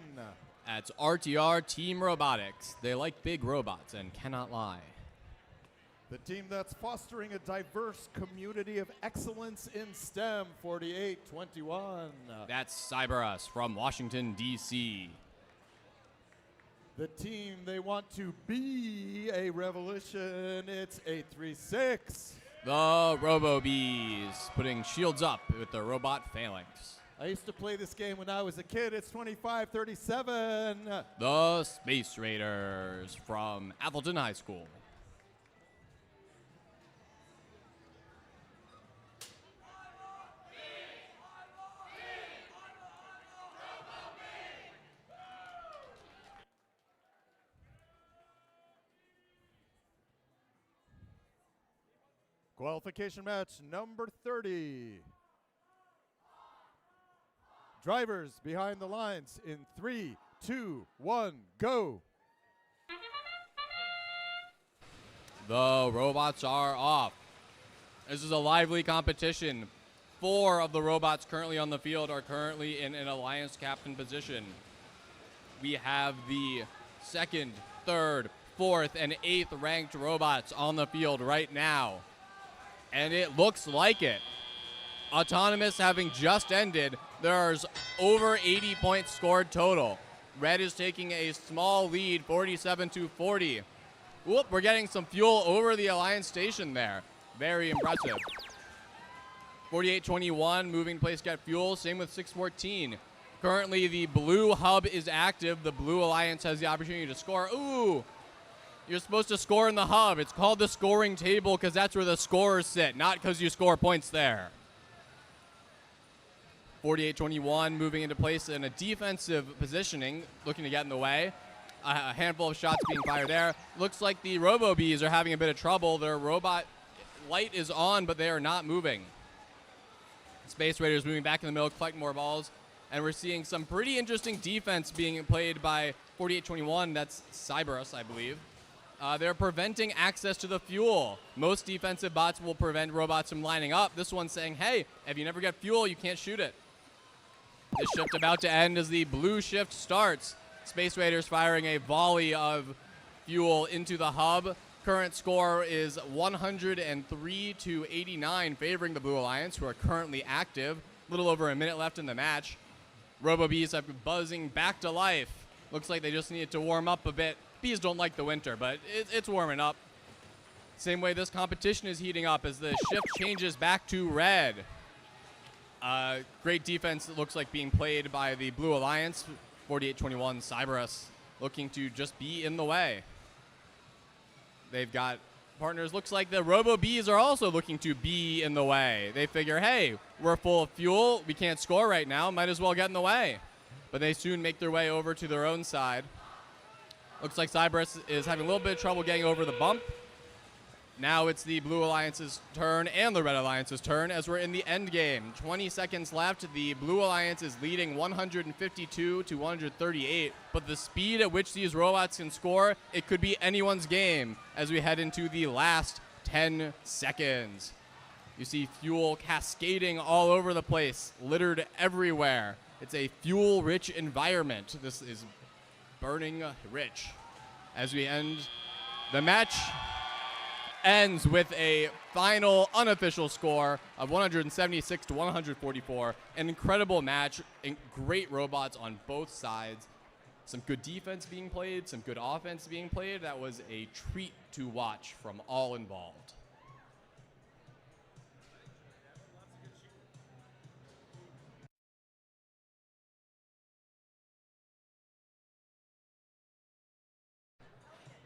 That's RTR Team Robotics. They like big robots and cannot lie. The team that's fostering a diverse community of excellence in STEM, 48-21. That's Cyberus from Washington, D.C. The team they want to be a revolution, it's 836. The Robo-Bees putting shields up with the robot phalanx. I used to play this game when I was a kid. It's 25-37. The Space Raiders from Appleton High School. Qualification match number 30. Drivers behind the lines in 3, 2, 1, go. The robots are off. This is a lively competition. 4 of the robots currently on the field are currently in an alliance captain position. We have the 2nd, 3rd, 4th, and 8th ranked robots on the field right now. And it looks like it. Autonomous having just ended, there's over 80 points scored total. Red is taking a small lead, 47-40. Whoop, we're getting some fuel over the Alliance station there. Very impressive. 48-21, moving to place, get fuel. Same with 614. Currently, the blue hub is active. The blue Alliance has the opportunity to score. Ooh! You're supposed to score in the hub. It's called the scoring table because that's where the scorers sit, not because you score points there. 48-21, moving into place in a defensive positioning, looking to get in the way. A handful of shots being fired there. Looks like the Robo-Bees are having a bit of trouble. Their robot light is on, but they are not moving. Space Raiders moving back in the middle, collecting more balls. And we're seeing some pretty interesting defense being played by 48-21. That's Cyberus, I believe. They're preventing access to the fuel. Most defensive bots will prevent robots from lining up. This one's saying, hey, if you never get fuel, you can't shoot it. This shift about to end as the blue shift starts. Space Raiders firing a volley of fuel into the hub. Current score is 103-89, favoring the Blue Alliance, who are currently active. A little over a minute left in the match. Robo-Bees have been buzzing back to life. Looks like they just needed to warm up a bit. Bees don't like the winter, but it's warming up. Same way this competition is heating up as the shift changes back to red. Great defense, it looks like, being played by the Blue Alliance. 48-21, Cyberus looking to just be in the way. They've got partners. Looks like the Robo-Bees are also looking to be in the way. They figure, hey, we're full of fuel. We can't score right now. Might as well get in the way. But they soon make their way over to their own side. Looks like Cyberus is having a little bit of trouble getting over the bump. Now it's the Blue Alliance's turn and the Red Alliance's turn as we're in the end game. 20 seconds left. The Blue Alliance is leading 152-138, but the speed at which these robots can score, it could be anyone's game as we head into the last 10 seconds. You see fuel cascading all over the place, littered everywhere. It's a fuel-rich environment. This is burning rich. As we end, the match ends with a final unofficial score of 176-144. An incredible match, great robots on both sides. Some good defense being played, some good offense being played. That was a treat to watch from all involved.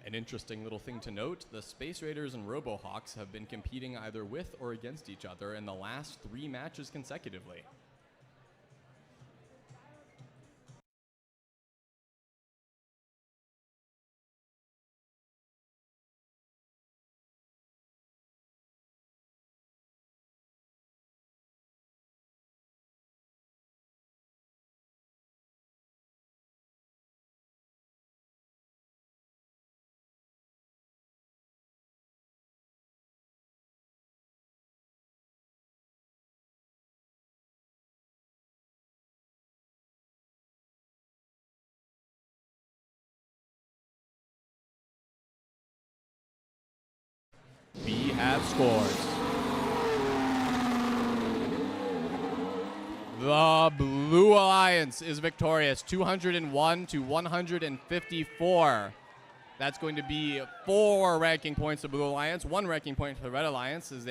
An interesting little thing to note, the Space Raiders and RoboHawks have been competing either with or against each other in the last 3 matches consecutively. have scored. The Blue Alliance is victorious, 201 to 154. That's going to be 4 ranking points to Blue Alliance, 1 ranking point for the Red Alliance, as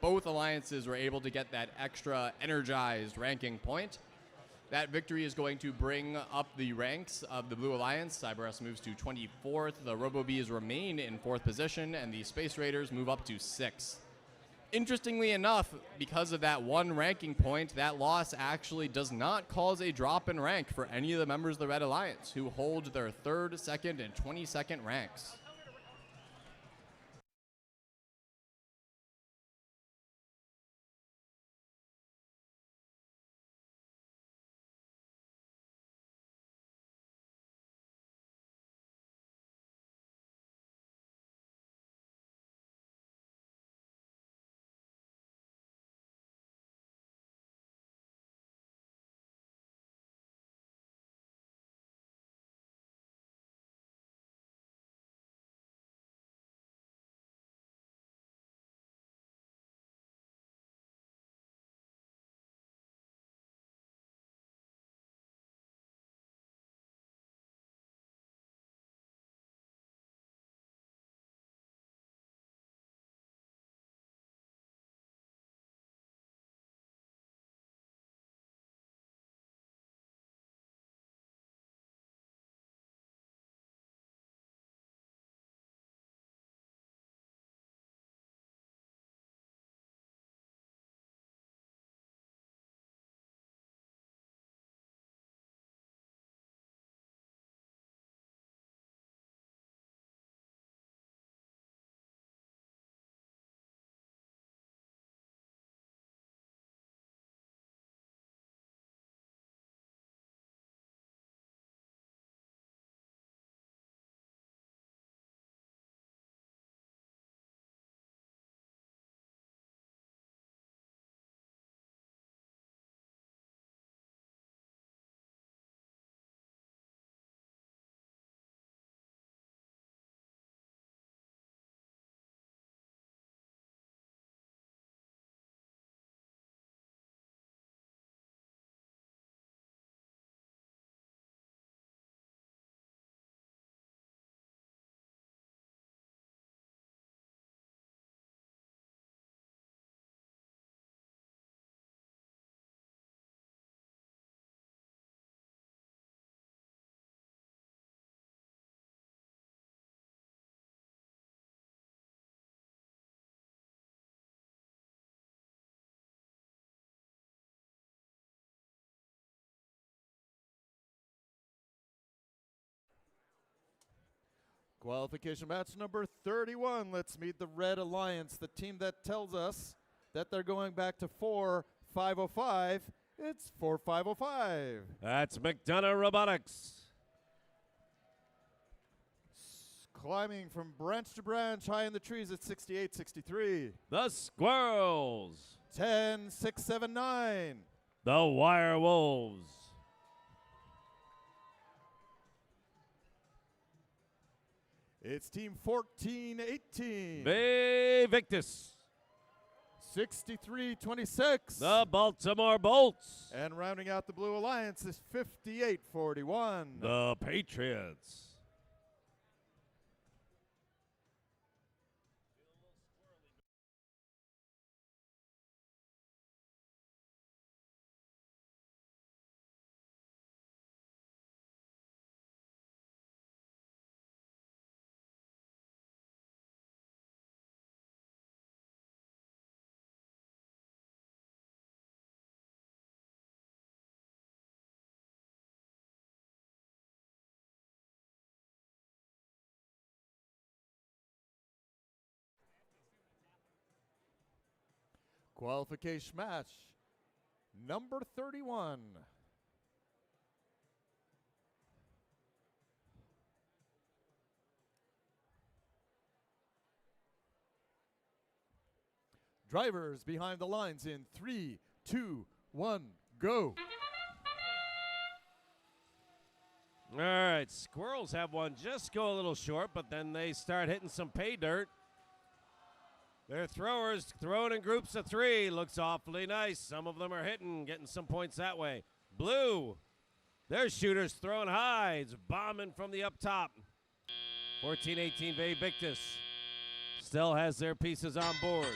both alliances were able to get that extra energized ranking point. That victory is going to bring up the ranks of the Blue Alliance. CyberS moves to 24th, the RoboBees remain in 4th position, and the Space Raiders move up to 6th. Interestingly enough, because of that 1 ranking point, that loss actually does not cause a drop in rank for any of the members of the Red Alliance, who hold their 3rd, 2nd, and 22nd ranks. Qualification match number 31. Let's meet the Red Alliance, the team that tells us that they're going back to 4505. It's 4505. That's McDonough Robotics. Climbing from branch to branch, high in the trees at 6863. The Squirrels. 10679. The Wire Wolves. It's team 1418. Bay Victus. 6326. The Baltimore Bolts. And rounding out the Blue Alliance is 5841. The Patriots. Qualification match number 31. Drivers behind the lines in 3, 2, 1, go. All right, Squirrels have one just go a little short, but then they start hitting some pay dirt. Their throwers throwing in groups of 3. Looks awfully nice. Some of them are hitting, getting some points that way. Blue, their shooters throwing high. It's bombing from the up top. 14-18 Victus still has their pieces on board.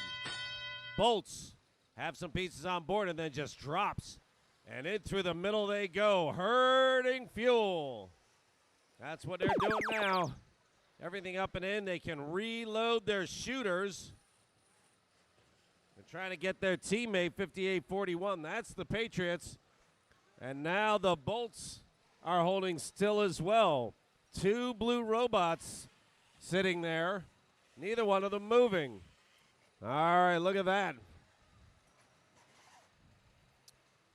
Bolts have some pieces on board and then just drops. And in through the middle they go. Herding fuel. That's what they're doing now. Everything up and in. They can reload their shooters. They're trying to get their teammate 58-41. That's the Patriots. And now the Bolts are holding still as well. 2 blue robots sitting there. Neither one of them moving. All right, look at that.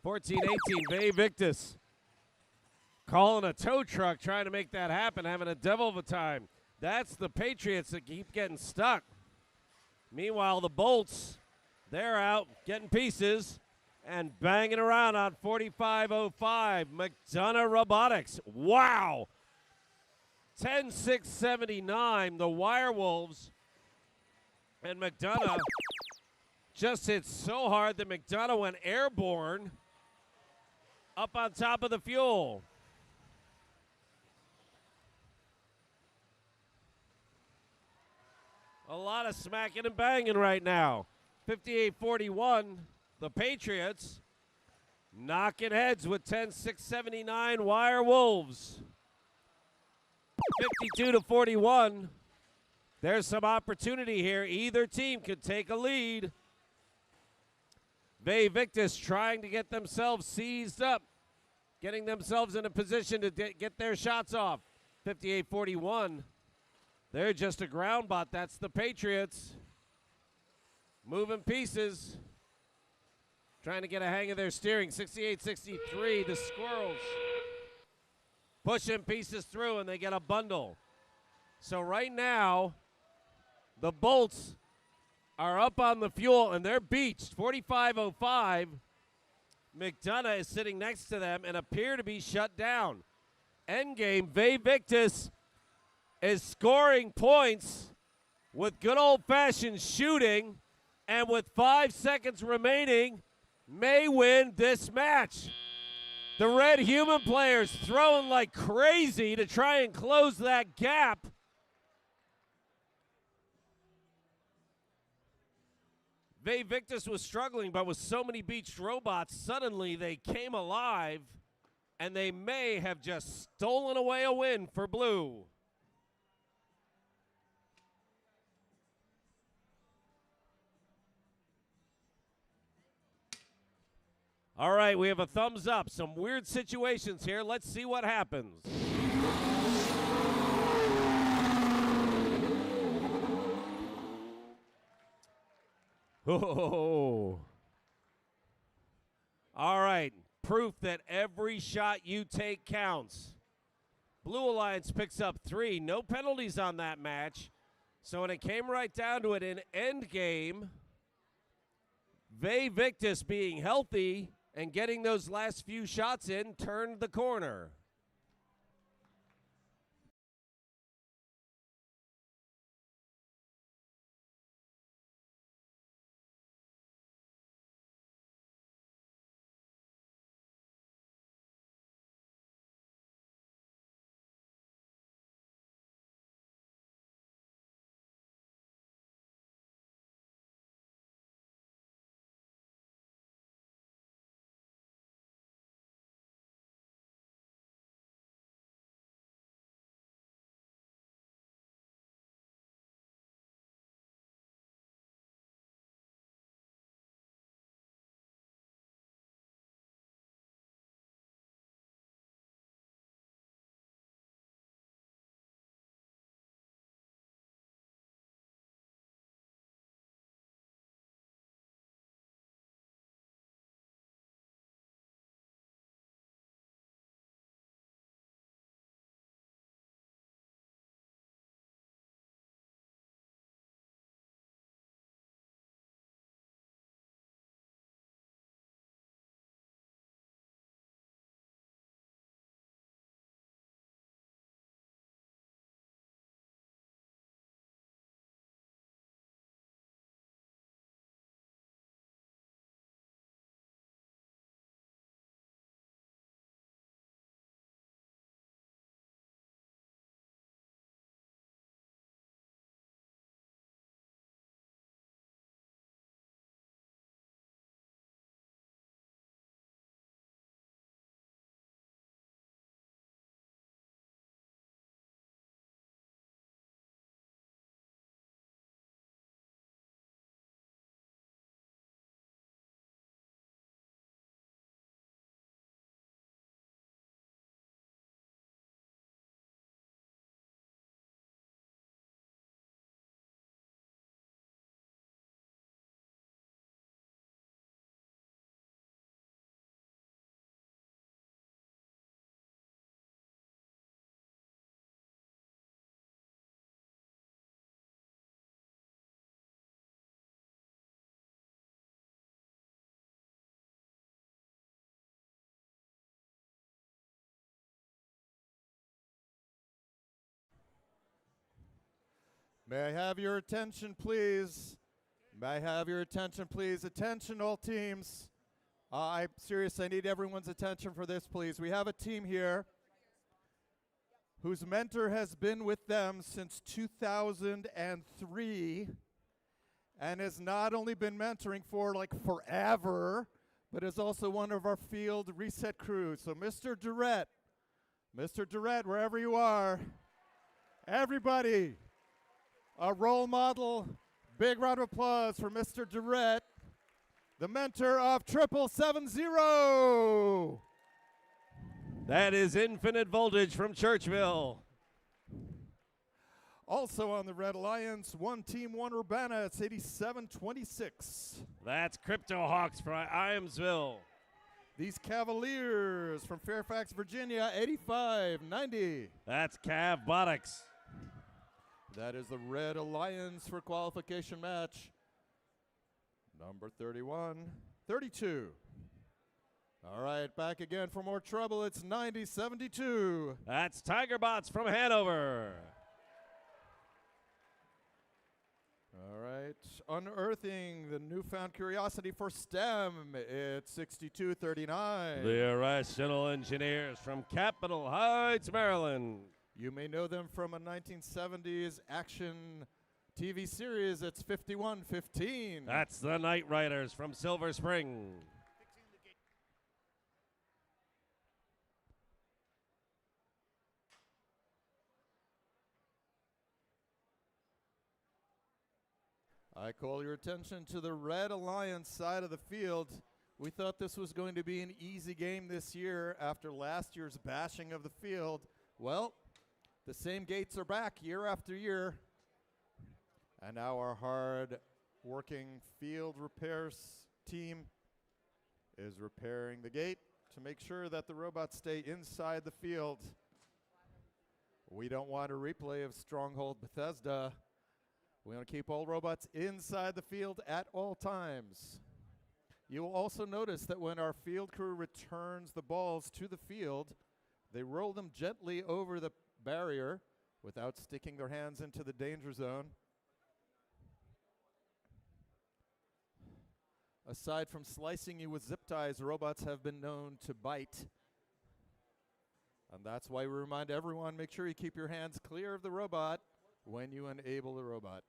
14-18 Victus. Calling a tow truck, trying to make that happen, having a devil of a time. That's the Patriots that keep getting stuck. Meanwhile, the Bolts, they're out getting pieces and banging around on 45-05. McDonough Robotics. Wow. 10-6-79. The Wirewolves and McDonough just hit so hard that McDonough went airborne up on top of the fuel. A lot of smacking and banging right now. 58-41, the Patriots knocking heads with 10-6-79 Wirewolves. 52-41. There's some opportunity here. Either team could take a lead. Victus trying to get themselves seized up, getting themselves in a position to get their shots off. 58-41. They're just a ground bot. That's the Patriots. Moving pieces. Trying to get a hang of their steering. 68-63, the Squirrels. Pushing pieces through, and they get a bundle. So right now, the Bolts are up on the fuel, and they're beached. 45-05. McDonough is sitting next to them and appear to be shut down. Endgame, Victus is scoring points with good old-fashioned shooting, and with 5 seconds remaining, may win this match. The Red Human players throwing like crazy to try and close that gap. Victus was struggling, but with so many beached robots, suddenly they came alive, and they may have just stolen away a win for Blue. All right, we have a thumbs up. Some weird situations here. Let's see what happens. Oh. All right, proof that every shot you take counts. Blue Alliance picks up 3. No penalties on that match. So when it came right down to it in endgame, Victus being healthy and getting those last few shots in turned the corner. May I have your attention, please? May I have your attention, please? Attention, all teams. I'm serious. I need everyone's attention for this, please. We have a team here whose mentor has been with them since 2003 and has not only been mentoring for like forever, but is also one of our field reset crews. So Mr. Durrett, wherever you are, everybody, a role model. Big round of applause for Mr. Durrett, the mentor of 770. That is Infinite Voltage from Churchville. Also on the Red Alliance, one team, one Urbana. It's 8726. That's Crypto Hawks from Iamsville. These Cavaliers from Fairfax, Virginia, 8590. That's Cav Buttocks. That is the Red Alliance for qualification match. Number 31, 32. All right, back again for more trouble. It's 9072. That's Tiger Bots from Hanover. All right, unearthing the newfound curiosity for STEM. It's 6239. The Irrational Engineers from Capitol Heights, Maryland. You may know them from a 1970s action TV series. It's 5115. That's the Night Riders from Silver Spring. I call your attention to the Red Alliance side of the field. We thought this was going to be an easy game this year after last year's bashing of the field. Well, the same gates are back year after year. And now our hard-working field repairs team is repairing the gate to make sure that the robots stay inside the field. We don't want a replay of Stronghold Bethesda. We want to keep all robots inside the field at all times. You will also notice that when our field crew returns the balls to the field, they roll them gently over the barrier without sticking their hands into the danger zone. Aside from slicing you with zip ties, robots have been known to bite. And that's why we remind everyone, make sure you keep your hands clear of the robot when you enable the robot.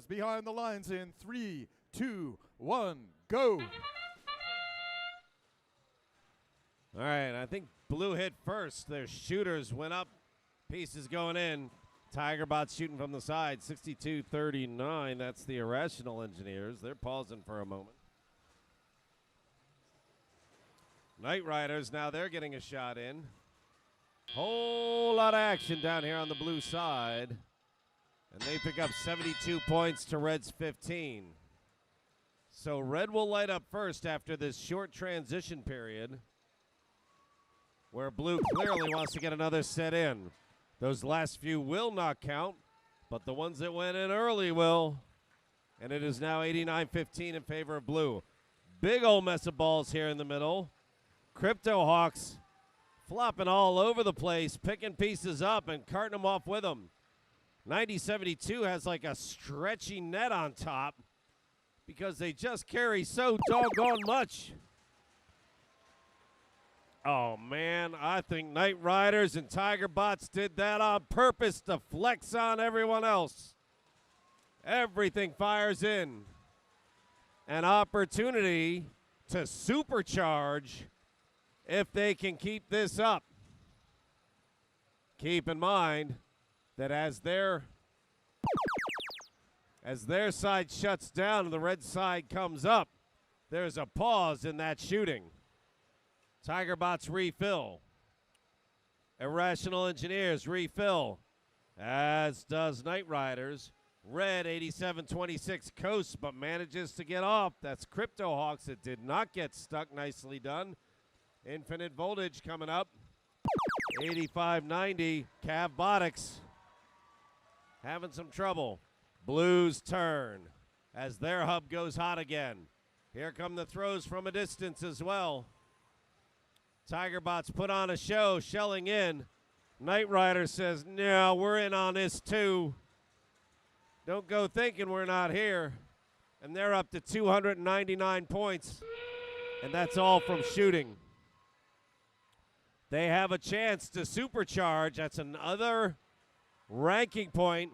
Behind the lines in 3, 2, 1, go. All right, I think blue hit first. Their shooters went up. Pieces going in. Tiger Bots shooting from the side. 62-39. That's the Irrational Engineers. They're pausing for a moment. Night Riders, now they're getting a shot in. Whole lot of action down here on the blue side. And they pick up 72 points to Red's 15. So Red will light up first after this short transition period where blue clearly wants to get another set in. Those last few will not count, but the ones that went in early will. And it is now 89-15 in favor of blue. Big old mess of balls here in the middle. Crypto Hawks flopping all over the place, picking pieces up and carting them off with them. 90-72 has like a stretchy net on top because they just carry so doggone much. Oh, man, I think Night Riders and Tiger Bots did that on purpose to flex on everyone else. Everything fires in. An opportunity to supercharge if they can keep this up. Keep in mind that as their side shuts down and the red side comes up, there's a pause in that shooting. Tiger Bots refill. Irrational Engineers refill, as does Night Riders. Red 87-26 coast, but manages to get off. That's Crypto Hawks that did not get stuck. Nicely done. Infinite Voltage coming up. 85-90. Cavbotics having some trouble. Blues turn as their hub goes hot again. Here come the throws from a distance as well. Tigerbots put on a show, shelling in. Knight Rider says, no, we're in on this too. Don't go thinking we're not here. And they're up to 299 points. And that's all from shooting. They have a chance to supercharge. That's another ranking point,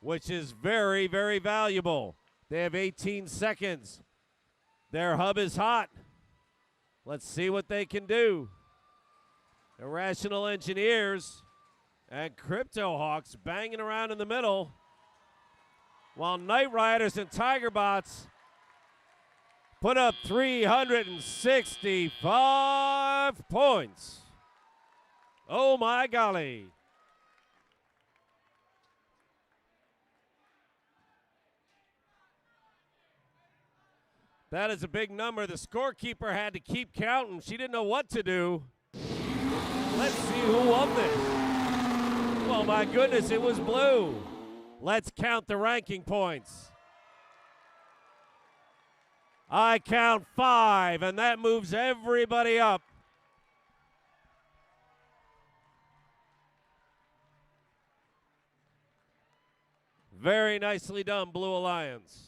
which is very, very valuable. They have 18 seconds. Their hub is hot. Let's see what they can do. Irrational Engineers and Crypto Hawks banging around in the middle, while Knight Riders and Tigerbots put up 365 points. Oh my golly. That is a big number. The scorekeeper had to keep counting. She didn't know what to do. Let's see who won this. Well, my goodness, it was blue. Let's count the ranking points. I count 5, and that moves everybody up. Very nicely done, Blue Alliance.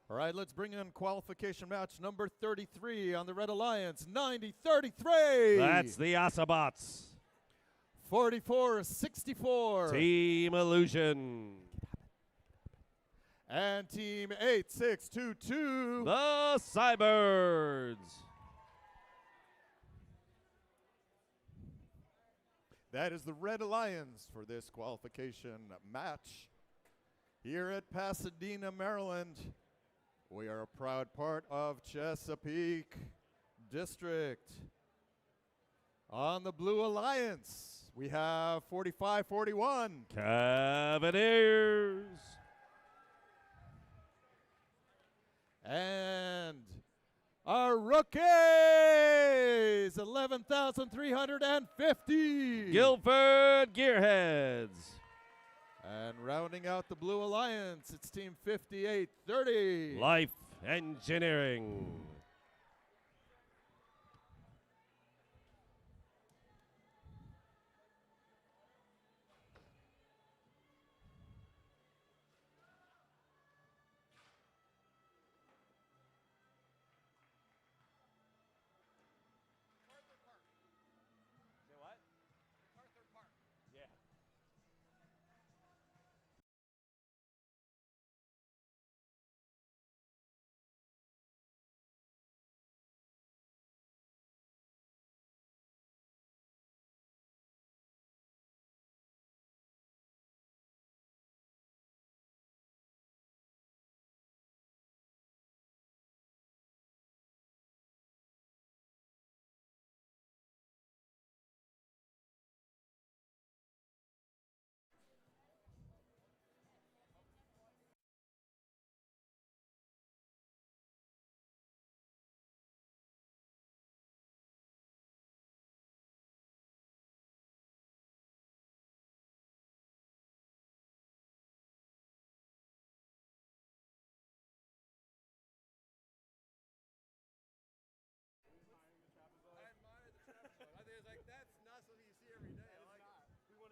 All right, let's bring in qualification match number 33 on the Red Alliance, 90-33. That's the Osabots. 44-64. Team Illusion. And Team 8622. The Cybirds. That is the Red Alliance for this qualification match here at Pasadena, Maryland. We are a proud part of Chesapeake District. On the Blue Alliance, we have 45-41. Cavaliers. And our rookies, 11,350. Guilford Gearheads. And rounding out the Blue Alliance, it's Team 5830. Life Engineering. Yeah.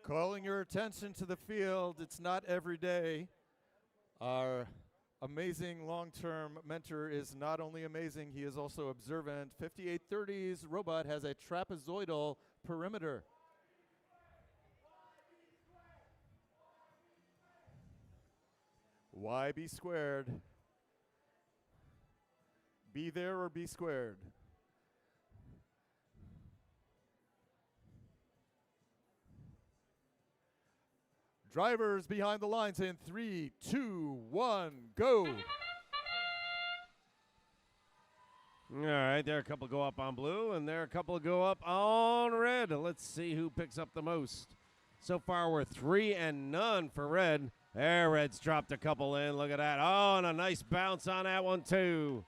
Calling your attention to the field, it's not every day. Our amazing long-term mentor is not only amazing, he is also observant. 5830's robot has a trapezoidal perimeter. Y be squared. Be there or be squared. Drivers behind the lines in 3, 2, 1, go. All right, there are a couple go up on blue, and there are a couple go up on red. Let's see who picks up the most. So far, we're 3 and none for red. There, red's dropped a couple in. Look at that. Oh, and a nice bounce on that one, too.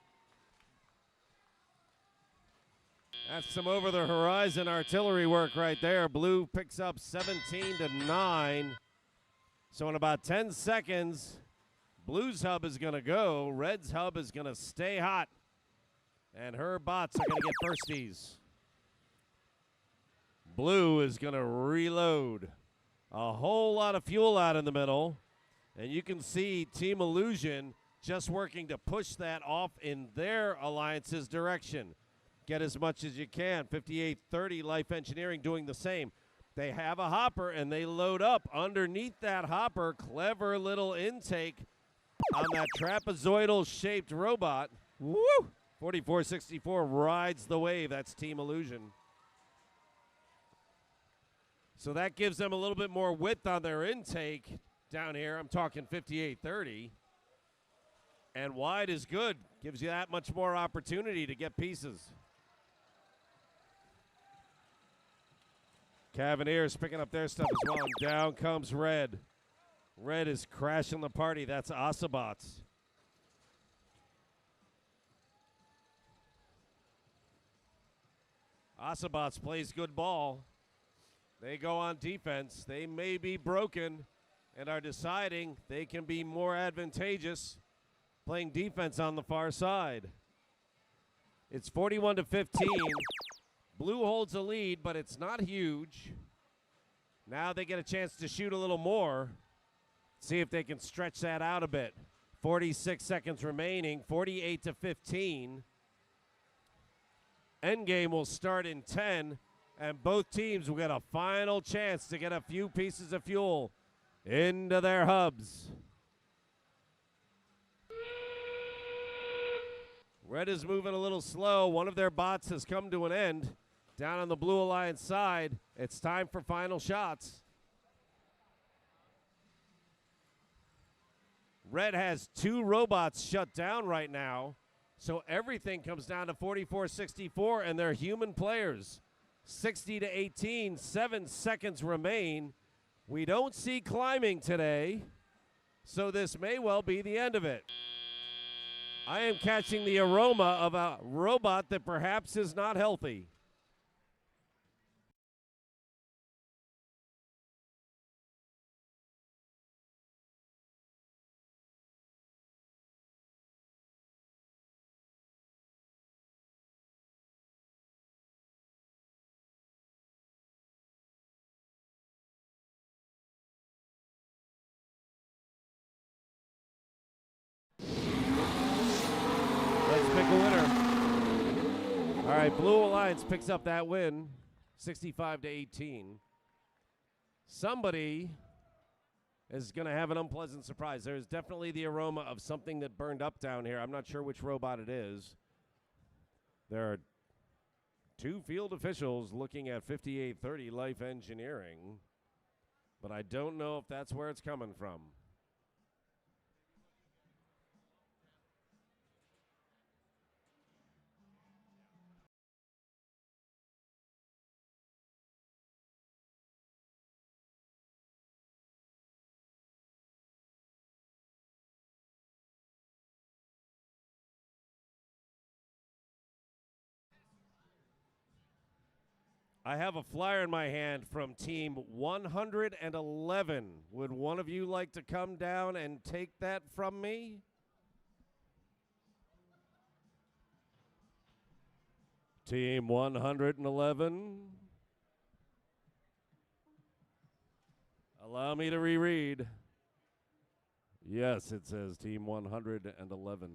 That's some over-the-horizon artillery work right there. Blue picks up 17 to 9. So in about 10 seconds, Blue's hub is going to go. Red's hub is going to stay hot. And her bots are going to get firsties. Blue is going to reload. A whole lot of fuel out in the middle. And you can see Team Illusion just working to push that off in their alliance's direction. Get as much as you can. 5830 Life Engineering doing the same. They have a hopper, and they load up underneath that hopper. Clever little intake on that trapezoidal-shaped robot. Woo! 4464 rides the wave. That's Team Illusion. So that gives them a little bit more width on their intake down here. I'm talking 5830. And wide is good. Gives you that much more opportunity to get pieces. Cavaliers picking up their stuff as well, and down comes Red. Red is crashing the party. That's Osabots. Osabots plays good ball. They go on defense. They may be broken and are deciding they can be more advantageous playing defense on the far side. It's 41 to 15. Blue holds a lead, but it's not huge. Now they get a chance to shoot a little more. See if they can stretch that out a bit. 46 seconds remaining, 48 to 15. Endgame will start in 10, and both teams will get a final chance to get a few pieces of fuel into their hubs. Red is moving a little slow. One of their bots has come to an end. Down on the Blue Alliance side, it's time for final shots. Red has 2 robots shut down right now, so everything comes down to 44-64 and their human players. 60 to 18, 7 seconds remain. We don't see climbing today, so this may well be the end of it. I am catching the aroma of a robot that perhaps is not healthy. right, Blue Alliance picks up that win, 65-18. Somebody is going to have an unpleasant surprise. There's definitely the aroma of something that burned up down here. I'm not sure which robot it is. There are 2 field officials looking at 5830 Life Engineering, but I don't know if that's where it's coming from. I have a flyer in my hand from team 111. Would one of you like to come down and take that from me? Team 111. Allow me to reread. Yes, it says team 111.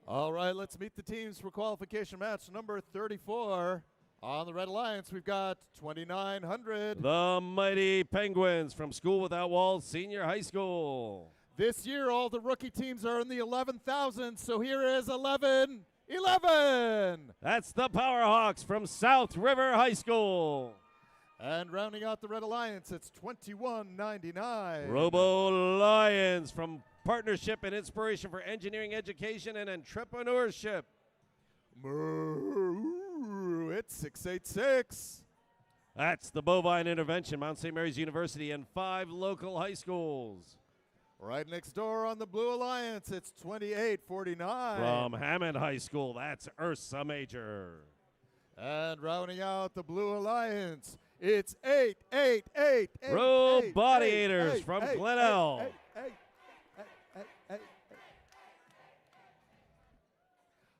All right, let's meet the teams for qualification match number 34. On the Red Alliance, we've got 2900. The Mighty Penguins from School Without Walls Senior High School. This year, all the rookie teams are in the 11,000, so here is 11. That's the Powerhawks from South River High School. And rounding out the Red Alliance, it's 2199. Robo Lions from Partnership and Inspiration for Engineering Education and Entrepreneurship. It's 686. That's the Bovine Intervention, Mount St. Mary's University, and 5 local high schools. Right next door on the Blue Alliance, it's 2849. From Hammond High School, that's Ursa Major. And rounding out the Blue Alliance, it's 888. Robotiators from Glenelg.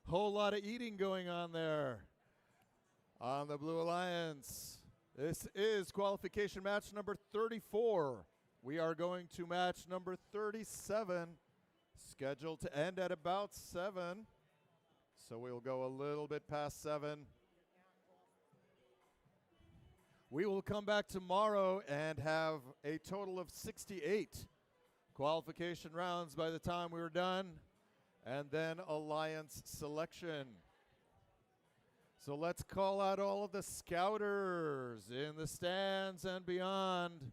Whole lot of eating going on there on the Blue Alliance. This is qualification match number 34. We are going to match number 37, scheduled to end at about 7. So we'll go a little bit past 7. We will come back tomorrow and have a total of 68 qualification rounds by the time we're done, and then alliance selection. So let's call out all of the scouters in the stands and beyond.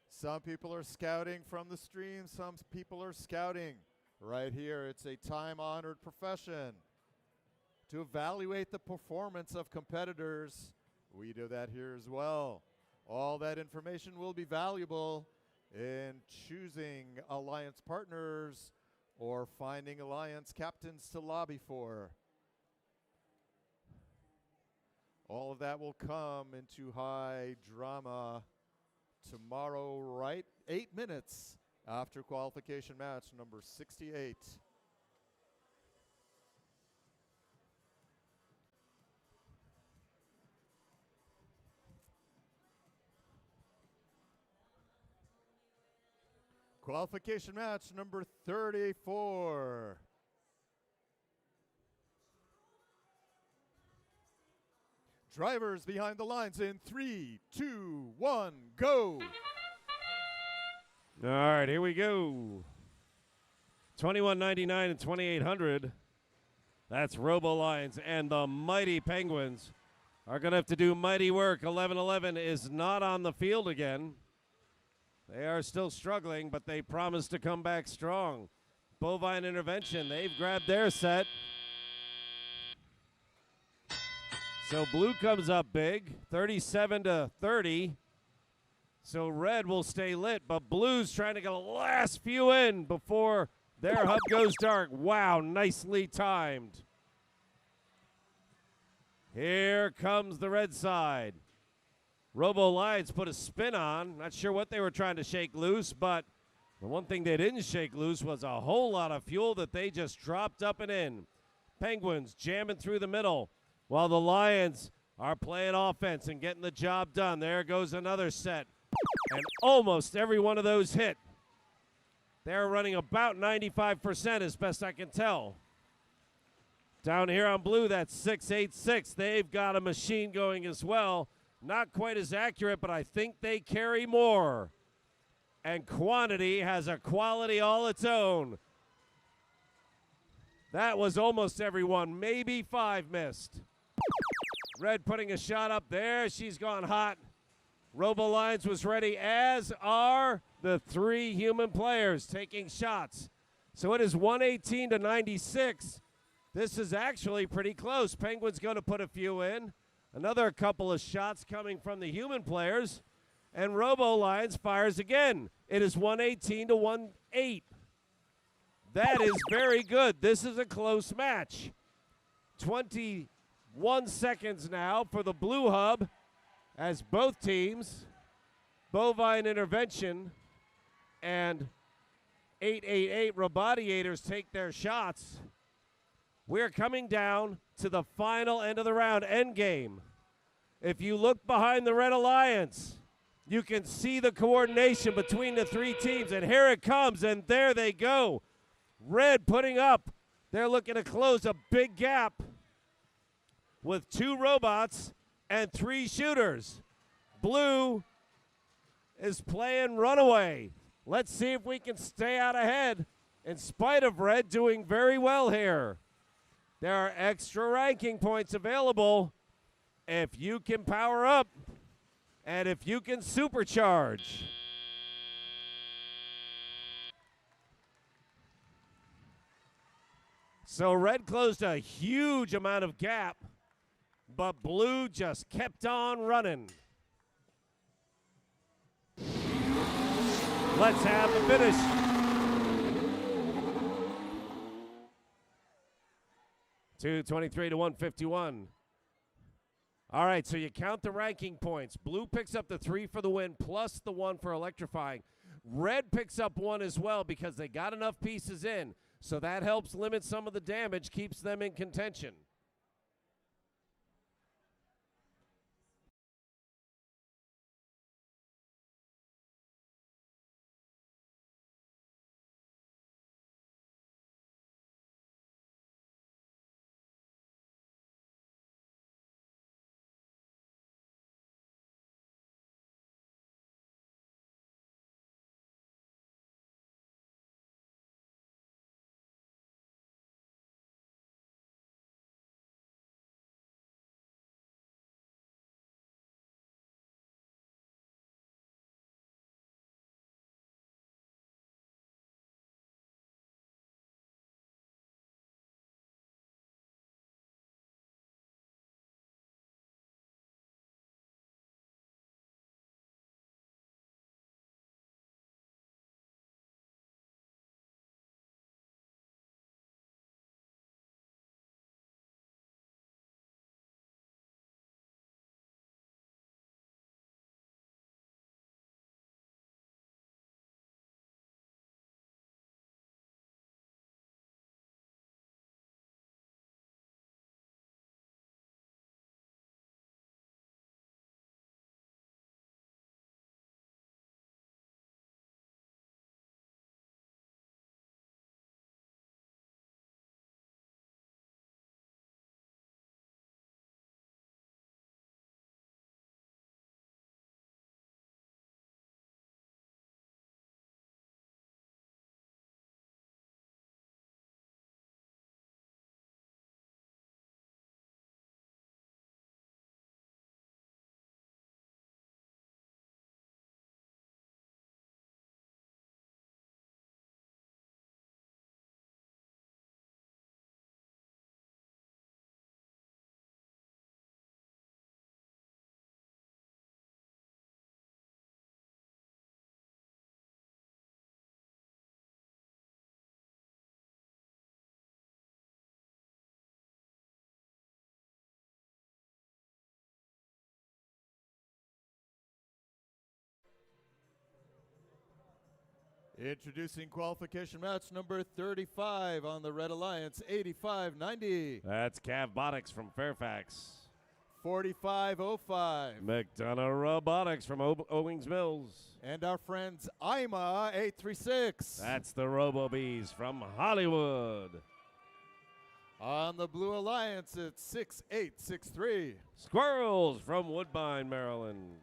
Some people are scouting from the stream, some people are scouting right here. It's a time-honored profession to evaluate the performance of competitors. We do that here as well. All that information will be valuable in choosing alliance partners or finding alliance captains to lobby for. All of that will come into high drama tomorrow, right 8 minutes after qualification match number 68. Qualification match number 34. Drivers behind the lines in 3, 2, 1, go. All right, here we go. 2199 and 2800. That's Robo Lions, and the mighty Penguins are going to have to do mighty work. 1111 is not on the field again. They are still struggling, but they promise to come back strong. Bovine Intervention, they've grabbed their set. So blue comes up big, 37-30. So red will stay lit, but blue's trying to get the last few in before their hub goes dark. Wow, nicely timed. Here comes the red side. Robo Lions put a spin on. Not sure what they were trying to shake loose, but the one thing they didn't shake loose was a whole lot of fuel that they just dropped up and in. Penguins jamming through the middle while the Lions are playing offense and getting the job done. There goes another set. And almost every one of those hit. They're running about 95% as best I can tell. Down here on blue, that's 686. They've got a machine going as well. Not quite as accurate, but I think they carry more. And quantity has a quality all its own. That was almost everyone. Maybe 5 missed. Red putting a shot up there. She's gone hot. Robo Lions was ready, as are the 3 human players taking shots. So it is 118-96. This is actually pretty close. Penguins going to put a few in. Another couple of shots coming from the human players. And Robo Lions fires again. It is 118-18. That is very good. This is a close match. 21 seconds now for the blue hub as both teams, Bovine Intervention and 888 Robodiators, take their shots. We're coming down to the final end of the round, end game. If you look behind the Red Alliance, you can see the coordination between the 3 teams, and here it comes, and there they go. Red putting up. They're looking to close a big gap with 2 robots and 3 shooters. Blue is playing runaway. Let's see if we can stay out ahead in spite of red doing very well here. There are extra ranking points available if you can power up and if you can supercharge. So red closed a huge amount of gap, but blue just kept on running. Let's have the finish. $223-151. All right, so you count the ranking points. Blue picks up the 3 for the win, plus the 1 for electrifying. Red picks up 1 as well because they got enough pieces in. So that helps limit some of the damage, keeps them in contention. Introducing qualification match number 35 on the Red Alliance, 85-90. That's Cavbotics from Fairfax. 45-05. McDonough Robotics from Owings Mills. And our friends IMA 836. That's the RoboBees from Hollywood. On the Blue Alliance, it's 6863. Squirrels from Woodbine, Maryland.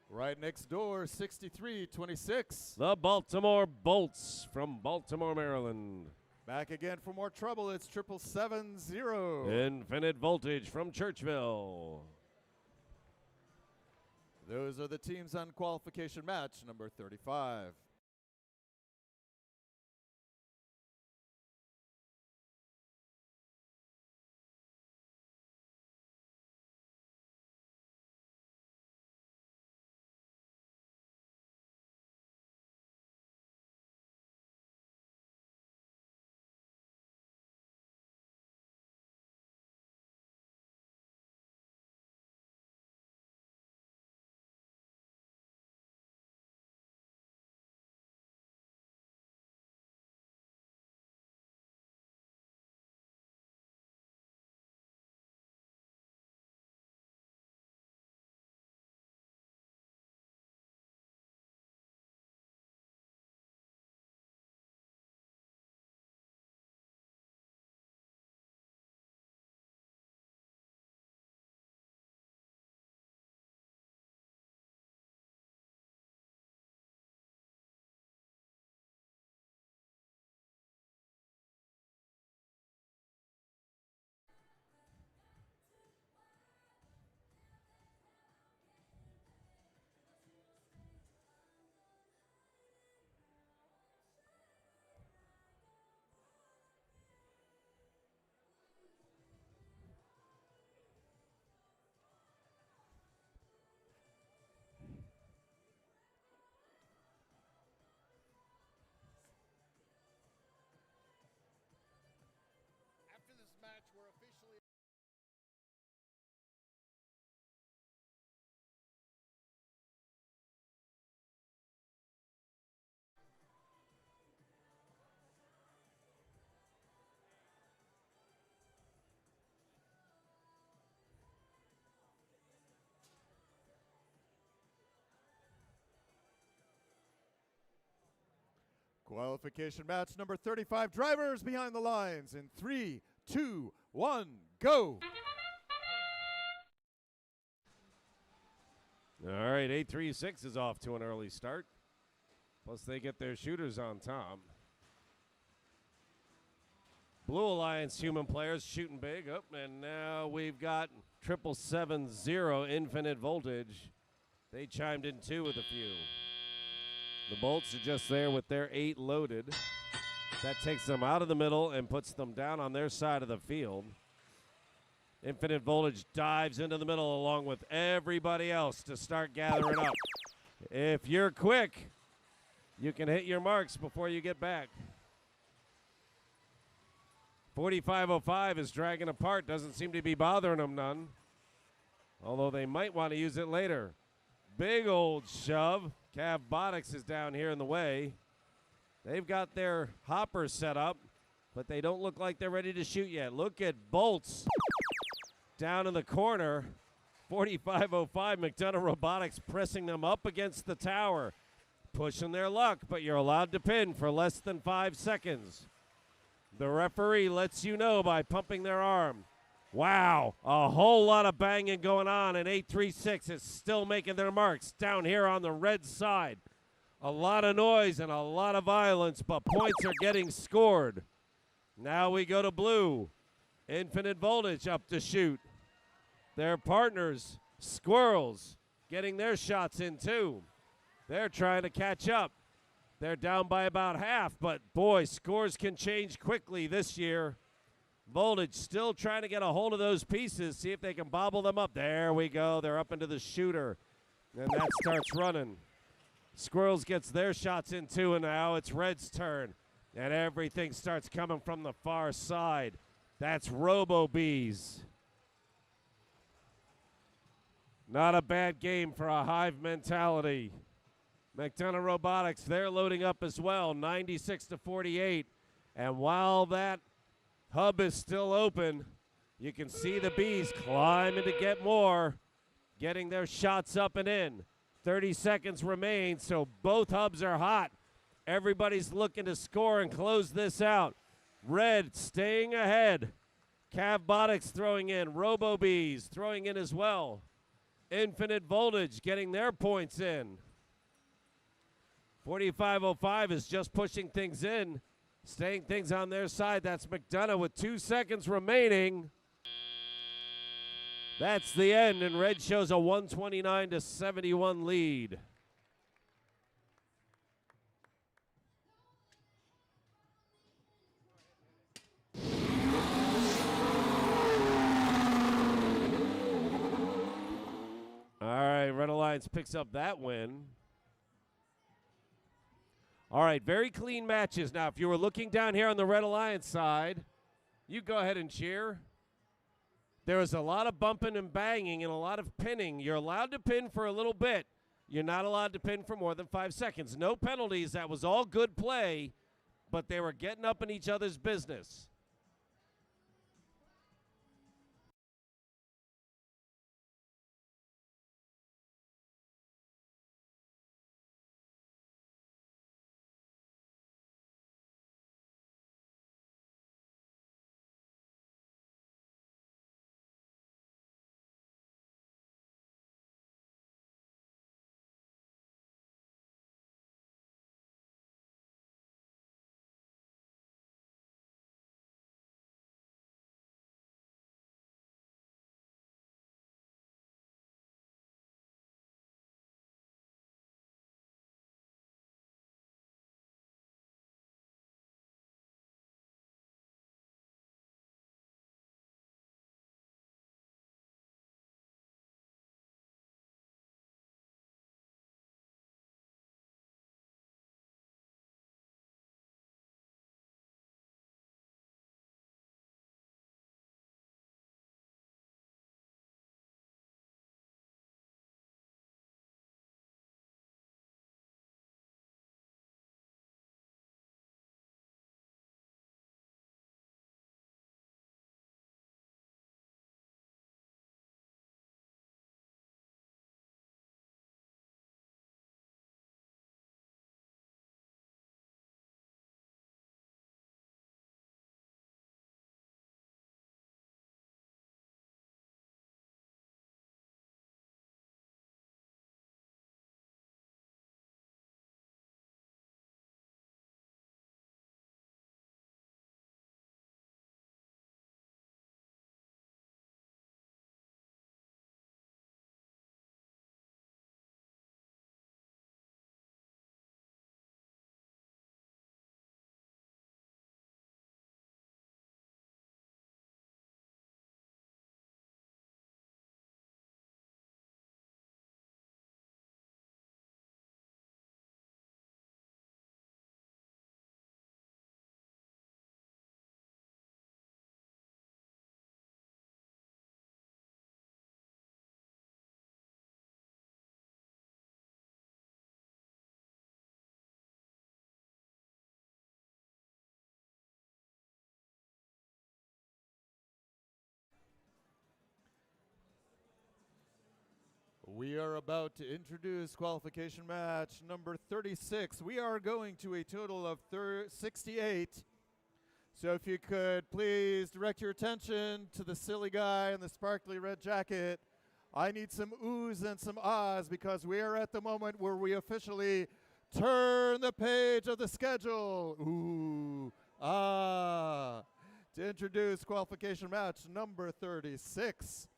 Right next door, 6326. The Baltimore Bolts from Baltimore, Maryland. Back again for more trouble, it's 7770. Infinite Voltage from Churchville. Those are the teams on qualification match number 35. Qualification match number 35. Drivers behind the lines in 3, 2, 1, go. All right, 836 is off to an early start. Plus, they get their shooters on top. Blue Alliance human players shooting big. Oh, and now we've got 7770 Infinite Voltage. They chimed in too with a few. The Bolts are just there with their 8 loaded. That takes them out of the middle and puts them down on their side of the field. Infinite Voltage dives into the middle along with everybody else to start gathering up. If you're quick, you can hit your marks before you get back. 4505 is dragging apart. Doesn't seem to be bothering them none. Although they might want to use it later. Big old shove. Cavbotics is down here in the way. They've got their hoppers set up, but they don't look like they're ready to shoot yet. Look at Bolts down in the corner. 4505 McDonough Robotics pressing them up against the tower. Pushing their luck, but you're allowed to pin for less than 5 seconds. The referee lets you know by pumping their arm. Wow, a whole lot of banging going on, and 836 is still making their marks down here on the red side. A lot of noise and a lot of violence, but points are getting scored. Now we go to blue. Infinite Voltage up to shoot. Their partners, Squirrels, getting their shots in too. They're trying to catch up. They're down by about half, but boy, scores can change quickly this year. Voltage still trying to get a hold of those pieces, see if they can bobble them up. There we go. They're up into the shooter, and that starts running. Squirrels gets their shots in too, and now it's Red's turn, and everything starts coming from the far side. That's RoboBees. Not a bad game for a hive mentality. McDonough Robotics, they're loading up as well, 96-48. And while that hub is still open, you can see the bees climbing to get more, getting their shots up and in. 30 seconds remain, so both hubs are hot. Everybody's looking to score and close this out. Red staying ahead. Cavbotics throwing in. RoboBees throwing in as well. Infinite Voltage getting their points in. 45:05 is just pushing things in, staying things on their side. That's McDonough with 2 seconds remaining. That's the end, and Red shows a 129-71 lead. All right, Red Alliance picks up that win. All right, very clean matches. Now, if you were looking down here on the Red Alliance side, you go ahead and cheer. There was a lot of bumping and banging and a lot of pinning. You're allowed to pin for a little bit. You're not allowed to pin for more than 5 seconds. No penalties. That was all good play, but they were getting up in each other's business. We are about to introduce qualification match number 36. We are going to a total of 68. So if you could please direct your attention to the silly guy in the sparkly red jacket. I need some oohs and some ahs because we are at the moment where we officially turn the page of the schedule. Ooh, ah. To introduce qualification match number 36.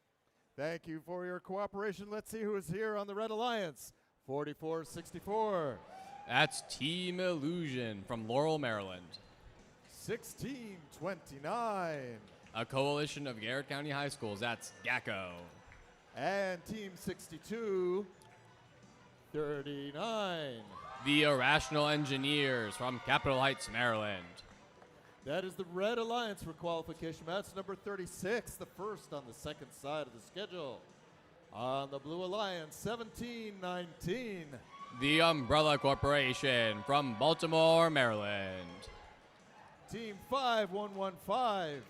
Thank you for your cooperation. Let's see who is here on the Red Alliance. 44-64. That's Team Illusion from Laurel, Maryland. 16-29. A coalition of Garrett County High Schools. That's GACO. And Team 62-39. The Irrational Engineers from Capitol Heights, Maryland. That is the Red Alliance for qualification match number 36, the first on the second side of the schedule. On the Blue Alliance, 17-19. the Umbrella Corporation from Baltimore, Maryland. Team 5115.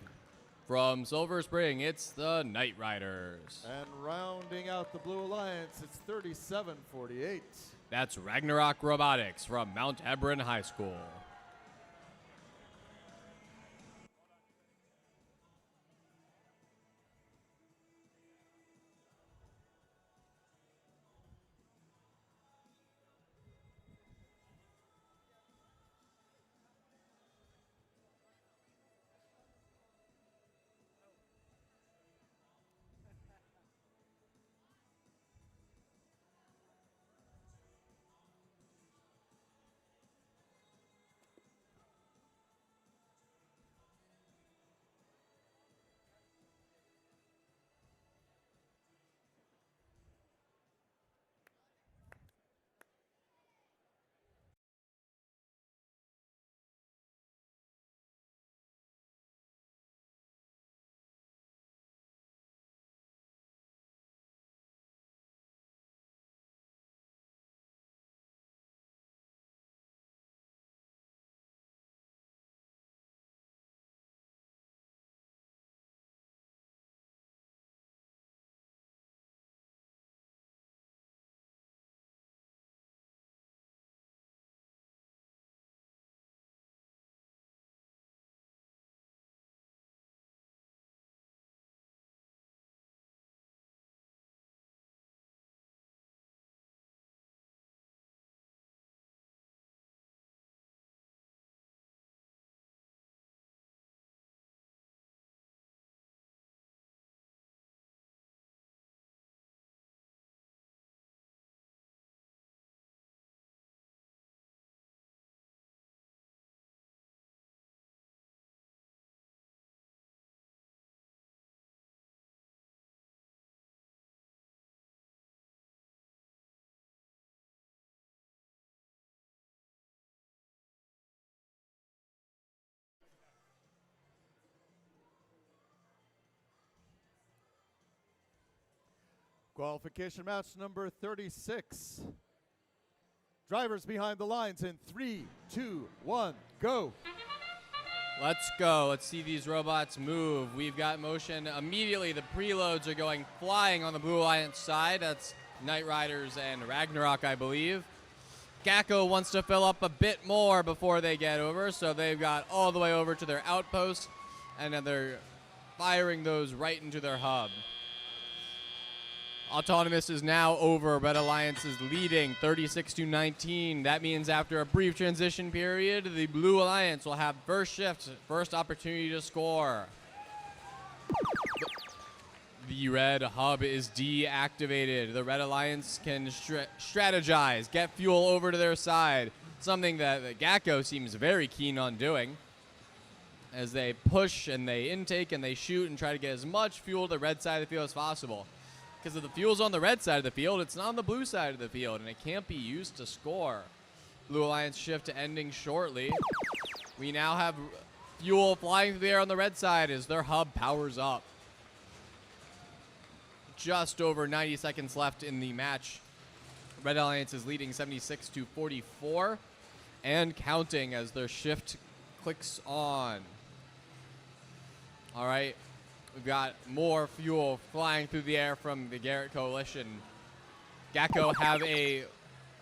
From Silver Spring, it's the Knight Riders. And rounding out the Blue Alliance, it's 3748. That's Ragnarok Robotics from Mount Hebron High School. Qualification match number 36. Drivers behind the lines in 3, 2, 1, go. Let's go. Let's see these robots move. We've got motion immediately. The preloads are going flying on the Blue Alliance side. That's Knight Riders and Ragnarok, I believe. Gacko wants to fill up a bit more before they get over, so they've got all the way over to their outpost, and then they're firing those right into their hub. Autonomous is now over. Red Alliance is leading 36-19. That means after a brief transition period, the Blue Alliance will have first shift, first opportunity to score. The red hub is deactivated. The Red Alliance can strategize, get fuel over to their side, something that Gacko seems very keen on doing, as they push and they intake and they shoot and try to get as much fuel to the red side of the field as possible. Because if the fuel's on the red side of the field, it's not on the blue side of the field, and it can't be used to score. Blue Alliance shift ending shortly. We now have fuel flying through the air on the red side as their hub powers up. Just over 90 seconds left in the match. Red Alliance is leading 76-44 and counting as their shift clicks on. All right. We've got more fuel flying through the air from the Garrett Coalition. Gacko have a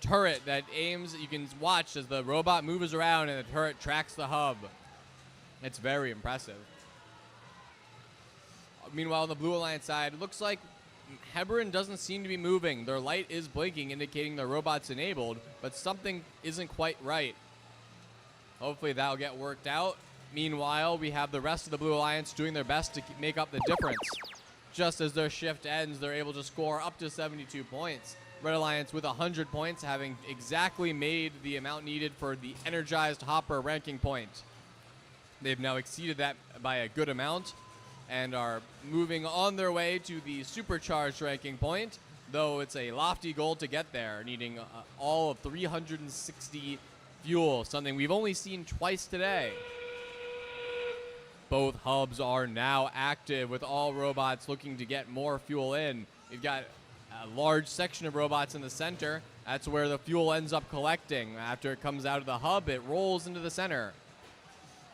turret that aims. You can watch as the robot moves around and the turret tracks the hub. It's very impressive. Meanwhile, on the Blue Alliance side, it looks like Hebron doesn't seem to be moving. Their light is blinking, indicating the robot's enabled, but something isn't quite right. Hopefully that'll get worked out. Meanwhile, we have the rest of the Blue Alliance doing their best to make up the difference. Just as their shift ends, they're able to score up to 72 points. Red Alliance with 100 points, having exactly made the amount needed for the energized Hopper ranking point. They've now exceeded that by a good amount and are moving on their way to the supercharged ranking point, though it's a lofty goal to get there, needing all of 360 fuel, something we've only seen twice today. Both hubs are now active with all robots looking to get more fuel in. We've got a large section of robots in the center That's where the fuel ends up collecting. After it comes out of the hub, it rolls into the center.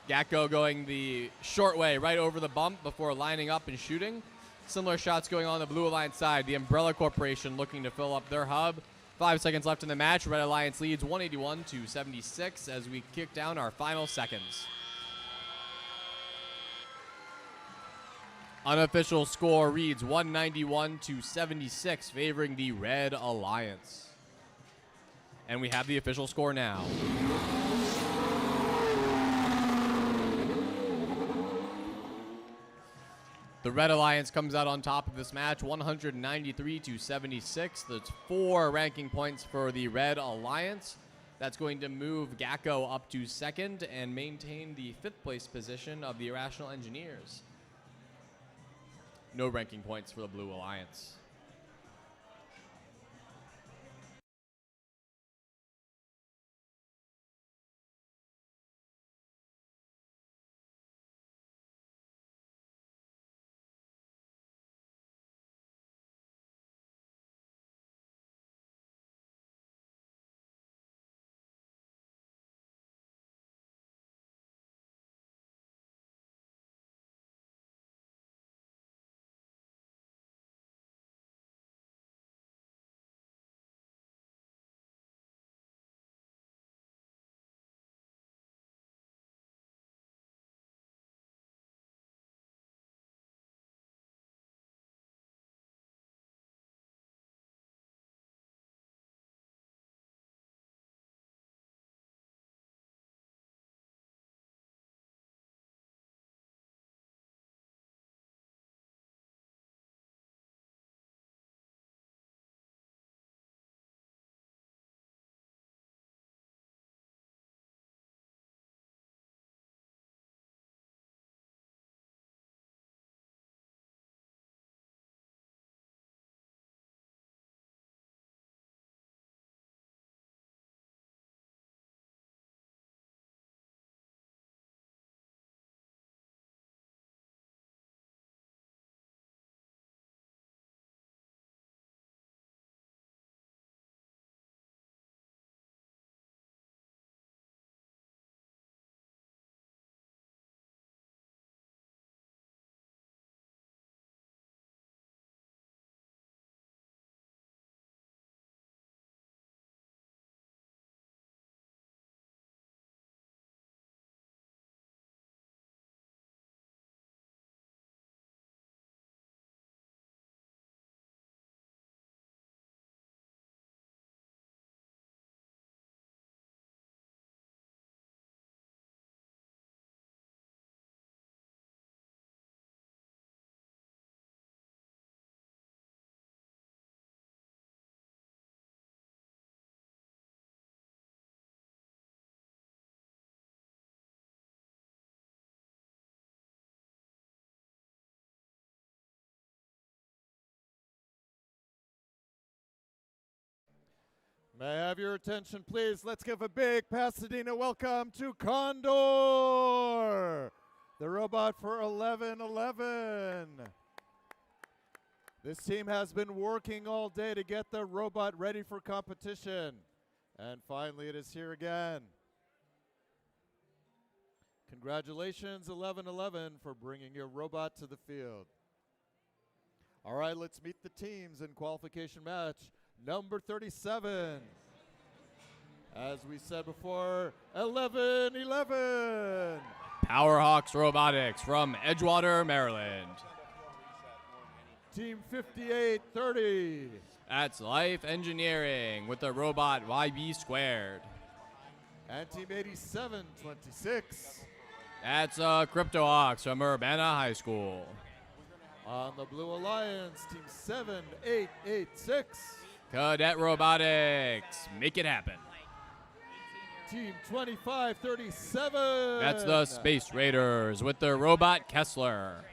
Gacko going the short way right over the bump before lining up and shooting. Similar shots going on the Blue Alliance side. The Umbrella Corporation looking to fill up their hub. 5 seconds left in the match. Red Alliance leads 181-76 as we kick down our final seconds. Unofficial score reads 191-76, favoring the Red Alliance. And we have the official score now. The Red Alliance comes out on top of this match, 193-76. That's 4 ranking points for the Red Alliance. That's going to move Gacko up to second and maintain the 5th place position of the Irrational Engineers. No ranking points for the Blue Alliance. May I have your attention, please? Let's give a big Pasadena welcome to Condor, the robot for 1111. This team has been working all day to get the robot ready for competition. And finally, it is here again. Congratulations, 1111, for bringing your robot to the field. All right, let's meet the teams in qualification match number 37. As we said before, 1111. Powerhawks Robotics from Edgewater, Maryland. Team 5830. That's Life Engineering with the robot YB Squared. And Team 8726. That's CryptoHawks from Urbana High School. On the Blue Alliance, Team 7886. Cadet Robotics, make it happen. Team 2537. That's the Space Raiders with the robot Kessler.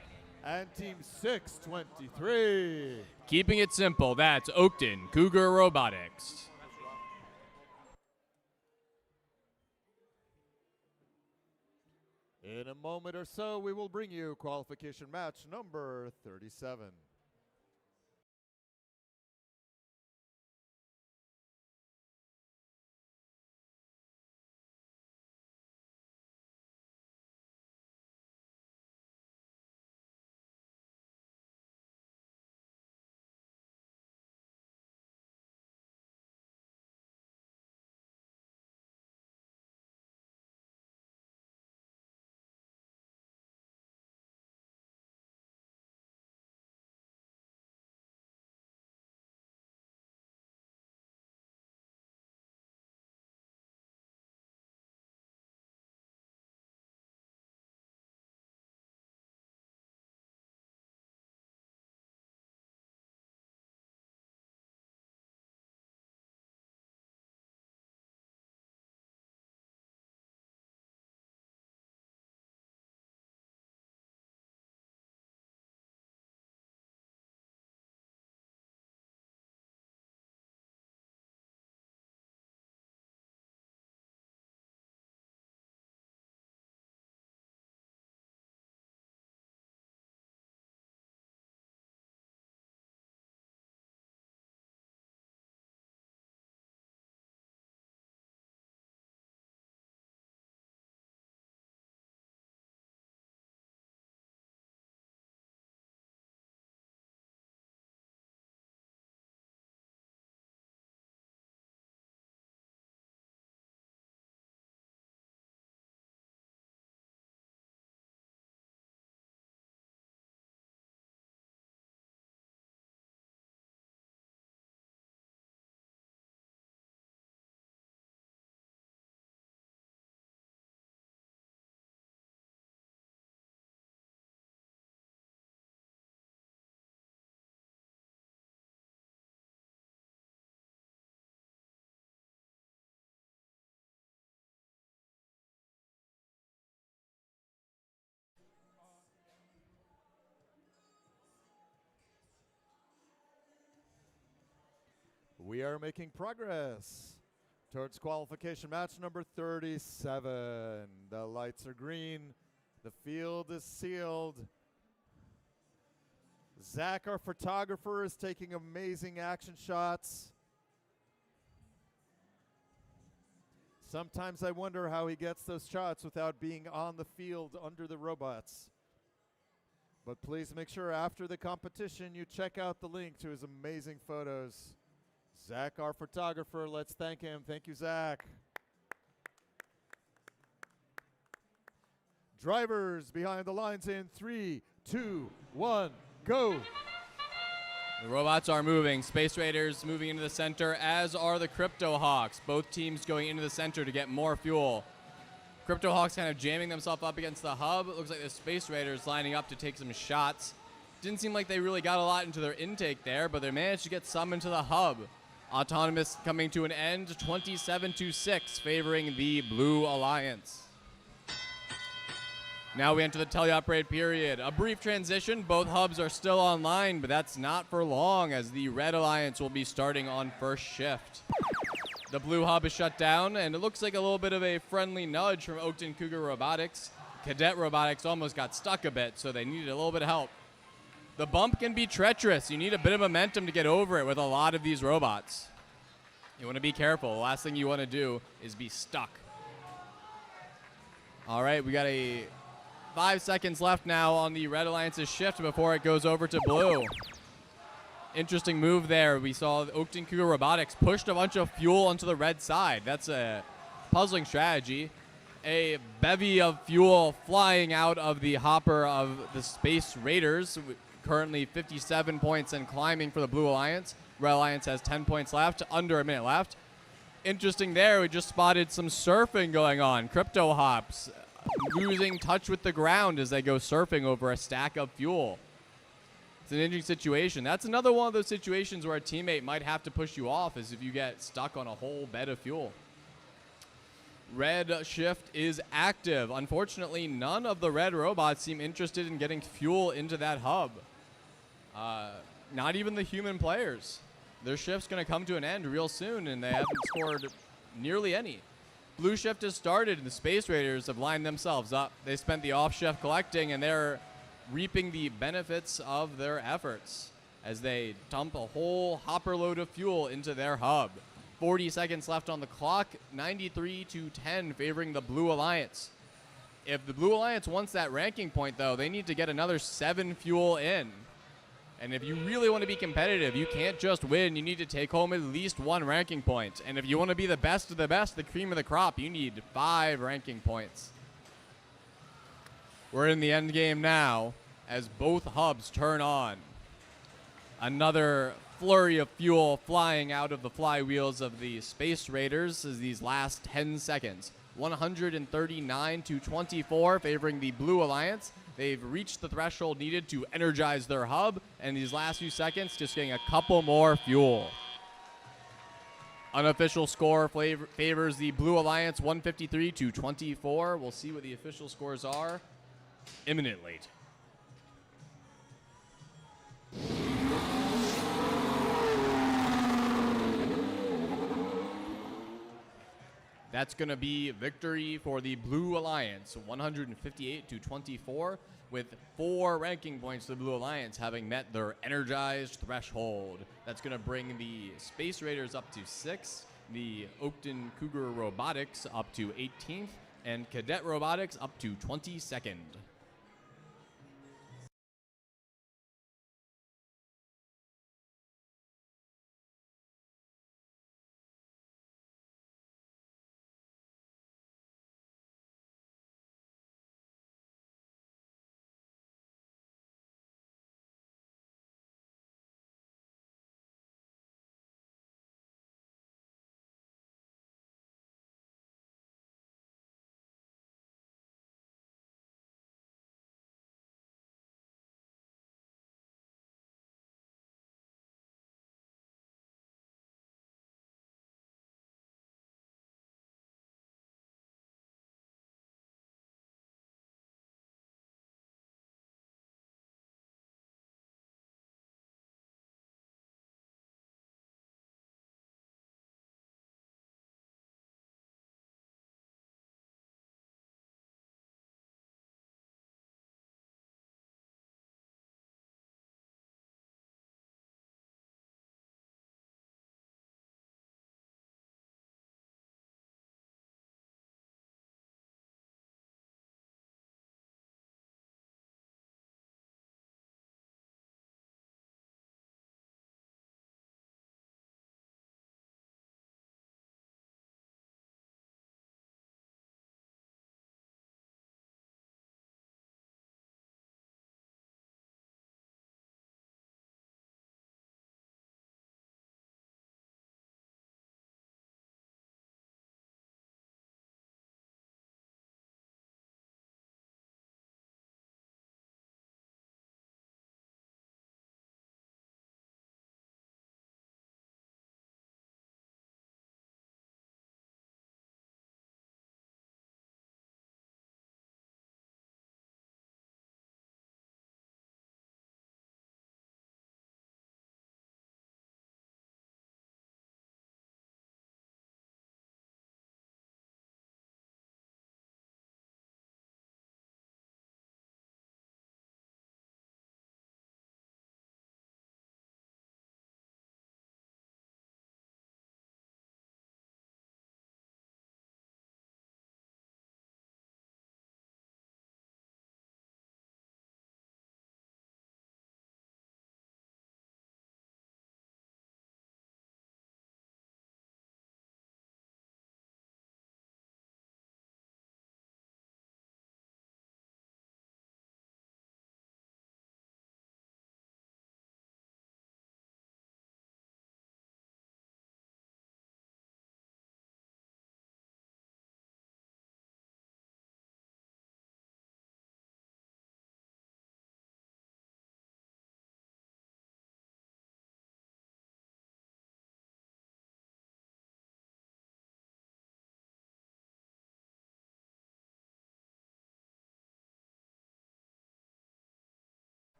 And Team 623. Keeping it simple, that's Oakton Cougar Robotics. In a moment or so, we will bring you qualification match number 37. We are making progress towards qualification match number 37. The lights are green. The field is sealed. Zach, our photographer, is taking amazing action shots. Sometimes I wonder how he gets those shots without being on the field under the robots. But please make sure after the competition you check out the link to his amazing photos. Zach, our photographer, let's thank him. Thank you, Zach. Drivers behind the lines in 3, 2, 1, go. The robots are moving. Space Raiders moving into the center, as are the Crypto Hawks. Both teams going into the center to get more fuel. Crypto Hawks kind of jamming themselves up against the hub. It looks like the Space Raiders lining up to take some shots. Didn't seem like they really got a lot into their intake there, but they managed to get some into the hub. Autonomous coming to an end, 27-6, favoring the Blue Alliance. Now we enter the teleoperated period. A brief transition. Both hubs are still online, but that's not for long, as the Red Alliance will be starting on first shift. The Blue hub is shut down, and it looks like a little bit of a friendly nudge from Oakton Cougar Robotics. Cadet Robotics almost got stuck a bit, so they needed a little bit of help. The bump can be treacherous. You need a bit of momentum to get over it with a lot of these robots. You want to be careful. The last thing you want to do is be stuck. All right, we got 5 seconds left now on the Red Alliance's shift before it goes over to Blue. Interesting move there. We saw Oakton Cougar Robotics pushed a bunch of fuel onto the red side. That's a puzzling strategy. A bevy of fuel flying out of the hopper of the Space Raiders. Currently 57 points and climbing for the Blue Alliance. Red Alliance has 10 points left, under a minute left. Interesting there, we just spotted some surfing going on. Crypto Hops losing touch with the ground as they go surfing over a stack of fuel. It's an interesting situation. That's another one of those situations where a teammate might have to push you off, is if you get stuck on a whole bed of fuel. Red shift is active. Unfortunately, none of the red robots seem interested in getting fuel into that hub. Not even the human players. Their shift's going to come to an end real soon, and they haven't scored nearly any. Blue shift has started, and the Space Raiders have lined themselves up. They spent the off shift collecting, and they're reaping the benefits of their efforts as they dump a whole hopper load of fuel into their hub. 40 seconds left on the clock, 93-10 favoring the Blue Alliance. If the Blue Alliance wants that ranking point, though, they need to get another 7 fuel in. And if you really want to be competitive, you can't just win. You need to take home at least 1 ranking point. And if you want to be the best of the best, the cream of the crop, you need 5 ranking points. We're in the end game now as both hubs turn on. Another flurry of fuel flying out of the flywheels of the Space Raiders as these last 10 seconds. 139-24 favoring the Blue Alliance. They've reached the threshold needed to energize their hub, and these last few seconds just getting a couple more fuel. Unofficial score favors the Blue Alliance 153-24. We'll see what the official scores are imminently. That's going to be victory for the Blue Alliance, 158-24, with 4 ranking points to the Blue Alliance having met their energized threshold. That's going to bring the Space Raiders up to 6th, the Oakton Cougar Robotics up to 18th, and Cadet Robotics up to 22nd.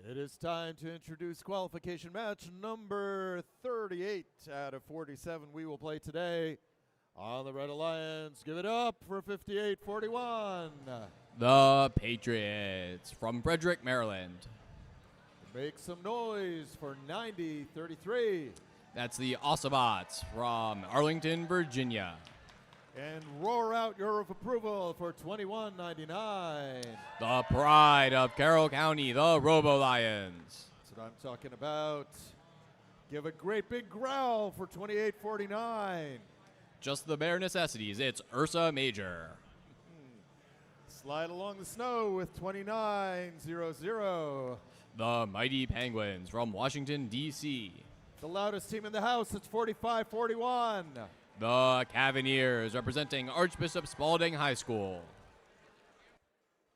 It is time to introduce qualification match number 38 out of 47 we will play today. On the Red Alliance, give it up for 58-41. The Patriots from Frederick, Maryland. Make some noise for 90-33. That's the Ocelots from Arlington, Virginia. And roar out your approval for 21-99. The pride of Carroll County, the Robo Lions. That's what I'm talking about. Give a great big growl for 28-49. Just the bare necessities. It's Ursa Major. Slide along the snow with 29-00. The Mighty Penguins from Washington, D.C. The loudest team in the house, it's 45-41. The Cavaliers representing Archbishop Spalding High School.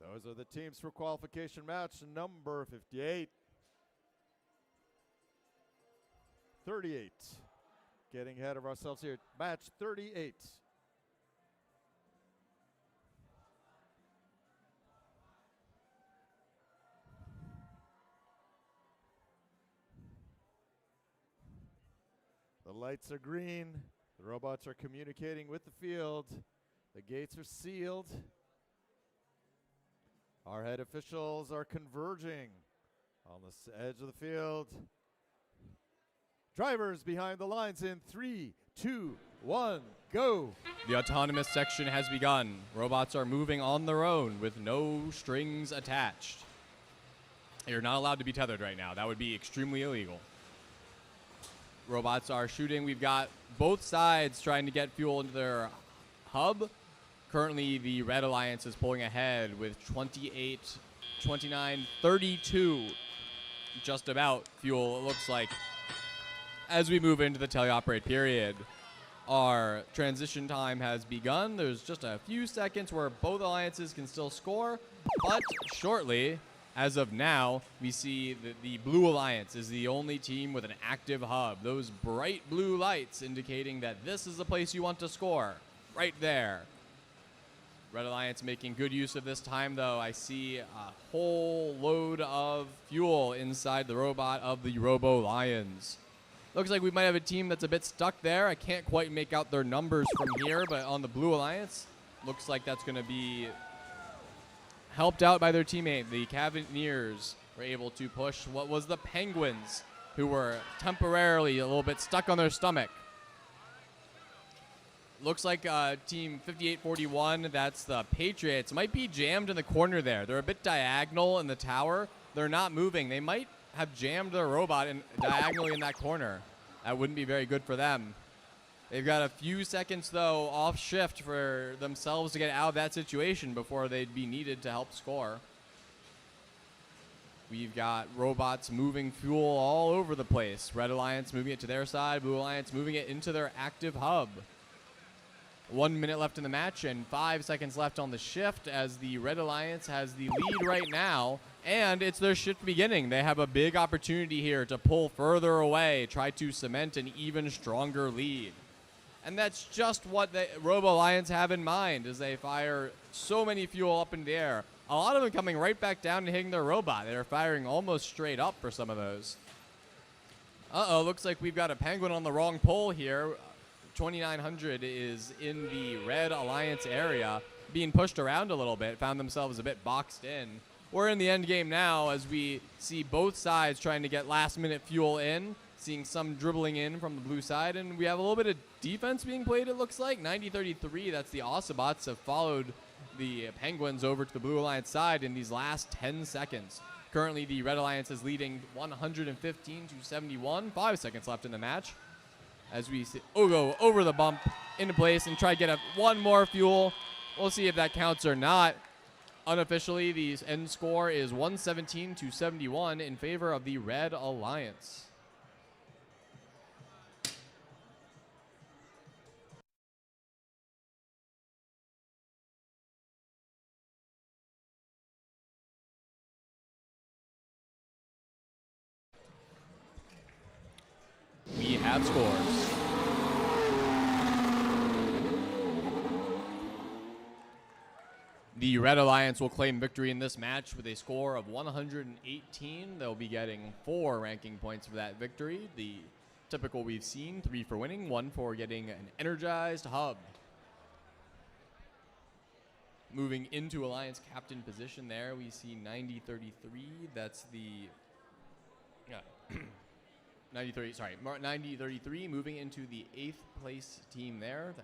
Those are the teams for qualification match number 58. 38. Getting ahead of ourselves here. Match 38. The lights are green. The robots are communicating with the field. The gates are sealed. Our head officials are converging on the edge of the field. Drivers behind the lines in 3, 2, 1, go. The autonomous section has begun. Robots are moving on their own with no strings attached. You're not allowed to be tethered right now. That would be extremely illegal. Robots are shooting. We've got both sides trying to get fuel into their hub. Currently, the Red Alliance is pulling ahead with 28, 29, 32. Just about fuel, it looks like. As we move into the teleoperate period, our transition time has begun. There's just a few seconds where both alliances can still score, but shortly, as of now, we see that the Blue Alliance is the only team with an active hub. Those bright blue lights indicating that this is the place you want to score, right there. Red Alliance making good use of this time, though. I see a whole load of fuel inside the robot of the Robo Lions. Looks like we might have a team that's a bit stuck there. I can't quite make out their numbers from here, but on the Blue Alliance, looks like that's going to be helped out by their teammate. The Cavaliers were able to push what was the Penguins, who were temporarily a little bit stuck on their stomach. Looks like team 58-41, that's the Patriots, might be jammed in the corner there. They're a bit diagonal in the tower. They're not moving. They might have jammed their robot diagonally in that corner. That wouldn't be very good for them. They've got a few seconds, though, off shift for themselves to get out of that situation before they'd be needed to help score. We've got robots moving fuel all over the place. Red Alliance moving it to their side, Blue Alliance moving it into their active hub. 1 minute left in the match and 5 seconds left on the shift as the Red Alliance has the lead right now, and it's their shift beginning. They have a big opportunity here to pull further away, try to cement an even stronger lead. And that's just what the Robo Lions have in mind as they fire so many fuel up in the air. A lot of them coming right back down and hitting their robot. They're firing almost straight up for some of those. Uh-oh, looks like we've got a Penguin on the wrong pole here. 2900 is in the Red Alliance area, being pushed around a little bit, found themselves a bit boxed in. We're in the end game now as we see both sides trying to get last-minute fuel in, seeing some dribbling in from the blue side, and we have a little bit of defense being played, it looks like. 90-33, that's the Ocelots have followed the Penguins over to the Blue Alliance side in these last 10 seconds. Currently, the Red Alliance is leading 115-71, 5 seconds left in the match. As we see, go over the bump into place and try to get one more fuel. We'll see if that counts or not. Unofficially, the end score is 117-71 in favor of the Red Alliance. We have scores. The Red Alliance will claim victory in this match with a score of 118. They'll be getting 4 ranking points for that victory. The typical we've seen, 3 for winning, 1 for getting an energized hub. Moving into Alliance captain position there, we see 9033. That's the 9033 moving into the 8th place team there.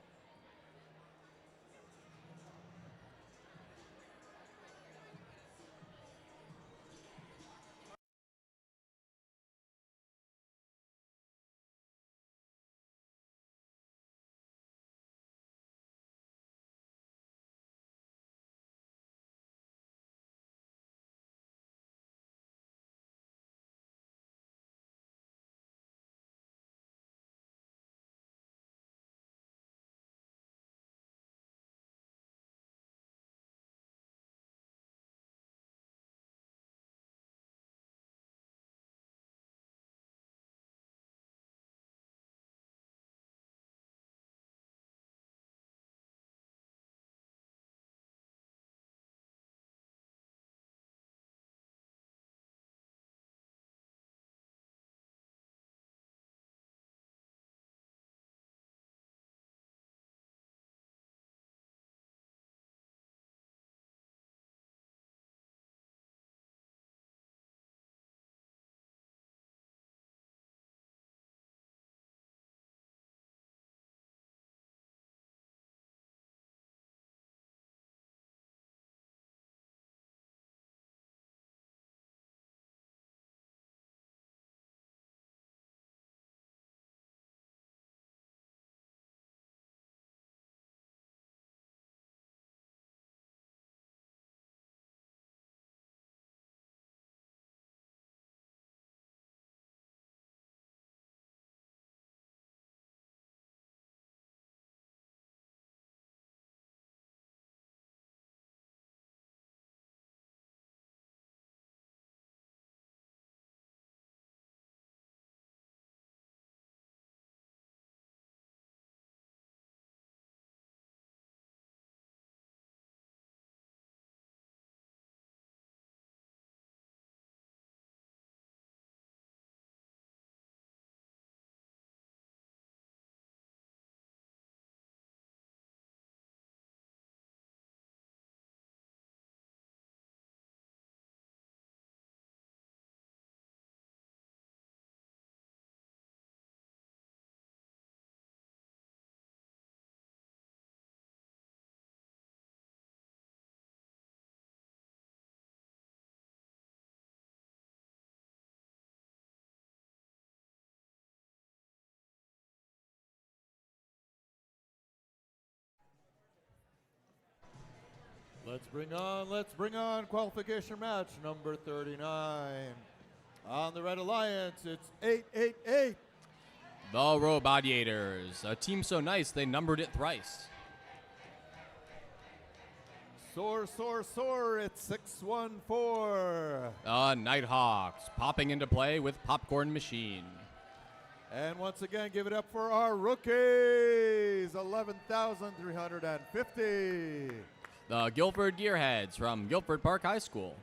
Let's bring on qualification match number 39. On the Red Alliance, it's 888. The Robodiators, a team so nice they numbered it thrice. Soar, soar, soar, it's 614. The Nighthawks popping into play with Popcorn Machine. And once again, give it up for our rookies, 11,350. The Guilford Gearheads from Guilford Park High School.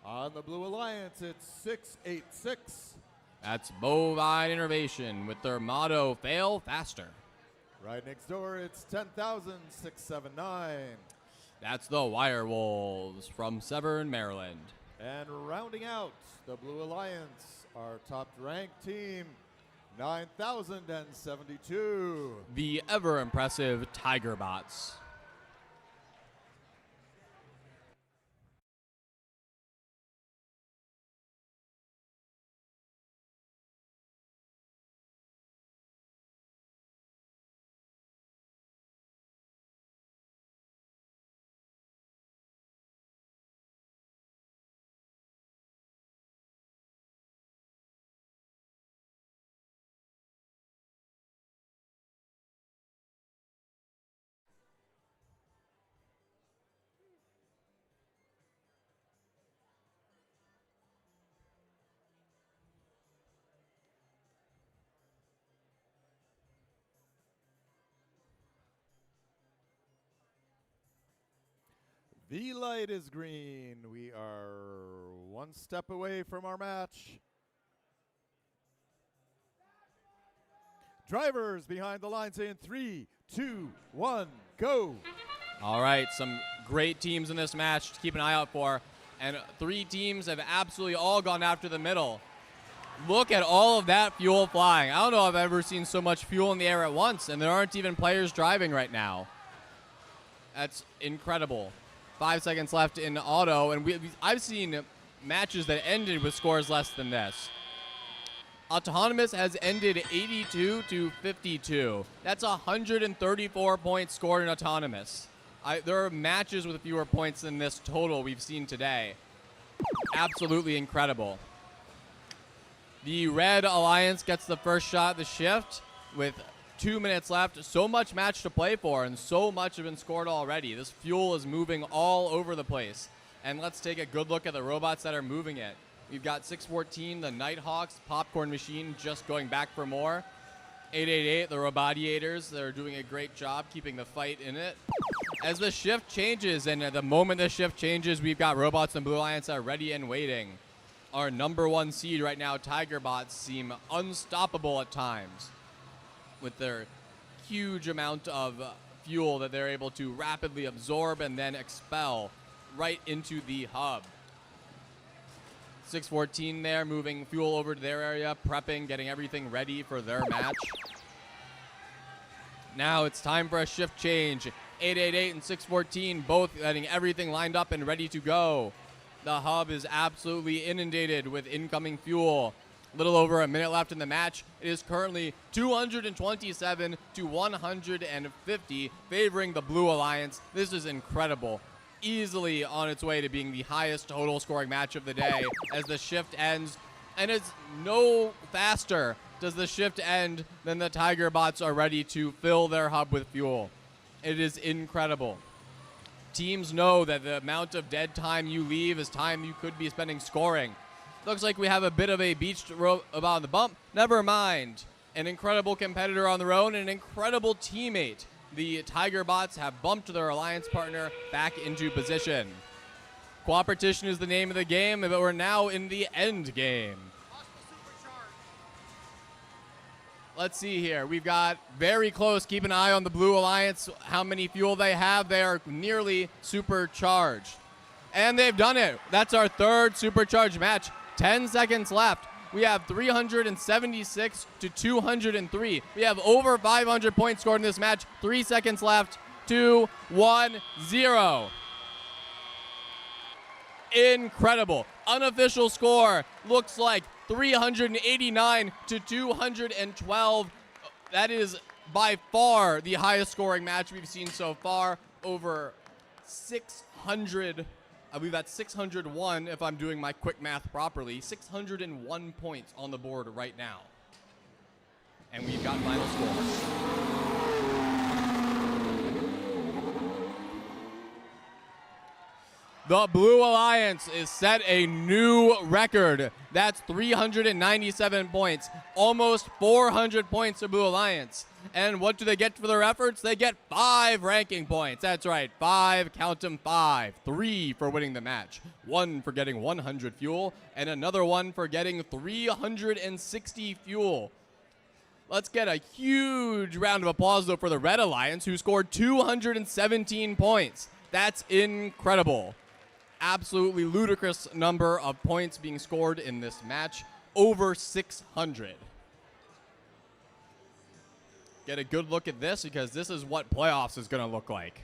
On the Blue Alliance, it's 686. That's Bovine Innovation with their motto, fail faster. Right next door, it's 10,679. That's the Wirewolves from Severn, Maryland. And rounding out the Blue Alliance, our top-ranked team, 9,072. The ever-impressive Tiger Bots. The light is green. We are one step away from our match. Drivers behind the lines in 3, 2, 1, go. All right, some great teams in this match to keep an eye out for. And 3 teams have absolutely all gone after the middle. Look at all of that fuel flying. I don't know if I've ever seen so much fuel in the air at once, and there aren't even players driving right now. That's incredible. 5 seconds left in auto, and I've seen matches that ended with scores less than this. Autonomous has ended 82 to 52. That's 134 points scored in Autonomous. There are matches with fewer points than this total we've seen today. Absolutely incredible. The Red Alliance gets the first shot of the shift with 2 minutes left. So much match to play for, and so much has been scored already. This fuel is moving all over the place. And let's take a good look at the robots that are moving it. We've got 614, the Nighthawks, Popcorn Machine just going back for more. 888, the Robodiators, they're doing a great job keeping the fight in it. As the shift changes, and the moment the shift changes, we've got robots and Blue Alliance are ready and waiting. Our number 1 seed right now, Tigerbots, seem unstoppable at times with their huge amount of fuel that they're able to rapidly absorb and then expel right into the hub. 614 there, moving fuel over to their area, prepping, getting everything ready for their match. Now it's time for a shift change. 888 and 614 both getting everything lined up and ready to go. The hub is absolutely inundated with incoming fuel. A little over a minute left in the match. It is currently 227 to 150, favoring the Blue Alliance. This is incredible. Easily on its way to being the highest total scoring match of the day as the shift ends. And it's no faster does the shift end than the Tigerbots are ready to fill their hub with fuel. It is incredible. Teams know that the amount of dead time you leave is time you could be spending scoring. Looks like we have a bit of a beached robot on the bump. Never mind. An incredible competitor on their own and an incredible teammate. The Tigerbots have bumped their alliance partner back into position. Qualification is the name of the game, but we're now in the end game. Let's see here. We've got very close. Keep an eye on the Blue Alliance, how many fuel they have. They are nearly supercharged. And they've done it. That's our 3rd supercharged match. 10 seconds left. We have 376 to 203. We have over 500 points scored in this match. 3 seconds left. 2, 1, 0. Incredible. Unofficial score looks like 389 to 212. That is by far the highest scoring match we've seen so far. Over 600. I believe that's 601 if I'm doing my quick math properly. 601 points on the board right now. And we've got final score. The Blue Alliance is set a new record. That's 397 points. Almost 400 points for Blue Alliance. And what do they get for their efforts? They get 5 ranking points. That's right, 5, count them 5. 3 for winning the match, 1 for getting 100 fuel, and another 1 for getting 360 fuel. Let's get a huge round of applause, though, for the Red Alliance, who scored 217 points. That's incredible. Absolutely ludicrous number of points being scored in this match. Over 600. Get a good look at this because this is what playoffs is going to look like.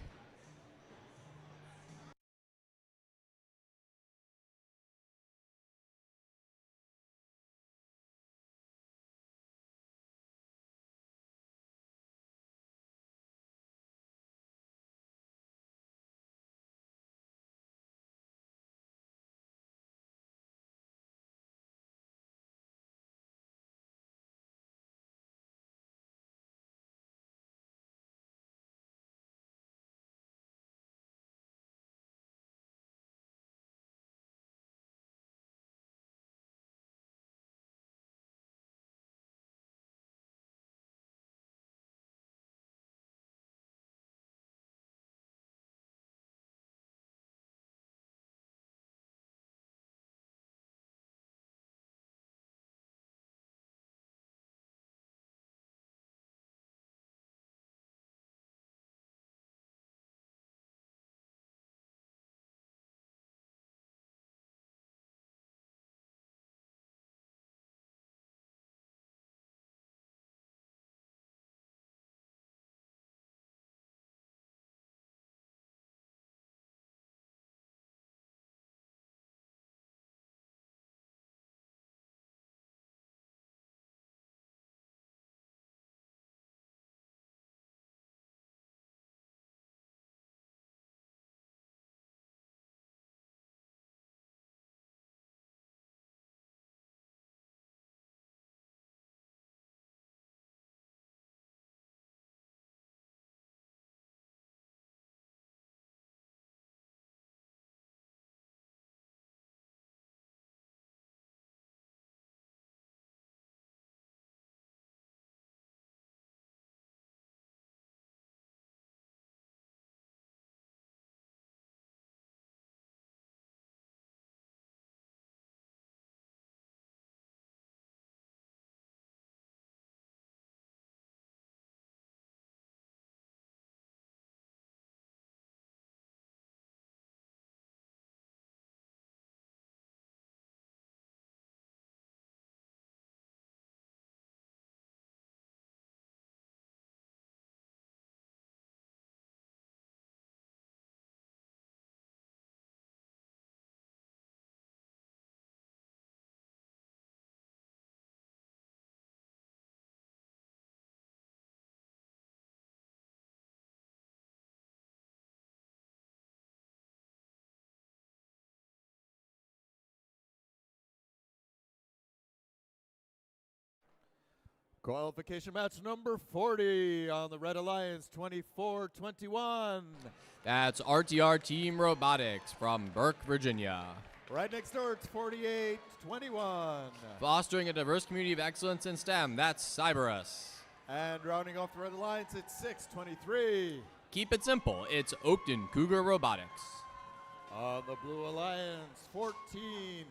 Qualification match number 40 on the Red Alliance, 24-21. That's RTR Team Robotics from Burke, Virginia. Right next door, it's 48-21. Fostering a diverse community of excellence in STEM, that's Cyberus. And rounding off the Red Alliance, it's 6-23. Keep it simple, it's Oakton Cougar Robotics. On the Blue Alliance, 14.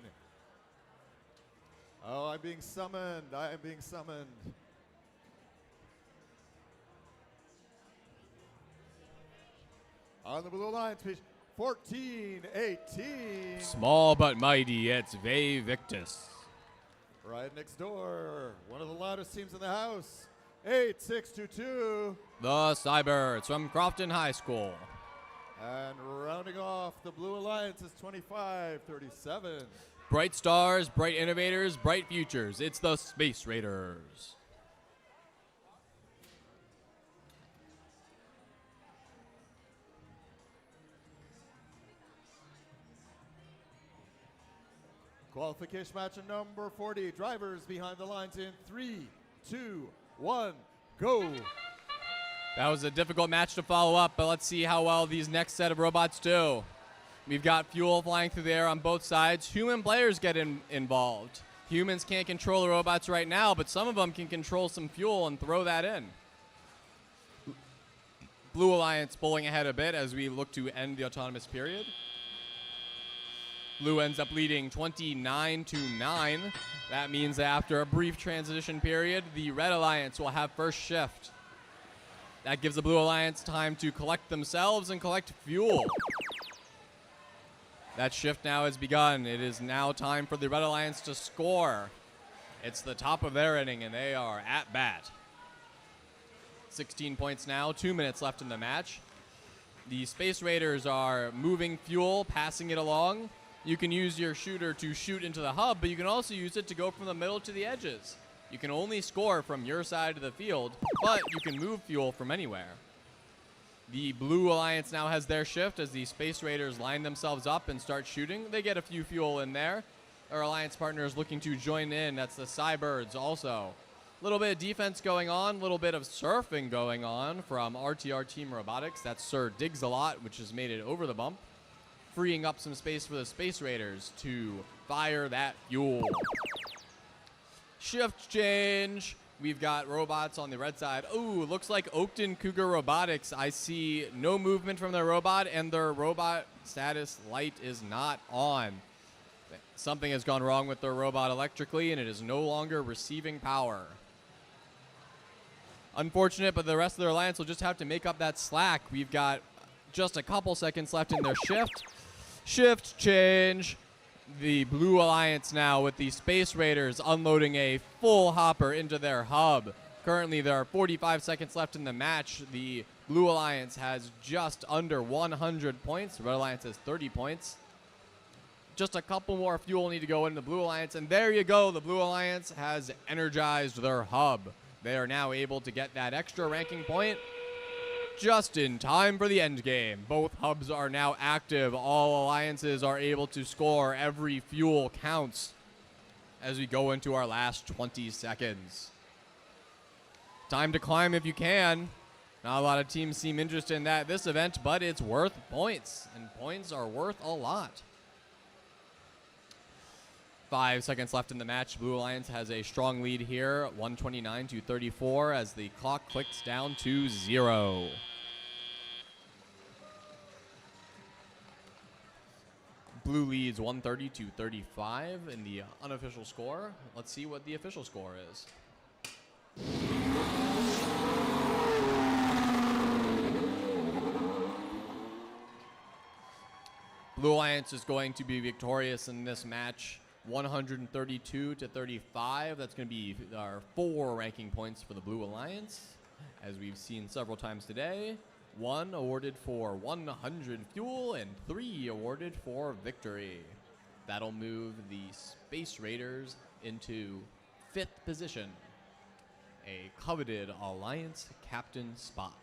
Oh, I'm being summoned. I am being summoned. On the Blue Alliance, page 14-18. Small but mighty, it's Ve Victus. Right next door, one of the loudest teams in the house, 8-6-2-2. The Cybirds from Crofton High School. And rounding off the Blue Alliance is 25-37. Bright stars, bright innovators, bright futures. It's the Space Raiders. Qualification match number 40. Drivers behind the lines in 3, 2, 1, go. That was a difficult match to follow up, but let's see how well these next set of robots do. We've got fuel flying through the air on both sides. Human players get involved. Humans can't control the robots right now, but some of them can control some fuel and throw that in. Blue Alliance pulling ahead a bit as we look to end the autonomous period. Blue ends up leading 29-9. That means that after a brief transition period, the Red Alliance will have first shift. That gives the Blue Alliance time to collect themselves and collect fuel. That shift now has begun. It is now time for the Red Alliance to score. It's the top of their inning, and they are at bat. 16 points now, 2 minutes left in the match. The Space Raiders are moving fuel, passing it along. You can use your shooter to shoot into the hub, but you can also use it to go from the middle to the edges. You can only score from your side of the field, but you can move fuel from anywhere. The Blue Alliance now has their shift as the Space Raiders line themselves up and start shooting. They get a few fuel in there. Our Alliance partner is looking to join in. That's the Cybirds also. A little bit of defense going on, a little bit of surfing going on from RTR Team Robotics. That's Sir Digs a Lot, which has made it over the bump, freeing up some space for the Space Raiders to fire that fuel. Shift change. We've got robots on the red side. Ooh, looks like Oakton Cougar Robotics. I see no movement from their robot, and their robot status light is not on. Something has gone wrong with their robot electrically, and it is no longer receiving power. Unfortunate, but the rest of their alliance will just have to make up that slack. We've got just a couple seconds left in their shift. Shift change. The Blue Alliance now with the Space Raiders unloading a full hopper into their hub. Currently, there are 45 seconds left in the match. The Blue Alliance has just under 100 points. The Red Alliance has 30 points. Just a couple more fuel need to go into the Blue Alliance, and there you go. The Blue Alliance has energized their hub. They are now able to get that extra ranking point just in time for the end game. Both hubs are now active. All alliances are able to score. Every fuel counts as we go into our last 20 seconds. Time to climb if you can. Not a lot of teams seem interested in that this event, but it's worth points, and points are worth a lot. 5 seconds left in the match. Blue Alliance has a strong lead here, 129-34, as the clock clicks down to 0. Blue leads 130-35 in the unofficial score. Let's see what the official score is. Blue Alliance is going to be victorious in this match, 132-35. That's going to be our 4 ranking points for the Blue Alliance, as we've seen several times today. 1 awarded for 100 fuel and 3 awarded for victory. That'll move the Space Raiders into 5th position, a coveted Alliance captain spot.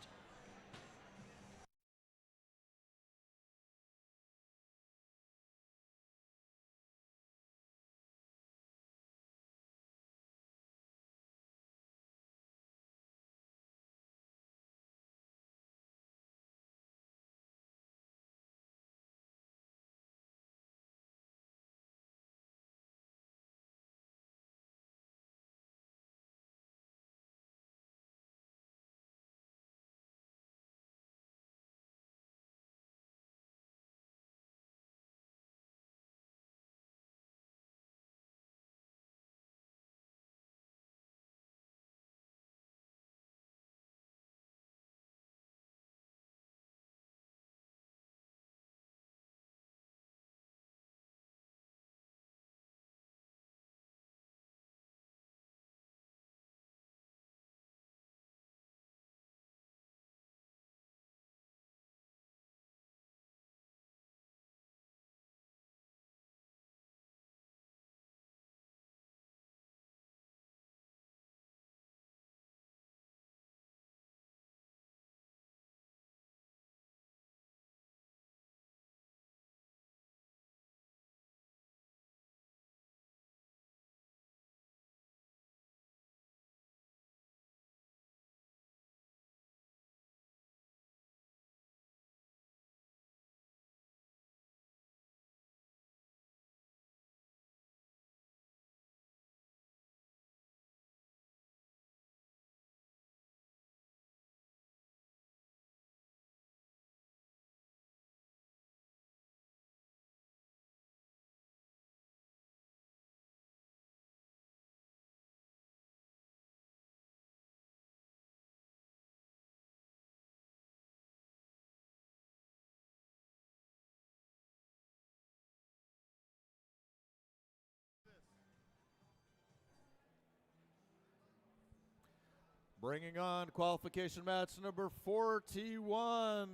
Bringing on qualification match number 41.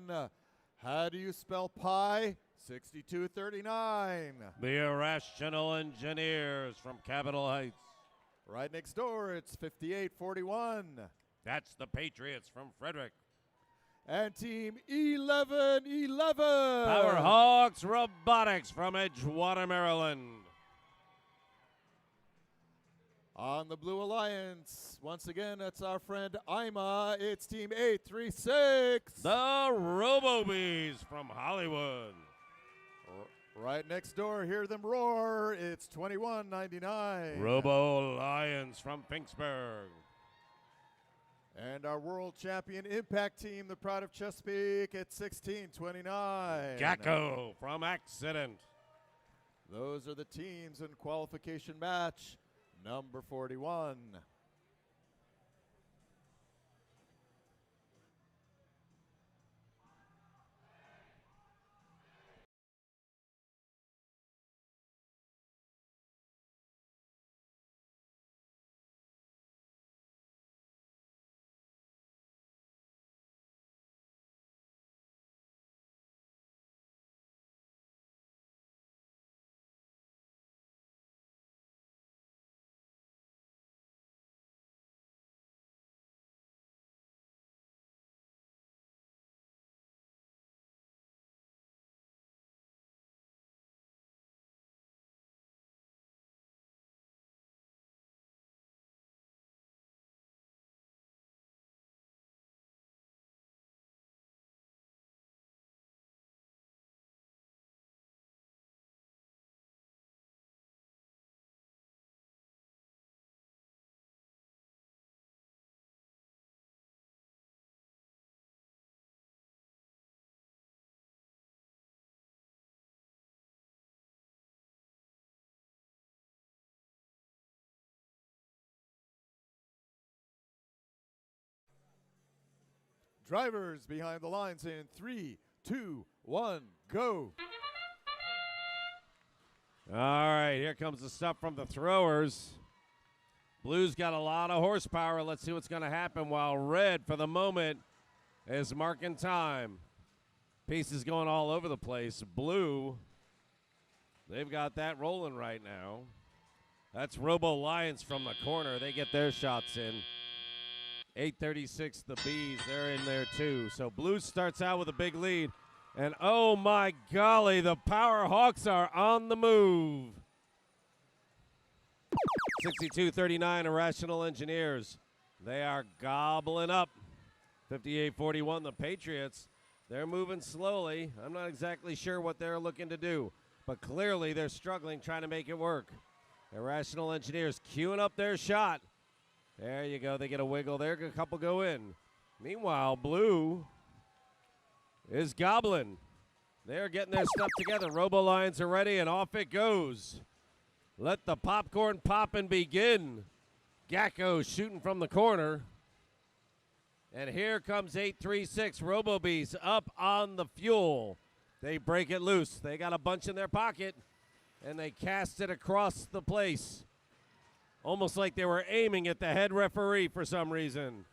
How do you spell pi? 6239. The Irrational Engineers from Capitol Heights. Right next door, it's 5841. That's the Patriots from Frederick. And team 1111. Powerhawks Robotics from Edgewater, Maryland. On the Blue Alliance, once again, that's our friend Ima. It's team 836. The Robo-Bees from Hollywood. Right next door, hear them roar. It's 2199. Robo Lions from Finksburg. And our world champion Impact team, the Pride of Chesapeake, at 1629. Gacko from Accident. Those are the teams in qualification match number 41. Drivers behind the lines in 3, 2, 1, go. All right, here comes the stuff from the throwers. Blue's got a lot of horsepower. Let's see what's going to happen while Red, for the moment, is marking time. Pieces going all over the place. Blue, they've got that rolling right now. That's Robo Lions from the corner. They get their shots in. 8:36, the Bees, they're in there too. So Blue starts out with a big lead. And oh my golly, the Power Hawks are on the move. 62-39, Irrational Engineers. They are gobbling up. 58-41, the Patriots. They're moving slowly. I'm not exactly sure what they're looking to do, but clearly they're struggling trying to make it work. Irrational Engineers queuing up their shot. There you go. They get a wiggle there. A couple go in. Meanwhile, Blue is gobbling. They're getting their stuff together. Robo Lions are ready, and off it goes. Let the popcorn pop and begin. Gacko shooting from the corner. And here comes 836. Robo Bees up on the fuel. They break it loose. They got a bunch in their pocket, and they cast it across the place. Almost like they were aiming at the head referee for some reason.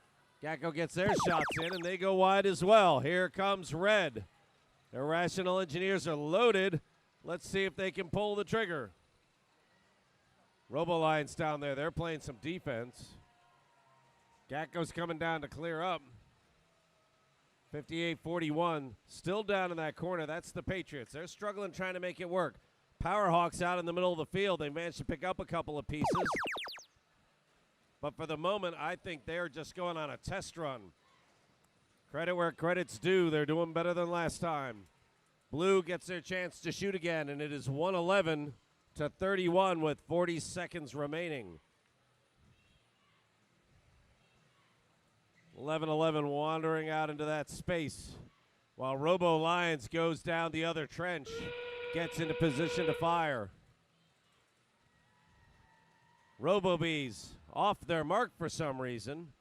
Gacko gets their shots in, and they go wide as well. Here comes Red. Irrational Engineers are loaded. Let's see if they can pull the trigger. Robo Lions down there. They're playing some defense. Gacko's coming down to clear up. 58-41. Still down in that corner. That's the Patriots. They're struggling trying to make it work. Powerhawks out in the middle of the field. They managed to pick up a couple of pieces. But for the moment, I think they're just going on a test run. Credit where credit's due. They're doing better than last time. Blue gets their chance to shoot again, and it is 111-31 with 40 seconds remaining. 11-11 wandering out into that space while Robo Lions goes down the other trench, gets into position to fire. Robo Bees off their mark for some reason.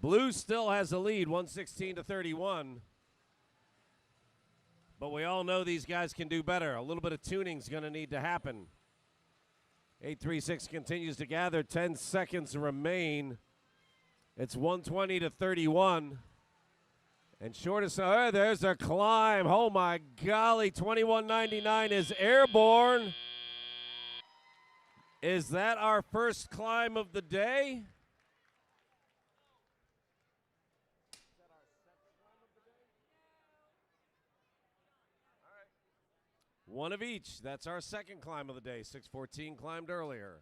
Blue still has a lead, 116-31. But we all know these guys can do better. A little bit of tuning's going to need to happen. 836 continues to gather. 10 seconds remain. It's 120 to 31. And shortest, there's a climb. Oh my golly, 21.99 is airborne. Is that our first climb of the day? One of each. That's our second climb of the day. 614 climbed earlier.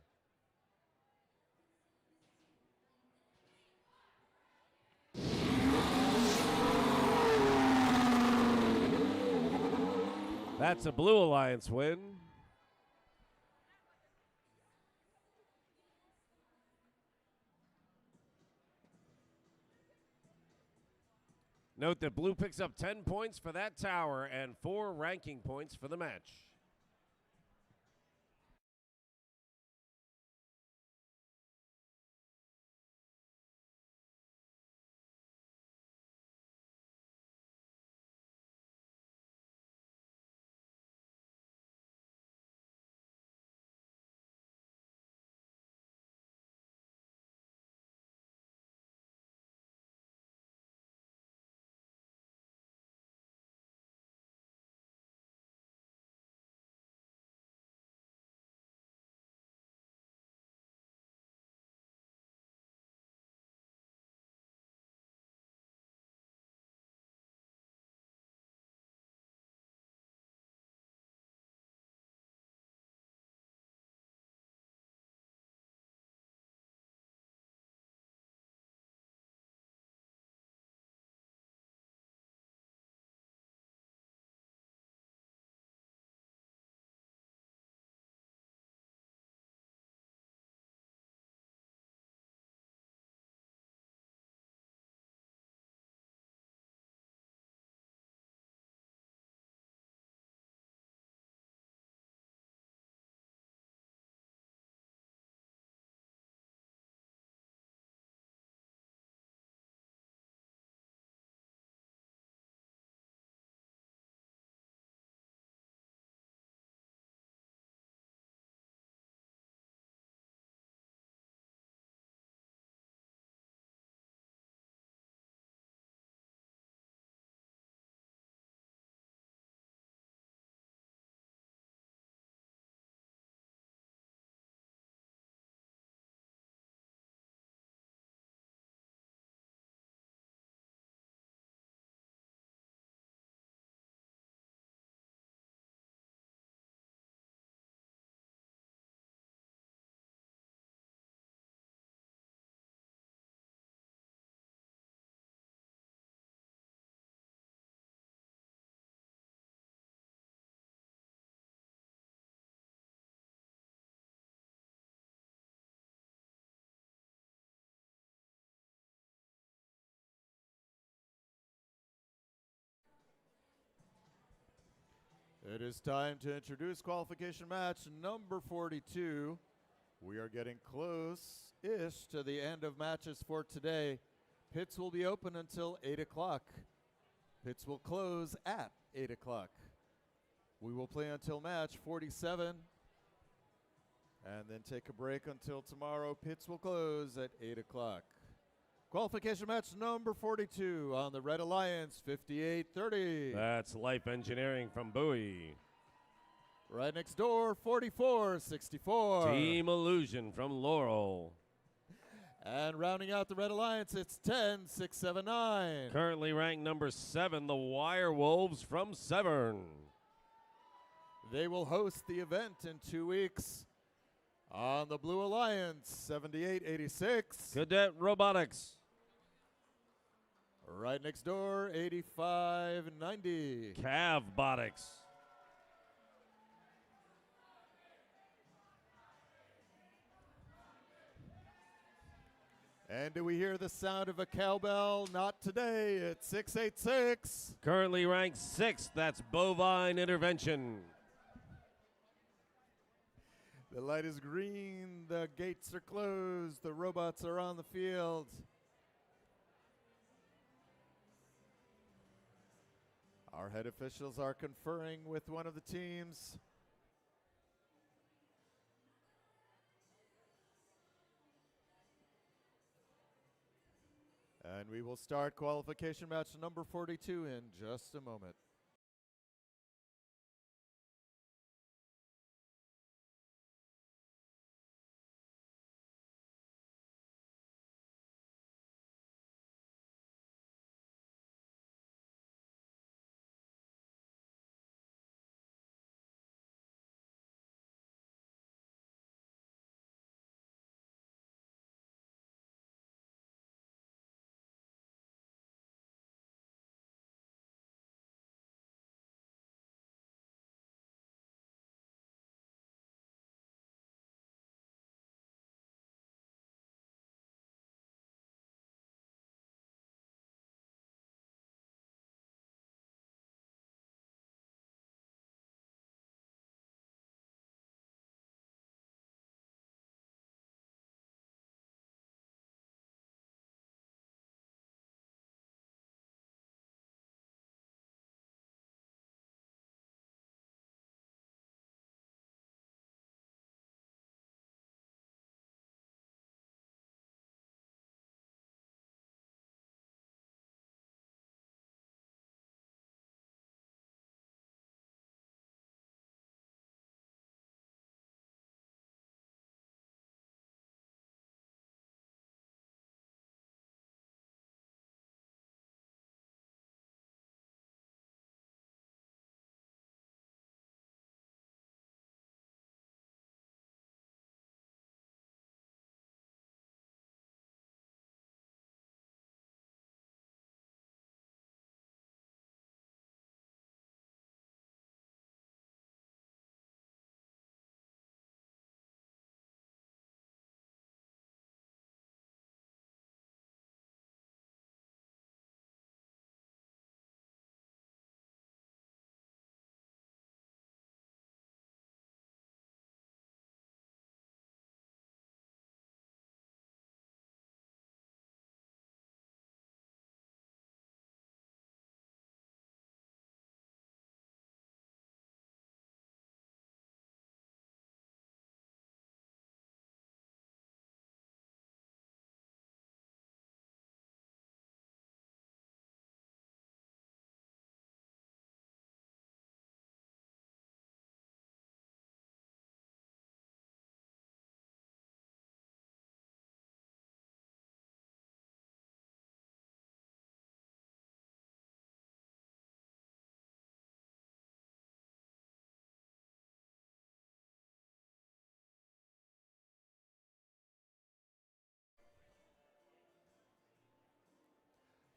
That's a Blue Alliance win. Note that Blue picks up 10 points for that tower and 4 ranking points for the match. It is time to introduce qualification match number 42. We are getting close-ish to the end of matches for today. Pits will be open until 8 o'clock. Pits will close at 8 o'clock. We will play until match 47 and then take a break until tomorrow. Pits will close at 8 o'clock. Qualification match number 42 on the Red Alliance, 58-30. That's Life Engineering from Bowie. Right next door, 44-64. Team Illusion from Laurel. And rounding out the Red Alliance, it's 10-6-7-9. Currently ranked number 7, the Wire Wolves from Severn. They will host the event in 2 weeks on the Blue Alliance, 78-86. Cadet Robotics. Right next door, 85-90. Cavbotics. And do we hear the sound of a cowbell? Not today. It's 686. Currently ranked 6th, that's Bovine Intervention. The light is green. The gates are closed. The robots are on the field. Our head officials are conferring with one of the teams. And we will start qualification match number 42 in just a moment.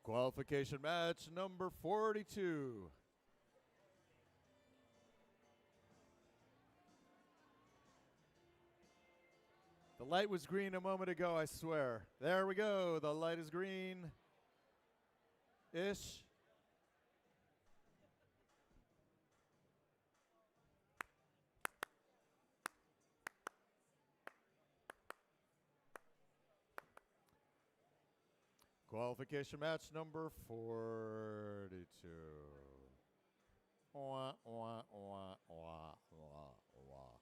Qualification match number 42. The light was green a moment ago, I swear. There we go. The light is green. Ish. Qualification match number 42. Wah, wah, wah, wah, wah, wah.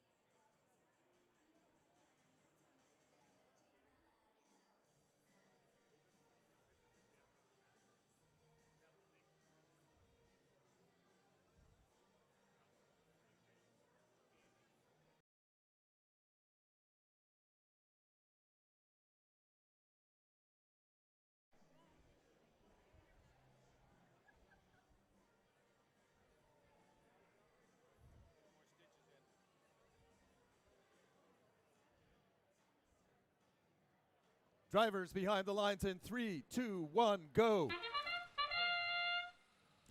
Drivers behind the lines in 3, 2, 1, go.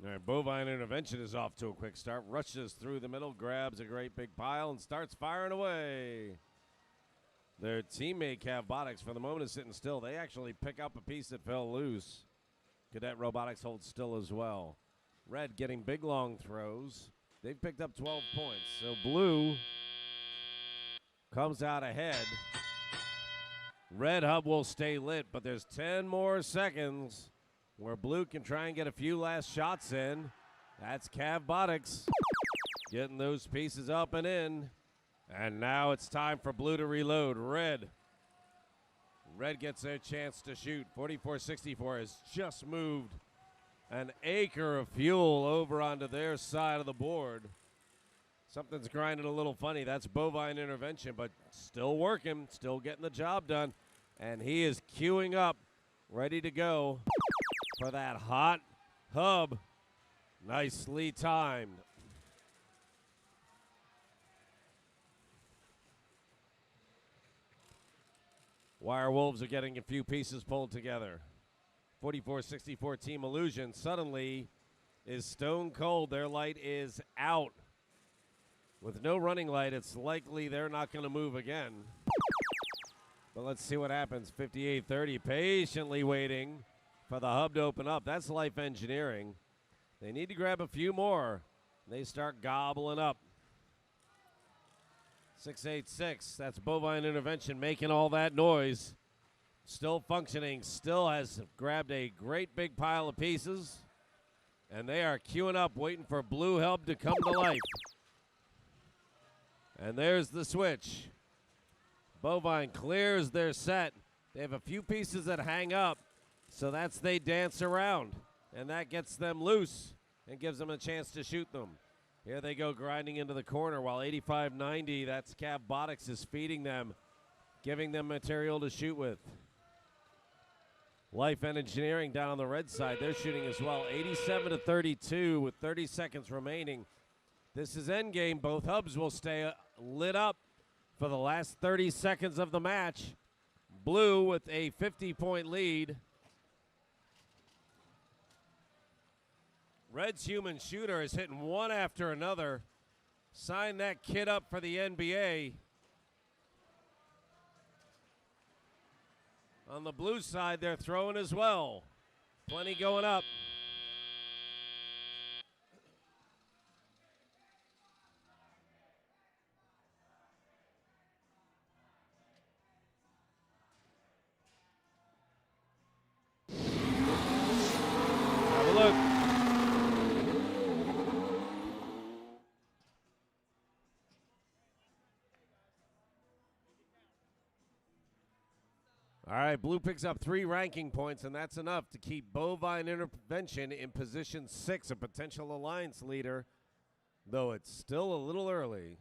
All right, Bovine Intervention is off to a quick start. Rushes through the middle, grabs a great big pile, and starts firing away. Their teammate, Cavbotics, for the moment is sitting still. They actually pick up a piece that fell loose. Cadet Robotics holds still as well. Red getting big long throws. They've picked up 12 points. So Blue comes out ahead. Red Hub will stay lit, but there's 10 more seconds where Blue can try and get a few last shots in. That's Cavbotics getting those pieces up and in. And now it's time for Blue to reload. Red Red gets their chance to shoot. 44-64 has just moved an acre of fuel over onto their side of the board. Something's grinding a little funny. That's bovine intervention, but still working, still getting the job done. And he is queuing up, ready to go for that hot hub. Nicely timed. Wire Wolves are getting a few pieces pulled together. 44-64 Team Illusion suddenly is stone cold. Their light is out. With no running light, it's likely they're not going to move again. But let's see what happens. 58-30, patiently waiting for the hub to open up. That's Life Engineering. They need to grab a few more. They start gobbling up. 686, that's Bovine Intervention making all that noise. Still functioning, still has grabbed a great big pile of pieces. And they are queuing up, waiting for Blue Hub to come to life. And there's the switch. Bovine clears their set. They have a few pieces that hang up, so that's they dance around. And that gets them loose and gives them a chance to shoot them. Here they go grinding into the corner while 85-90, that's Cavbotics is feeding them, giving them material to shoot with. Life and Engineering down on the red side, they're shooting as well. 87-32 with 30 seconds remaining. This is endgame. Both hubs will stay lit up for the last 30 seconds of the match. Blue with a 50-point lead. Red's human shooter is hitting one after another. Sign that kid up for the NBA. On the blue side, they're throwing as well. Plenty going up. Have a look. All right, Blue picks up 3 ranking points, and that's enough to keep Bovine Intervention in position 6, a potential alliance leader, though it's still a little early.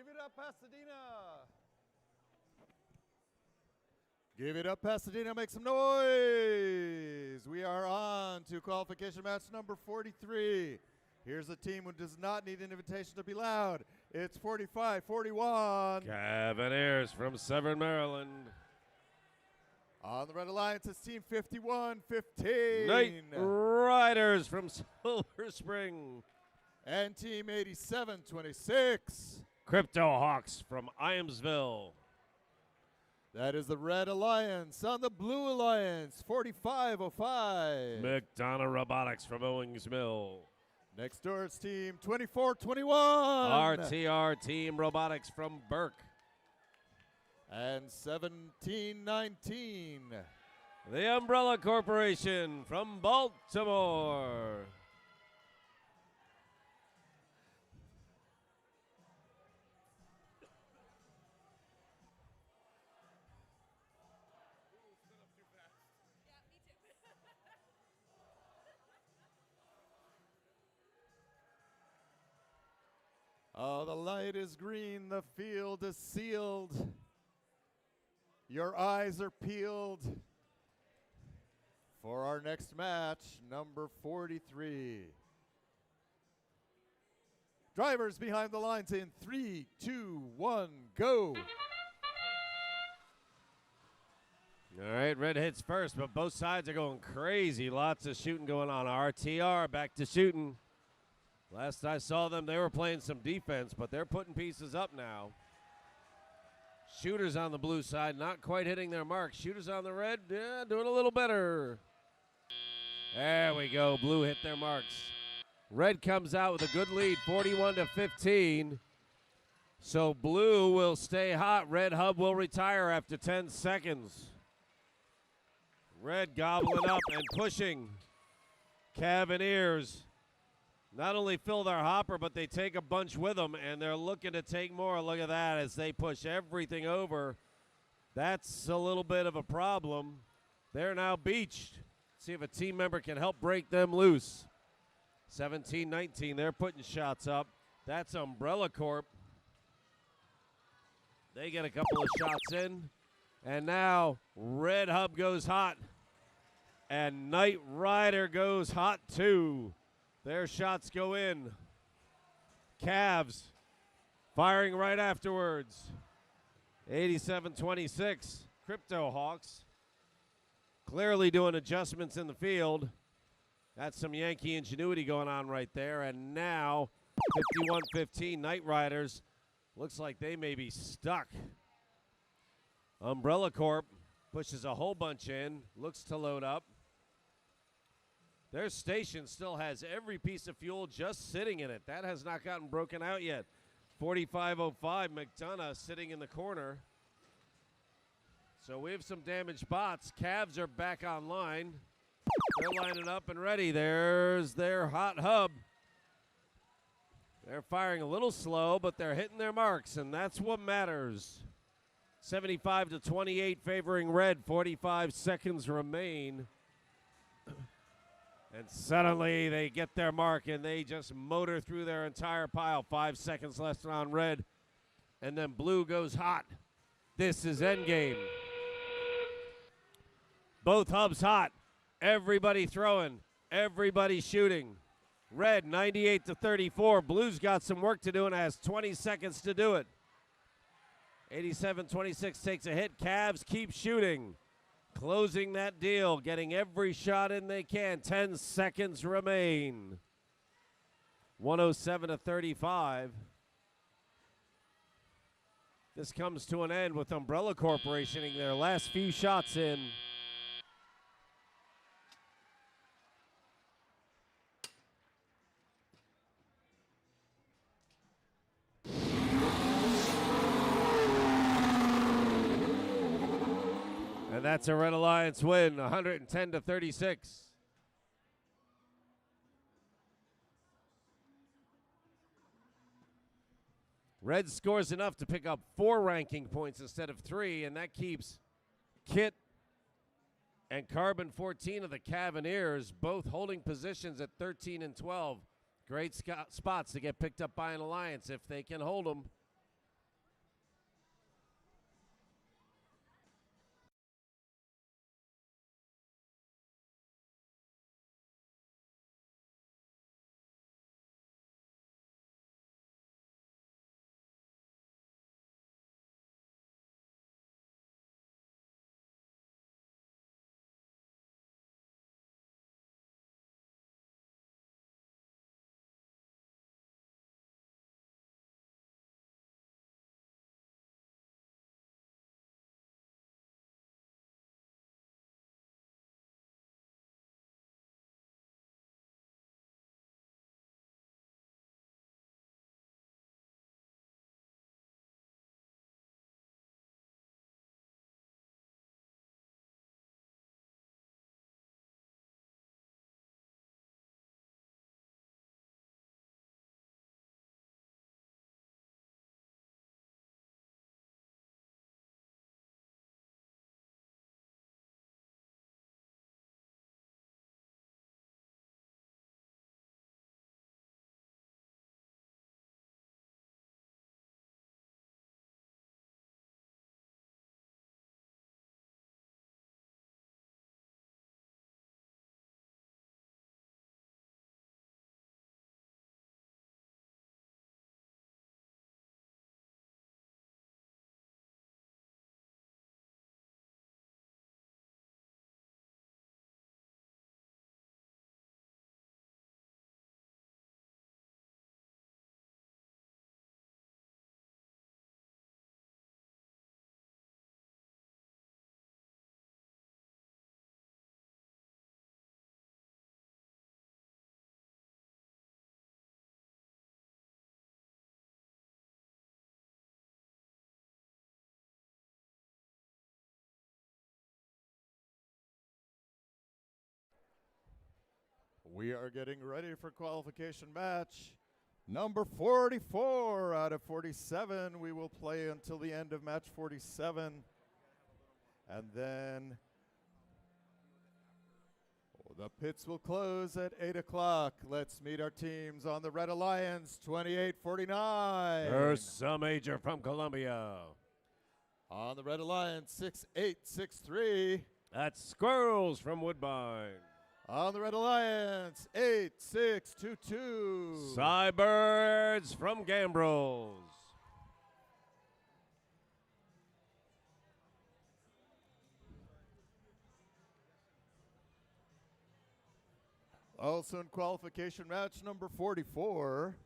Give it up, Pasadena. Give it up, Pasadena. Make some noise. We are on to qualification match number 43. Here's a team who does not need an invitation to be loud. It's 45-41. Cavaliers from Severn, Maryland. On the Red Alliance, it's team 51-15. Night Riders from Silver Spring. And team 87-26. Crypto Hawks from Iamsville. That is the Red Alliance. On the Blue Alliance, 45-05. McDonough Robotics from Owings Mill. Next door, it's team 24-21. RTR Team Robotics from Burke. And 17-19. The Umbrella Corporation from Baltimore. Oh, the light is green, the field is sealed. Your eyes are peeled for our next match, number 43. Drivers behind the lines in 3, 2, 1, go. All right, red hits first, but both sides are going crazy. Lots of shooting going on. RTR back to shooting. Last I saw them, they were playing some defense, but they're putting pieces up now. Shooters on the blue side, not quite hitting their mark. Shooters on the red, yeah, doing a little better. There we go. Blue hit their marks. Red comes out with a good lead, 41-15. So blue will stay hot. Red hub will retire after 10 seconds. Red gobbling up and pushing. Cavaliers not only fill their hopper, but they take a bunch with them, and they're looking to take more. Look at that as they push everything over. That's a little bit of a problem. They're now beached. See if a team member can help break them loose. 17-19, they're putting shots up. That's Umbrella Corp. They get a couple of shots in. And now Red Hub goes hot. And Knight Rider goes hot too. Their shots go in. Cavs firing right afterwards. 87-26. Crypto Hawks clearly doing adjustments in the field. That's some Yankee ingenuity going on right there. And now 51-15 Knight Riders. Looks like they may be stuck. Umbrella Corp pushes a whole bunch in. Looks to load up. Their station still has every piece of fuel just sitting in it. That has not gotten broken out yet. 45-05, McDonough sitting in the corner. So we have some damaged bots. Cavs are back online. They're lining up and ready. There's their hot hub. They're firing a little slow, but they're hitting their marks, and that's what matters. 75-28 favoring red. 45 seconds remain. And suddenly they get their mark, and they just motor through their entire pile. 5 seconds left on red. And then blue goes hot. This is endgame. Both hubs hot. Everybody throwing. Everybody shooting. Red 98-34. Blue's got some work to do and has 20 seconds to do it. 87-26 takes a hit. Cavs keep shooting. Closing that deal, getting every shot in they can. 10 seconds remain. 107-35. This comes to an end with Umbrella Corporation getting their last few shots in. And that's a Red Alliance win, 110-36. Red scores enough to pick up 4 ranking points instead of 3, and that keeps Kit and Carbon 14 of the Cavaliers both holding positions at 13 and 12. Great spots to get picked up by an Alliance if they can hold them. We are getting ready for qualification match number 44 out of 47. We will play until the end of match 47. And then the pits will close at 8 o'clock. Let's meet our teams on the Red Alliance, 2849. Ursa Major from Colombia. On the Red Alliance, 6863. That's Squirrels from Woodbine. On the Red Alliance, 8622. Cybirds from Gambrels. Also in qualification match number 44.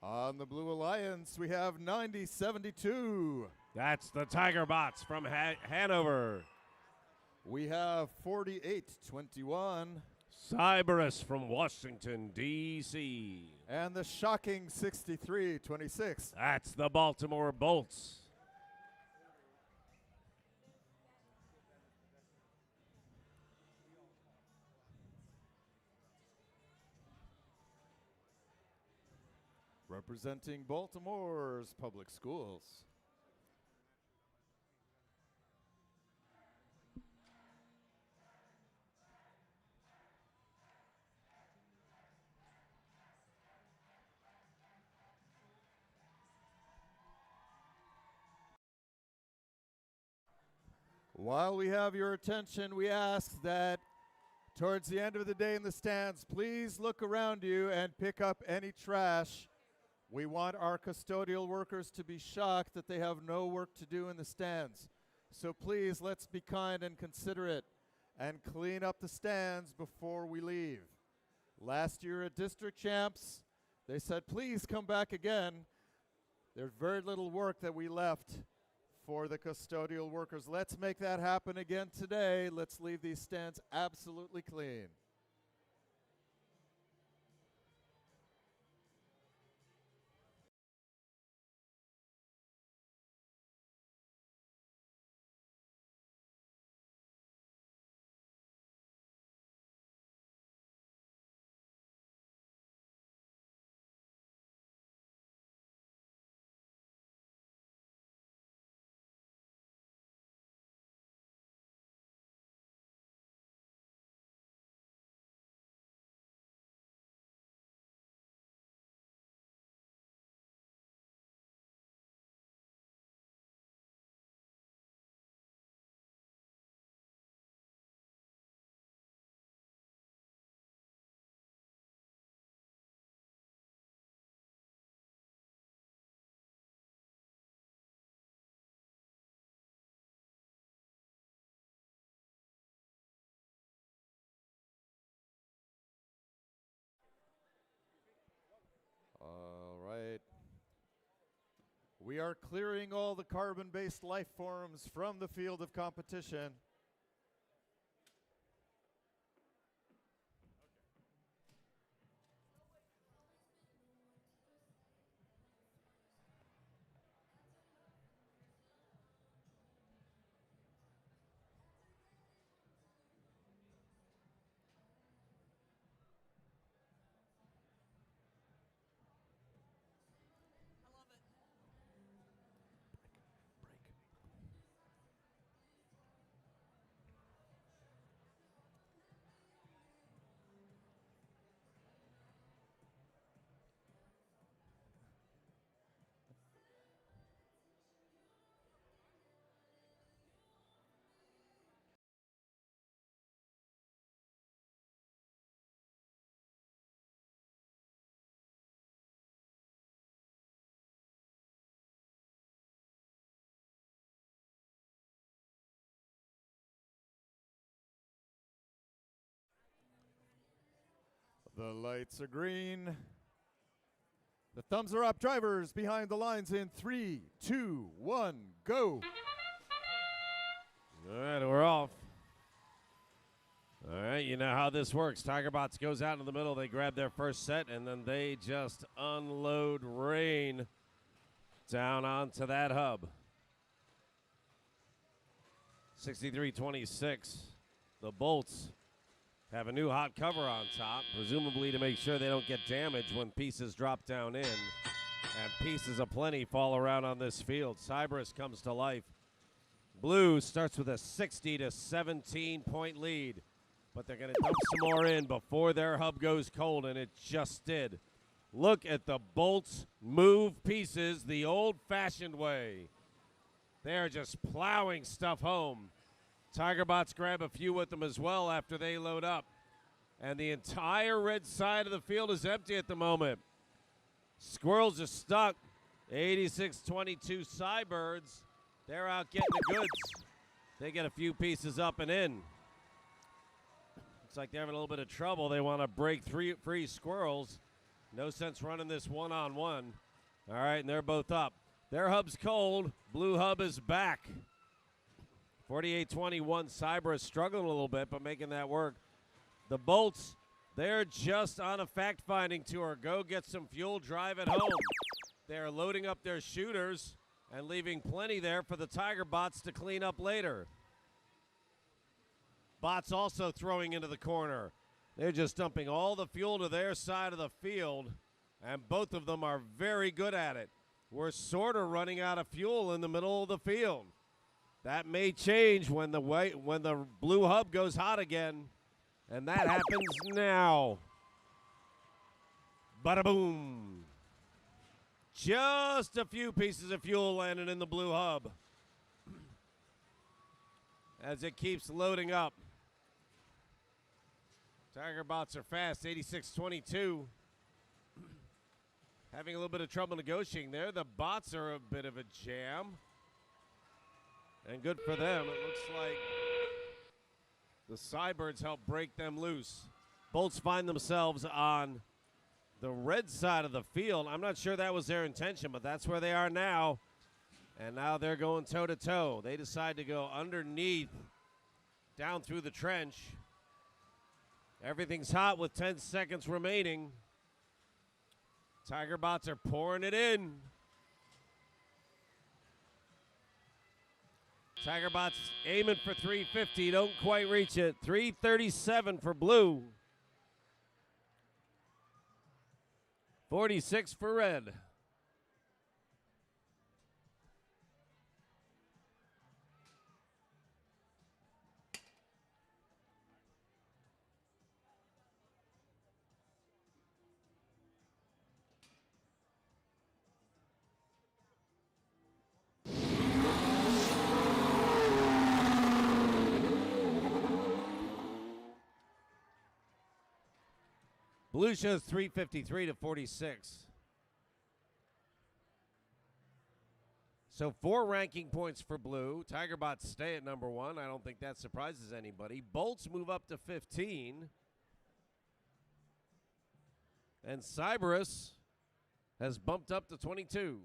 On the Blue Alliance, we have 9072. That's the Tiger Bots from Hanover. We have 4821. Cyberus from Washington, D.C. And the shocking 6326. That's the Baltimore Bolts. Representing Baltimore's public schools. While we have your attention, we ask that towards the end of the day in the stands, please look around you and pick up any trash. We want our custodial workers to be shocked that they have no work to do in the stands. So please, let's be kind and considerate and clean up the stands before we leave. Last year at District Champs, they said, please come back again. There's very little work that we left for the custodial workers. Let's make that happen again today. Let's leave these stands absolutely clean. All right. We are clearing all the carbon-based life forms from the field of competition. The lights are green. The thumbs are up. Drivers behind the lines in 3, 2, 1, go. All right, we're off. All right, you know how this works. Tigerbots goes out in the middle. They grab their first set, and then they just unload rain down onto that hub. 63-26. The Bolts have a new hot cover on top, presumably to make sure they don't get damaged when pieces drop down in. And pieces aplenty fall around on this field. Cybers comes to life. Blue starts with a 60 to 17 point lead, but they're going to dump some more in before their hub goes cold, and it just did. Look at the bolts move pieces the old-fashioned way. They're just plowing stuff home. Tigerbots grab a few with them as well after they load up. And the entire red side of the field is empty at the moment. Squirrels are stuck. 86-22 Cybirds. They're out getting the goods. They get a few pieces up and in. Looks like they're having a little bit of trouble. They want to break free Squirrels. No sense running this one-on-one. All right, and they're both up. Their hub's cold. Blue hub is back. 48-21. Cyber is struggling a little bit, but making that work. The Bolts, they're just on a fact-finding tour. Go get some fuel, drive it home. They're loading up their shooters and leaving plenty there for the Tiger Bots to clean up later. Bots also throwing into the corner. They're just dumping all the fuel to their side of the field, and both of them are very good at it. We're sort of running out of fuel in the middle of the field. That may change when the blue hub goes hot again, and that happens now. Bada boom. Just a few pieces of fuel landing in the blue hub as it keeps loading up. Tiger Bots are fast, 86-22. Having a little bit of trouble negotiating there. The Bots are a bit of a jam. And good for them. It looks like the Cybirds help break them loose. Bolts find themselves on the red side of the field. I'm not sure that was their intention, but that's where they are now. And now they're going toe-to-toe. They decide to go underneath, down through the trench. Everything's hot with 10 seconds remaining. Tiger Bots are pouring it in. Tiger Bots aiming for 350, don't quite reach it. 337 for blue. 46 for red. Blue shows 353 to 46. So 4 ranking points for blue. Tiger Bots stay at number 1. I don't think that surprises anybody. Bolts move up to 15. And Cyberus has bumped up to 22.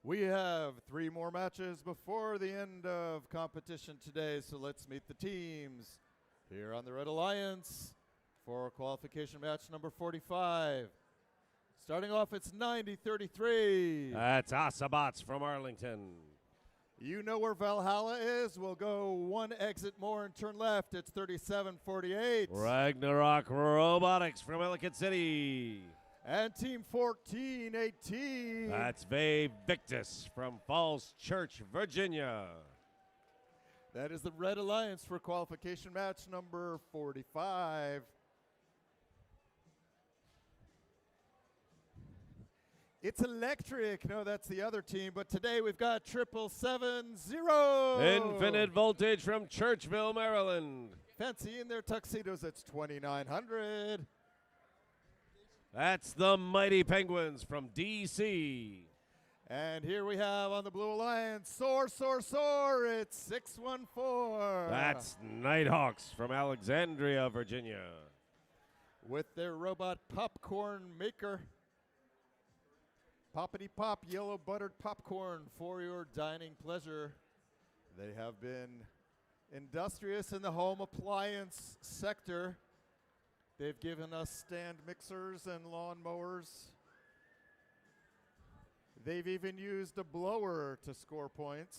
We have 3 more matches before the end of competition today, so let's meet the teams here on the Red Alliance for qualification match number 45. Starting off, it's 90-33. That's Osabots from Arlington. You know where Valhalla is. We'll go 1 exit more and turn left. It's 37-48. Ragnarok Robotics from Ellicott City. And team 14-18. That's Vay Victus from Falls Church, Virginia. That is the Red Alliance for qualification match number 45. It's electric. No, that's the other team. But today we've got 770. Infinite Voltage from Churchville, Maryland. Fancy in their tuxedos. It's 2900. That's the Mighty Penguins from D.C. And here we have on the Blue Alliance, soar, soar, soar. It's 614. That's Nighthawks from Alexandria, Virginia. With their robot popcorn maker. Poppity pop, yellow buttered popcorn for your dining pleasure. They have been industrious in the home appliance sector. They've given us stand mixers and lawn mowers. They've even used a blower to score points.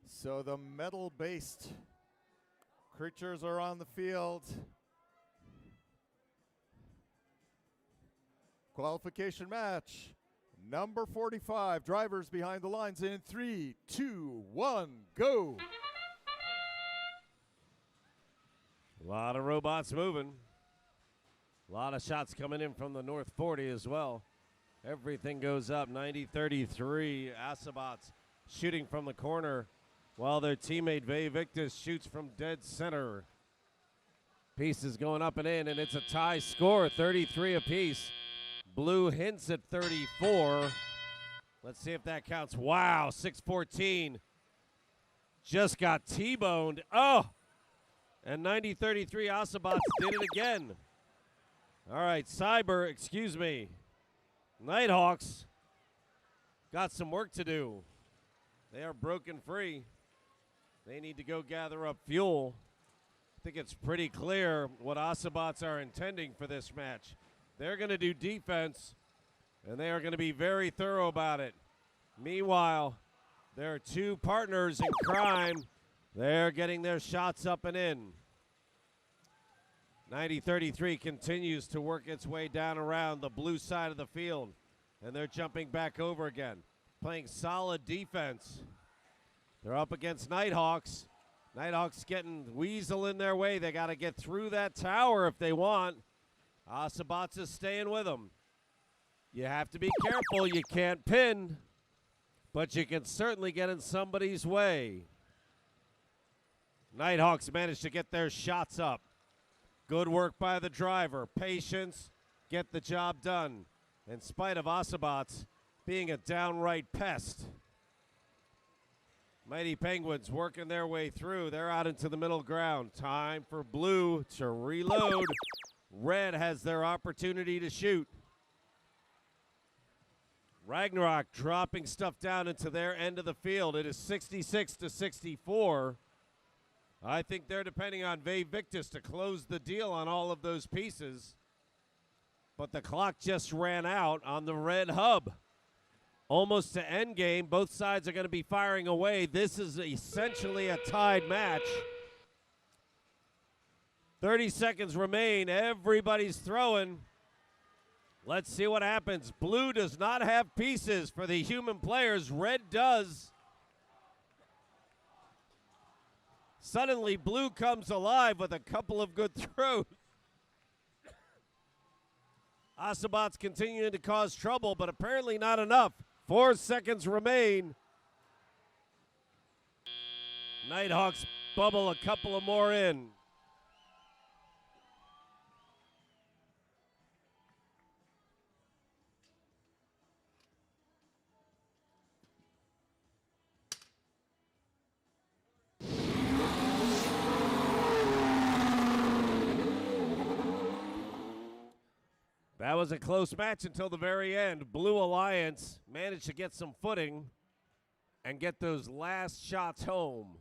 So the metal-based creatures are on the field. Qualification match, number 45. Drivers behind the lines in 3, 2, 1, go. A lot of robots moving. A lot of shots coming in from the North 40 as well. Everything goes up, 90-33. Osabots shooting from the corner while their teammate Vay Victus shoots from dead center. Pieces going up and in, and it's a tie score, 33 apiece. Blue hints at 34. Let's see if that counts. Wow, 6-14. Just got T-boned. Oh! And 90-33, Osabots did it again. All right, Nighthawks got some work to do. They are broken free. They need to go gather up fuel. I think it's pretty clear what Osabots are intending for this match. They're going to do defense, and they are going to be very thorough about it. Meanwhile, there are 2 partners in crime. They're getting their shots up and in. 90-33 continues to work its way down around the blue side of the field, and they're jumping back over again, playing solid defense. They're up against Nighthawks. Nighthawks getting weasel in their way. They got to get through that tower if they want. Osabots is staying with them. You have to be careful. You can't pin, but you can certainly get in somebody's way. Nighthawks managed to get their shots up. Good work by the driver. Patience, get the job done. In spite of Osabots being a downright pest. Mighty Penguins working their way through. They're out into the middle ground. Time for blue to reload. Red has their opportunity to shoot. Ragnarok dropping stuff down into their end of the field. It is 66-64. I think they're depending on Vay Victus to close the deal on all of those pieces. But the clock just ran out on the red hub. Almost to end game. Both sides are going to be firing away. This is essentially a tied match. 30 seconds remain. Everybody's throwing. Let's see what happens. Blue does not have pieces for the human players. Red does. Suddenly, blue comes alive with a couple of good throws. Osabots continuing to cause trouble, but apparently not enough. 4 seconds remain. Nighthawks bubble a couple of more in. That was a close match until the very end. Blue Alliance managed to get some footing and get those last shots home.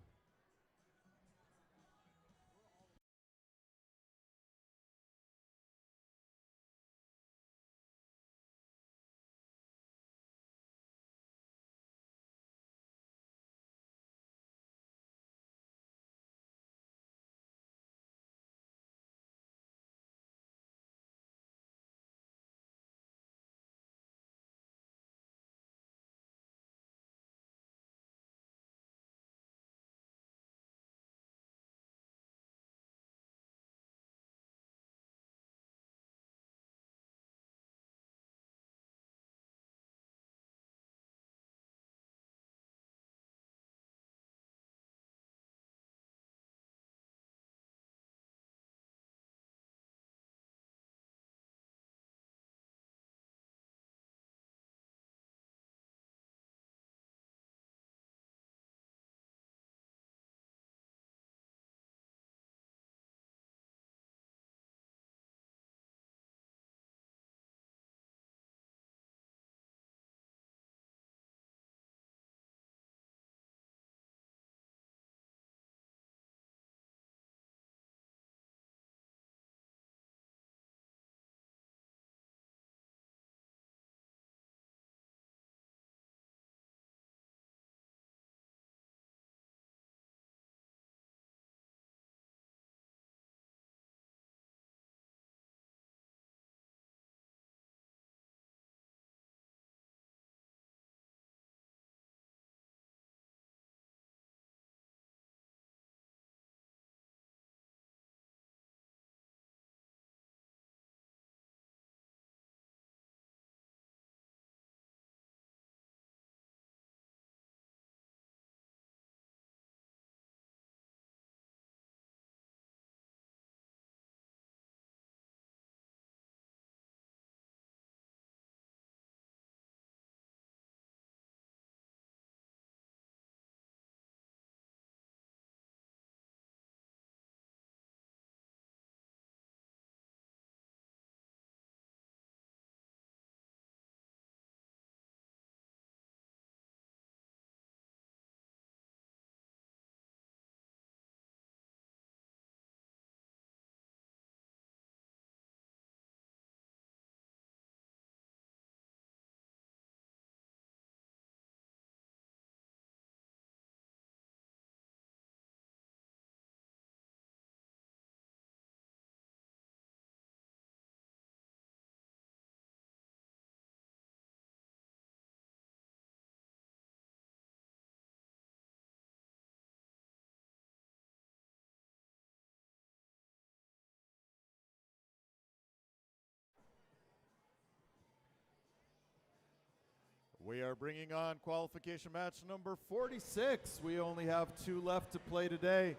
We are bringing on qualification match number 46. We only have 2 left to play today.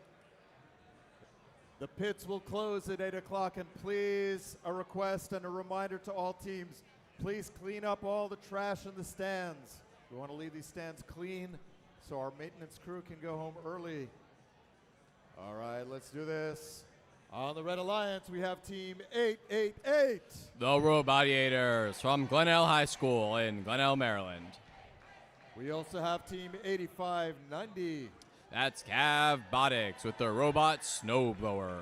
The pits will close at 8 o'clock, and please, a request and a reminder to all teams, please clean up all the trash in the stands. We want to leave these stands clean so our maintenance crew can go home early. All right, let's do this. On the Red Alliance, we have Team 888. The Robodiators from Glenelg High School in Glenelg, Maryland. We also have Team 8590. That's Cav Botics with the robot snowblower.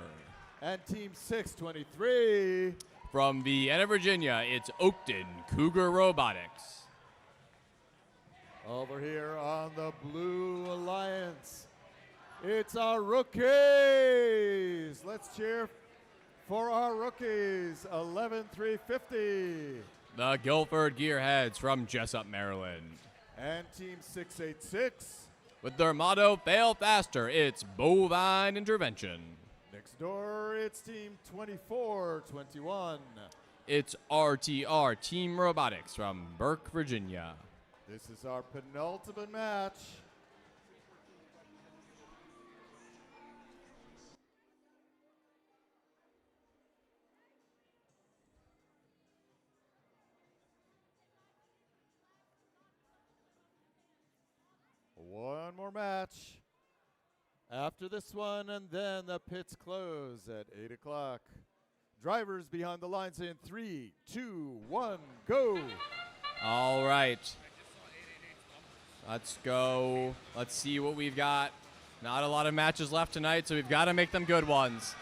And Team 623. From Vienna, Virginia, it's Oakton Cougar Robotics. Over here on the Blue Alliance, it's our rookies. Let's cheer for our rookies, 11350. The Guilford Gearheads from Jessup, Maryland. And Team 686. With their motto, fail faster, it's bovine intervention. Next door, it's Team 2421. It's RTR Team Robotics from Burke, Virginia. This is our penultimate match. One more match after this one, and then the pits close at 8 o'clock. Drivers behind the lines in 3, 2, 1, go. All right. Let's go. Let's see what we've got. Not a lot of matches left tonight, so we've got to make them good ones.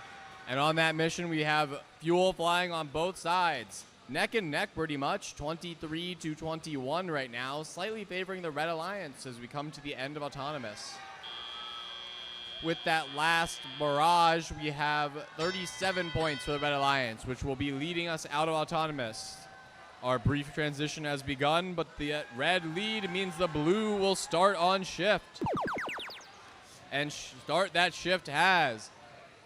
And on that mission, we have fuel flying on both sides. Neck and neck pretty much, 23 to 21 right now, slightly favoring the Red Alliance as we come to the end of Autonomous. With that last barrage, we have 37 points for the Red Alliance, which will be leading us out of Autonomous. Our brief transition has begun, but the red lead means the blue will start on shift. And start that shift has.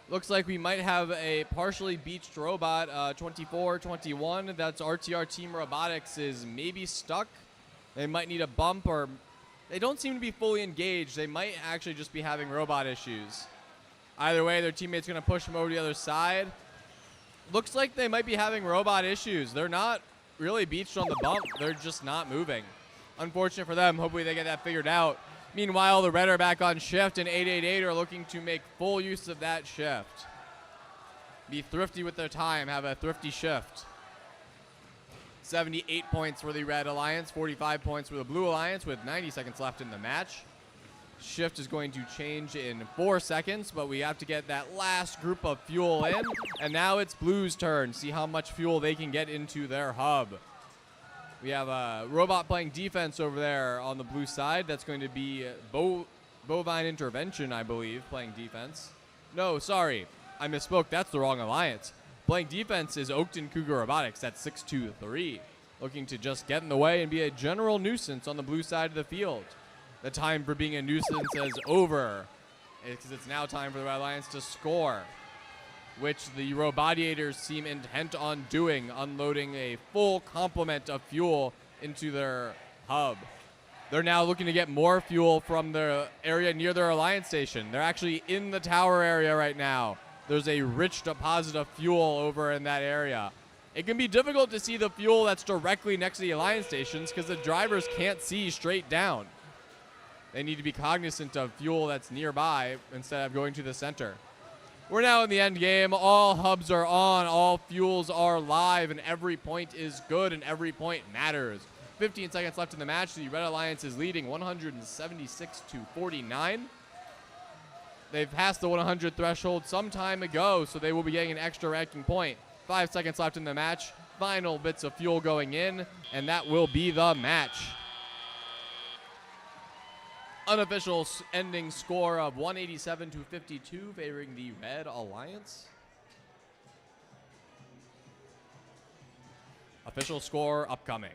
Looks like we might have a partially beached robot, 24-21. That's RTR Team Robotics is maybe stuck. They might need a bump, or they don't seem to be fully engaged. They might actually just be having robot issues. Either way, their teammate's going to push them over to the other side. Looks like they might be having robot issues. They're not really beached on the bump. They're just not moving. Unfortunate for them. Hopefully they get that figured out. Meanwhile, the Red are back on shift, and 888 are looking to make full use of that shift. Be thrifty with their time, have a thrifty shift. 78 points for the Red Alliance, 45 points for the Blue Alliance with 90 seconds left in the match. Shift is going to change in 4 seconds, but we have to get that last group of fuel in, and now it's Blue's turn. See how much fuel they can get into their hub. We have a robot playing defense over there on the blue side. That's going to be Bovine Intervention, I believe, playing defense. No, sorry, I misspoke. That's the wrong alliance. Playing defense is Oakton Cougar Robotics. That's 6-2-3, looking to just get in the way and be a general nuisance on the blue side of the field. The time for being a nuisance is over, because it's now time for the Red Alliance to score, which the Robodiators seem intent on doing, unloading a full complement of fuel into their hub. They're now looking to get more fuel from the area near their Alliance station. They're actually in the tower area right now. There's a rich deposit of fuel over in that area. It can be difficult to see the fuel that's directly next to the Alliance stations because the drivers can't see straight down. They need to be cognizant of fuel that's nearby instead of going to the center. We're now in the end game. All hubs are on, all fuels are live, and every point is good and every point matters. 15 seconds left in the match. The Red Alliance is leading 176-49. They've passed the 100 threshold some time ago, so they will be getting an extra ranking point. 5 seconds left in the match. Final bits of fuel going in, and that will be the match. Unofficial ending score of 187-52, favoring the Red Alliance. Official score upcoming.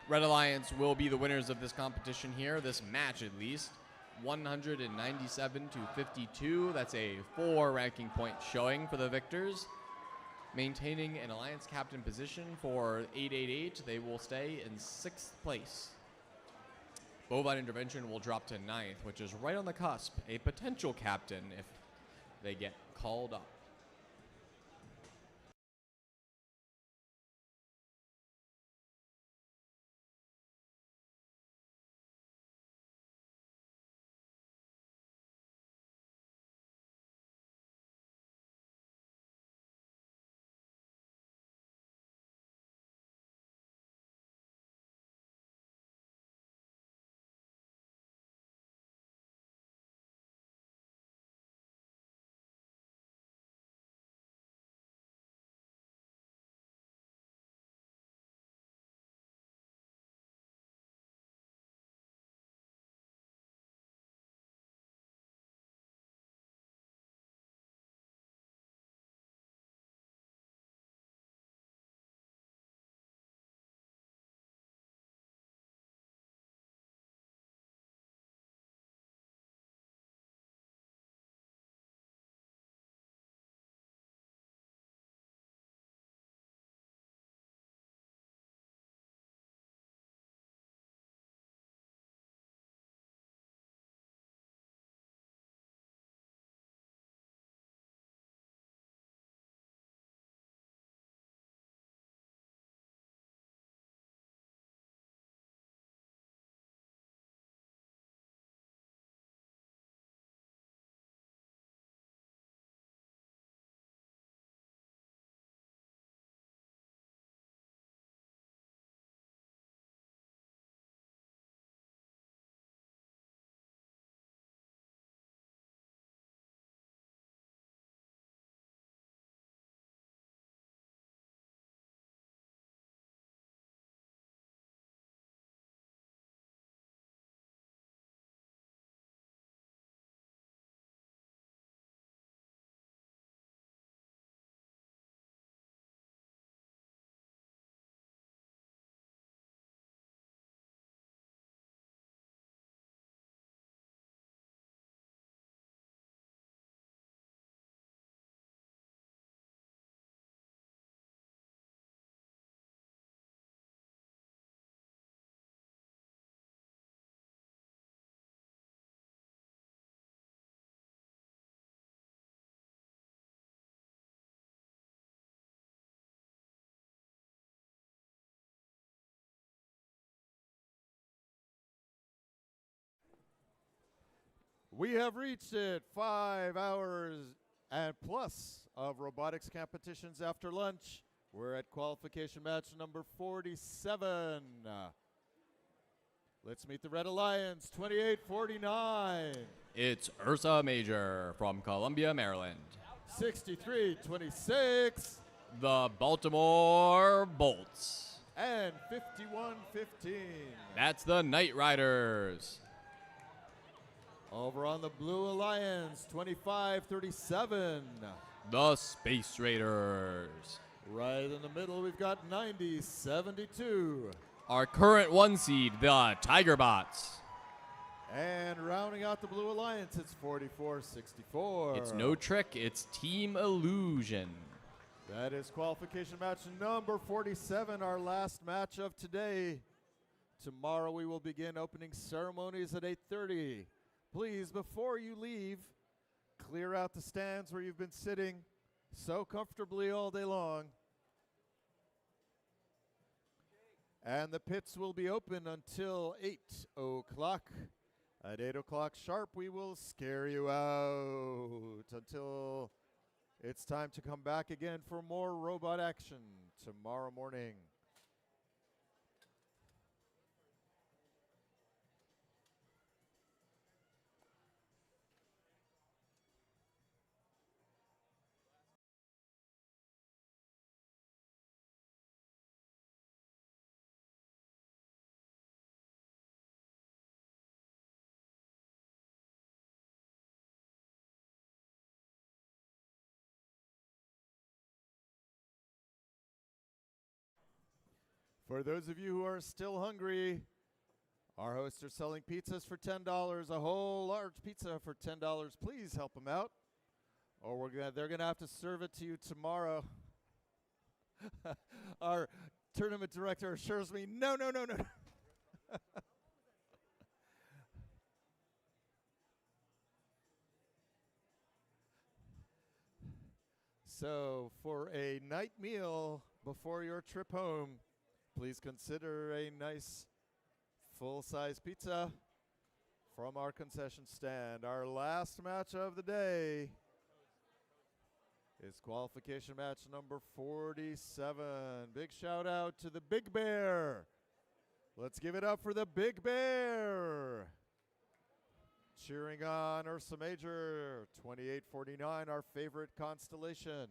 Red Alliance will be the winners of this competition here, this match at least. 197-52. That's a 4 ranking point showing for the victors. Maintaining an Alliance captain position for 888, they will stay in 6th place. Bovine Intervention will drop to 9th, which is right on the cusp. A potential captain if they get called up. We have reached it. 5 hours and plus of robotics competitions after lunch. We're at qualification match number 47. Let's meet the Red Alliance, 28-49. It's Ursa Major from Columbia, Maryland. 63-26. The Baltimore Bolts. And 51-15. That's the Knight Riders. Over on the Blue Alliance, 25-37. The Space Raiders. Right in the middle, we've got 90-72. Our current 1 seed, the Tiger Bots. And rounding out the Blue Alliance, it's 44-64. It's no trick, it's Team Illusion. That is qualification match number 47, our last match of today. Tomorrow we will begin opening ceremonies at 8:30. Please, before you leave, clear out the stands where you've been sitting so comfortably all day long. And the pits will be open until 8 o'clock. At 8 o'clock sharp, we will scare you out until it's time to come back again for more robot action tomorrow morning. For those of you who are still hungry, our hosts are selling pizzas for $10, a whole large pizza for $10. Please help them out, or they're going to have to serve it to you tomorrow. Our tournament director assures me, no. So for a night meal before your trip home, please consider a nice full-size pizza from our concession stand. Our last match of the day is qualification match number 47. Big shout out to the Big Bear. Let's give it up for the Big Bear. Cheering on Ursa Major, 28-49, our favorite constellation.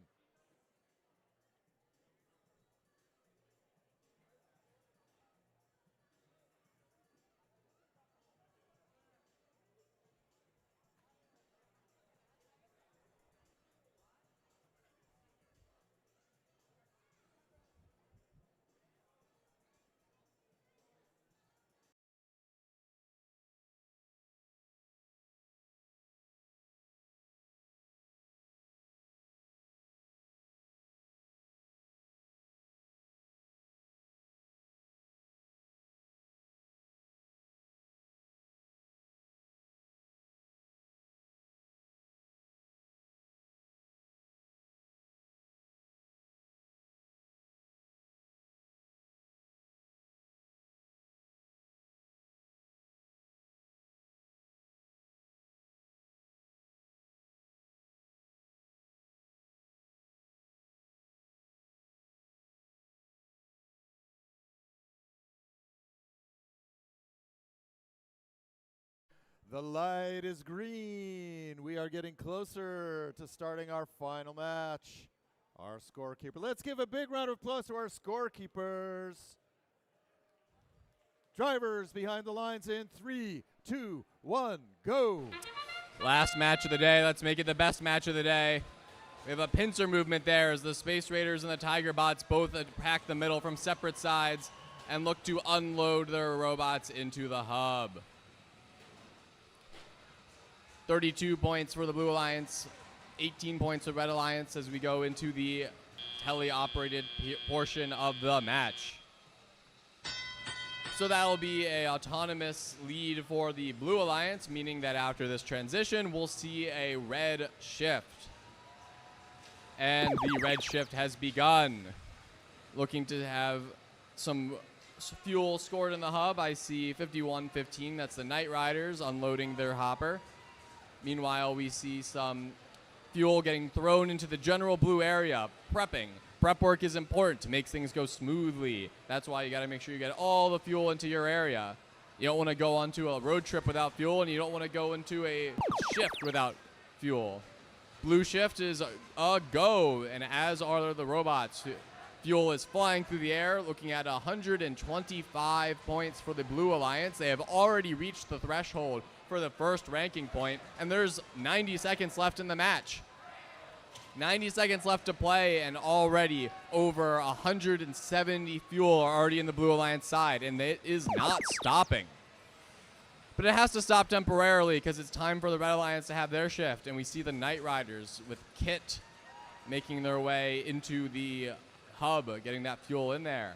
The light is green. We are getting closer to starting our final match. Our scorekeeper. Let's give a big round of applause to our scorekeepers. Drivers behind the lines in 3, 2, 1, go. Last match of the day. Let's make it the best match of the day. We have a pincer movement there as the Space Raiders and the Tiger Bots both attack the middle from separate sides and look to unload their robots into the hub. 32 points for the Blue Alliance, 18 points for Red Alliance as we go into the tele-operated portion of the match. So that will be an autonomous lead for the Blue Alliance, meaning that after this transition, we'll see a red shift. And the red shift has begun. Looking to have some fuel scored in the hub. I see 51-15, that's the Knight Riders unloading their hopper. Meanwhile, we see some fuel getting thrown into the general blue area, prepping. Prep work is important to make things go smoothly. That's why you got to make sure you get all the fuel into your area. You don't want to go onto a road trip without fuel, and you don't want to go into a shift without fuel. Blue shift is a go, and as are the robots. Fuel is flying through the air, looking at 125 points for the Blue Alliance. They have already reached the threshold for the first ranking point, and there's 90 seconds left in the match. 90 seconds left to play, and already over 170 fuel are already in the Blue Alliance side, and it is not stopping. But it has to stop temporarily because it's time for the Red Alliance to have their shift, and we see the Knight Riders with Kit making their way into the hub, getting that fuel in there.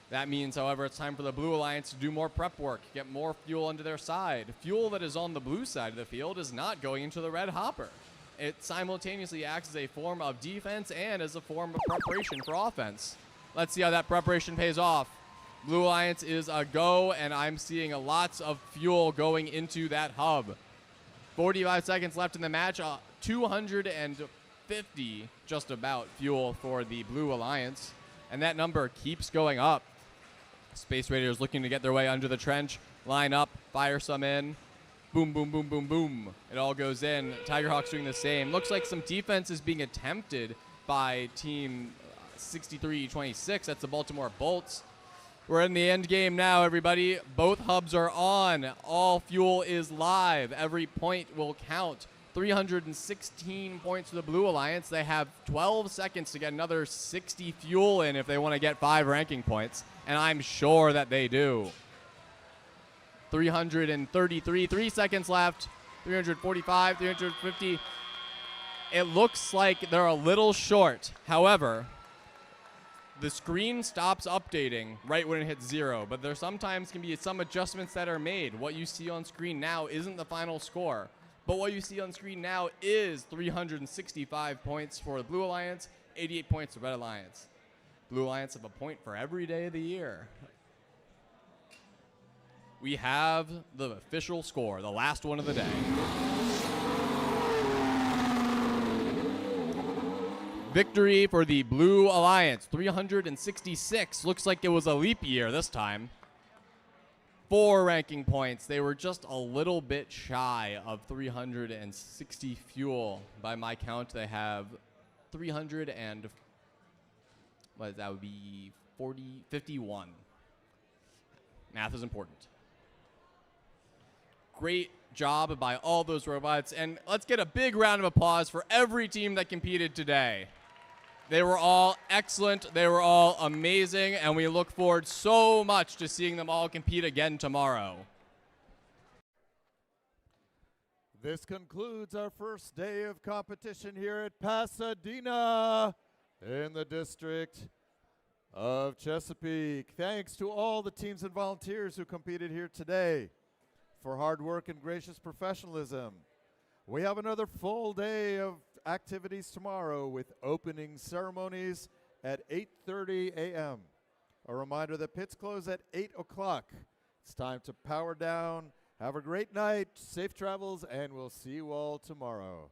That means, however, it's time for the Blue Alliance to do more prep work, get more fuel onto their side. Fuel that is on the blue side of the field is not going into the red hopper. It simultaneously acts as a form of defense and as a form of preparation for offense. Let's see how that preparation pays off. Blue Alliance is a go, and I'm seeing lots of fuel going into that hub. 45 seconds left in the match, 250 just about fuel for the Blue Alliance, and that number keeps going up. Space Raiders looking to get their way under the trench, line up, fire some in. Boom, boom, boom, boom, boom. It all goes in. Tigerhawks doing the same. Looks like some defense is being attempted by Team 6326. That's the Baltimore Bolts. We're in the end game now, everybody. Both hubs are on. All fuel is live. Every point will count. 316 points for the Blue Alliance. They have 12 seconds to get another 60 fuel in if they want to get 5 ranking points, and I'm sure that they do. 333, 3 seconds left, 345, 350. It looks like they're a little short. However, the screen stops updating right when it hits 0, but there sometimes can be some adjustments that are made. What you see on screen now isn't the final score, but what you see on screen now is 365 points for the Blue Alliance, 88 points for Red Alliance. Blue Alliance have a point for every day of the year. We have the official score, the last one of the day. Victory for the Blue Alliance, 366. Looks like it was a leap year this time. 4 ranking points. They were just a little bit shy of 360 fuel. By my count, they have 300 and, that would be 51. Math is important. Great job by all those robots, and let's get a big round of applause for every team that competed today. They were all excellent, they were all amazing, and we look forward so much to seeing them all compete again tomorrow. This concludes our first day of competition here at Pasadena in the district of Chesapeake. Thanks to all the teams and volunteers who competed here today for hard work and gracious professionalism. We have another full day of activities tomorrow with opening ceremonies at 8:30 a.m. A reminder that pits close at 8 o'clock. It's time to power down. Have a great night, safe travels, and we'll see you all tomorrow.